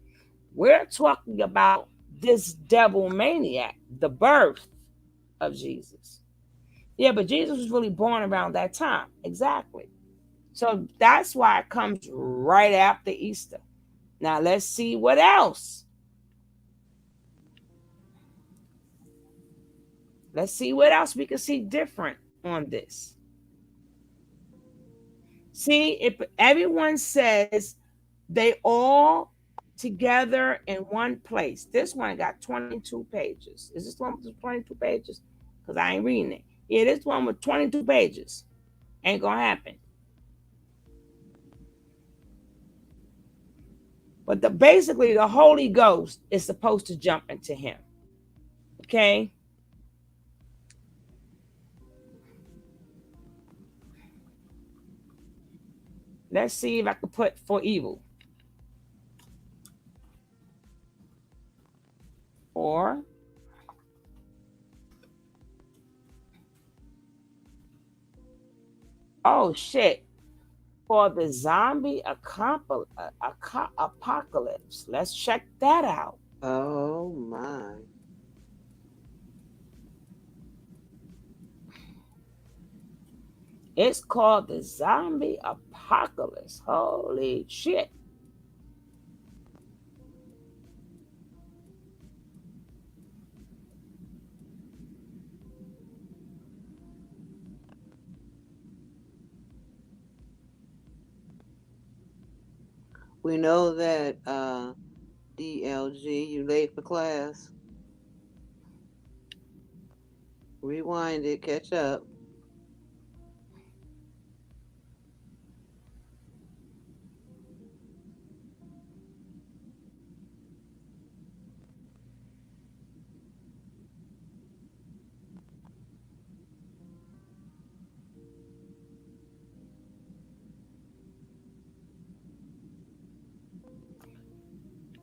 We're talking about this devil maniac, the birth of Jesus. Yeah, but Jesus was really born around that time. Exactly. So that's why it comes right after Easter. Now let's see what else. Let's see what else we can see different on this. See, if everyone says they all together in one place. This one got 22 pages. Is this one with 22 pages? Because I ain't reading it. Yeah, this one with 22 pages. Ain't gonna happen. But basically the Holy Ghost is supposed to jump into him. Okay? Let's see if I can put for evil. Or oh shit. For the zombie apocalypse. Let's check that out. Oh my. It's called the zombie apocalypse. Holy shit. We know that DLG, you late for class. Rewind it, catch up.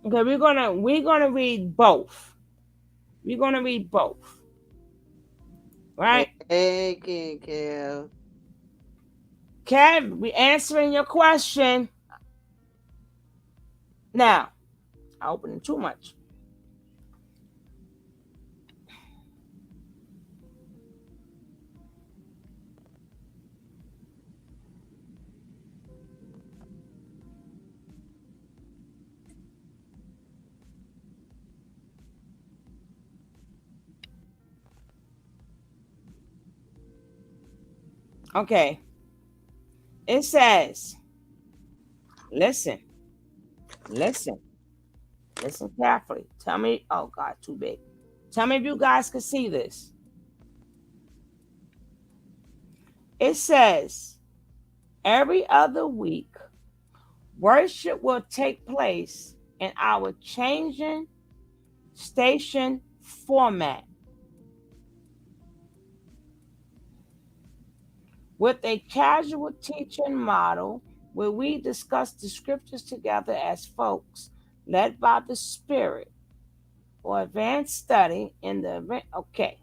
Okay, we're gonna read both. We're gonna read both. Right? Hey, King Kev. Kev, we answering your question. Now, I opened it too much. Okay. It says, listen carefully. Tell me, oh God, too big. Tell me if you guys can see this. It says, every other week, worship will take place in our changing station format with a casual teaching model where we discuss the scriptures together as folks led by the Spirit or advanced study in the event. Okay.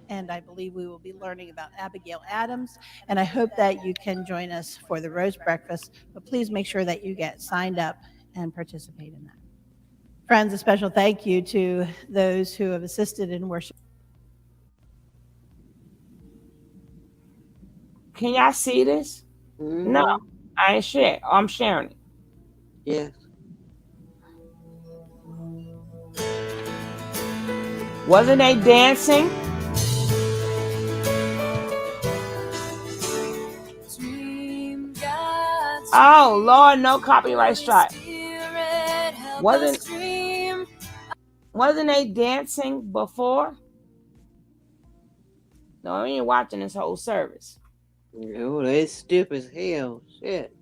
And I believe we will be learning about Abigail Adams. And I hope that you can join us for the Rose Breakfast, but please make sure that you get signed up and participate in that. Friends, a special thank you to those who have assisted in worship. Can y'all see this? No, I ain't share. I'm sharing it. Yes. Wasn't they dancing? Oh Lord, no copyright strike. Wasn't they dancing before? No, I ain't watching this whole service. Oh, they stiff as hell. Shit.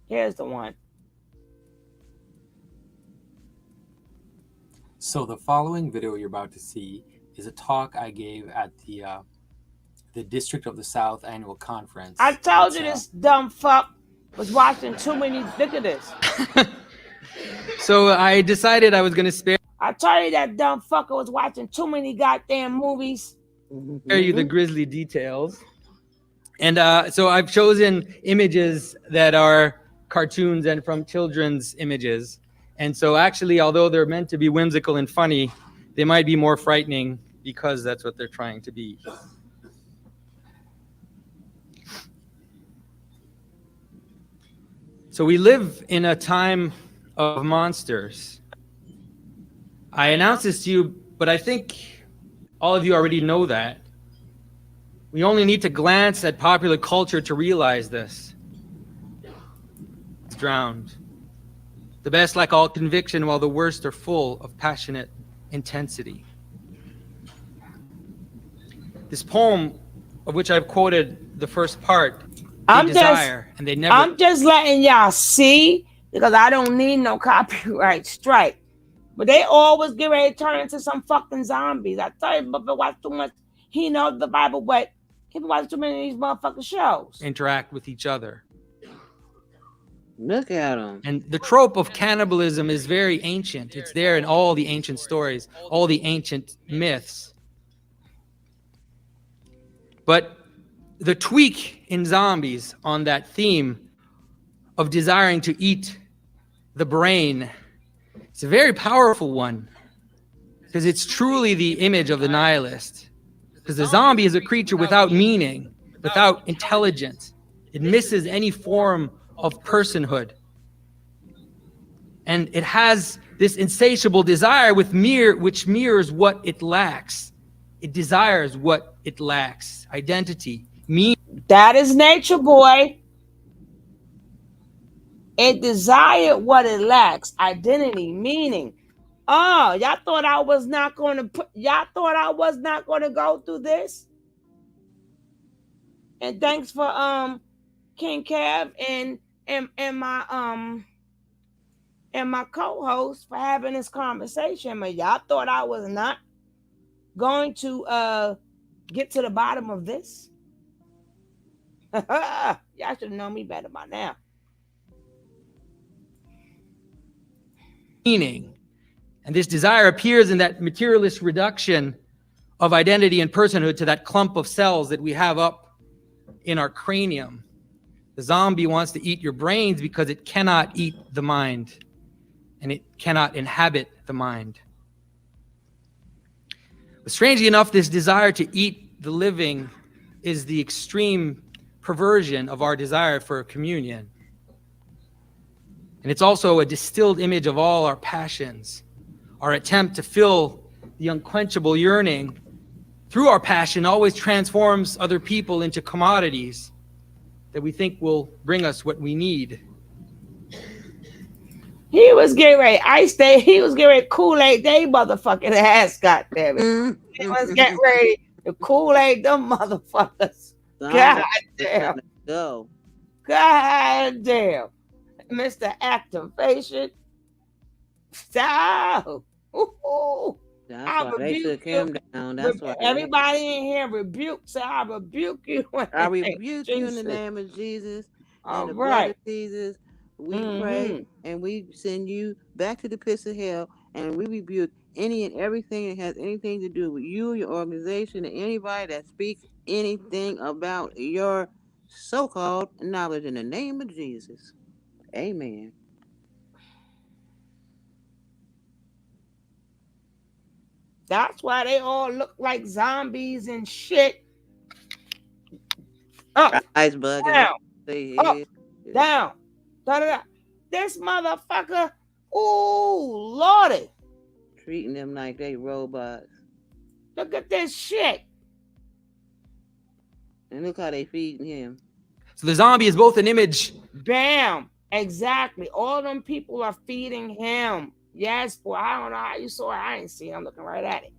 Here's the one. So the following video you're about to see is a talk I gave at the District of the South annual conference. I told you this dumb fuck was watching too many. Look at this. So I decided I was going to spare I told you that dumb fucker was watching too many goddamn movies. you the grisly details. And so I've chosen images that are cartoons and from children's images. And so actually, although they're meant to be whimsical and funny, they might be more frightening because that's what they're trying to be. So we live in a time of monsters. I announced this to you, but I think all of you already know that. We only need to glance at popular culture to realize this. It's drowned. The best lack all conviction, while the worst are full of passionate intensity. This poem, of which I've quoted the first part, I'm just letting y'all see, because I don't need no copyright strike. But they always get ready to turn into some fucking zombies. I tell you, but watch too much. He knows the Bible, but he watches too many of these motherfucking shows. Interact with each other. Look at them. And the trope of cannibalism is very ancient. It's there in all the ancient stories, all the ancient myths. But the tweak in zombies on that theme of desiring to eat the brain, it's a very powerful one, because it's truly the image of the nihilist. Because the zombie is a creature without meaning, without intelligence. It misses any form of personhood. And it has this insatiable desire which mirrors what it lacks. It desires what it lacks. Identity, meaning. That is nature, boy. It desired what it lacks. Identity, meaning. Oh, y'all thought I was not going to go through this? And thanks for King Kev and my co-host for having this conversation. But y'all thought I was not going to get to the bottom of this? Y'all should have known me better by now. Meaning. And this desire appears in that materialist reduction of identity and personhood to that clump of cells that we have up in our cranium. The zombie wants to eat your brains because it cannot eat the mind, and it cannot inhabit the mind. But strangely enough, this desire to eat the living is the extreme perversion of our desire for communion. And it's also a distilled image of all our passions, our attempt to fill the unquenchable yearning through our passion always transforms other people into commodities that we think will bring us what we need. He was getting ready. He was getting ready Kool-Aid they motherfucking ass, goddammit. He was getting ready to Kool-Aid them motherfuckers. God damn. Go. God damn. Mr. Activation. Stop. Ooh. That's why they took him down. That's why everybody in here rebuke. So I rebuke you. I rebuke you in the name of Jesus and the blood of Jesus. We pray and we send you back to the pits of hell, and we rebuke any and everything that has anything to do with you, your organization, and anybody that speaks anything about your so-called knowledge in the name of Jesus. Amen. That's why they all look like zombies and shit. Up, eyes bugging, down, up, down, da-da-da. This motherfucker, ooh, Lordy. Treating them like they robots. Look at this shit. And look how they feeding him. So the zombie is both an image. Bam. Exactly. All them people are feeding him. Yes, boy. I don't know how you saw it. I ain't see it. I'm looking right at it.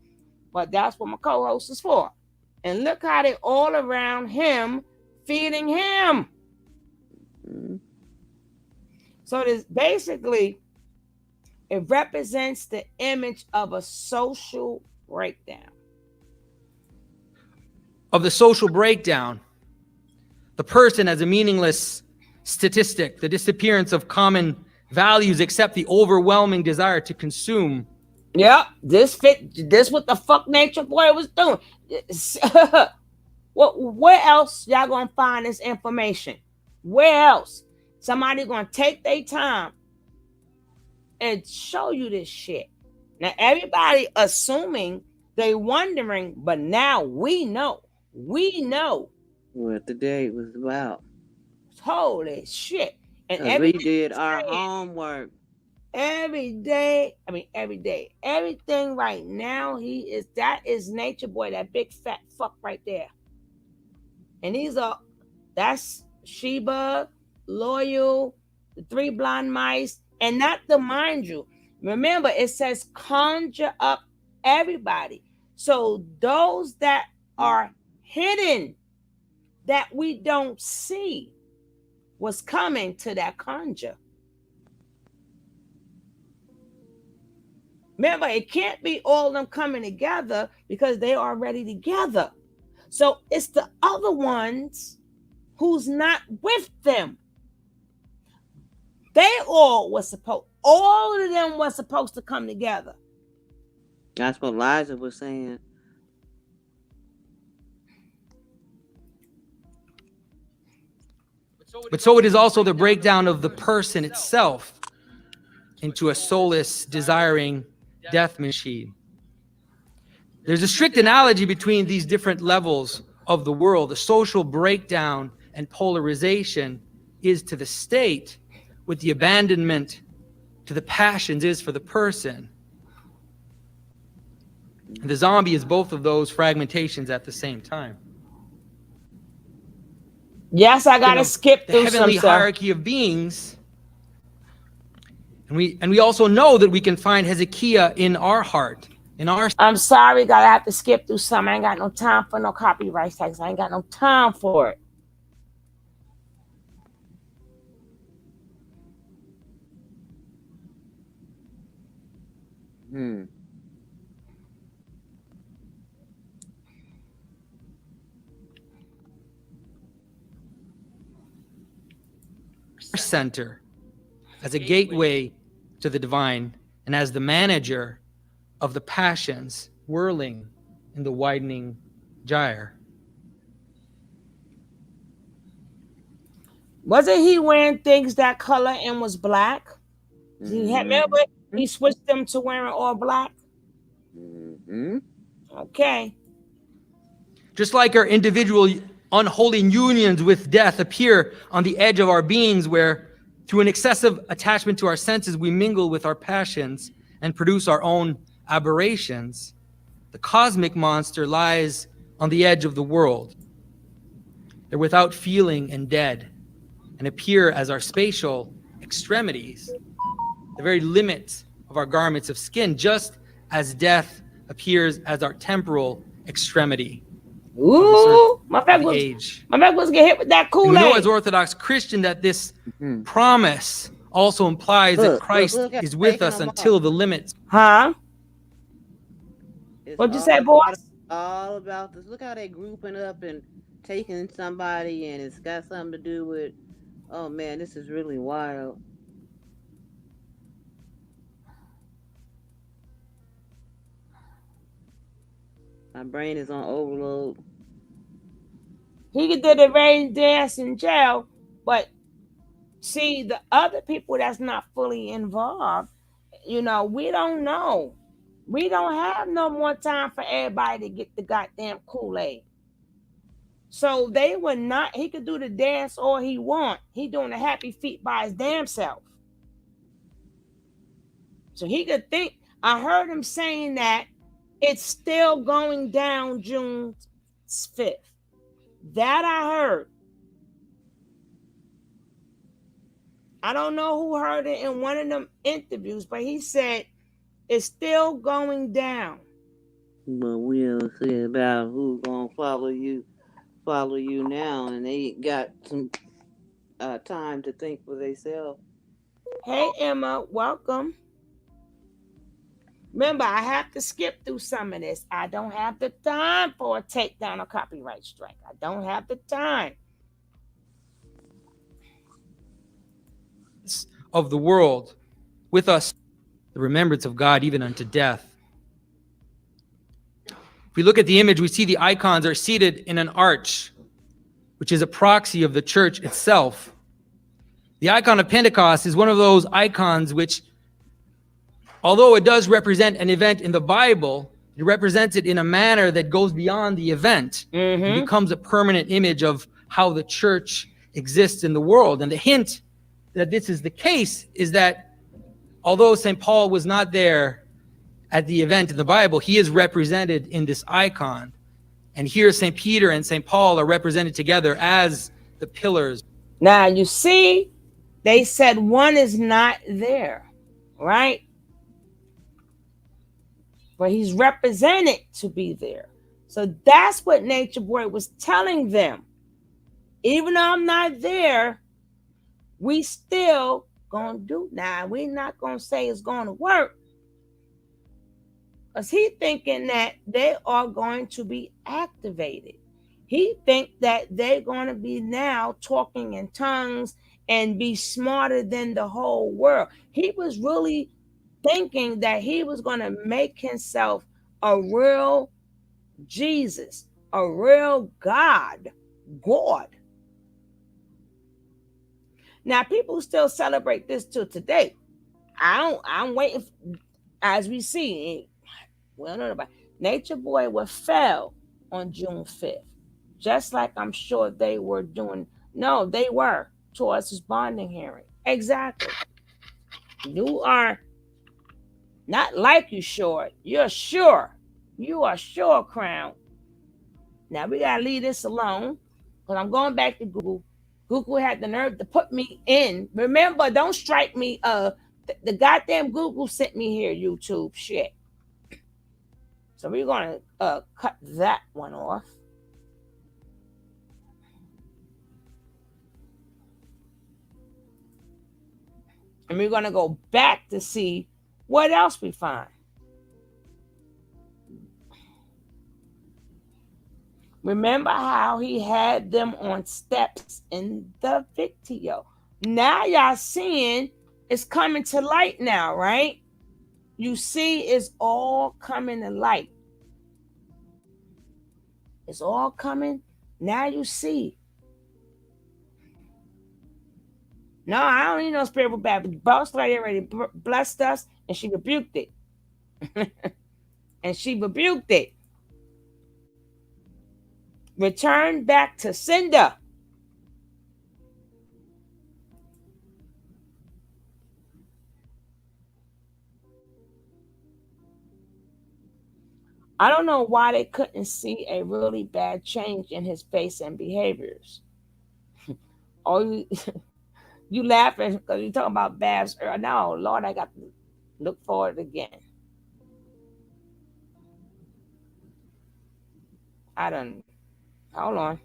But that's what my co-host is for. And look how they all around him feeding him. Mm-hmm. So this basically, it represents the image of a social breakdown. Of the social breakdown, the person as a meaningless statistic, the disappearance of common values except the overwhelming desire to consume. Yeah, this what the fuck Naatureboy was doing. Where else y'all gonna find this information? Where else? Somebody gonna take their time and show you this shit. Now everybody assuming they wondering, but now we know. We know what the day was about. Holy shit. And we did our homework. Every day. Everything right now, that is Naatureboy, that big fat fuck right there. And that's Sheba, Loyal, the 3 blind mice, and not to mind you. Remember, it says conjure up everybody. So those that are hidden, that we don't see, was coming to that conjure. Remember, it can't be all of them coming together because they are already together. So it's the other ones who's not with them. All of them were supposed to come together. That's what Liza was saying. But so it is also the breakdown of the person itself into a soulless, desiring death machine. There's a strict analogy between these different levels of the world. The social breakdown and polarization is to the state what the abandonment to the passions is for the person. And the zombie is both of those fragmentations at the same time. Yes, I gotta skip through the heavenly hierarchy of beings. And we also know that we can find Hezekiah in our heart. I'm sorry, God, I have to skip through some. I ain't got no time for no copyright tax. I ain't got no time for it. Center as a gateway to the divine and as the manager of the passions whirling in the widening gyre. Wasn't he wearing things that color and was black? Remember, he switched them to wearing all black? Mm-hmm. Okay. Just like our individual unholy unions with death appear on the edge of our beings, where through an excessive attachment to our senses, we mingle with our passions and produce our own aberrations. The cosmic monster lies on the edge of the world. They're without feeling and dead, and appear as our spatial extremities, the very limit of our garments of skin, just as death appears as our temporal extremity. Ooh, my back age. was get hit with that And we know as Kool-Aid. Orthodox Christian that this promise also implies that Christ look at is with taking us them until off. the limits. Huh? It's What'd you all say, boss? all about this. Look how they grouping up and taking somebody, and it's got something to do with. Oh man, this is really wild. My brain is on overload. He did a rain dance in jail, but see, the other people that's not fully involved, we don't know. We don't have no more time for everybody to get the goddamn Kool-Aid. So they would not, he could do the dance all he want. He doing the happy feet by his damn self. So he could think, I heard him saying that it's still going down June 5th. That I heard. I don't know who heard it in one of them interviews, but he said it's still going down. But we'll see about who's gonna follow you now, and they got some time to think for themselves. Hey Emma, welcome. Remember, I have to skip through some of this. I don't have the time for a takedown or copyright strike. I don't have the time. Of the world, with us, the remembrance of God even unto death. If we look at the image, we see the icons are seated in an arch, which is a proxy of the church itself. The icon of Pentecost is one of those icons which, although it does represent an event in the Bible, it represents it in a manner that goes beyond the event. It becomes a permanent image of how the church exists in the world. And the hint that this is the case is that although St. Paul was not there at the event in the Bible, he is represented in this icon. And here St. Peter and St. Paul are represented together as the pillars. Now, you see, they said one is not there, right? But he's represented to be there. So that's what Naatureboy was telling them. Even though I'm not there, we still gonna do. Now, we're not gonna say it's gonna work, because he thinking that they are going to be activated. He think that they're going to be now talking in tongues and be smarter than the whole world. He was really thinking that he was going to make himself a real Jesus, a real God. Now, people still celebrate this till today. I'm waiting, as we see. Well, no, nobody. Naatureboy was fell on June 5th, just like I'm sure they were doing. No, they were towards his bonding hearing. Exactly. You are not like you sure. You're sure. You are sure, Crown. Now we gotta leave this alone, because I'm going back to Google. Google had the nerve to put me in. Remember, don't strike me. The goddamn Google sent me here. YouTube shit. So we're going to cut that one off. And we're going to go back to see what else we find. Remember how he had them on steps in the video. Now y'all seeing it's coming to light now, right? You see it's all coming to light. It's all coming. Now you see. No, I don't need no spiritual bad. The boss lady already blessed us, and she rebuked it. And she rebuked it. Return back to sender. I don't know why they couldn't see a really bad change in his face and behaviors. Oh, you laughing because you talking about Babs? No, Lord, I got to look forward again. I don't. Hold on,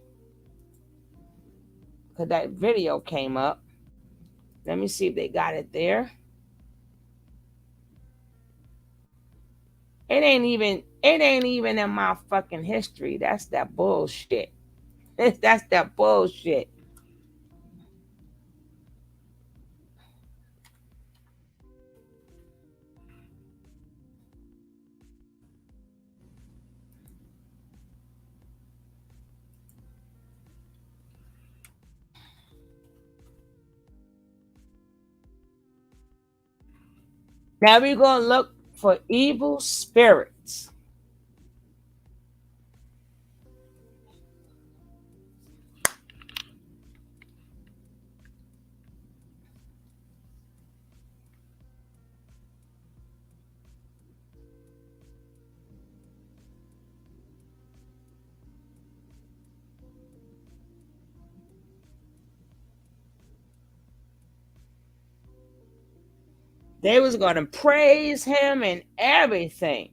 because that video came up. Let me see if they got it there. It ain't even. It ain't even in my fucking history. That's that bullshit. That's that bullshit. Now we're gonna look for evil spirits. They was gonna praise him and everything.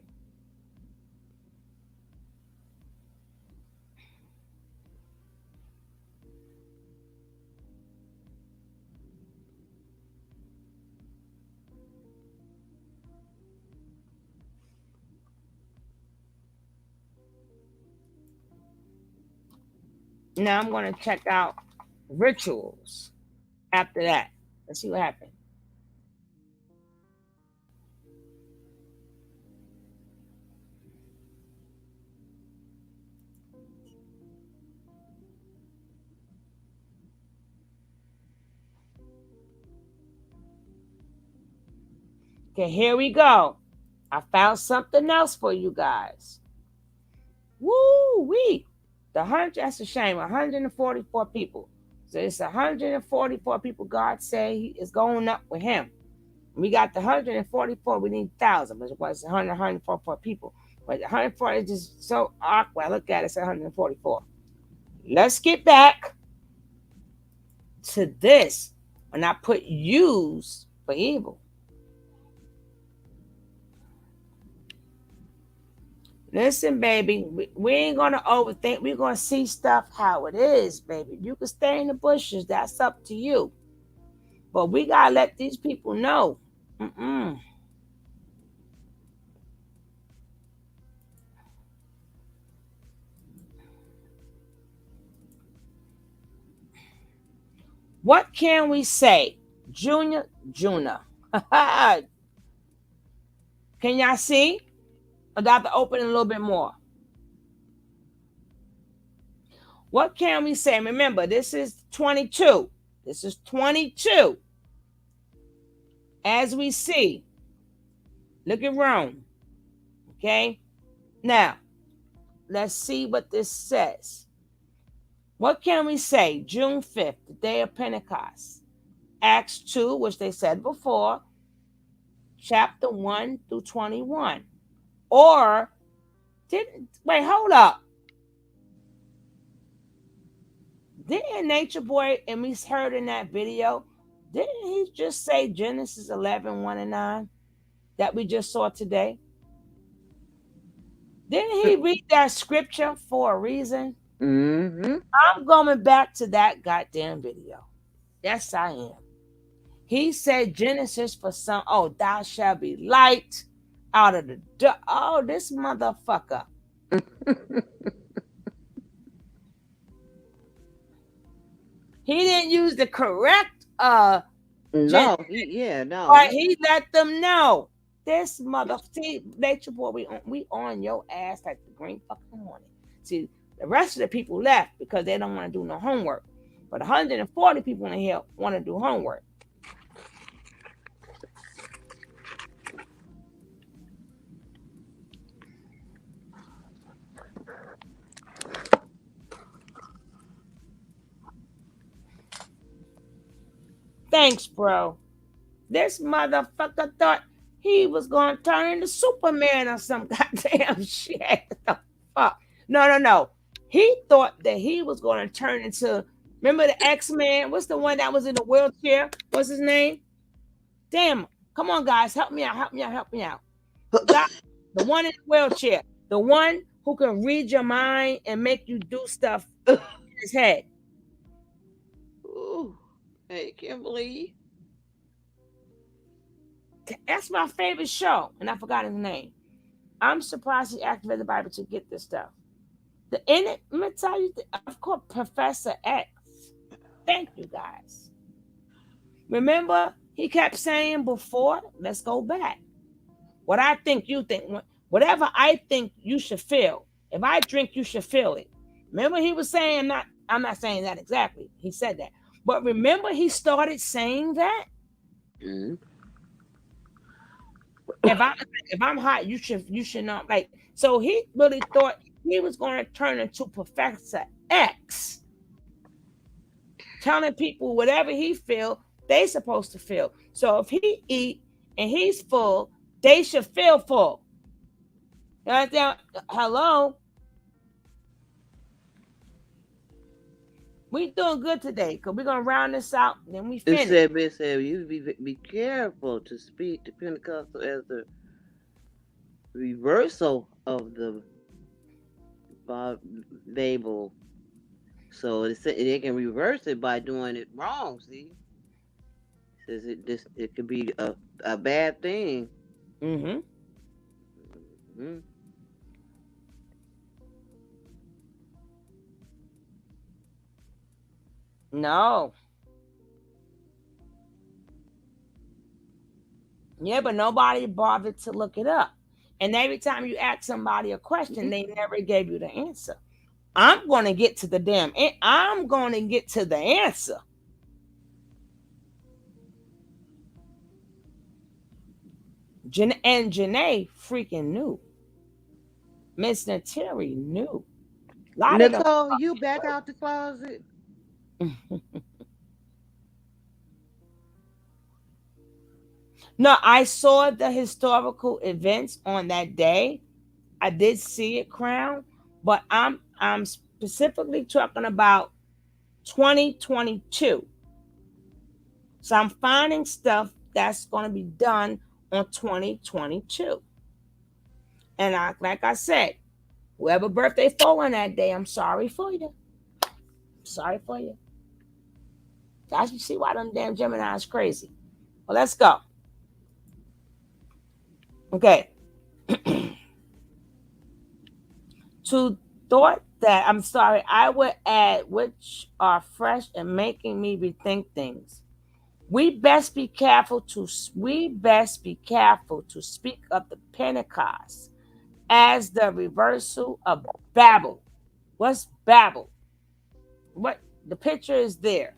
Now I'm gonna check out rituals after that. Let's see what happens. Okay, here we go. I found something else for you guys. Woo wee! That's a shame. 144 people. So it's 144 people. God say He is going up with Him. We got the 144. We need 1,000, but it was 144 people. But 140 is just so awkward. I look at it, it's 144. Let's get back to this. When I put use for evil. Listen, baby, we ain't gonna overthink. We're gonna see stuff how it is, baby. You can stay in the bushes. That's up to you. But we gotta let these people know. What can we say? Junior. Can y'all see? I got to open it a little bit more. What can we say? Remember, this is 22. This is 22. As we see, look at Rome. Okay? Now, let's see what this says. What can we say? June 5th, the day of Pentecost. Acts 2, which they said before, chapter 1 through 21. Or, wait, hold up. Didn't Nature Boy, and we heard in that video, didn't he just say Genesis 11, 1 and 9 that we just saw today? Didn't he read that scripture for a reason? Mm-hmm. I'm going back to that goddamn video. Yes, I am. He said Genesis for some, oh, thou shalt be light out of the, oh, this motherfucker. He didn't use the correct no, no. But he let them know. This mother, see, Nature Boy, we on your ass like the green fucking morning. See, the rest of the people left because they don't want to do no homework. But 140 people in here want to do homework. Thanks, bro. This motherfucker thought he was gonna turn into Superman or some goddamn shit. What the fuck? No. He thought that he was gonna turn into, remember the X-Men? What's the one that was in the wheelchair? What's his name? Damn. Come on, guys. Help me out. The one in the wheelchair. The one who can read your mind and make you do stuff in his head. Ooh. Hey, Kimberly. That's my favorite show, and I forgot his name. I'm surprised he activated the Bible to get this stuff. Let me tell you, of course, Professor X. Thank you, guys. Remember, he kept saying before, let's go back. What I think you think, whatever I think you should feel. If I drink, you should feel it. Remember, he was saying that. I'm not saying that exactly. He said that. But remember, he started saying that. Mm-hmm. If I'm hot, you should not like. So he really thought he was going to turn into Professor X, telling people whatever he feel they supposed to feel. So if he eat and he's full, they should feel full. You understand? Hello. We doing good today because we're gonna round this out and then we finish. It said you be careful to speak to Pentecostal as the reversal of the Bible. So they can reverse it by doing it wrong. See, says it could be a bad thing. Mm-hmm. Mm-hmm. No. Yeah, but nobody bothered to look it up. And every time you ask somebody a question, they never gave you the answer. I'm going to get to the I'm going to get to the answer. And Janae freaking knew. Miss Nateri knew. Nicole, you back out the closet? No, I saw the historical events on that day. I did see it, Crown, but I'm specifically talking about 2022. So I'm finding stuff that's going to be done on 2022. And like I said, whoever birthday fall on that day, I'm sorry for you. Sorry for you. That's you see why them damn Gemini's crazy. Well, let's go. Okay. To thought that I would add which are fresh and making me rethink things. We best be careful to speak of the Pentecost as the reversal of Babel. What's Babel? What the picture is there,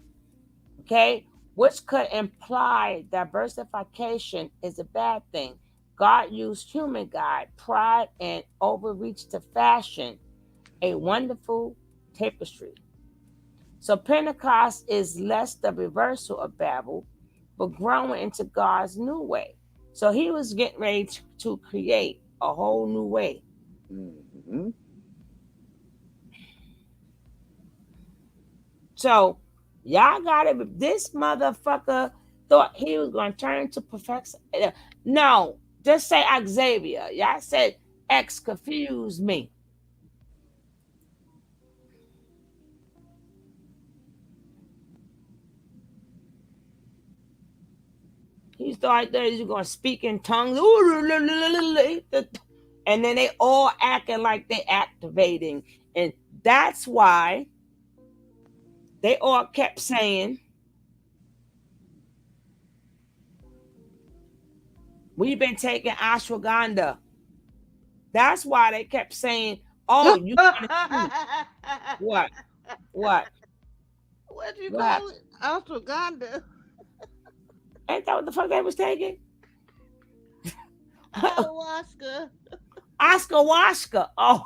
okay? Which could imply diversification is a bad thing. God used human guide, pride, and overreach to fashion a wonderful tapestry. So Pentecost is less the reversal of Babel, but growing into God's new way. So he was getting ready to create a whole new way. Mm-hmm. So y'all got it. This motherfucker thought he was going to turn into Professor. No, just say Xavier. Y'all said X confused me. He started there, he's going to speak in tongues. And then they all acting like they activating. And that's why they all kept saying, we've been taking ashwagandha. That's why they kept saying, oh, you what? What do you call it? Ashwagandha. Ain't that what the fuck they was taking? Ayahuasca. Oscar. Oh.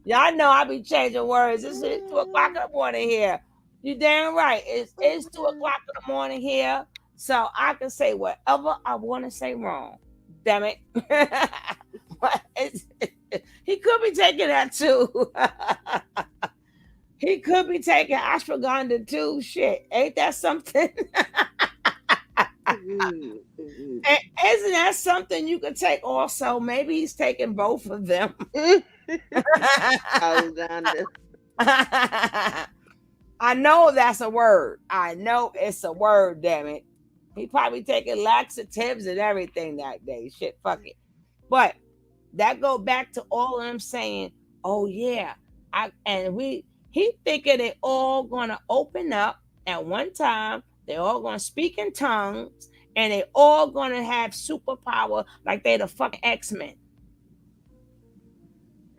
Y'all know I be changing words. This is 2 o'clock in the morning here. You damn right. It's 2 o'clock in the morning here, so I can say whatever I want to say wrong. Damn it. But he could be taking that too. He could be taking ashwagandha too. Shit, ain't that something? Isn't that something you could take also? Maybe he's taking both of them. Ashwagandha. I know that's a word. I know it's a word, damn it. He probably taking laxatives and everything that day. Shit, fuck it. But that go back to all of them saying, oh yeah. He thinking they all gonna open up at one time, they all gonna speak in tongues, and they all gonna have superpower like they the fucking X-Men.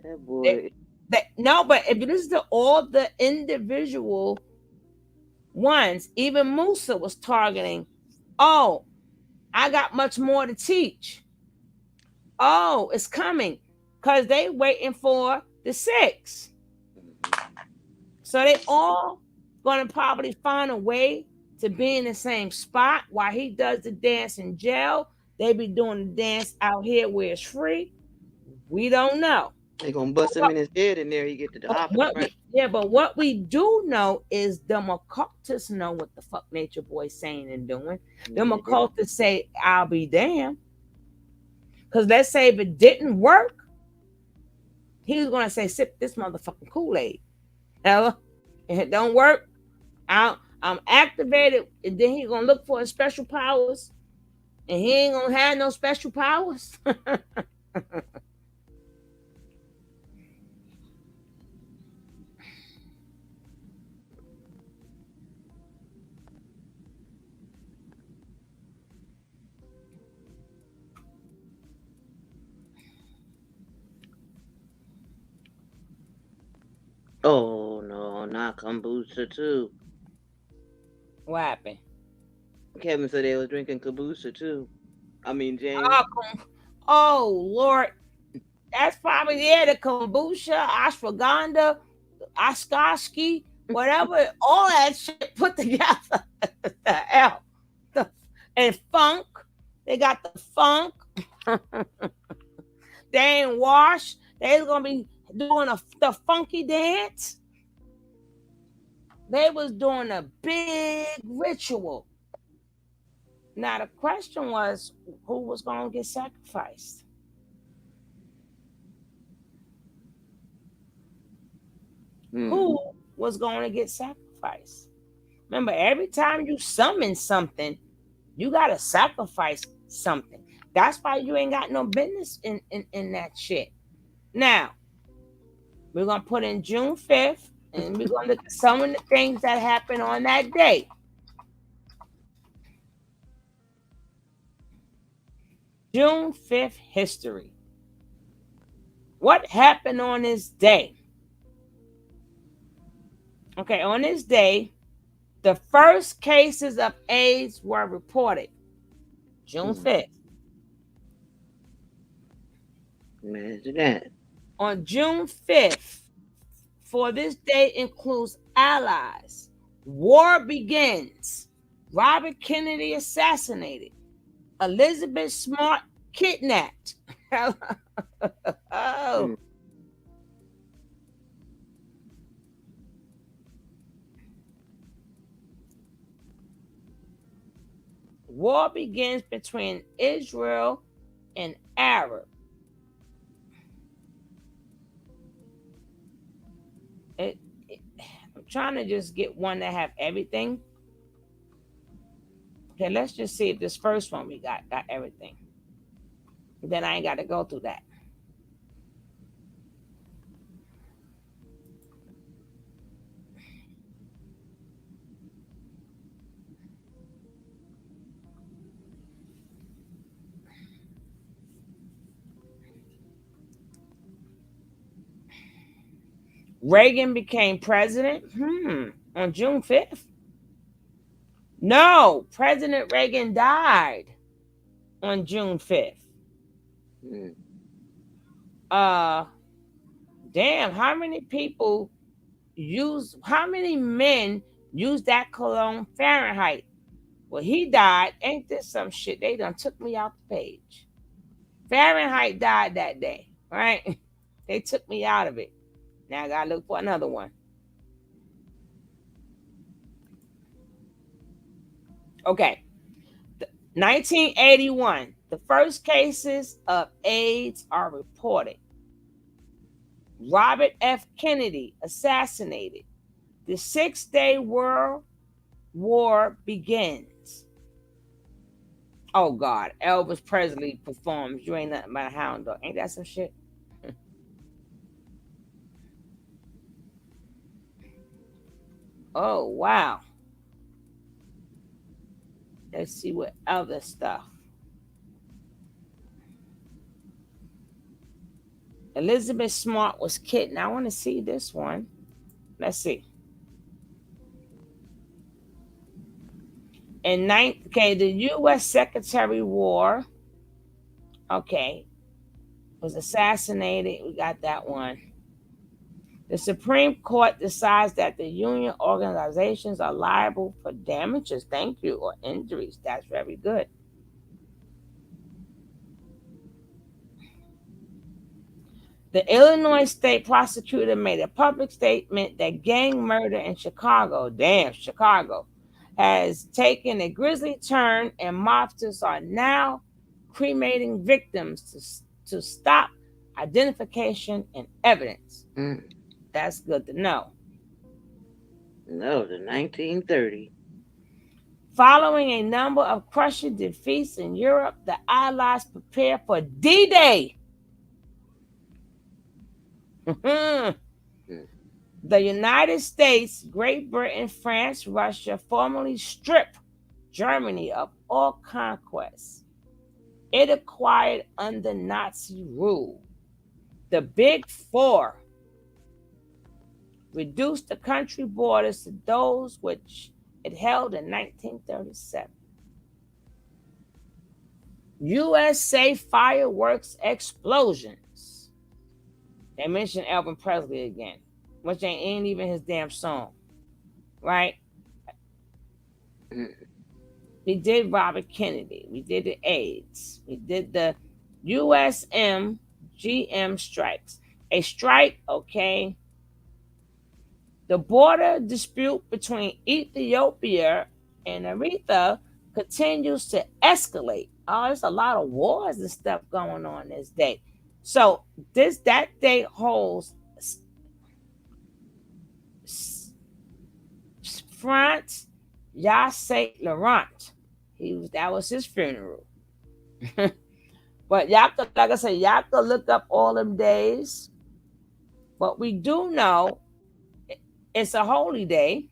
That boy. No, but if you listen to all the individual ones, even Musa was targeting, oh, I got much more to teach. Oh, it's coming. Because they waiting for the 6. So they all gonna probably find a way to be in the same spot while he does the dance in jail. They be doing the dance out here where it's free. We don't know. They gonna bust him in his head, and there he get to the opposite. Right? But what we do know is the occultists know what the fuck Nature Boy saying and doing. The occultists say, "I'll be damned." Because let's say if it didn't work, he was gonna say, "Sip this motherfucking Kool-Aid." If it don't work, I'm activated, and then he gonna look for his special powers, and he ain't gonna have no special powers. Oh no, not kombucha too. What happened? Kevin said they was drinking kombucha too. I mean James. Oh Lord, that's probably the kombucha, ashwagandha, askaski, whatever, all that shit put together. The hell, and funk. They got the funk. They ain't washed. They's gonna be doing the funky dance. They was doing a big ritual. Now the question was, who was gonna get sacrificed? Who was going to get sacrificed? Remember, every time you summon something, you got to sacrifice something. That's why you ain't got no business in that shit. Now, we're going to put in June 5th, and we're going to look at some of the things that happened on that day. June 5th history. What happened on this day? Okay, on this day, the first cases of AIDS were reported. June 5th. Imagine that. On June 5th, for this day includes allies. War begins. Robert Kennedy assassinated. Elizabeth Smart kidnapped. Oh. War begins between Israel and Arab. I'm trying to just get one that have everything. Okay, let's just see if this first one we got everything. Then I ain't got to go through that. Reagan became president on June 5th. No, President Reagan died on June 5th. Damn, how many men Use that cologne Fahrenheit. Well, he died. Ain't this some shit? They done took me out the page. Fahrenheit died that day, right? They took me out of it. Now I gotta look for another one. Okay. 1981. The first cases of AIDS are reported. Robert F. Kennedy assassinated. The Six-Day World War begins. Oh God, Elvis Presley performs "You Ain't Nothing But a Hound Dog." Ain't that some shit? Oh wow. Let's see what other stuff. Elizabeth Smart was kidnapped. I want to see this one. Let's see. Okay, the U.S. Secretary of War, okay, was assassinated. We got that one. The Supreme Court decides that the union organizations are liable for damages, thank you, or injuries. That's very good. The Illinois state prosecutor made a public statement that gang murder in Chicago, damn, Chicago, has taken a grisly turn and mobsters are now cremating victims to stop identification and evidence. That's good to know. No, the 1930. Following a number of crushing defeats in Europe, the Allies prepared for D-Day. The United States, Great Britain, France, Russia formally stripped Germany of all conquests it acquired under Nazi rule. The Big Four reduced the country borders to those which it held in 1937. USA fireworks explosions. They mentioned Elvis Presley again, which ain't even his damn song, right? We did Robert Kennedy. We did the AIDS. We did the USM GM strikes. A strike, okay. The border dispute between Ethiopia and Eritrea continues to escalate. Oh, there's a lot of wars and stuff going on this day. So that day holds France Yasset Laurent. That was his funeral. But y'all could, like I said, y'all could look up all them days. But we do know it's a holy day.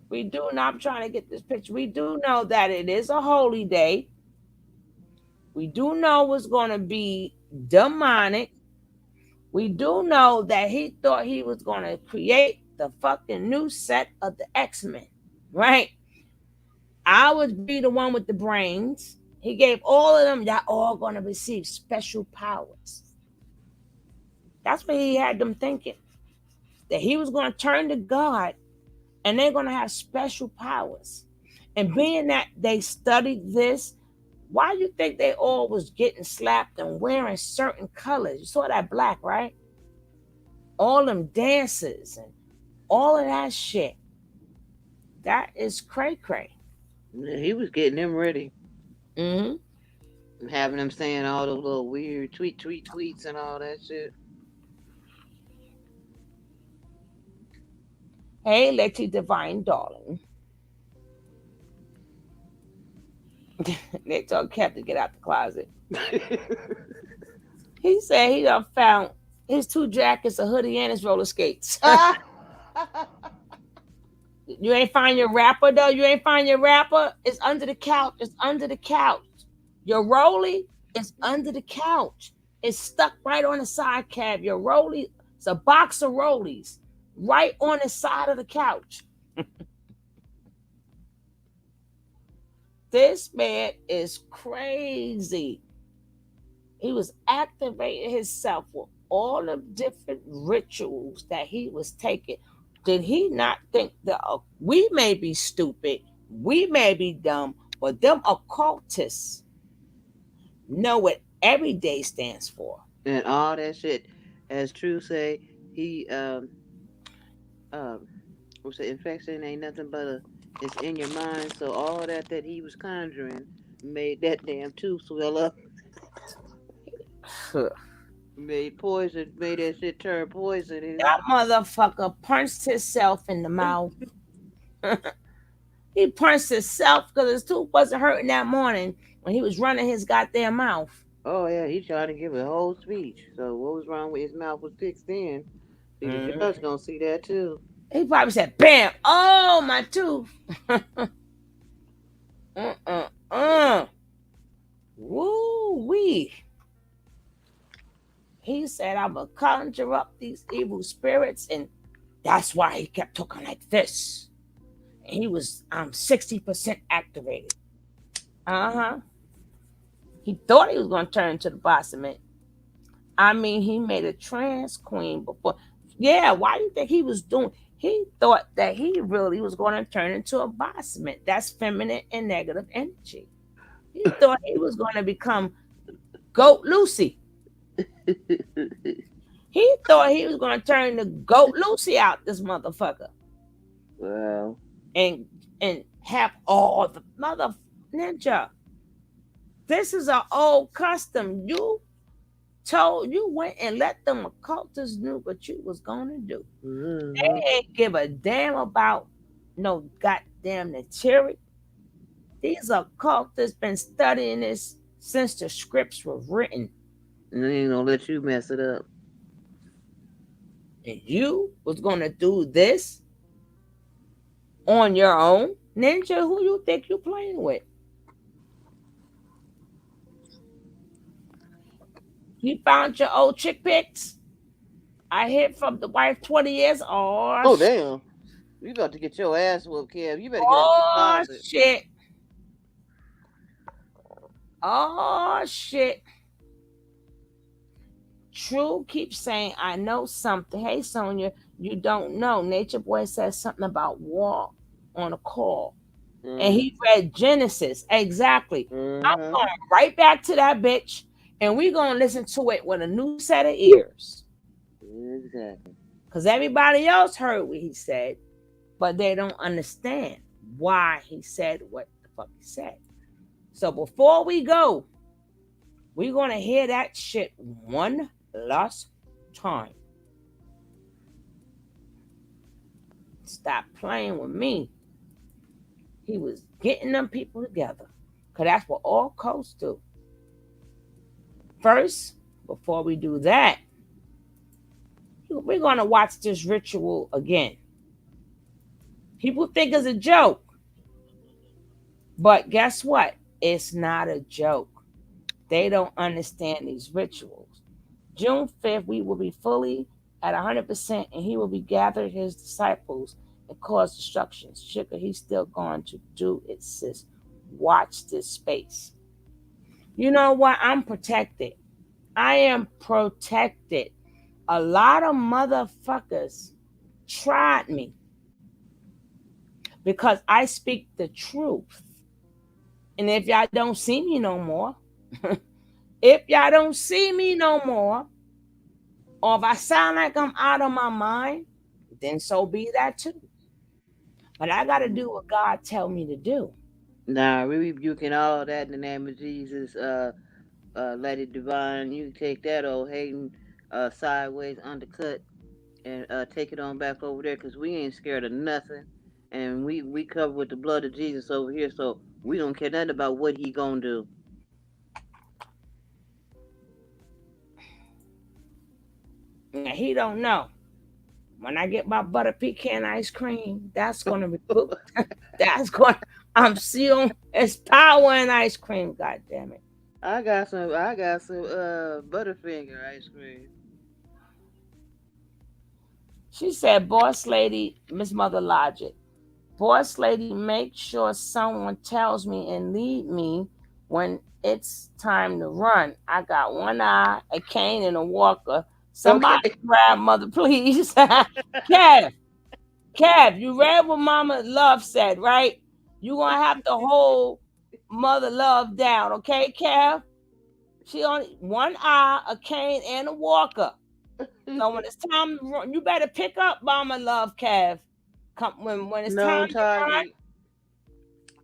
We do know, I'm trying to get this picture. We do know that it is a holy day. We do know it's going to be demonic. We do know that he thought he was going to create the fucking new set of the X-Men, right? I would be the one with the brains. He gave all of them, y'all all going to receive special powers. That's what he had them thinking. That he was going to turn to God and they're going to have special powers. And being that they studied this, why you think they all was getting slapped and wearing certain colors? You saw that black, right? All them dances and all of that shit. That is cray-cray. He was getting them ready. Mm-hmm. Having them saying all those little weird tweets and all that shit. Hey, Letty Divine Darling. They told Kev to get out the closet. He said he done found his 2 jackets, a hoodie, and his roller skates. You ain't find your wrapper, though? You ain't find your wrapper? It's under the couch. It's under the couch. Your rollie is under the couch. It's stuck right on the side cab. Your rollie, it's a box of rollies right on the side of the couch. This man is crazy. He was activating himself with all the different rituals that he was taking, did he not think that we may be stupid, we may be dumb, but them occultists know what every day stands for? And all that shit, as True say, he what's the infection ain't nothing but it's in your mind. So all that he was conjuring made that damn tooth swell up, made poison, made that shit turn poison. That motherfucker punched himself in the mouth. He punched himself because his tooth wasn't hurting that morning when he was running his goddamn mouth. Oh yeah, he tried to give a whole speech. So what was wrong with his mouth was fixed in. See, the judge gonna see that too. He probably said, "Bam! Oh, my tooth." Woo wee. He said, "I'm gonna conjure up these evil spirits," and that's why he kept talking like this. And he was 60% activated. He thought he was gonna turn into the Bossaman. I mean, he made a trans queen before. Yeah, why do you think he was doing? He thought that he really was going to turn into a Bossaman. That's feminine and negative energy. He thought he was going to become Goat Lucy. He thought he was going to turn the Goat Lucy out, this motherfucker. Well, and have all the mother ninja. This is an old custom. You went and let them occultists knew what you was gonna do. They ain't give a damn about no goddamn Naturi. These occultists been studying this since the scripts were written. And they ain't gonna let you mess it up. And you was gonna do this on your own? Ninja, who you think you playing with? You found your old chick pics? I hid from the wife 20 years. Oh damn. You about to get your ass whooped, Kev. You better get out of the closet. Shit. Oh shit. True keeps saying, I know something. Hey Sonia, you don't know. Nature Boy says something about war on a call. And he read Genesis. Exactly. I'm going right back to that bitch. And we're going to listen to it with a new set of ears. Exactly. Because everybody else heard what he said, but they don't understand why he said what the fuck he said. So before we go, we're going to hear that shit one last time. Stop playing with me. He was getting them people together. Because that's what all cults do. First, before we do that, we're going to watch this ritual again. People think it's a joke. But guess what? It's not a joke. They don't understand these rituals. June 5th, we will be fully at 100%, and he will be gathered his disciples and cause destruction. Sugar, he's still going to do it, sis. Watch this space. You know what? I'm protected. I am protected. A lot of motherfuckers tried me because I speak the truth. And if y'all don't see me no more, or if I sound like I'm out of my mind, then so be that too. But I got to do what God tell me to do. Nah, we rebuking all that in the name of Jesus. Lady Divine, you take that old hating sideways undercut and take it on back over there, because we ain't scared of nothing. And we covered with the blood of Jesus over here, so we don't care nothing about what he gonna do. Now, he don't know. When I get my butter pecan ice cream, that's gonna be I'm sealed. It's power in ice cream, god damn it. I got some Butterfinger ice cream. She said, boss lady, Miss Mother Logic. Boss lady, make sure someone tells me and lead me when it's time to run. I got one eye, a cane, and a walker. Somebody Okay. grab mother, please. Kev, you read what Mama Love said, right? You're gonna have to hold Mother Love down, okay, Kev? She only one eye, a cane, and a walker. So when it's time to run, you better pick up Mama Love, Kev. Come when it's time Known to run. Taji.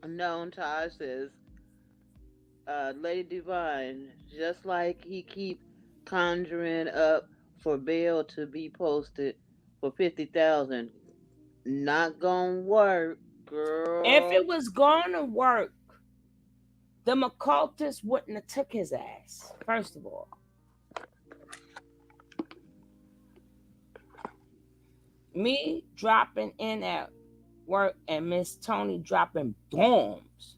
Known Taj says, Lady Divine, just like he keep conjuring up for bail to be posted for 50,000. Not gonna work, If girl. it was gonna work, the occultists wouldn't have took his ass. First of all, me dropping in at work and Miss Tony dropping bombs.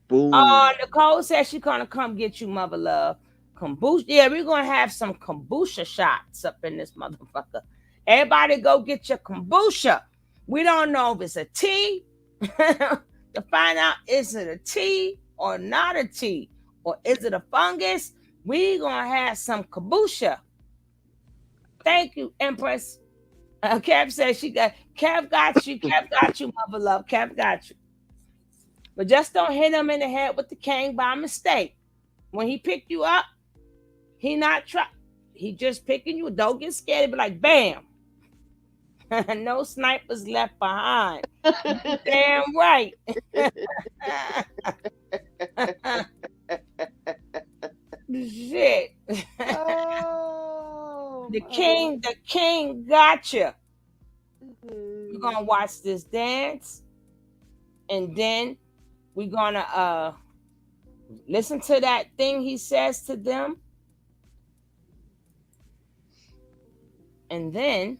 Boom. Nicole says she's gonna come get you, Mother Love. Kombucha. Yeah, we're gonna have some kombucha shots up in this motherfucker. Everybody go get your kombucha. We don't know if it's a tea. To find out, is it a tea or not a tea? Or is it a fungus? We gonna have some kombucha. Thank you, Empress. Kev says Kev got you. Kev got you, Mother Love. Kev got you. But just don't hit him in the head with the cane by mistake. When he picked you up, he not try. He just picking you. Don't get scared. Be like, bam. No snipers left behind. Damn right. Shit. Oh, the king got you. We're gonna watch this dance, and then we're gonna listen to that thing he says to them, and then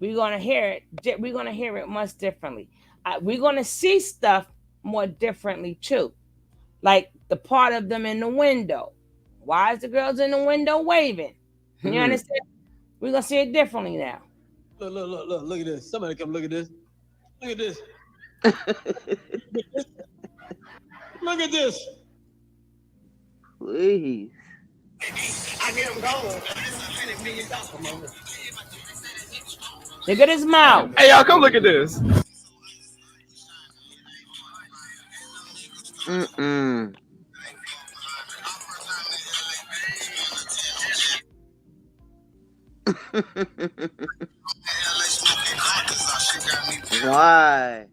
we're gonna hear it. We're gonna hear it much differently. We're gonna see stuff more differently too, like the part of them in the window. Why is the girls in the window waving? You understand? We're gonna see it differently now. Look at this. Somebody come look at this. Look at this. Look at this. Please. I get him gone. Look at his mouth. Hey, y'all, come look at this. Mm-mm. Why?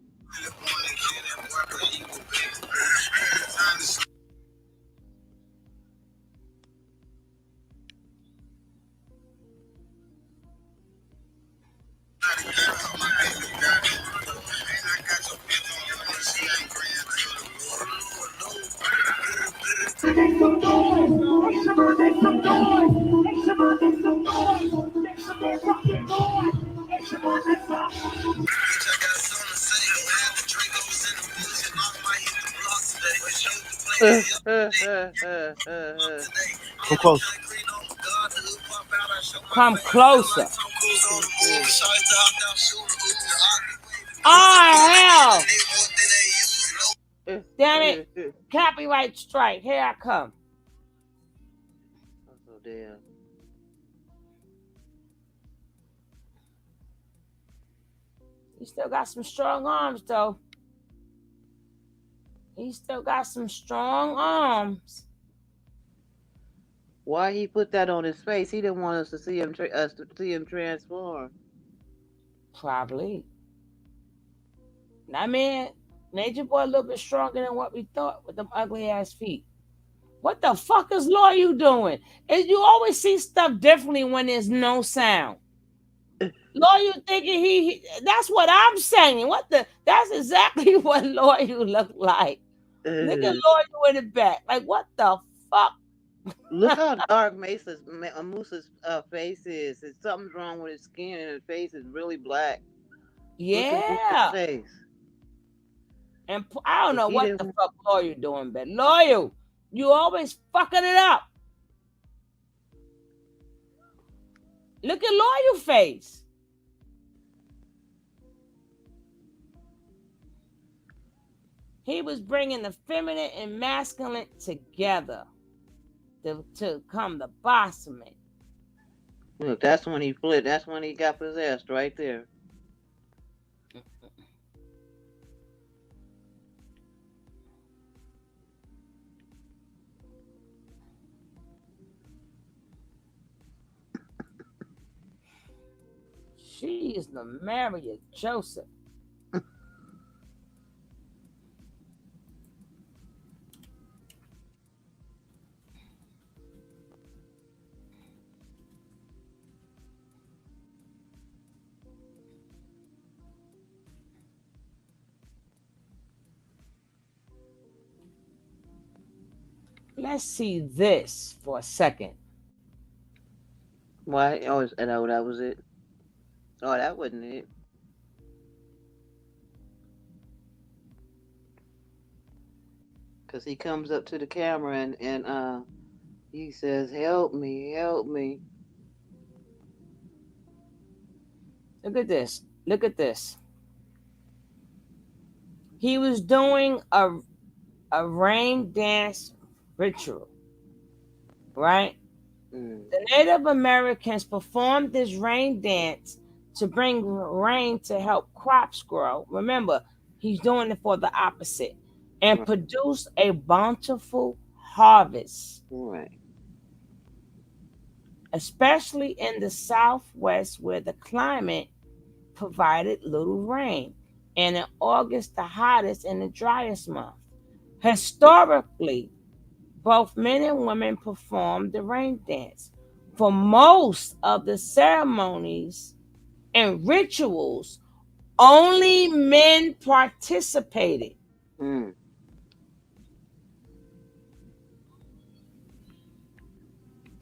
Come close. Come closer. Oh hell! Damn it! Copyright strike. Here I come. Oh damn. He still got some strong arms, though. He still got some strong arms. Why he put that on his face? He didn't want us to see him transform. Probably. I mean, Nature Boy a little bit stronger than what we thought with them ugly ass feet. What the fuck is Lawyer doing? And you always see stuff differently when there's no sound. Lawyer thinking that's what I'm saying. That's exactly what Lawyer looked like. Look at Lawyer in the back. Like, what the fuck? Look how dark Musa's face is. Something's wrong with his skin, and his face is really black. Yeah. Look at Musa's face. And I don't know what the fuck Lawyer doing, but Lawyer, you always fucking it up. Look at Lawyer face. He was bringing the feminine and masculine together to come the boss of it. Look, that's when he flipped. That's when he got possessed right there. She is the Mary of Joseph. Let's see this for a second. Why? Oh, no, that was it. Oh, that wasn't it. Cause he comes up to the camera and he says, "Help me, help me." Look at this. Look at this. He was doing a rain dance ritual, right? Mm. The Native Americans performed this rain dance to bring rain to help crops grow. Remember, he's doing it for the opposite and Right. produce a bountiful harvest, Right. especially in the Southwest where the climate provided little rain. And in August, the hottest and the driest month. Historically, both men and women performed the rain dance. For most of the ceremonies and rituals, only men participated, Mm.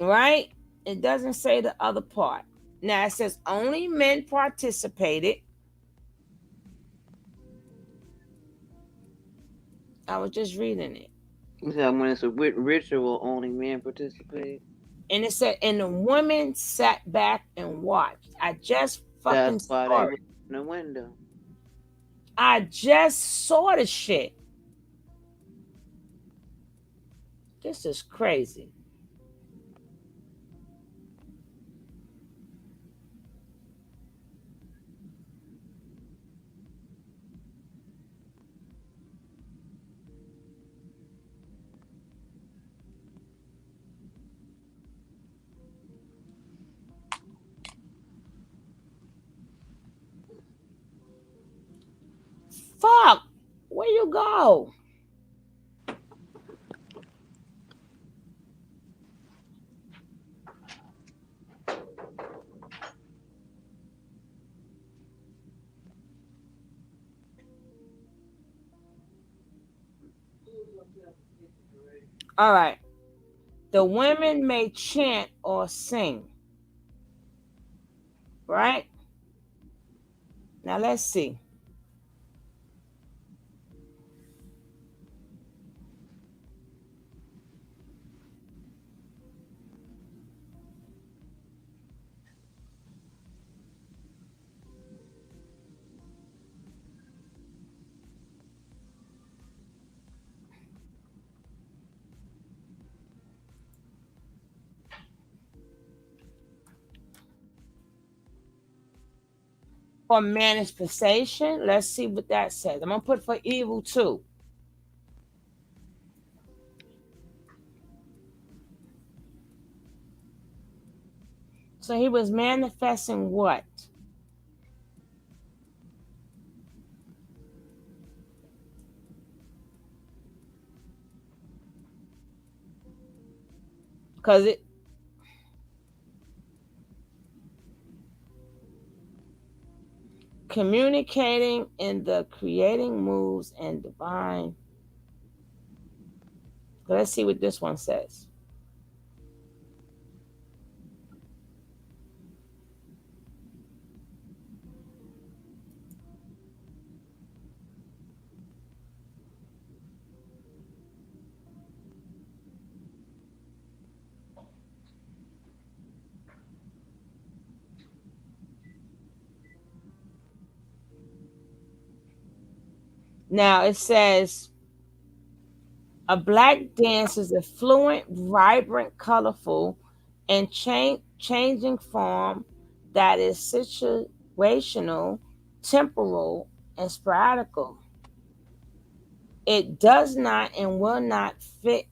right? It doesn't say the other part. Now it says only men participated. I was just reading it. So when it's a ritual, only men participate. And it said, and the women sat back and watched. I just That's fucking why they saw were it. in the window. I just saw the shit. This is crazy. Fuck. Where you go? All right. The women may chant or sing, right? Now let's see. For manifestation, let's see what that says. I'm gonna put for evil too. So he was manifesting what? Because it communicating in the creating moves and divine. Let's see what this one says. Now it says a black dance is a fluent, vibrant, colorful, and changing form that is situational, temporal, and sporadical. It does not and will not fit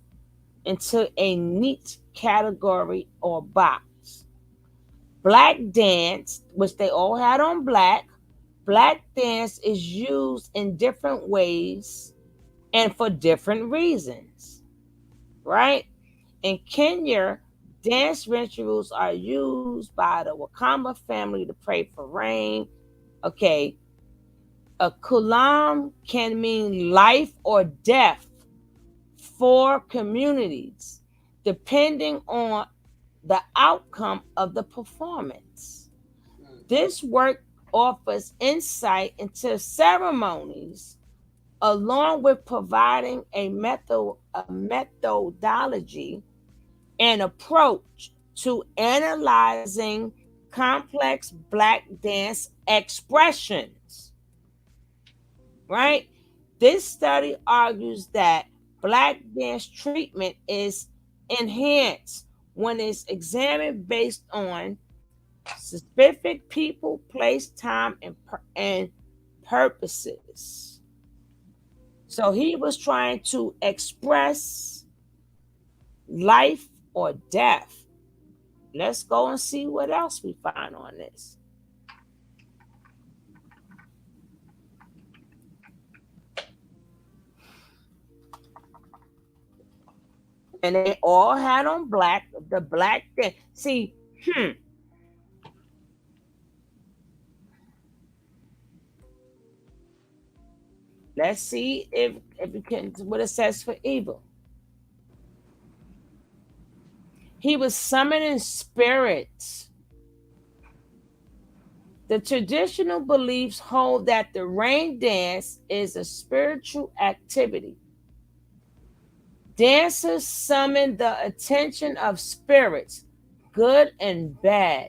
into a neat category or box. Black dance, which they all had on black dance is used in different ways and for different reasons, right? In Kenya, dance rituals are used by the Wakamba family to pray for rain. Okay, a kulam can mean life or death for communities, depending on the outcome of the performance. This work offers insight into ceremonies along with providing a methodology and approach to analyzing complex black dance expressions, right? This study argues that black dance treatment is enhanced when it's examined based on specific people, place, time, and purposes. So he was trying to express life or death. Let's go and see what else we find on this. And they all had on black, the black thing. See, let's see if you can what it says for evil. He was summoning spirits. The traditional beliefs hold that the rain dance is a spiritual activity. Dancers summon the attention of spirits, good and bad.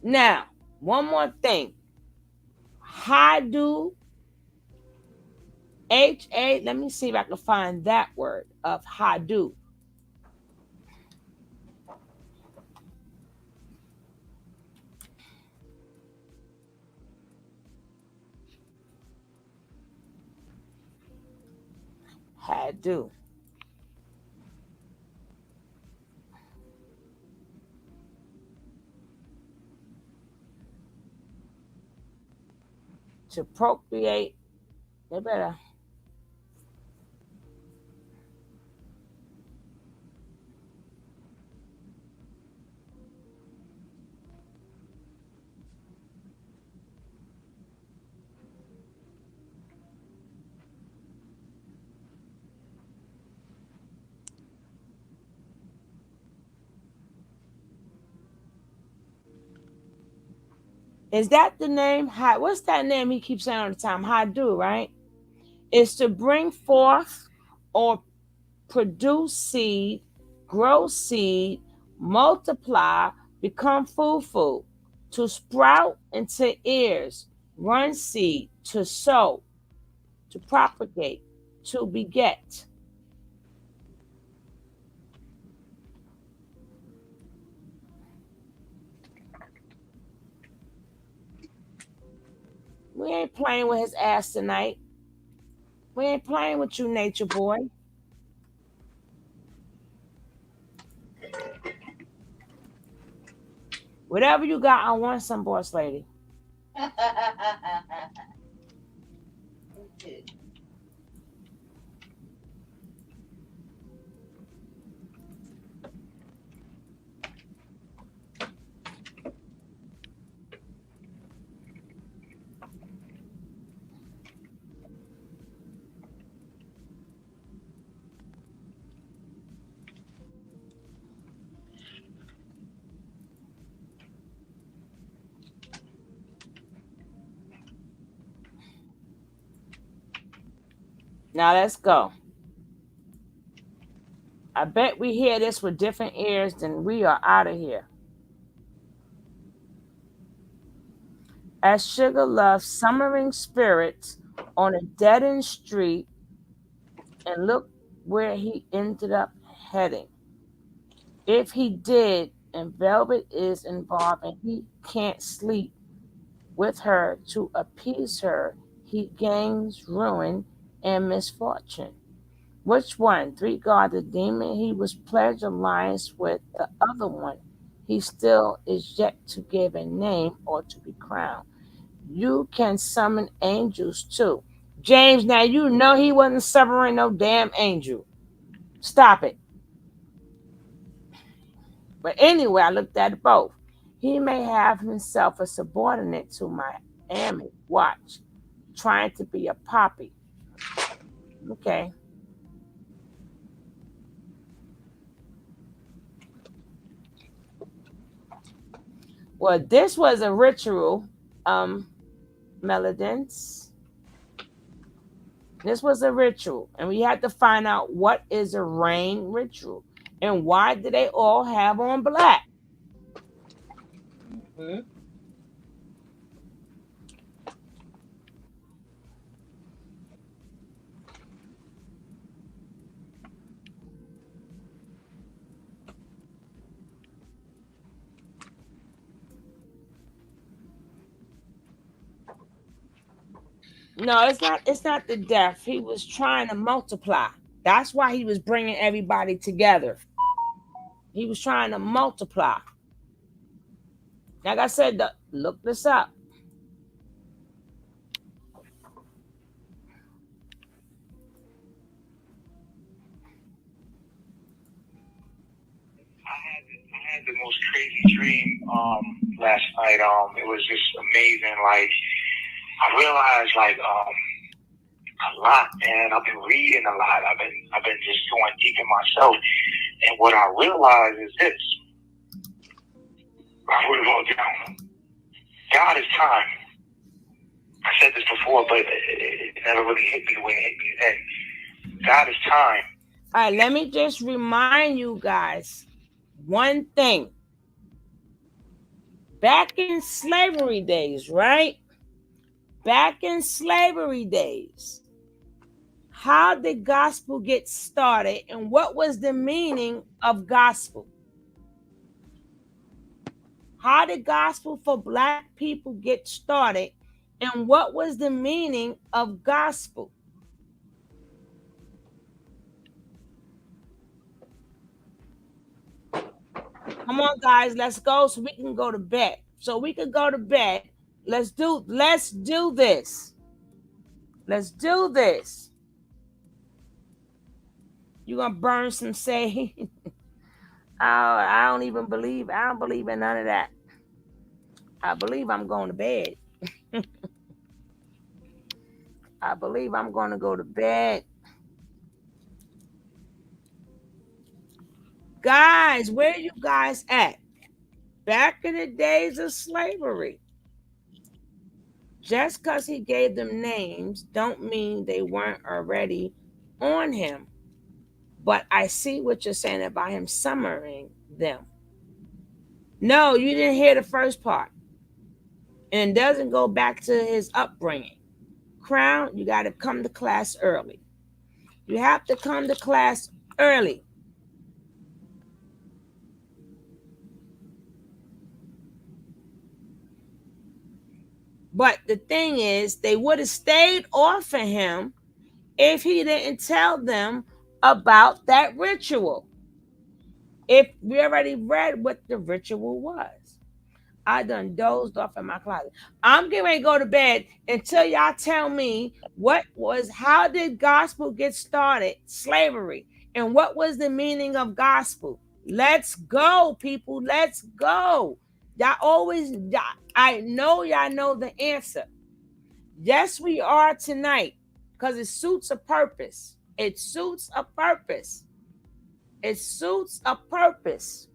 Now, one more thing. Hadu, H-A, let me see if I can find that word of Hadu. Hadu. To procreate, they better. Is that the name? What's that name he keeps saying all the time? Hadu, right? Is to bring forth or produce seed, grow seed, multiply, become food, to sprout into ears, run seed, to sow, to propagate, to beget. We ain't playing with his ass tonight. We ain't playing with you, nature boy. Whatever you got, I want some, boss lady. Now let's go. I bet we hear this with different ears, then we are out of here. as Sugar loved summering spirits on a dead-end street, and look where he ended up heading. If he did, and Velvet is involved, and he can't sleep with her to appease her, he gains ruin and misfortune. Which one? Three God the demon, he was pledged alliance with the other one. He still is yet to give a name or to be crowned. You can summon angels too. James, now you know he wasn't summoning no damn angel. Stop it. But anyway, I looked at both. He may have himself a subordinate to Miami. Watch. Trying to be a poppy. Okay. Well, this was a ritual, Melodins. This was a ritual, and we had to find out what is a rain ritual and why do they all have on black. Mm-hmm. No, it's not. It's not the death. He was trying to multiply. That's why he was bringing everybody together. He was trying to multiply. Like I said, look this up. I had the most crazy dream last night. It was just amazing. Like I realized a lot, and I've been reading a lot. I've been just going deep in myself. And what I realized is this. I wrote it all down. God is time. I said this before, but it never really hit me the way it hit me today. God is time. All right, let me just remind you guys one thing. Back in slavery days, right? Back in slavery days, how did gospel get started and what was the meaning of gospel? How did gospel for black people get started and what was the meaning of gospel? Come on, guys, let's go so we can go to bed. So we can go to bed. Let's do this. Let's do this. You're gonna burn some sage. I don't believe in none of that. I believe I'm going to bed. I believe I'm going to go to bed. Guys, where are you guys at? Back in the days of slavery. Just because he gave them names don't mean they weren't already on him. But I see what you're saying about him summoning them. No, you didn't hear the first part. And it doesn't go back to his upbringing. Crown, you got to come to class early. You have to come to class early. But the thing is, they would have stayed off of him if he didn't tell them about that ritual. If we already read what the ritual was. I done dozed off in my closet. I'm getting ready to go to bed until y'all tell me how did gospel get started? Slavery. And what was the meaning of gospel? Let's go, people. Let's go. I know y'all know the answer. Yes, we are tonight because it suits a purpose. It suits a purpose. It suits a purpose.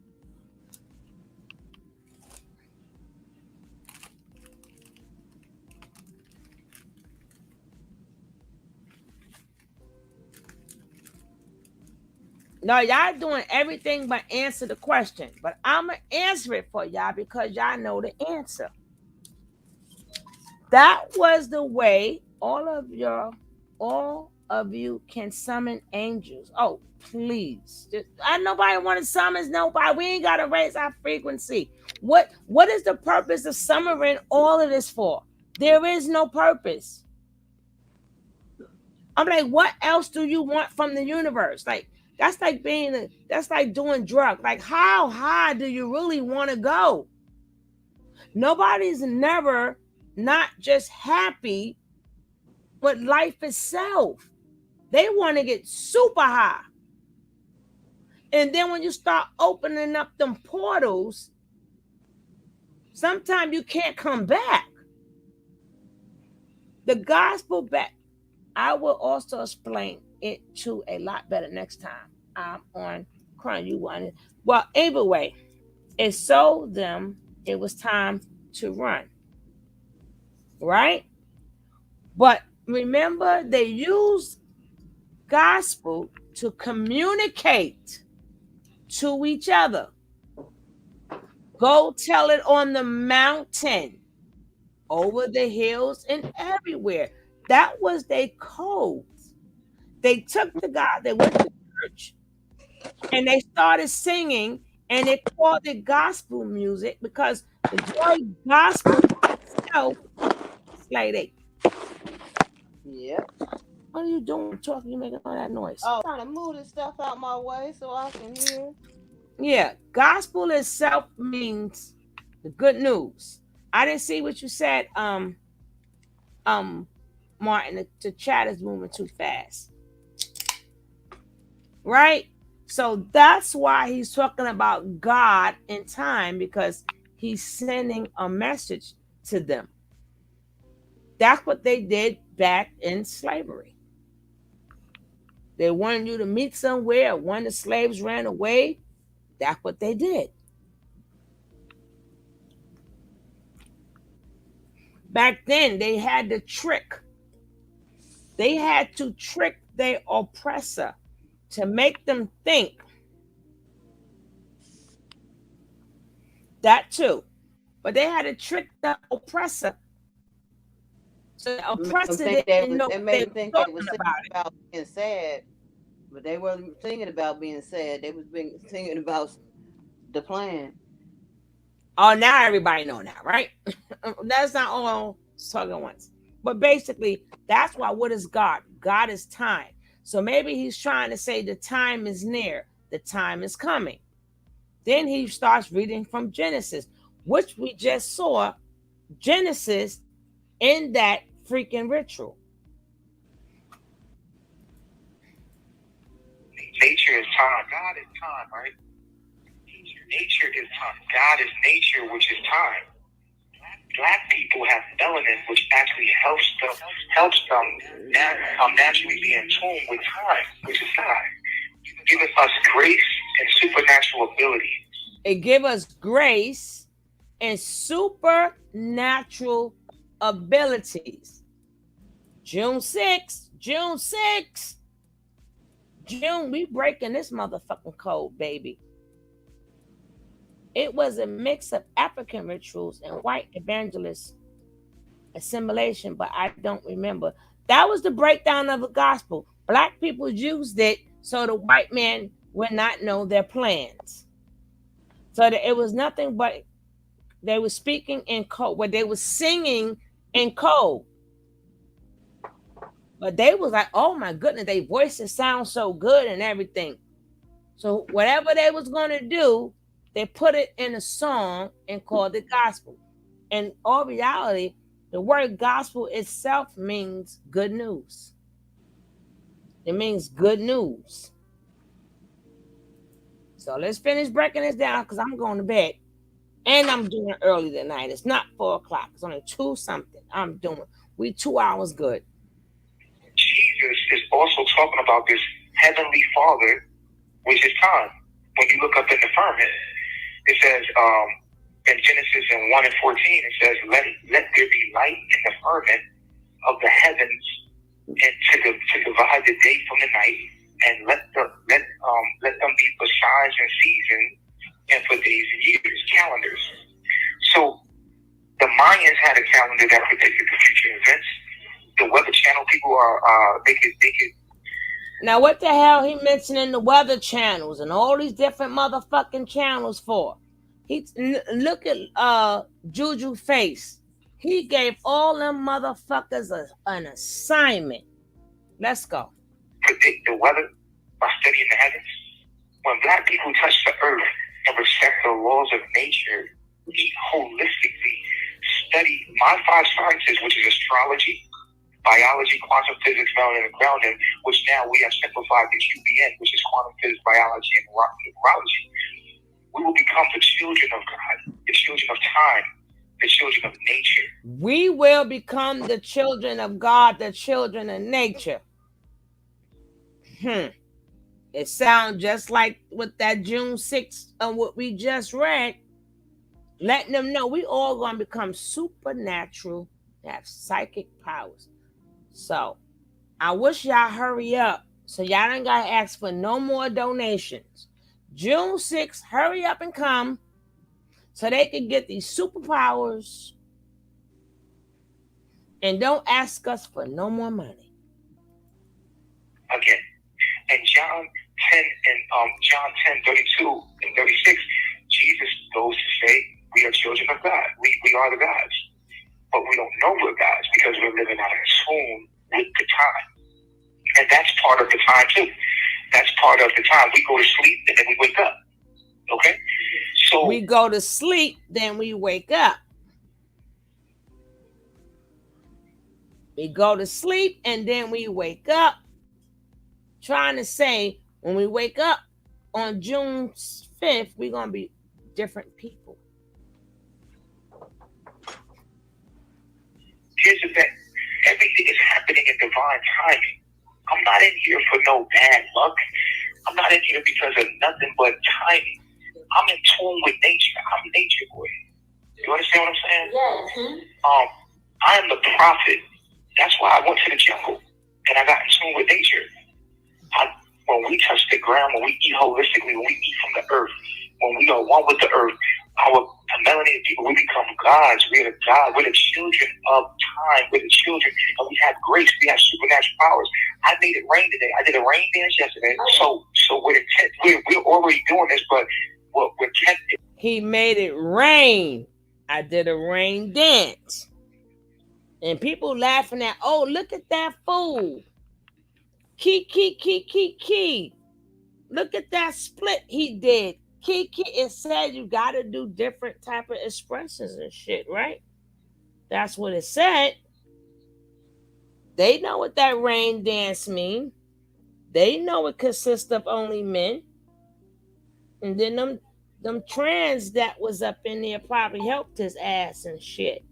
No, y'all doing everything but answer the question. But I'm going to answer it for y'all because y'all know the answer. That was the way all of you can summon angels. Oh, please. Nobody want to summon nobody. We ain't got to raise our frequency. What is the purpose of summoning all of this for? There is no purpose. I'm like, what else do you want from the universe? Like, that's like doing drugs. Like, how high do you really want to go? Nobody's never not just happy with life itself. They want to get super high. And then when you start opening up them portals, sometimes you can't come back. The gospel back, I will also explain it to a lot better next time I'm on Crying You Want It. Well, anyway, it sold them it was time to run. Right? But remember, they used gospel to communicate to each other. Go tell it on the mountain, over the hills, and everywhere. That was their code. They took the God, they went to church, and they started singing, and they called it gospel music because the joy gospel itself is like that. Yep. What are you doing? Talking, you making all that noise. Oh, trying to move this stuff out my way so I can hear. Yeah, gospel itself means the good news. I didn't see what you said, Martin. The chat is moving too fast. Right? So that's why he's talking about God in time, because he's sending a message to them. That's what they did back in slavery. They wanted you to meet somewhere. When the slaves ran away, that's what they did. Back then, they had the trick. They had to trick their oppressor to make them think. That too. But they had to trick the oppressor. So the oppressor didn't know what they were talking about being sad. But they weren't thinking about being sad. They was thinking about the plan. Oh, now everybody know now, right? That's not all talking once. But basically, that's why, what is God? God is time. So maybe he's trying to say the time is near. The time is coming. Then he starts reading from Genesis, which we just saw Genesis in that freaking ritual. Nature is time. God is time, right? Nature is time. God is nature, which is time. Black people have melanin, which actually helps them naturally be in tune with time, which is time. Giving us grace and supernatural ability. It gives us grace and supernatural abilities. June 6th, June, we breaking this motherfucking code, baby. It was a mix of African rituals and white evangelist assimilation, but I don't remember. That was the breakdown of the gospel. Black people used it so the white man would not know their plans. So that it was nothing but they were speaking in code, where they were singing in code. But they was like, oh my goodness, their voices sound so good and everything. So whatever they was going to do, they put it in a song and called it gospel. In all reality, the word gospel itself means good news. It means good news. So let's finish breaking this down, because I'm going to bed. And I'm doing early tonight. It's not 4 o'clock. It's only 2 something. I'm doing. We 2 hours good. Jesus is also talking about this heavenly Father, which is time. When you look up in the firmament, it says in Genesis 1 and 14, it says, let there be light in the firmament of the heavens, and to divide the day from the night, and let them be for signs and seasons, and for days and years, calendars. So the Mayans had a calendar that predicted the future events. The Weather Channel people are they could. Now, what the hell he mentioning the weather channels and all these different motherfucking channels for? Look at Juju face. He gave all them motherfuckers an assignment. Let's go. Predict the weather by studying the heavens. When Black people touch the earth and respect the laws of nature, eat holistically, study my 5 sciences, which is astrology, biology, quantum physics, melanin, and grounding, which now we have simplified to QBN, which is quantum physics, biology, and numerology. We will become the children of God, the children of time, the children of nature. We will become the children of God, the children of nature. It sounds just like with that June 6th and what we just read, letting them know we all going to become supernatural, have psychic powers. So I wish y'all hurry up so y'all don't got to ask for no more donations. June 6th, hurry up and come so they can get these superpowers and don't ask us for no more money. Again, and John 10 and John 10:32 and 36, Jesus goes to say we are children of God. We are the gods. But we don't know we're gods because we're living out in tune with the time. And that's part of the time too. That's part of the time. We go to sleep and then we wake up. Okay? So we go to sleep, then we wake up. We go to sleep and then we wake up. Trying to say when we wake up on June 5th, we're going to be different people. Here's the thing. Everything is happening in divine timing. I'm not in here for no bad luck. I'm not in here because of nothing but timing. I'm in tune with nature. I'm nature boy. You understand what I'm saying? Yes. I am the prophet. That's why I went to the jungle and I got in tune with nature. When we touch the ground, when we eat holistically, when we eat from the earth, when we are one with the earth, our melanated people, we become gods. We are the God. We're the children of time. We're the children, and we have grace. We have supernatural powers. I made it rain today. I did a rain dance yesterday. So we're already doing this, but we're tempted. He made it rain. I did a rain dance. And people laughing at, oh, look at that fool. Key. Look at that split he did. Key. It said you got to do different type of expressions and shit, right? That's what it said. They know what that rain dance mean. They know it consists of only men. And then them trans that was up in there probably helped his ass and shit.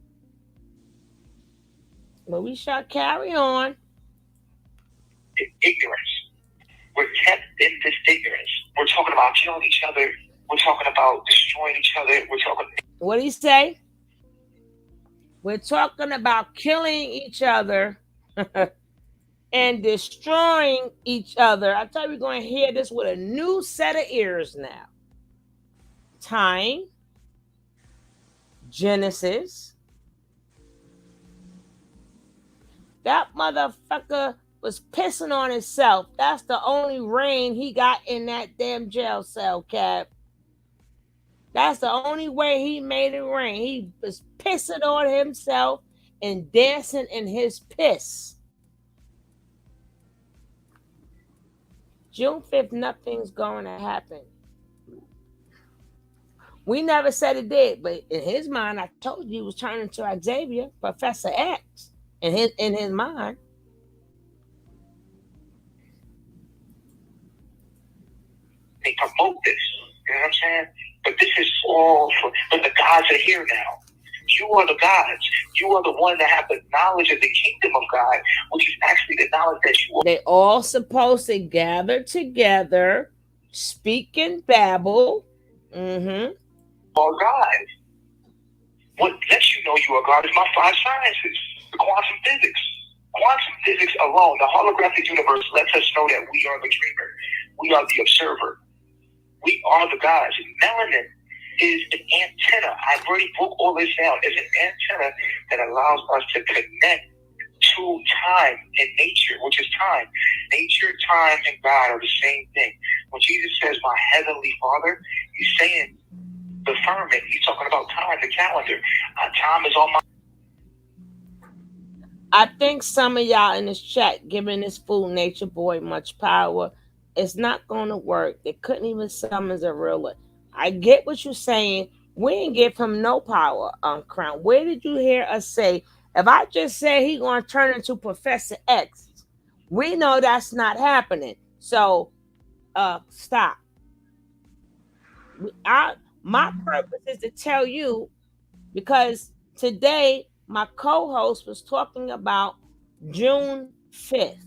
But we shall carry on. Ignorance. We're kept in this ignorance. We're talking about killing each other. We're talking about destroying each other. We're talking. What did he say? We're talking about killing each other and destroying each other. I tell you, we're going to hear this with a new set of ears now. Time, Genesis. That motherfucker was pissing on himself. That's the only rain he got in that damn jail cell, Cap. That's the only way he made it rain. He was pissing on himself and dancing in his piss. June 5th, nothing's going to happen. We never said it did, but in his mind, I told you he was turning to Xavier, Professor X, in his mind. They promote this. You know what I'm saying? But this is all for. But the gods are here now. You are the gods. You are the one that have the knowledge of the kingdom of God, which is actually the knowledge that you are. They all supposed to gather together, speak and babble. All God. What lets you know you are God is my 5 sciences, the quantum physics. Quantum physics alone, the holographic universe lets us know that we are the dreamer. We are the observer. We are the gods. Melanin is an antenna. I've already broke all this down. It's an antenna that allows us to connect to time and nature, which is time. Nature, time, and God are the same thing. When Jesus says, my heavenly Father, he's saying the firmament. He's talking about time, the calendar. Time is on my. I think some of y'all in this chat giving this fool Nature Boy much power. It's not going to work. They couldn't even summon a ruler. I get what you're saying. We ain't give him no power on Crown. Where did you hear us say, if I just say he going to turn into Professor X, we know that's not happening. So, stop. My purpose is to tell you, because today my co-host was talking about June 5th.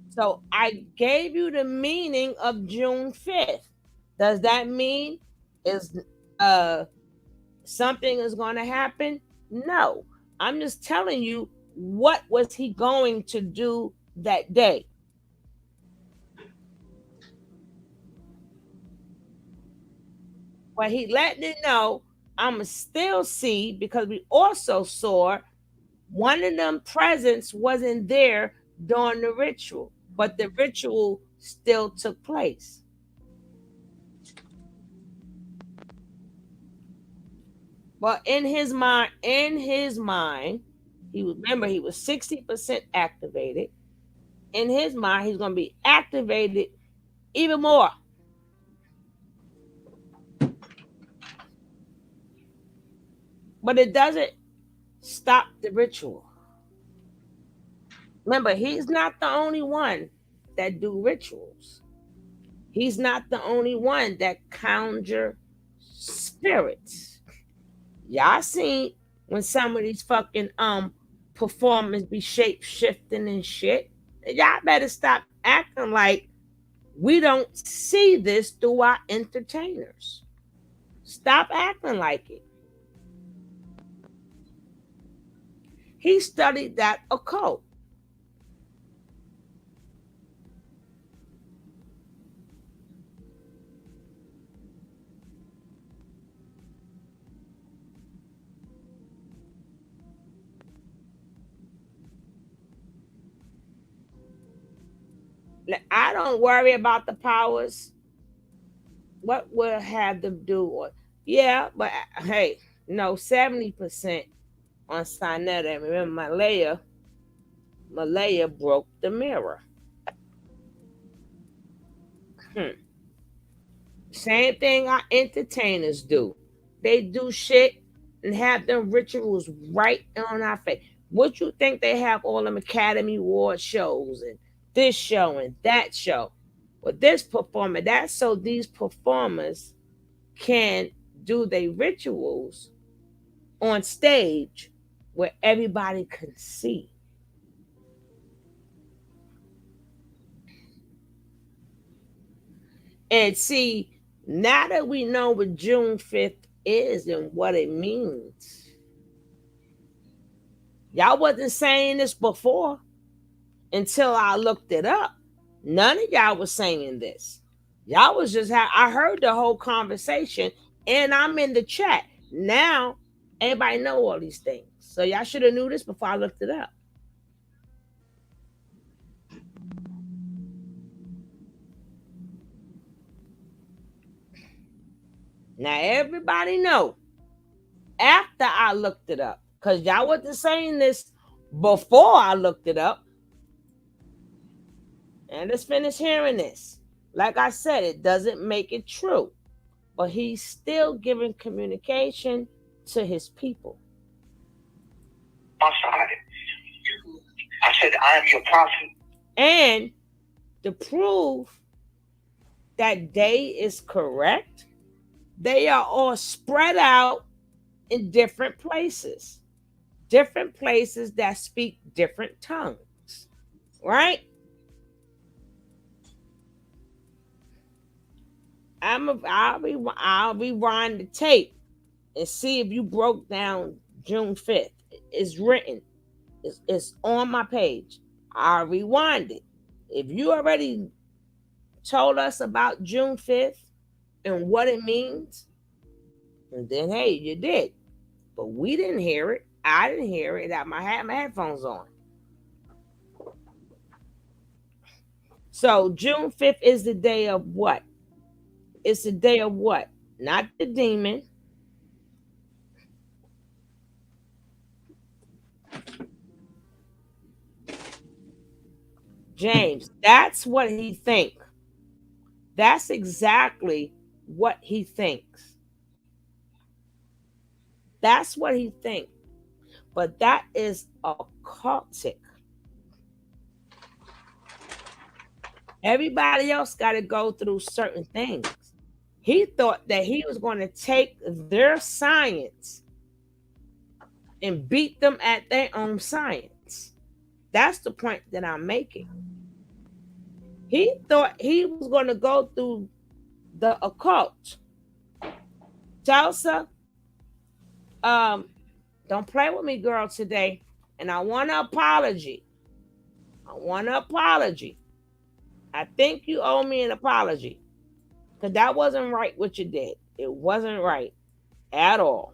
So I gave you the meaning of June 5th. Does that mean is something is going to happen? No. I'm just telling you, what was he going to do that day? Well, he let me know I'ma still see, because we also saw one of them presents wasn't there during the ritual, but the ritual still took place. Well, in his mind, he was 60% activated. In his mind, he's gonna be activated even more. But it doesn't stop the ritual. Remember, he's not the only one that do rituals. He's not the only one that conjure spirits. Y'all seen when some of these fucking performers be shape shifting and shit. Y'all better stop acting like we don't see this through our entertainers. Stop acting like it. He studied that occult. I don't worry about the powers. What will have them do? Yeah, but hey, no, 70% on Sinetta. And remember, Malaya broke the mirror. Same thing our entertainers do. They do shit and have them rituals right on our face. What you think they have all them Academy Award shows and this show and that show? Well, this performer, that's so these performers can do their rituals on stage where everybody can see. And see, now that we know what June 5th is and what it means, y'all wasn't saying this before until I looked it up. None of y'all was saying this. Y'all was just I heard the whole conversation and I'm in the chat. Now everybody know all these things. So y'all should have knew this before I looked it up. Now everybody know after I looked it up, because y'all wasn't saying this before I looked it up. And let's finish hearing this. Like I said, it doesn't make it true, but he's still giving communication to his people. My side. I said, I am your prophet. And to prove that day is correct, they are all spread out in different places that speak different tongues, right? I'll rewind the tape and see if you broke down June 5th. It's written. It's on my page. I'll rewind it. If you already told us about June 5th and what it means, And then hey, you did, but we didn't hear it. I didn't hear it. I had my headphones on. So June 5th is the day of what? It's the day of what? Not the demon. James, that's what he think. That's exactly what he thinks. That's what he think. But that is occultic. Everybody else got to go through certain things. He thought that he was going to take their science and beat them at their own science. That's the point that I'm making. He thought he was going to go through the occult. Tulsa, um, don't play with me, girl, today. And I want an apology. I want an apology. I think you owe me an apology. Because that wasn't right what you did. It wasn't right at all.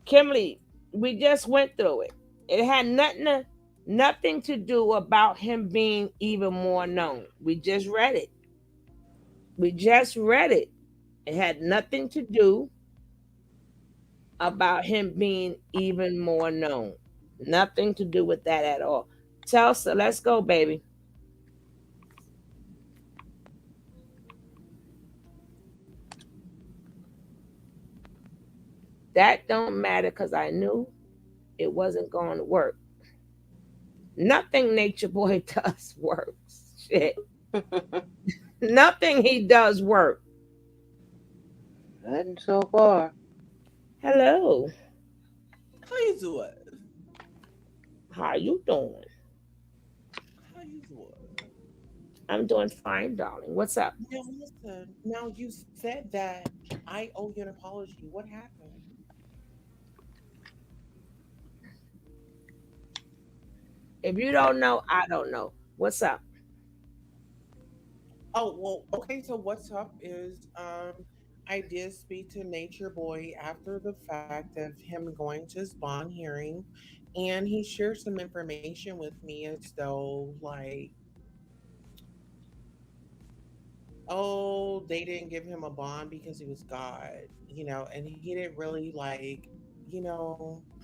Kimberly, we just went through it. It had nothing to do about him being even more known. We just read it. We just read it. It had nothing to do about him being even more known. Nothing to do with that at all. Tulsa, let's go, baby. That don't matter because I knew it wasn't going to work. Nothing Nature Boy does works. Shit. Nothing he does work. Nothing so far. Hello. How you doing? How you doing? How you doing? I'm doing fine, darling. What's up? Now listen. Now you said that I owe you an apology. What happened? If you don't know, I don't know. What's up? Oh well, okay. So what's up is I did speak to Nature Boy after the fact of him going to his bond hearing, and he shared some information with me as though like, oh, they didn't give him a bond because he was God, and he didn't really like,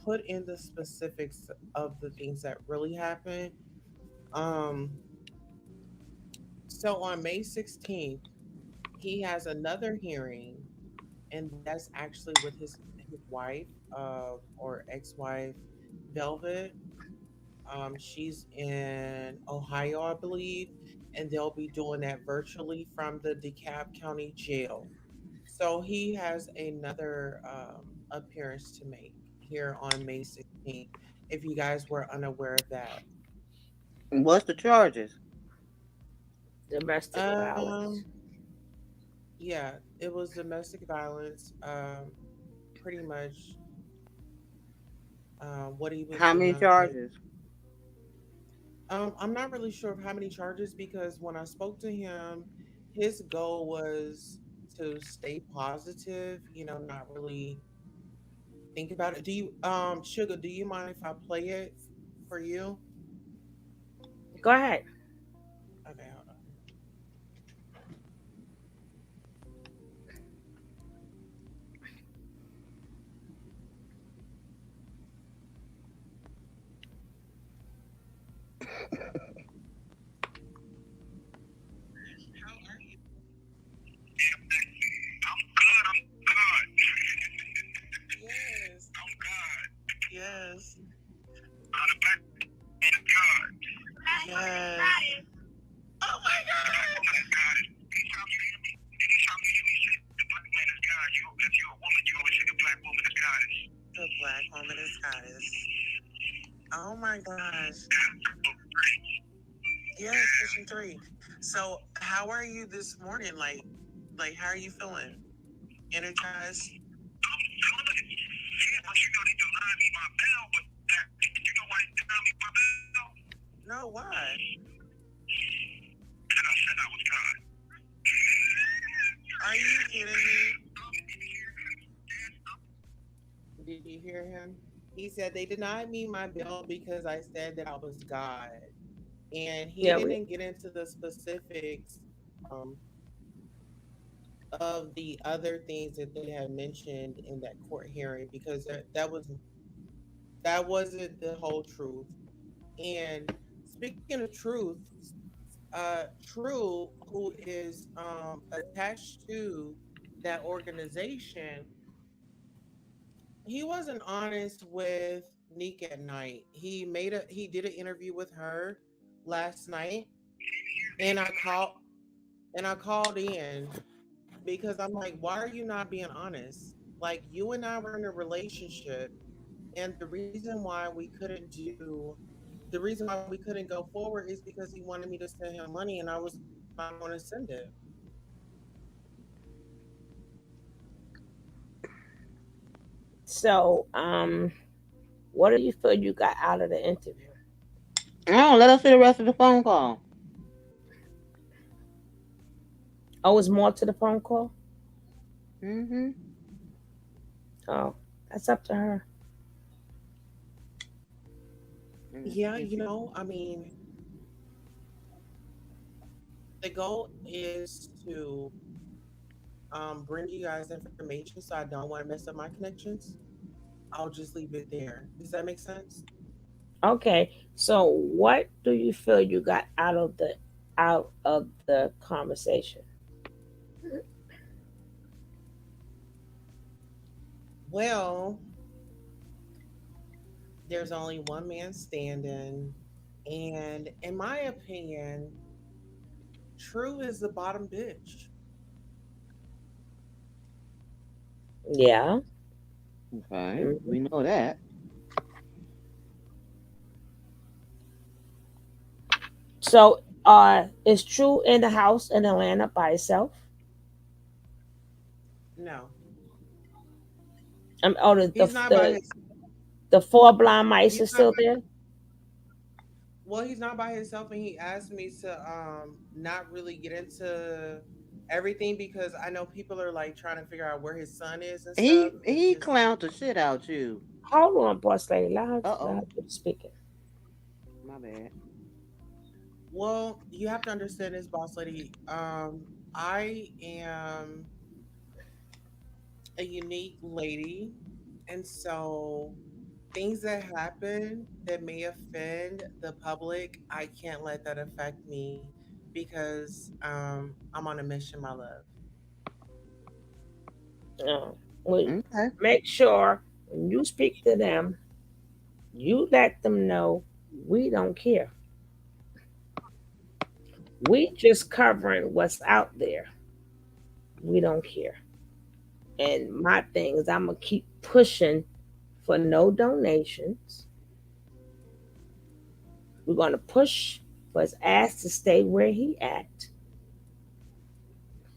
put in the specifics of the things that really happened. Um, so on May 16th, he has another hearing, and that's actually with his wife, or ex-wife, Velvet. She's in Ohio, I believe, and they'll be doing that virtually from the DeKalb County Jail. So he has another appearance to make here on May 16th. If you guys were unaware of that, What's the charges? Domestic um, violence. yeah, it was domestic violence. Pretty much what he was How many doing. charges? I'm not really sure of how many charges because when I spoke to him, his goal was to stay positive, not really think about it. Do you, Sugar, do you mind if I play it for you? Go ahead. Okay, hold on. Yes. Yes. Yes. Oh my God. The black woman is goddess. Oh my gosh. Yes, Vision 3. So how are you this morning? Like how are you feeling? Energized? No, why? Are you kidding me? Did you hear him? He said they denied me my bill because I said that I was God. And he Yeah, we didn't get into the specifics um, of the other things that they had mentioned in that court hearing because that wasn't the whole truth. And speaking of truth, True, who is attached to that organization, he wasn't honest with Neek at night. He did an interview with her last night, and I called in because I'm like, why are you not being honest? Like you and I were in a relationship, and the reason why we couldn't go forward is because he wanted me to send him money, and I was not going to send it. so what do you feel you got out of the interview? Oh, let us see the rest of the phone call. Oh, it's more to the phone call? Mm-hmm. Oh, that's up to her. Yeah, I mean, the goal is to bring you guys information, so I don't want to mess up my connections. I'll just leave it there. Does that make sense? Okay, so what do you feel you got out of the conversation? Well, there's only one man standing, and in my opinion, True is the bottom bitch. Yeah. Okay, Mhm. we know that. So, is True in the house in Atlanta by itself? No, Oh, the the he's not by the, his. the four blind mice He's is not still there. Well, he's not by himself, and he asked me to not really get into everything because I know people are like trying to figure out where his son is and He stuff, and he just clowned the shit out you. Hold on, boss lady. Uh Let her oh, do the speaking. my bad. well, you have to understand this, boss lady. I am a unique lady, and so things that happen that may offend the public, I can't let that affect me because I'm on a mission, my love. Uh, we Okay. make sure when you speak to them, you let them know we don't care. We just covering what's out there. We don't care. And my thing is, I'm gonna keep pushing for no donations. We're gonna push for his ass to stay where he at,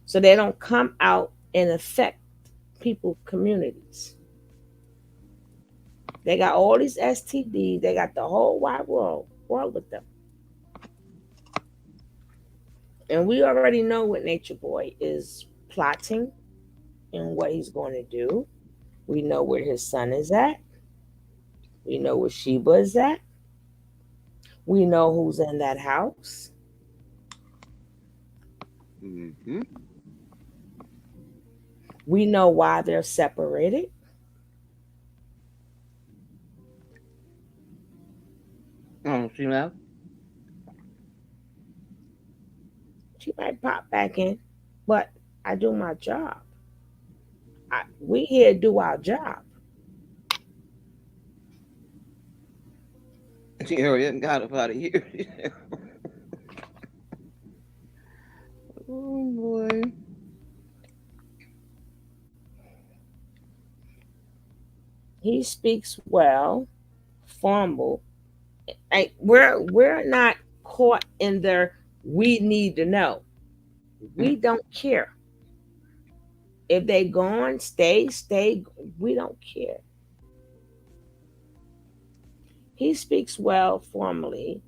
so they don't come out and affect people communities. They got all these STDs. They got the whole wide world with them. And we already know what Nature Boy is plotting and what he's going to do. We know where his son is at. We know where Sheba is at. We know who's in that house. Mm-hmm. We know why they're separated. Oh, she left. She might pop back in, but I do my job. We here to do our job. She hurried up and got up out of here. Oh boy. He speaks well, formal. We're not caught in the we need to know. We don't care. If they gone, stay. We don't care. He speaks well formally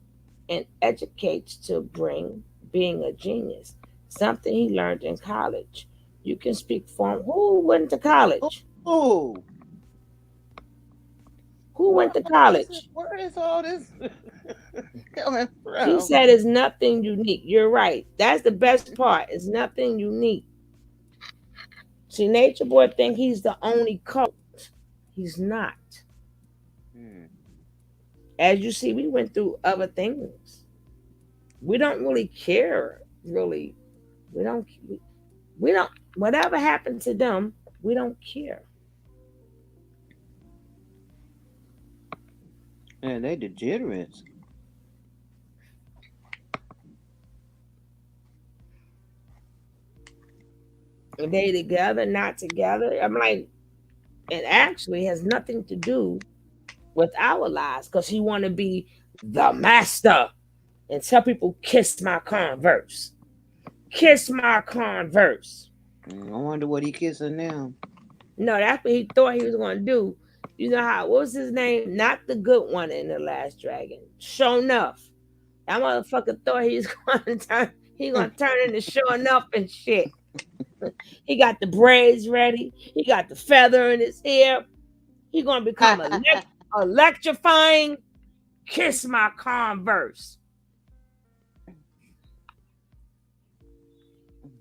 and educates to bring being a genius, something he learned in college. You can speak form. Who went to college? Oh, Who went to college? where is all this coming She from? said it's nothing unique. You're right. That's the best part. It's nothing unique. See, Nature Boy think he's the only cult. He's not. Hmm. As you see, we went through other things. We don't really care. Really, we don't. We don't. Whatever happened to them, we don't care. And they degenerates. They together, not together. I'm like, it actually has nothing to do with our lives because he want to be the master and tell people kiss my converse, kiss my converse. I wonder what he kissing now. No, that's what he thought he was gonna do. You know how? What was his name? Not the good one in the Last Dragon. Sure enough, that motherfucker thought he was gonna turn. He gonna turn into sure enough and shit. He got the braids ready. He got the feather in his hair. He gonna become electrifying. Kiss my converse.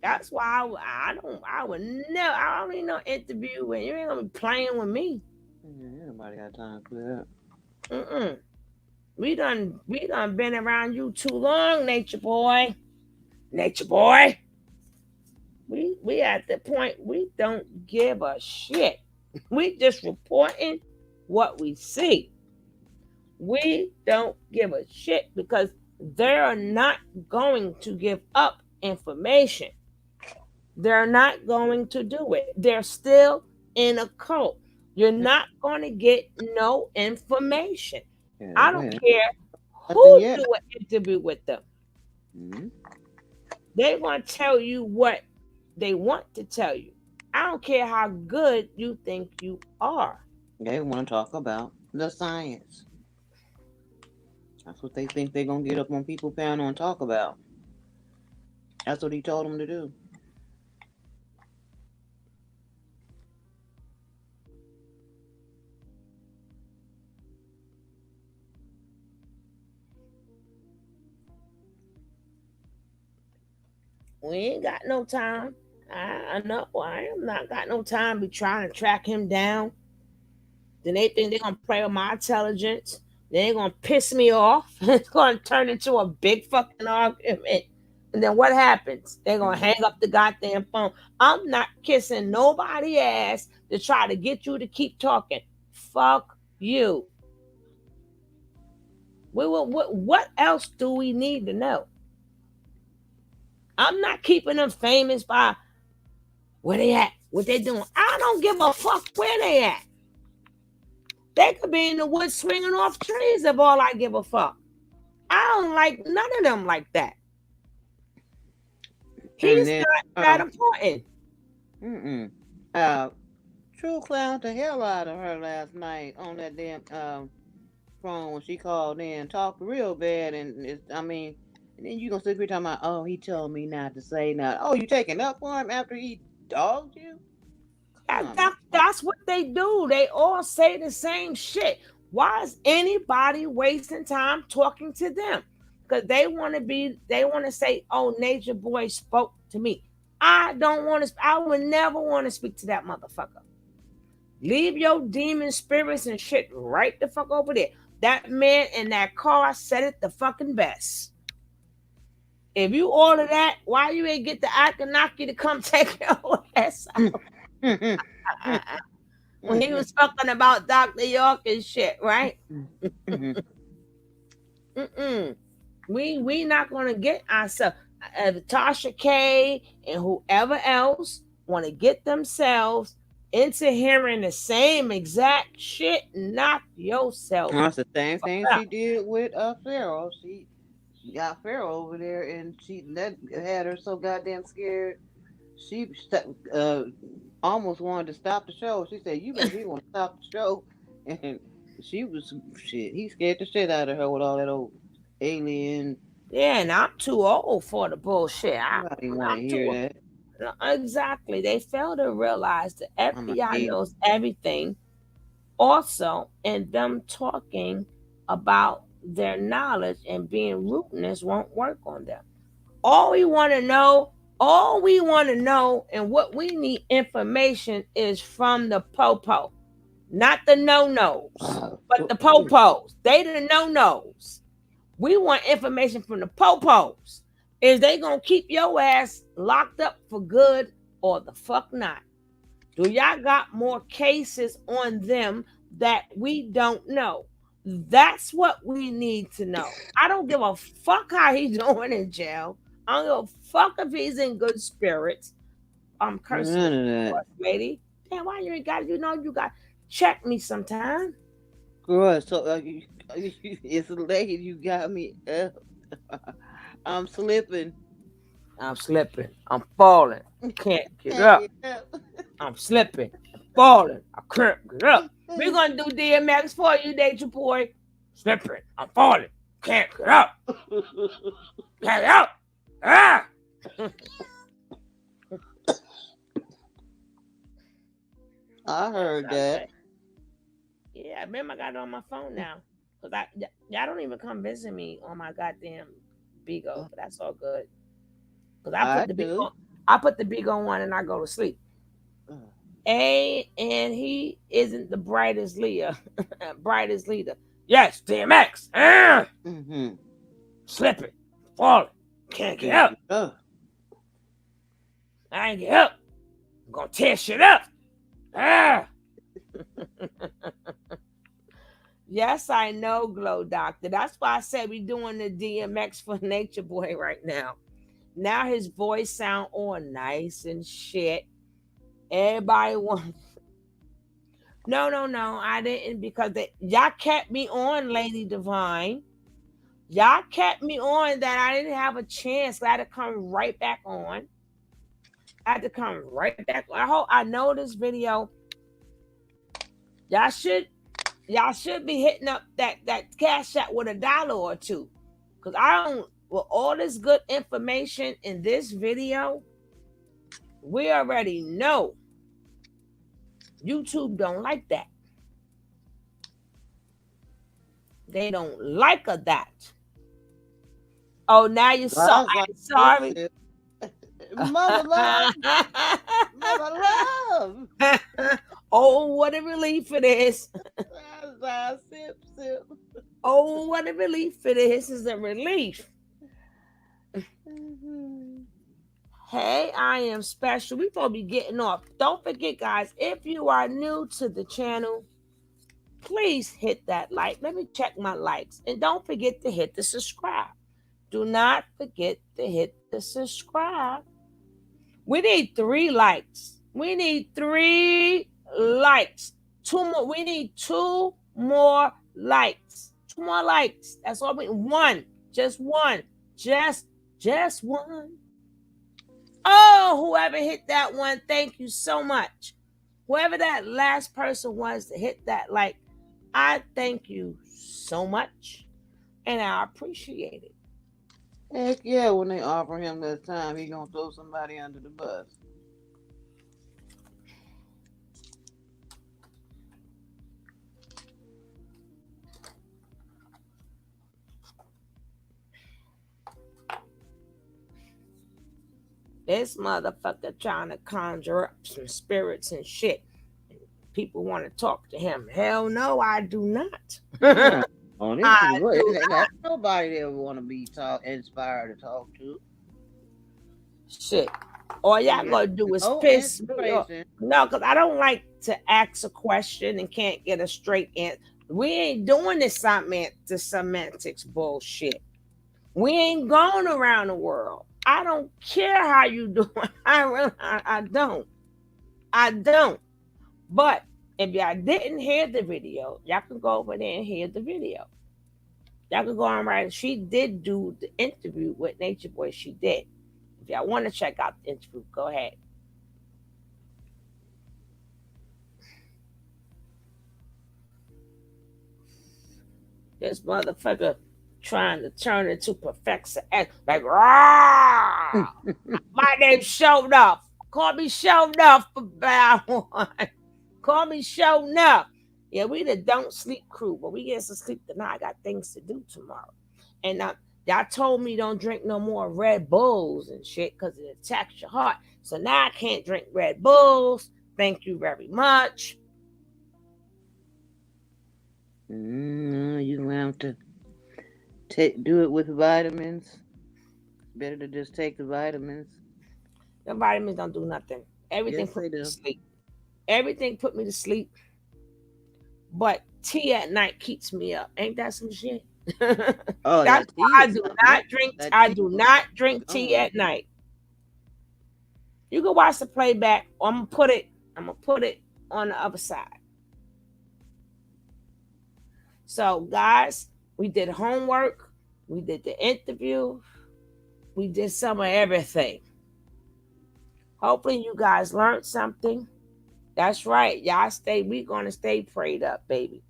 That's why I would never. I don't need no interview when you ain't gonna be playing with me. Nobody got time for that. We done been around you too long, Nature Boy. Nature Boy. We at the point we don't give a shit. We just reporting what we see. We don't give a shit because they're not going to give up information. They're not going to do it. They're still in a cult. You're not going to get no information. Yeah, I don't wait. care Nothing who yet. do an interview with them. Mm-hmm. They're going to tell you what they want to tell you. I don't care how good you think you are. They want to talk about the science. That's what they think they're gonna get up on people panel and talk about. That's what he told them to do. We ain't got no time. I know I am not got no time to be trying to track him down. Then they think they're gonna play with my intelligence. Then they're gonna piss me off. It's gonna turn into a big fucking argument. And then what happens? They're gonna hang up the goddamn phone. I'm not kissing nobody ass to try to get you to keep talking. Fuck you. What else do we need to know? I'm not keeping them famous by where they at, what they doing. I don't give a fuck where they at. They could be in the woods swinging off trees if all I give a fuck. I don't like none of them like that. And He's then, not that important. mm-mm. Uh, True clowned the hell out of her last night on that damn phone when she called in, talked real bad, and I mean, and then you gonna sit here talking about, oh, he told me not to say nothing. Oh, you taking up for him after he dogged you? That's what they do. They all say the same shit. Why is anybody wasting time talking to them? Because they want to say, oh, Nature Boy spoke to me. I don't want to, I would never want to speak to that motherfucker. Leave your demon spirits and shit right the fuck over there. That man in that car said it the fucking best. If you order that, why you ain't get the Akanaki to come take your ass out? When he was talking about Dr. York and shit, right? We not gonna get ourselves. Tasha K and whoever else want to get themselves into hearing the same exact shit. Knock yourself. That's the same thing out. she did with Pharaoh. She got Pharaoh over there, and that had her so goddamn scared. She almost wanted to stop the show. She said, "You make me want to stop the show," and She was shit. He scared the shit out of her with all that old alien. Yeah, and I'm too old for the bullshit. Nobody want to I'm too hear that. exactly. They fail to realize the I'm a FBI hater. knows everything. Also, and them talking about their knowledge and being rudeness won't work on them. All we want to know, all we want to know, and what we need information is from the popo, not the no-nos, but the popos. They the no-nos. We want information from the popos. Is they gonna keep your ass locked up for good or the fuck not? Do y'all got more cases on them that we don't know? That's what we need to know. I don't give a fuck how he's doing in jail. I don't give a fuck if he's in good spirits. I'm cursing None this of that. lady. Damn, why you ain't got it? You know you got check me sometime. Girl, so it's late. You got me. I'm slipping. I'm slipping. I'm falling. Can't get up. I'm slipping. I'm falling. I can't get up. We're gonna do DMX for you, Nature Boy. Slipping. I'm falling. Can't get up. Get up. Ah. I heard that. Yeah, remember I got it on my phone now. Cause y'all don't even come visit me on my goddamn Bigo, but that's all good. Cause I put the Bigo on and I go to sleep. And he isn't the brightest leader. Brightest leader. Yes, DMX. Slipping. Falling. Can't get up. I ain't get up. I'm gonna tear shit up. Ah. Yes, I know, Glow Doctor. That's why I said we doing the DMX for Nature Boy right now. Now his voice sound all nice and shit. Everybody wants. No, I didn't because y'all kept me on, Lady Divine. Y'all kept me on that I didn't have a chance. I had to come right back on. I had to come right back. I know this video. Y'all should be hitting up that cash app with $1 or $2. Cause I don't with all this good information in this video, we already know YouTube don't like that. They don't like that. Oh, now you're sorry. I'm sorry. Mother love. Mother love. Oh, what a relief it is. Sip, sip. Oh, what a relief it is. This is a relief. Hey, I am special. We gonna be getting off. Don't forget, guys, if you are new to the channel, please hit that like. Let me check my likes. And don't forget to hit the subscribe. Do not forget to hit the subscribe. We need 3 likes. We need 3 likes. 2 more. We need 2 more likes. 2 more likes. That's all we need. 1. Just 1. Just 1. Oh, whoever hit that one, thank you so much. Whoever that last person was to hit that like, I thank you so much. And I appreciate it. Heck yeah, when they offer him that time, he gonna throw somebody under the bus. This motherfucker trying to conjure up some spirits and shit. People want to talk to him. Hell no, I do not. Nobody ever want to be inspired to talk to. Shit. All y'all gonna do is piss me off. No, because I don't like to ask a question and can't get a straight answer. We ain't doing this semantics bullshit. We ain't going around the world. I don't care how you doing. I don't. But if y'all didn't hear the video, y'all can go over there and hear the video. Y'all can go on right. She did do the interview with Nature Boy. She did. If y'all want to check out the interview, go ahead. This motherfucker trying to turn into Professor X. Like, rah! My name's Show Enough. Call me Show Enough for bad one. Call me Show Enough. Yeah, we the don't sleep crew, but we get some sleep tonight. I got things to do tomorrow. And y'all told me don't drink no more Red Bulls and shit because it attacks your heart. So now I can't drink Red Bulls. Thank you very much. You're gonna have to do it with vitamins. Better to just take the vitamins. The vitamins don't do nothing. Everything Yes, put they me to do. sleep. Everything put me to sleep. But tea at night keeps me up. Ain't that some shit? Oh, That's that why tea I is do something not else. drink. That I tea do will not keep drink you tea going. at night. You can watch the playback. Or I'm gonna put it. I'm gonna put it on the other side. So, guys, we did homework. We did the interview. We did some of everything. Hopefully, you guys learned something. That's right. Y'all stay. We gonna stay prayed up, baby.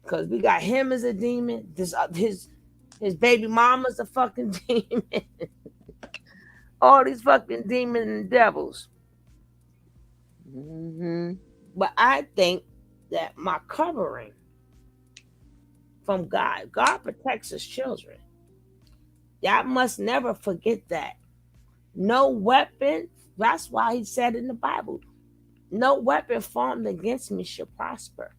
Cause we got him as a demon. His baby mama's a fucking demon. All these fucking demons and devils. But I think that my covering from God, God protects his children. Y'all must never forget that. No weapon. That's why he said in the Bible, no weapon formed against me shall prosper.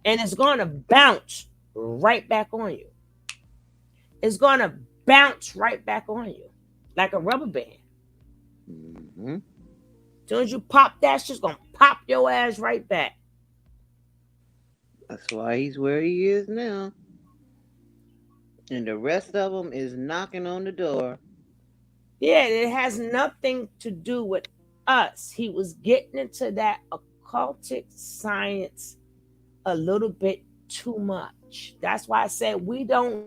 And it's going to bounce right back on you. It's going to bounce right back on you like a rubber band. As soon as you pop that, shit's going to pop your ass right back. That's why he's where he is now. And the rest of them is knocking on the door. Yeah, it has nothing to do with us. He was getting into that occultic science a little bit too much. That's why I said we don't.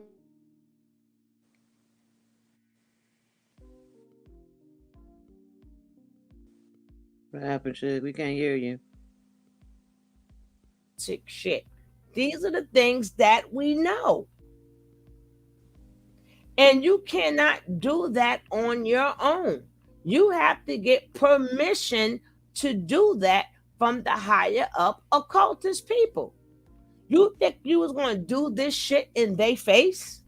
What happened, Shug? We can't hear you. Shit. These are the things that we know. And you cannot do that on your own. You have to get permission to do that from the higher up occultist people. You think you was going to do this shit in their face?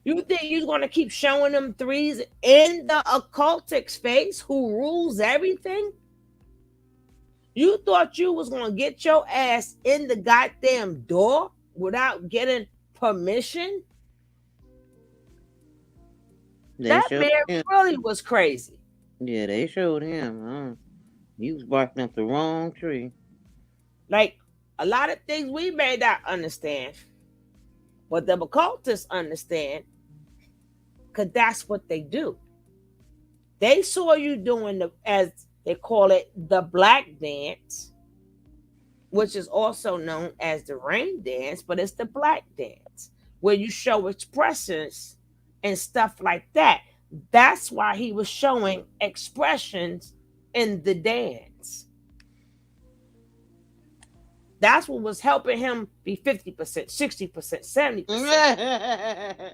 You think you're going to keep showing them threes in the occultic's face who rules everything? You thought you was going to get your ass in the goddamn door without getting permission? That man really was crazy. Yeah, they showed him. He was barking up the wrong tree. Like, a lot of things we may not understand, but the occultists understand, because that's what they do. They saw you doing as they call it, the black dance, which is also known as the rain dance, but it's the black dance, where you show expressions and stuff like that. That's why he was showing expressions in the dance. That's what was helping him be 50%, 60%, 70%.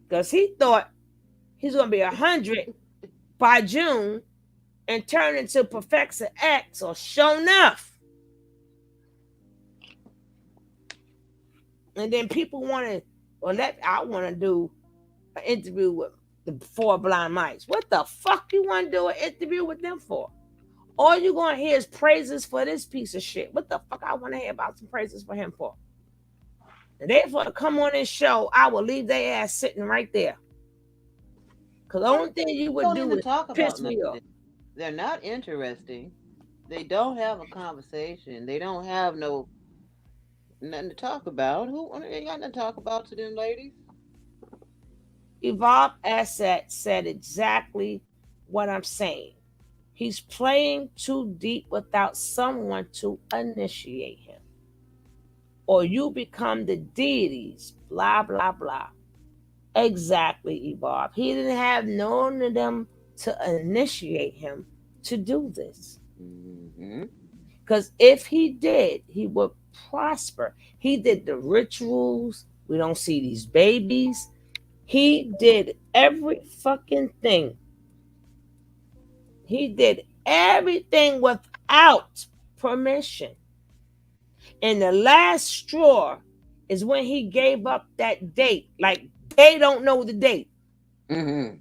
Because he thought he's going to be 100 by June and turn into Professor X or Show Enough. And then people want to, I want to do an interview with the 4 blind mice. What the fuck you want to do an interview with them for? All you're going to hear is praises for this piece of shit. What the fuck I want to hear about some praises for him for? And therefore, to come on this show, I will leave their ass sitting right there. Because the only thing you would do is piss me off. They're not interesting. They don't have a conversation. They don't have nothing to talk about. Who ain't got nothing to talk about to them ladies? Evolve Asset said exactly what I'm saying. He's playing too deep without someone to initiate him. Or you become the deities, blah, blah, blah. Exactly, Evolve. He didn't have none of them to initiate him to do this. Because if he did, he would prosper. He did the rituals. We don't see these babies. He did every fucking thing. He did everything without permission. And the last straw is when he gave up that date. Like they don't know the date. Mm-hmm.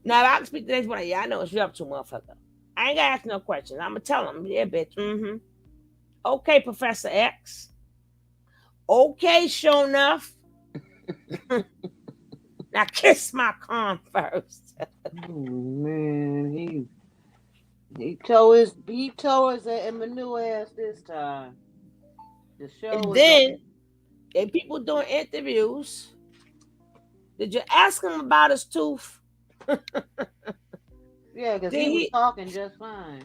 Now, if I can speak the next one, yeah, I know what you're up to, motherfucker. I ain't gonna ask no questions. I'm gonna tell him, yeah, bitch. Mm-hmm. Okay, Professor X. Okay, sure enough. Now kiss my con first. Oh, man, he told his Emmanuel ass this time. The show And was then, they people doing interviews. Did you ask him about his tooth? yeah, because Did he was he? talking just fine.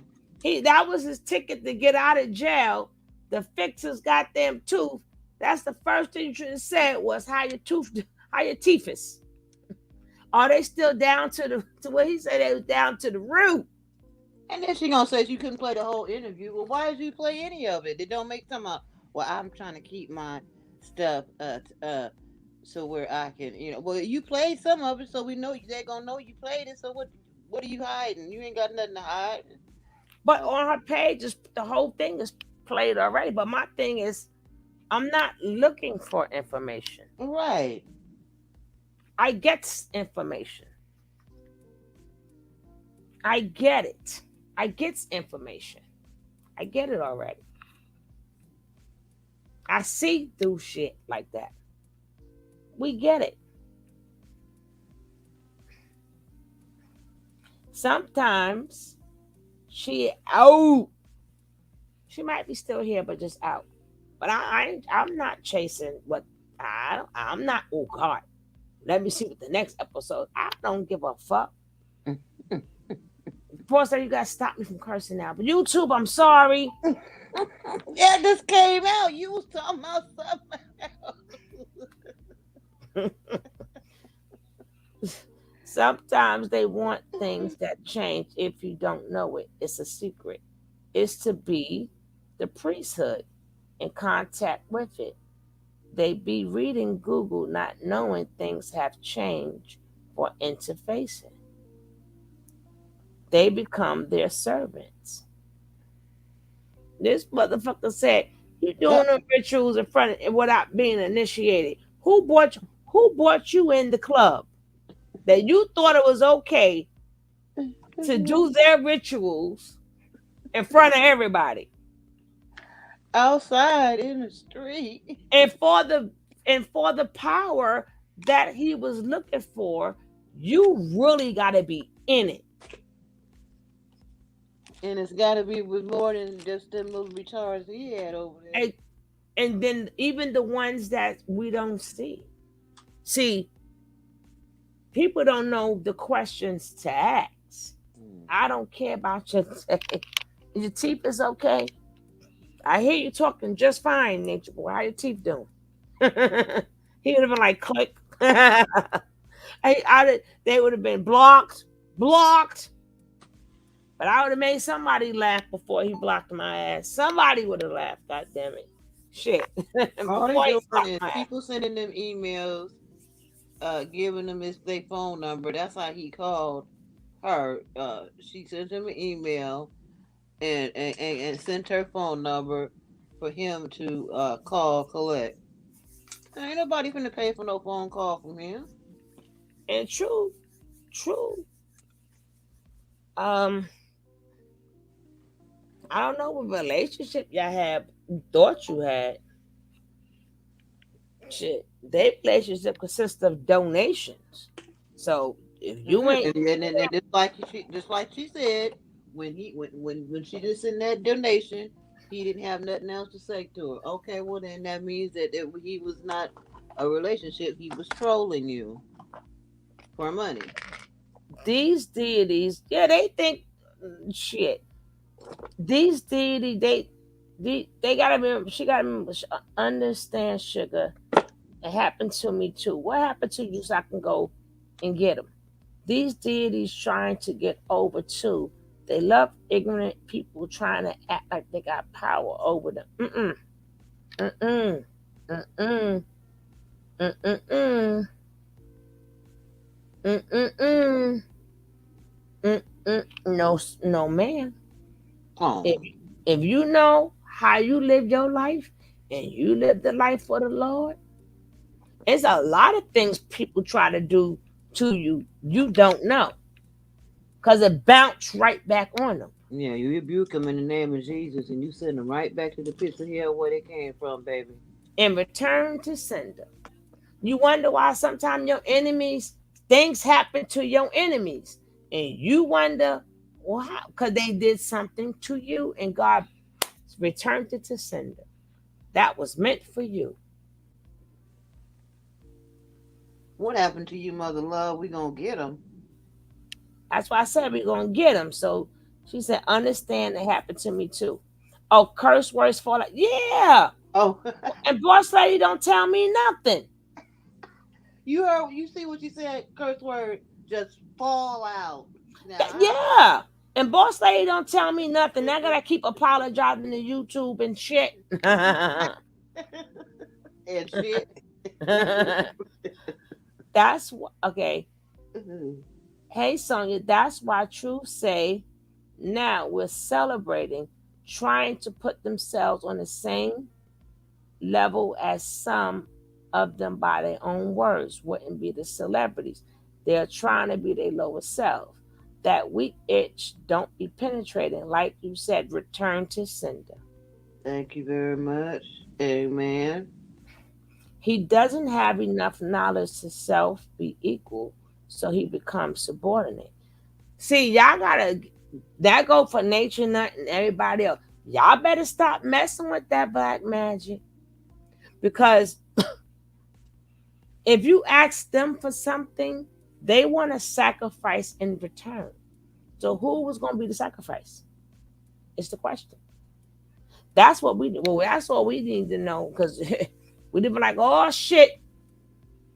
That was his ticket to get out of jail. To fix his goddamn tooth. That's the first thing you should have said was how your teeth is. Are they still down to what he said they was down to the root? And then she gonna say she couldn't play the whole interview. Well, why did you play any of it? It don't make some. Well, I'm trying to keep my stuff so where I can, Well, you played some of it, so we know they're gonna know you played it. So what are you hiding? You ain't got nothing to hide. But on her page, the whole thing is played already. But my thing is, I'm not looking for information. Right. I get information. I get it. I get information. I get it already. I see through shit like that. We get it. Sometimes she out. She might be still here, but just out. But I'm not chasing what I'm not. Oh God, let me see what the next episode. I don't give a fuck. Of you gotta stop me from cursing now. But YouTube, I'm sorry. Yeah, this came out. You was talking about something else. Sometimes they want things that change if you don't know it. It's a secret. It's to be the priesthood in contact with it. They be reading Google not knowing things have changed for interfacing. They become their servants. This motherfucker said, you doing the rituals in front of without being initiated. Who brought you in the club? That you thought it was okay to do their rituals in front of everybody. Outside in the street. And for the power that he was looking for, you really gotta be in it. And it's got to be with more than just them little retards he had over there. And then even the ones that we don't see. See, people don't know the questions to ask. I don't care about your your teeth is okay. I hear you talking just fine, Nature Boy. How your teeth doing? He would have been like, click. They would have been blocked. But I would have made somebody laugh before he blocked my ass. Somebody would have laughed. God damn it. Shit. All they doing is people sending them emails, giving them their phone number. That's how he called her. She sent him an email and sent her phone number for him to call collect. Ain't nobody finna pay for no phone call from him. And true. I don't know what relationship y'all have thought you had. Shit, their relationship consists of donations. So if you ain't and just like she said, when she just sent that donation, he didn't have nothing else to say to her. Okay, well then that means that he was not a relationship. He was trolling you for money. These deities, yeah, they think shit. These deities, they gotta remember. She gotta remember. Understand, sugar. It happened to me too. What happened to you? So I can go and get them. These deities trying to get over to They love ignorant people trying to act like they got power over them. Mm-mm. Mm-mm. Mm-mm. Mm-mm. Mm-mm. Mm-mm. No, no, man. Oh. If you know how you live your life and you live the life for the Lord, there's a lot of things people try to do to you you don't know, because it bounced right back on them. Yeah, you rebuke them in the name of Jesus, and you send them right back to the pits of hell where they came from, baby. And return to sender. You wonder why sometimes your enemies, things happen to your enemies, and you wonder, well, how? Because they did something to you, and God returned it to sender. That was meant for you. What happened to you, Mother Love? We gonna get them. That's why I said we're gonna get them. So she said, understand it happened to me too. Oh, curse words fall out. Yeah. Oh. And boss lady don't tell me nothing. You heard? You see what you said? Curse word just fall out. Now, Yeah. And boss lady don't tell me nothing. I gotta keep apologizing to YouTube and shit. and shit. That's okay. Hey Sonia, that's why Truth say now we're celebrating, trying to put themselves on the same level as some of them by their own words wouldn't be the celebrities. They're trying to be their lower self. That weak itch don't be penetrating. Like you said, return to sender. Thank you very much. Amen. He doesn't have enough knowledge to self be equal, so he becomes subordinate. See, y'all gotta, that go for Nature Nut and everybody else. Y'all better stop messing with that black magic, because if you ask them for something, they want to sacrifice in return. So who was going to be the sacrifice? It's the question. That's what we, well, that's what we need to know, because we did be like, oh shit,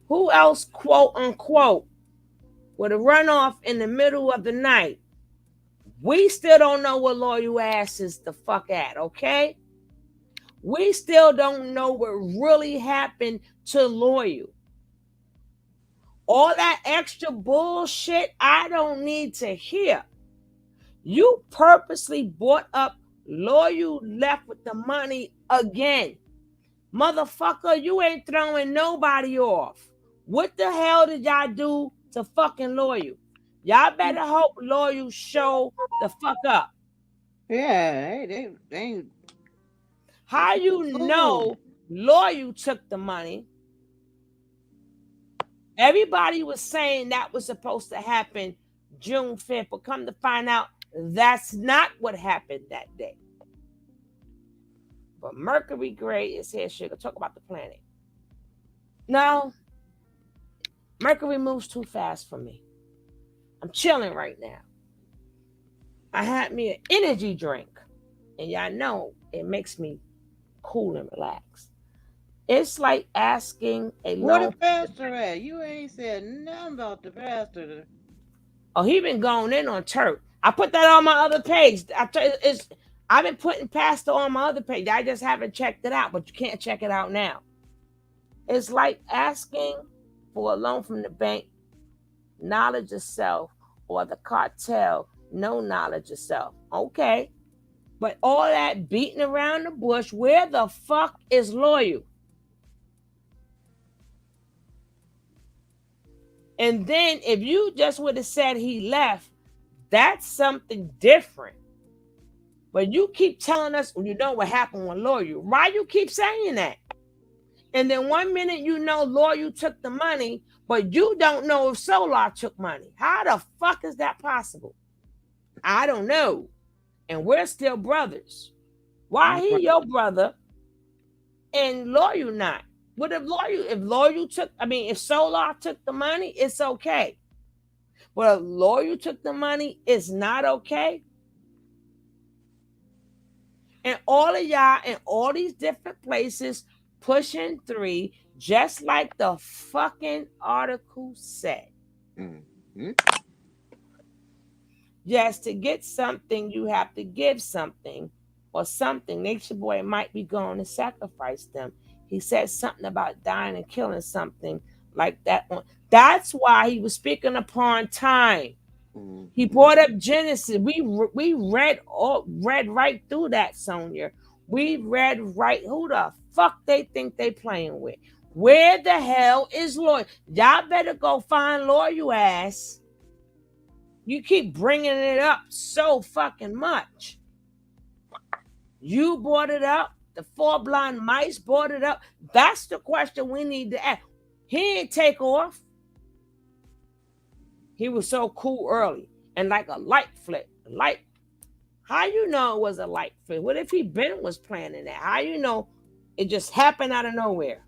who else, quote unquote, with a runoff in the middle of the night? We still don't know what loyal ass is the fuck at, okay? We still don't know what really happened to loyal. All that extra bullshit, I don't need to hear. You purposely bought up loyal, left with the money again. Motherfucker, you ain't throwing nobody off. What the hell did y'all do to fucking loyal? Y'all better hope loyal show the fuck up. Yeah, they How you know loyal took the money? Everybody was saying that was supposed to happen June 5th, but come to find out, that's not what happened that day. But Mercury Gray is here, sugar. Talk about the planet. No, Mercury moves too fast for me. I'm chilling right now. I had me an energy drink, and y'all know it makes me cool and relax. It's like asking a Where loan. the pastor at? You ain't said nothing about the pastor. Oh, he been going in on Turk. I put that on my other page. I've been putting Pastor on my other page. I just haven't checked it out, but you can't check it out now. It's like asking for a loan from the bank, knowledge of self, or the cartel, no knowledge of self. Okay. But all that beating around the bush, where the fuck is loyal? And then if you just would have said he left, that's something different. But you keep telling us, well, you know what happened with Loyal. Why you keep saying that? And then one minute you know Loyal took the money, but you don't know if Solar took money. How the fuck is that possible? I don't know. And we're still brothers. Why he your brother and Loyal not? What if Loyal took, if Solar took the money, it's okay. But if Loyal took the money, it's not okay. And all of y'all in all these different places pushing 3, just like the fucking article said. Mm-hmm. Just to get something, you have to give something or something. Nature Boy might be going to sacrifice them. He said something about dying and killing something like that. That's why he was speaking upon time. He brought up Genesis. We read right through that, Sonia. We read right. Who the fuck they think they playing with? Where the hell is Lord? Y'all better go find Lord, you ass. You keep bringing it up so fucking much. You brought it up. The four blind mice brought it up. That's the question we need to ask. He ain't take off. He was so cool early and like a light flick. Light. How you know it was a light flick? What if he been was planning that? How you know it just happened out of nowhere?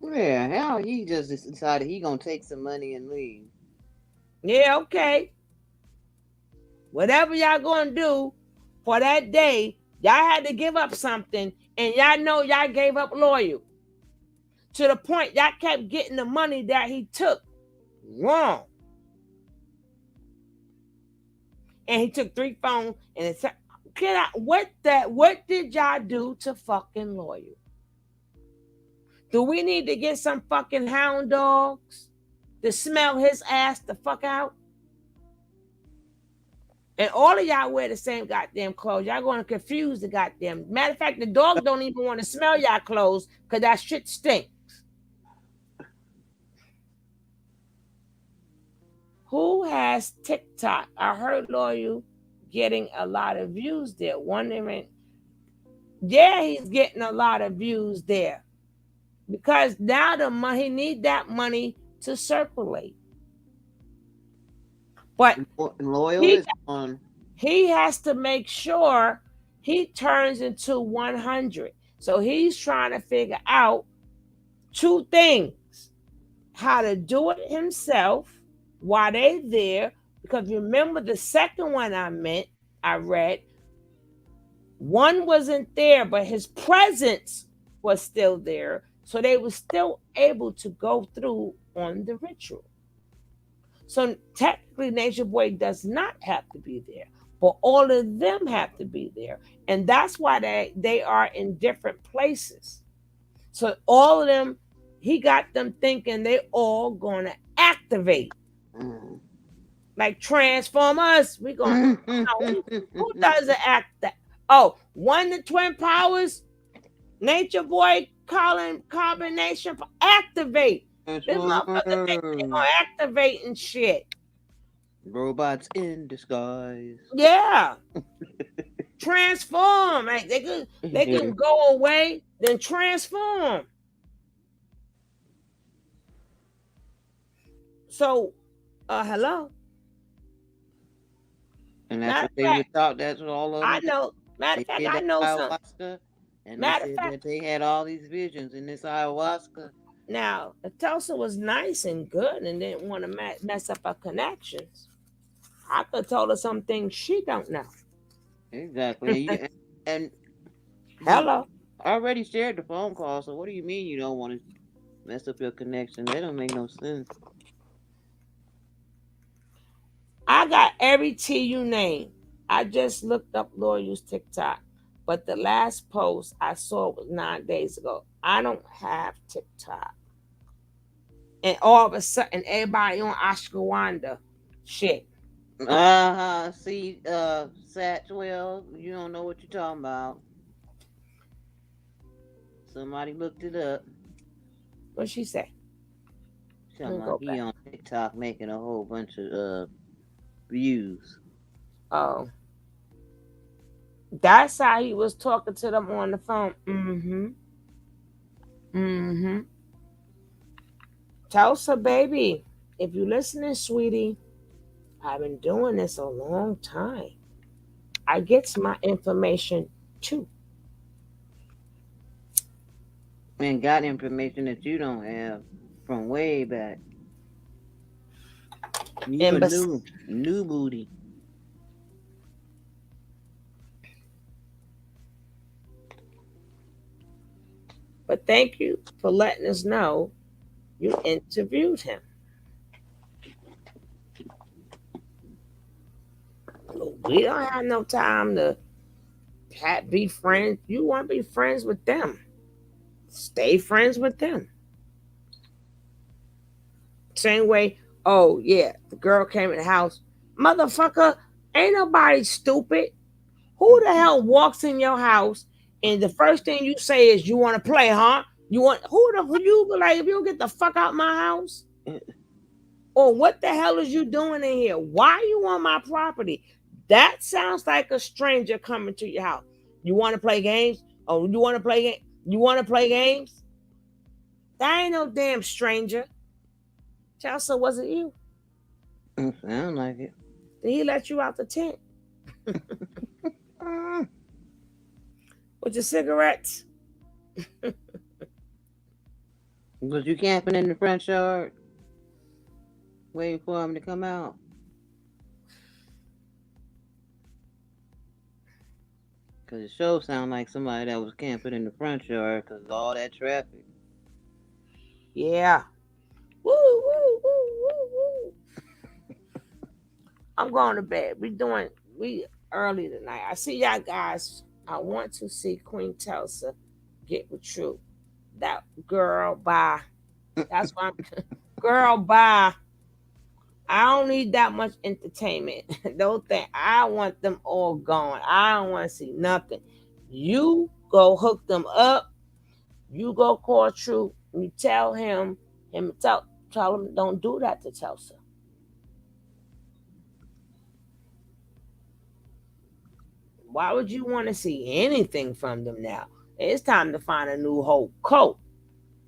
Yeah, hell, he just decided he gonna take some money and leave. Yeah, okay. Whatever y'all gonna do for that day, y'all had to give up something, and y'all know y'all gave up loyal. To the point y'all kept getting the money that he took wrong. And he took 3 phones and it's what did y'all do to fucking loyal? Do we need to get some fucking hound dogs to smell his ass the fuck out? And all of y'all wear the same goddamn clothes. Y'all going to confuse the goddamn. Matter of fact, the dog don't even want to smell y'all clothes because that shit stinks. Who has TikTok? I heard Loyal getting a lot of views there. Wondering, yeah, he's getting a lot of views there because now the money, he need that money to circulate. But Loyal is on. He has to make sure he turns into 100. So he's trying to figure out 2 things: how to do it himself while they there. Because remember the second one I read, one wasn't there, but his presence was still there. So they were still able to go through on the ritual. So technically, Nature Boy does not have to be there, but all of them have to be there. And that's why they are in different places. So all of them, he got them thinking they all going to activate. Like Transformers, we going who does the act that? Oh, one the twin powers, Nature Boy calling combination for activate. This motherfucker think they gonna activate and shit. Robots in disguise. Yeah. Transform. Like they can go away, then transform. So hello. And that's what they would thought. That's what all of them. I know. Matter of fact, I know something. And they said that they had all these visions in this ayahuasca. Now, if Tulsa was nice and good and didn't want to mess up our connections, I could have told her some things she don't know. Exactly. and hello. I already shared the phone call, so what do you mean you don't want to mess up your connection? That don't make no sense. I got every T you name. I just looked up Loyal's TikTok, but the last post I saw was 9 days ago. I don't have TikTok. And all of a sudden, everybody on Ashwagandha shit. See, Satchwell, you don't know what you're talking about. Somebody looked it up. What'd she say? Talking about he on TikTok making a whole bunch of views. Oh. That's how he was talking to them on the phone. Tulsa, baby, if you listening, sweetie, I've been doing this a long time. I get my information too. And got information that you don't have from way back. You a new booty. But thank you for letting us know you interviewed him. We don't have no time to be friends. You want to be friends with them. Stay friends with them. Same way, oh yeah, the girl came in the house. Motherfucker, ain't nobody stupid. Who the hell walks in your house and the first thing you say is you want to play, huh? You want who you be like if you don't get the fuck out my house? Or what the hell is you doing in here? Why are you on my property? That sounds like a stranger coming to your house. You want to play games? Oh, you want to play game? You want to play games? That ain't no damn stranger. Chelsea, was it you? Sound like it. Did he let you out the tent? With your cigarettes? Was you camping in the front yard, waiting for him to come out? Cause it sure sound like somebody that was camping in the front yard, cause of all that traffic. Yeah. Woo, woo, woo, woo, woo. I'm going to bed. We early tonight. I see y'all guys. I want to see Queen Tulsa get with True. That girl, bye. That's why I'm girl, bye. I don't need that much entertainment. Don't think I want them all gone. I don't want to see nothing. You go hook them up. You go call True. You tell tell him don't do that to Tulsa. Why would you want to see anything from them now? It's time to find a new whole coat.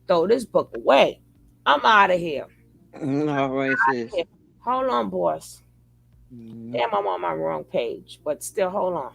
Throw this book away. I'm out of here. All right, sis. Hold on, boss. Mm-hmm. Damn, I'm on my wrong page, but still, hold on.